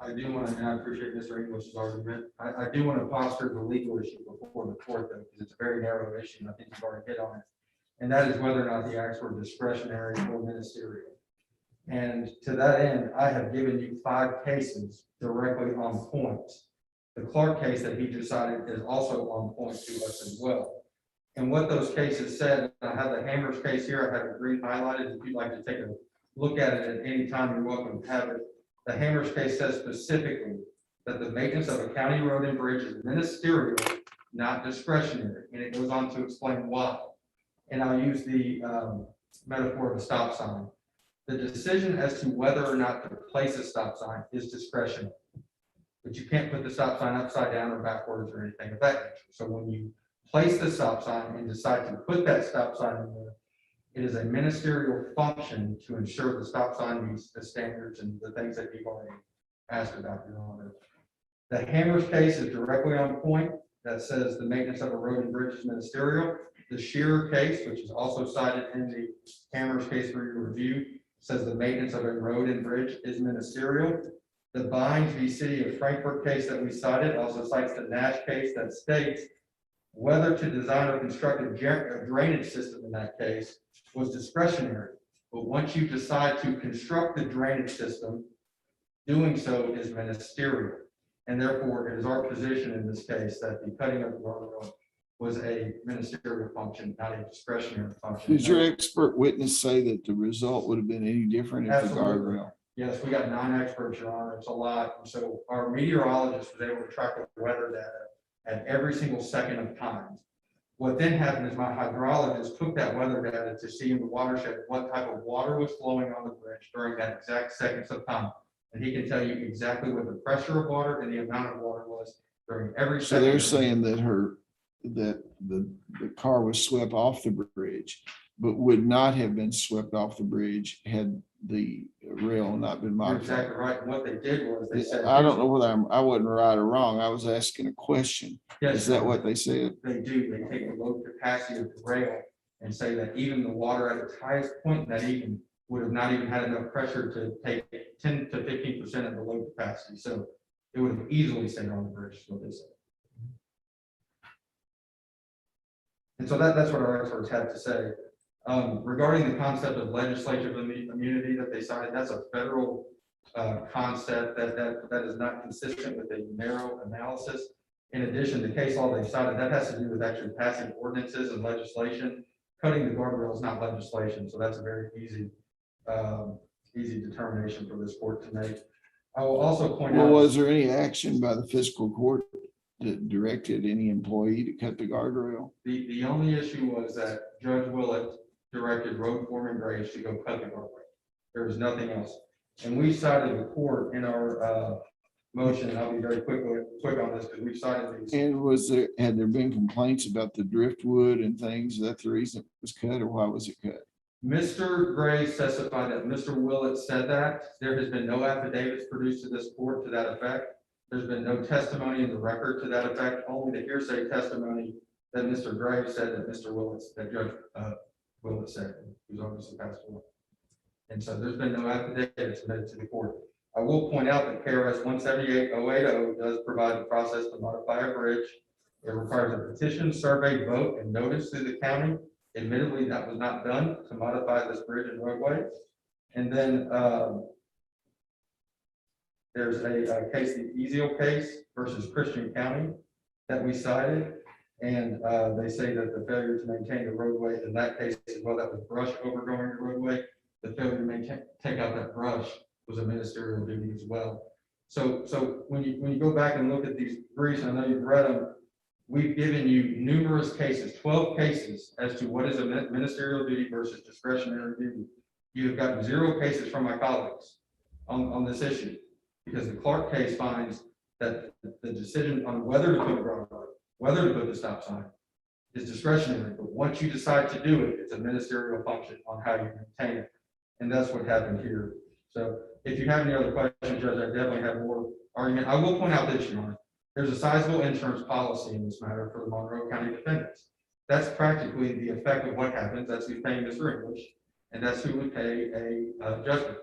I do want to, and I appreciate Mr. English's argument. I do want to posture the legal issue before the court, though, because it's a very narrow issue, and I think you've already hit on it. And that is whether or not the acts were discretionary or ministerial. And to that end, I have given you 5 cases directly on point. The Clark case that he decided is also on point to us as well. And what those cases said, I have the Hammers case here, I have it green highlighted. If you'd like to take a look at it at any time, you're welcome to have it. The Hammers case says specifically that the maintenance of a county road and bridge is ministerial, not discretionary. And it goes on to explain why. And I'll use the metaphor of a stop sign. The decision as to whether or not to place a stop sign is discretionary. But you can't put the stop sign upside down or backwards or anything of that nature. So when you place the stop sign and decide to put that stop sign in there, it is a ministerial function to ensure the stop sign meets the standards and the things that you've already asked about, Your Honor. The Hammers case is directly on point. That says the maintenance of a road and bridge is ministerial. The Shearer case, which is also cited in the Hammers case for your review, says the maintenance of a road and bridge is ministerial. The Bynes v. City of Frankfurt case that we cited also cites the Nash case that states whether to design or construct a drainage system in that case was discretionary. But once you decide to construct the drainage system, doing so is ministerial. And therefore, it is our position in this case that the cutting of the road was a ministerial function, not a discretionary function. Does your expert witness say that the result would have been any different if the Absolutely. guardrail? Yes, we got 9 experts, Your Honor. It's a lot. And so our meteorologist was able to track the weather data at every single second of time. What then happened is my hydrologist took that weather data to see in the watershed what type of water was flowing on the bridge during that exact seconds of time. And he can tell you exactly what the pressure of water and the amount of water was during every. So they're saying that the car was swept off the bridge, but would not have been swept off the bridge had the rail not been You're modified. exactly right. And what they did was they said. I don't know whether I wasn't right or wrong. I was asking a question. Yes, Is that what they said? They do. They take the load capacity of the rail and say that even the water at its highest point, that even would have not even had enough pressure to take 10 to 15% of the load capacity. So it would have easily stayed on the bridge, is what they said. And so that's what our experts had to say. Regarding the concept of legislative immunity that they cited, that's a federal concept that is not consistent with a narrow analysis. In addition, the case law they cited, that has to do with actually passing ordinances and legislation. Cutting the guardrail is not legislation, so that's a very easy determination for this court to make. I will also point out. Was there any action by the fiscal court that directed any employee to cut the guardrail? The only issue was that Judge Willett directed road foreman Graves to go cut the guardrail. There was nothing else. And we cited the court in our motion, and I'll be very quick on this because we've cited these. And had there been complaints about the driftwood and things? Is that the reason it was cut, or why was it cut? Mr. Graves testified that Mr. Willett said that. There has been no affidavits produced to this court to that effect. There's been no testimony in the record to that effect, only the hearsay testimony that Mr. Graves said that Judge Willett said, who's obviously passed away. And so there's been no affidavit submitted to the court. I will point out that KRS 178080 does provide the process to modify a bridge. It requires a petition, survey, vote, and notice to the county. Admittedly, that was not done to modify this bridge and roadway. And then there's a case, the Ezeal case versus Christian County that we cited. And they say that the failure to maintain the roadway in that case, as well, that was brush overgoing the roadway. The failure to take out that brush was a ministerial duty as well. So when you go back and look at these briefs, I know you've read them, we've given you numerous cases, 12 cases as to what is a ministerial duty versus discretionary duty. You have gotten 0 cases from my colleagues on this issue, because the Clark case finds that the decision on whether to put the roadway, whether to put the stop sign is discretionary, but once you decide to do it, it's a ministerial function on how you maintain it. And that's what happened here. So if you have any other questions, Judge, I definitely have more argument. I will point out this, Your Honor. There's a sizable insurance policy in this matter for the Monroe County defendants. That's practically the effect of what happens. That's who's paying Mr. English, and that's who would pay a judgment.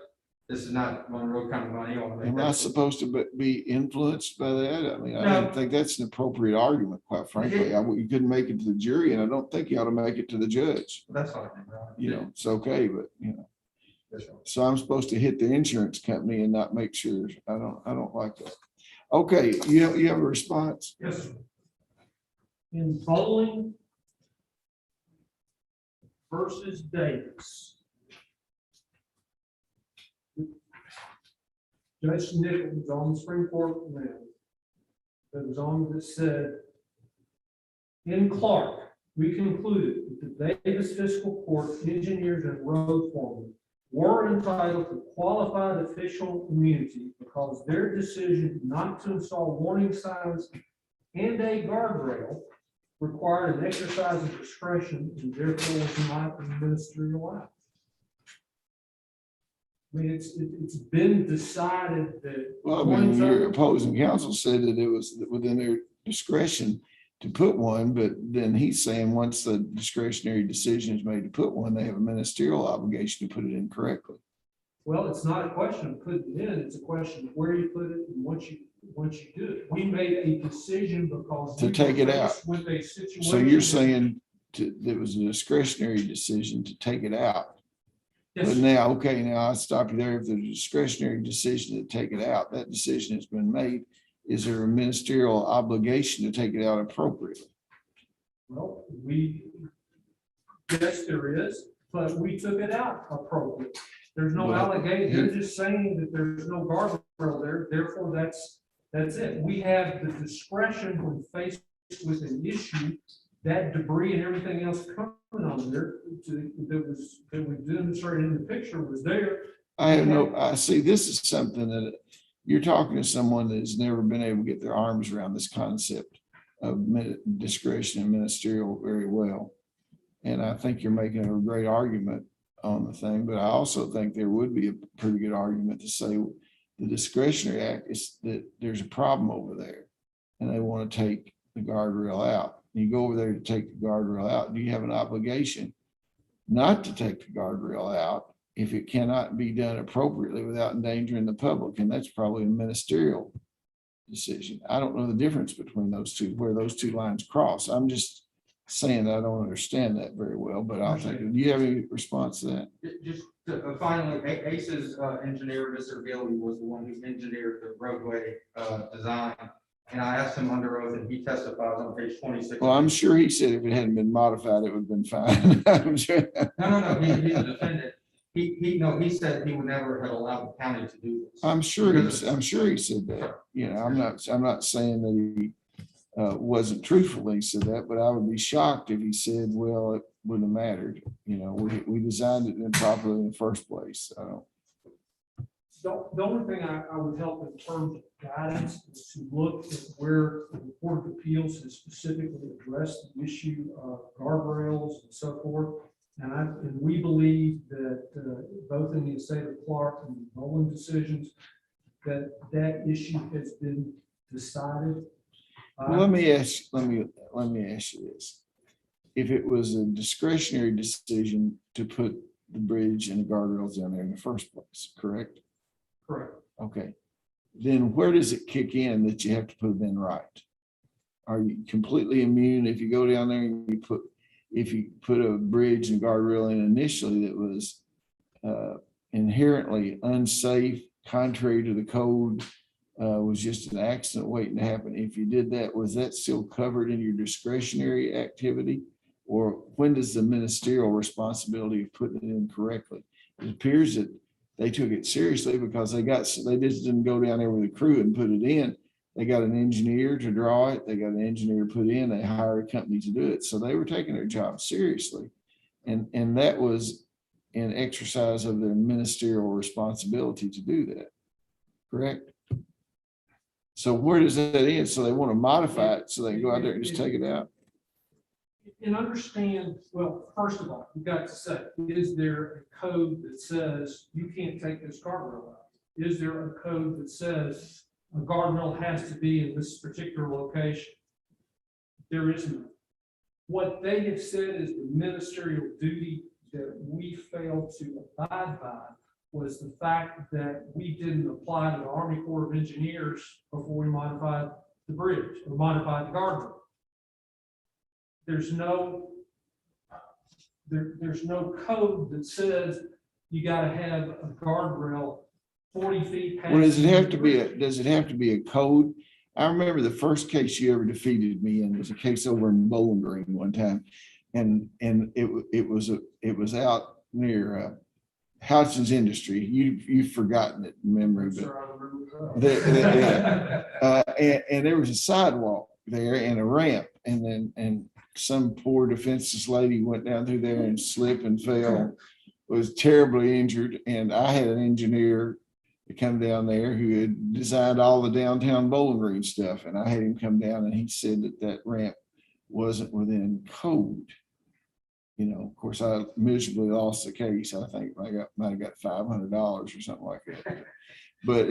This is not Monroe County money. Am I supposed to be influenced by that? I mean, I don't think that's an appropriate argument, quite frankly. You couldn't make it to the jury, and I don't think you ought to make it to the judge. That's fine. You know, it's okay, but you know. So I'm supposed to hit the insurance company and not make sure. I don't like that. Okay, you have a response? Yes, sir. In Bowling versus Davis, Judge Nichols was on the Supreme Court now. That was on that said, in Clark, we concluded that the Davis Fiscal Court engineers and road foremen were entitled to qualified official immunity because their decision not to install warning signs and a guardrail required an exercise of discretion and therefore was not a ministerial act. I mean, it's been decided that. Well, I mean, your opposing counsel said that it was within their discretion to put one, but then he's saying once the discretionary decision is made to put one, they have a ministerial obligation to put it in correctly. Well, it's not a question of putting it in, it's a question of where you put it and once you do it. We made a decision because to take it out. With a situation. So you're saying there was a discretionary decision to take it out. Yes. But now, okay, now I'll stop you there. If there's a discretionary decision to take it out, that decision has been made. Is there a ministerial obligation to take it out appropriately? Well, yes, there is, but we took it out appropriately. There's no allegation. They're just saying that there's no guardrail there. Therefore, that's it. We have the discretion when faced with an issue that debris and everything else coming on there that was demonstrated in the picture was there. I see, this is something that you're talking to someone that has never been able to get their arms around this concept of discretion and ministerial very well. And I think you're making a great argument on the thing, but I also think there would be a pretty good argument to say the discretionary act is that there's a problem over there and they want to take the guardrail out. You go over there to take the guardrail out, do you have an obligation not to take the guardrail out if it cannot be done appropriately without endangering the public? And that's probably a ministerial decision. I don't know the difference between those two, where those two lines cross. I'm just saying that I don't understand that very well, but I'll take it. Do you have any response to that? Just finally, ACE's engineer, Mr. Gilly, was the one who engineered the roadway design. And I asked him under oath, and he testifies on page 26. Well, I'm sure he said if it hadn't been modified, it would have been fine. I'm sure. No, he's a defendant. He said he would never have allowed the county to do this. I'm sure he said that. You know, I'm not saying that he wasn't truthful when he said that, but I would be shocked if he said, well, it wouldn't have mattered. You know, we designed it improperly in the first place. I don't. The only thing I would help in terms of guidance is to look at where the Board of Appeals has specifically addressed the issue of guardrails and so forth. And we believe that both in the estate of Clark and the Nolan decisions, that issue has been decided. Well, let me ask you this. If it was a discretionary decision to put the bridge and the guardrails down there in the first place, correct? Correct. Okay. Then where does it kick in that you have to put them in right? Are you completely immune if you go down there and if you put a bridge and guardrail in initially that was inherently unsafe, contrary to the code, was just an accident waiting to happen? If you did that, was that still covered in your discretionary activity? Or when does the ministerial responsibility of putting it in correctly? It appears that they took it seriously because they just didn't go down there with a crew and put it in. They got an engineer to draw it. They got an engineer to put in. They hired a company to do it. So they were taking their job seriously. And that was an exercise of their ministerial responsibility to do that. Correct? So where does that end? So they want to modify it so they can go out there and just take it out? And understand, well, first of all, you've got to say, is there a code that says you can't take this guardrail out? Is there a code that says a guardrail has to be in this particular location? There is none. What they have said is the ministerial duty that we failed to abide by was the fact that we didn't apply to the Army Corps of Engineers before we modified the bridge or modified the guardrail. There's no code that says you got to have a guardrail 40 feet past. Well, does it have to be a code? I remember the first case you ever defeated me in was a case over in Bowling Green one time. And it was out near Hodgson's Industry. You've forgotten it in memory, but and there was a sidewalk there and a ramp, and some poor defenseless lady went down through there and slipped and fell, was terribly injured. And I had an engineer to come down there who had designed all the downtown Bowling Green stuff. And I had him come down and he said that ramp wasn't within code. You know, of course, I miserably lost the case. I think I might have got $500 or something like that. But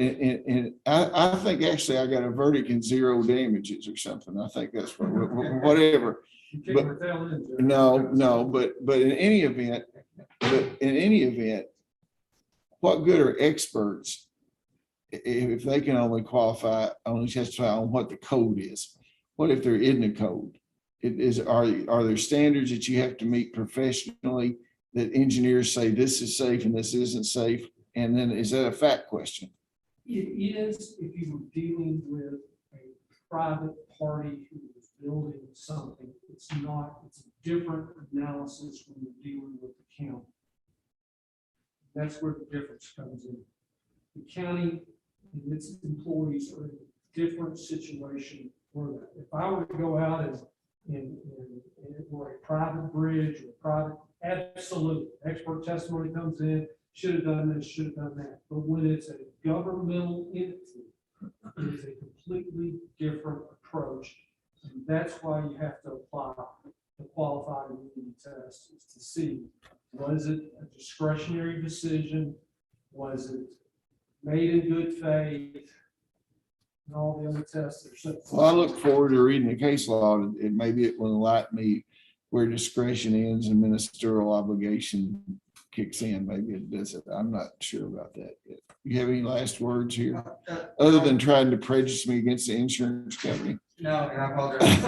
I think actually I got a verdict in 0 damages or something. I think that's whatever. But in any event, what good are experts if they can only testify on what the code is? What if there isn't a code? Are there standards that you have to meet professionally that engineers say this is safe and this isn't safe? And then is that a fact question? It is if you were dealing with a private party who is building something. It's not, it's a different analysis when you're dealing with the county. That's where the difference comes in. The county and its employees are in a different situation for that. If I were to go out and or a private bridge or private, absolute expert testimony comes in, should have done this, should have done that. But when it's a governmental entity, it is a completely different approach. And that's why you have to apply the qualified immunity test, is to see, was it a discretionary decision? Was it made in good faith? And all the other tests are set. Well, I look forward to reading the case law, and maybe it will enlighten me where discretion ends and ministerial obligation kicks in. Maybe it doesn't. I'm not sure about that yet. You have any last words here, other than trying to prejudice me against the insurance company? No, and I apologize.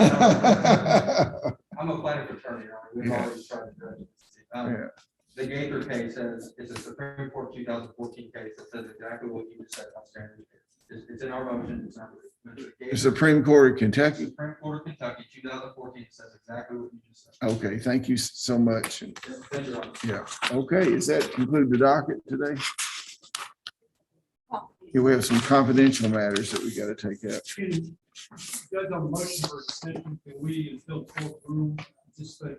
I'm a plaintiff attorney. We've Yeah. always tried to judge. Yeah. The Gaither case says, it's a Supreme Court 2014 case that says exactly what you just said about standard. It's in our motion. It's not. The Supreme Court of Kentucky. Supreme Court of Kentucky, 2014, says exactly what you just said. Okay, thank you so much. Thank you, Your Honor. Yeah, okay, does that conclude the docket today? Here we have some confidential matters that we got to take up. Judge, on motion for extension, can we until court room, just think.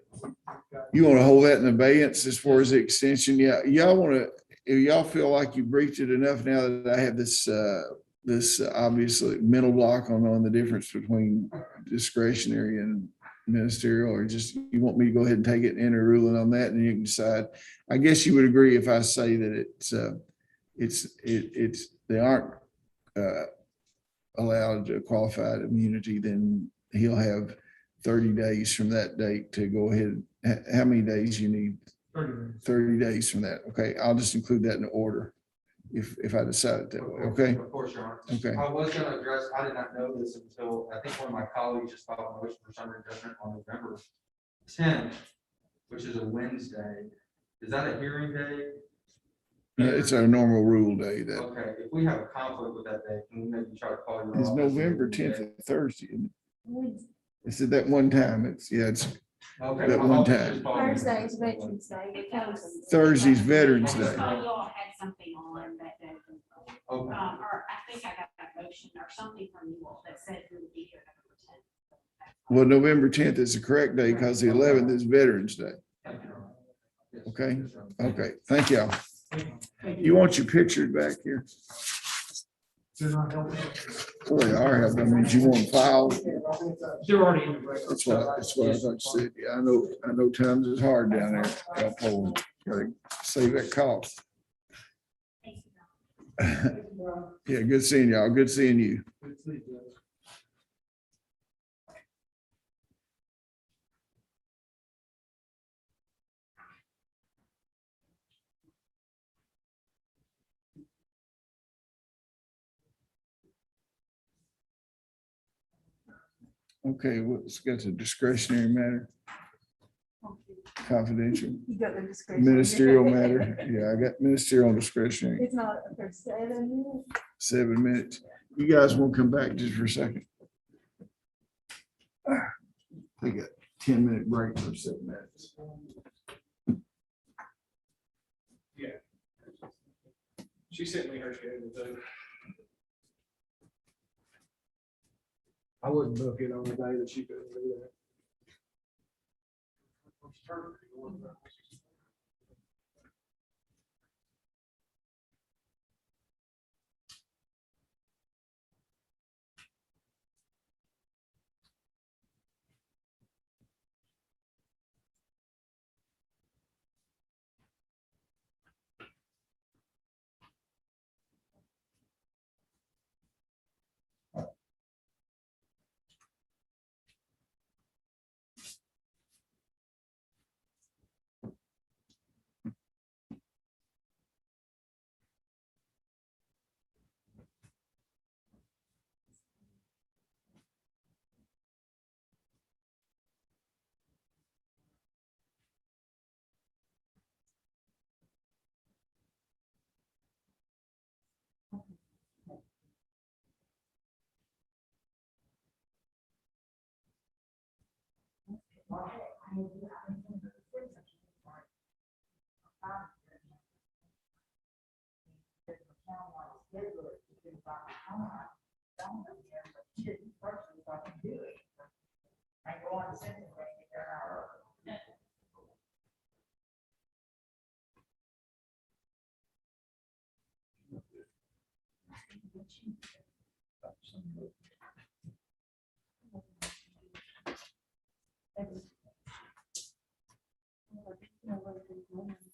You want to hold that in abeyance as far as the extension? Yeah, y'all want to, if y'all feel like you briefed it enough now that I have this, this obviously mental block on the difference between discretionary and ministerial, or just you want me to go ahead and take it and enter a ruling on that, and you can decide. I guess you would agree if I say that they aren't allowed a qualified immunity, then he'll have 30 days from that date to go ahead. How many days you need? 30 days from that. Okay, I'll just include that in the order if I decide it that way. Okay. Of course, Your Honor. Okay. I was going to address, I did not know this until, I think one of my colleagues just filed a motion for summary judgment on November 10th, which is a Wednesday. Is that a hearing day? It's our normal rule day that Okay, if we have a conflict with that day, can we maybe try to call you? is November 10th, a Thursday. Isn't it? It's at that one time. It's Okay. that one time. Thursday is Veterans Day. Thursday's Veterans Day. You all had something on that day. Or I think I got that motion or something from you all that said we would be here Well, November November 10th. 10th is the correct day because the 11th is Veterans Day. Okay, okay, thank y'all. You want your pictures back here? Boy, they are helping. That means you want files. They're already in the record. That's what I thought you said. Yeah, I know times is hard down there. Gotta save that cost. Yeah, good seeing y'all. Good seeing you. Okay, what's got the discretionary matter? Confidential. You got the discretion. Ministerial matter. Yeah, I got ministerial and discretionary. It's not for 7 minutes. 7 minutes. You guys won't come back just for a second. Take a 10-minute break for 7 minutes. Yeah. She sent me her schedule too. I wouldn't book it on the day that she couldn't do that. I go on the second way, there are No,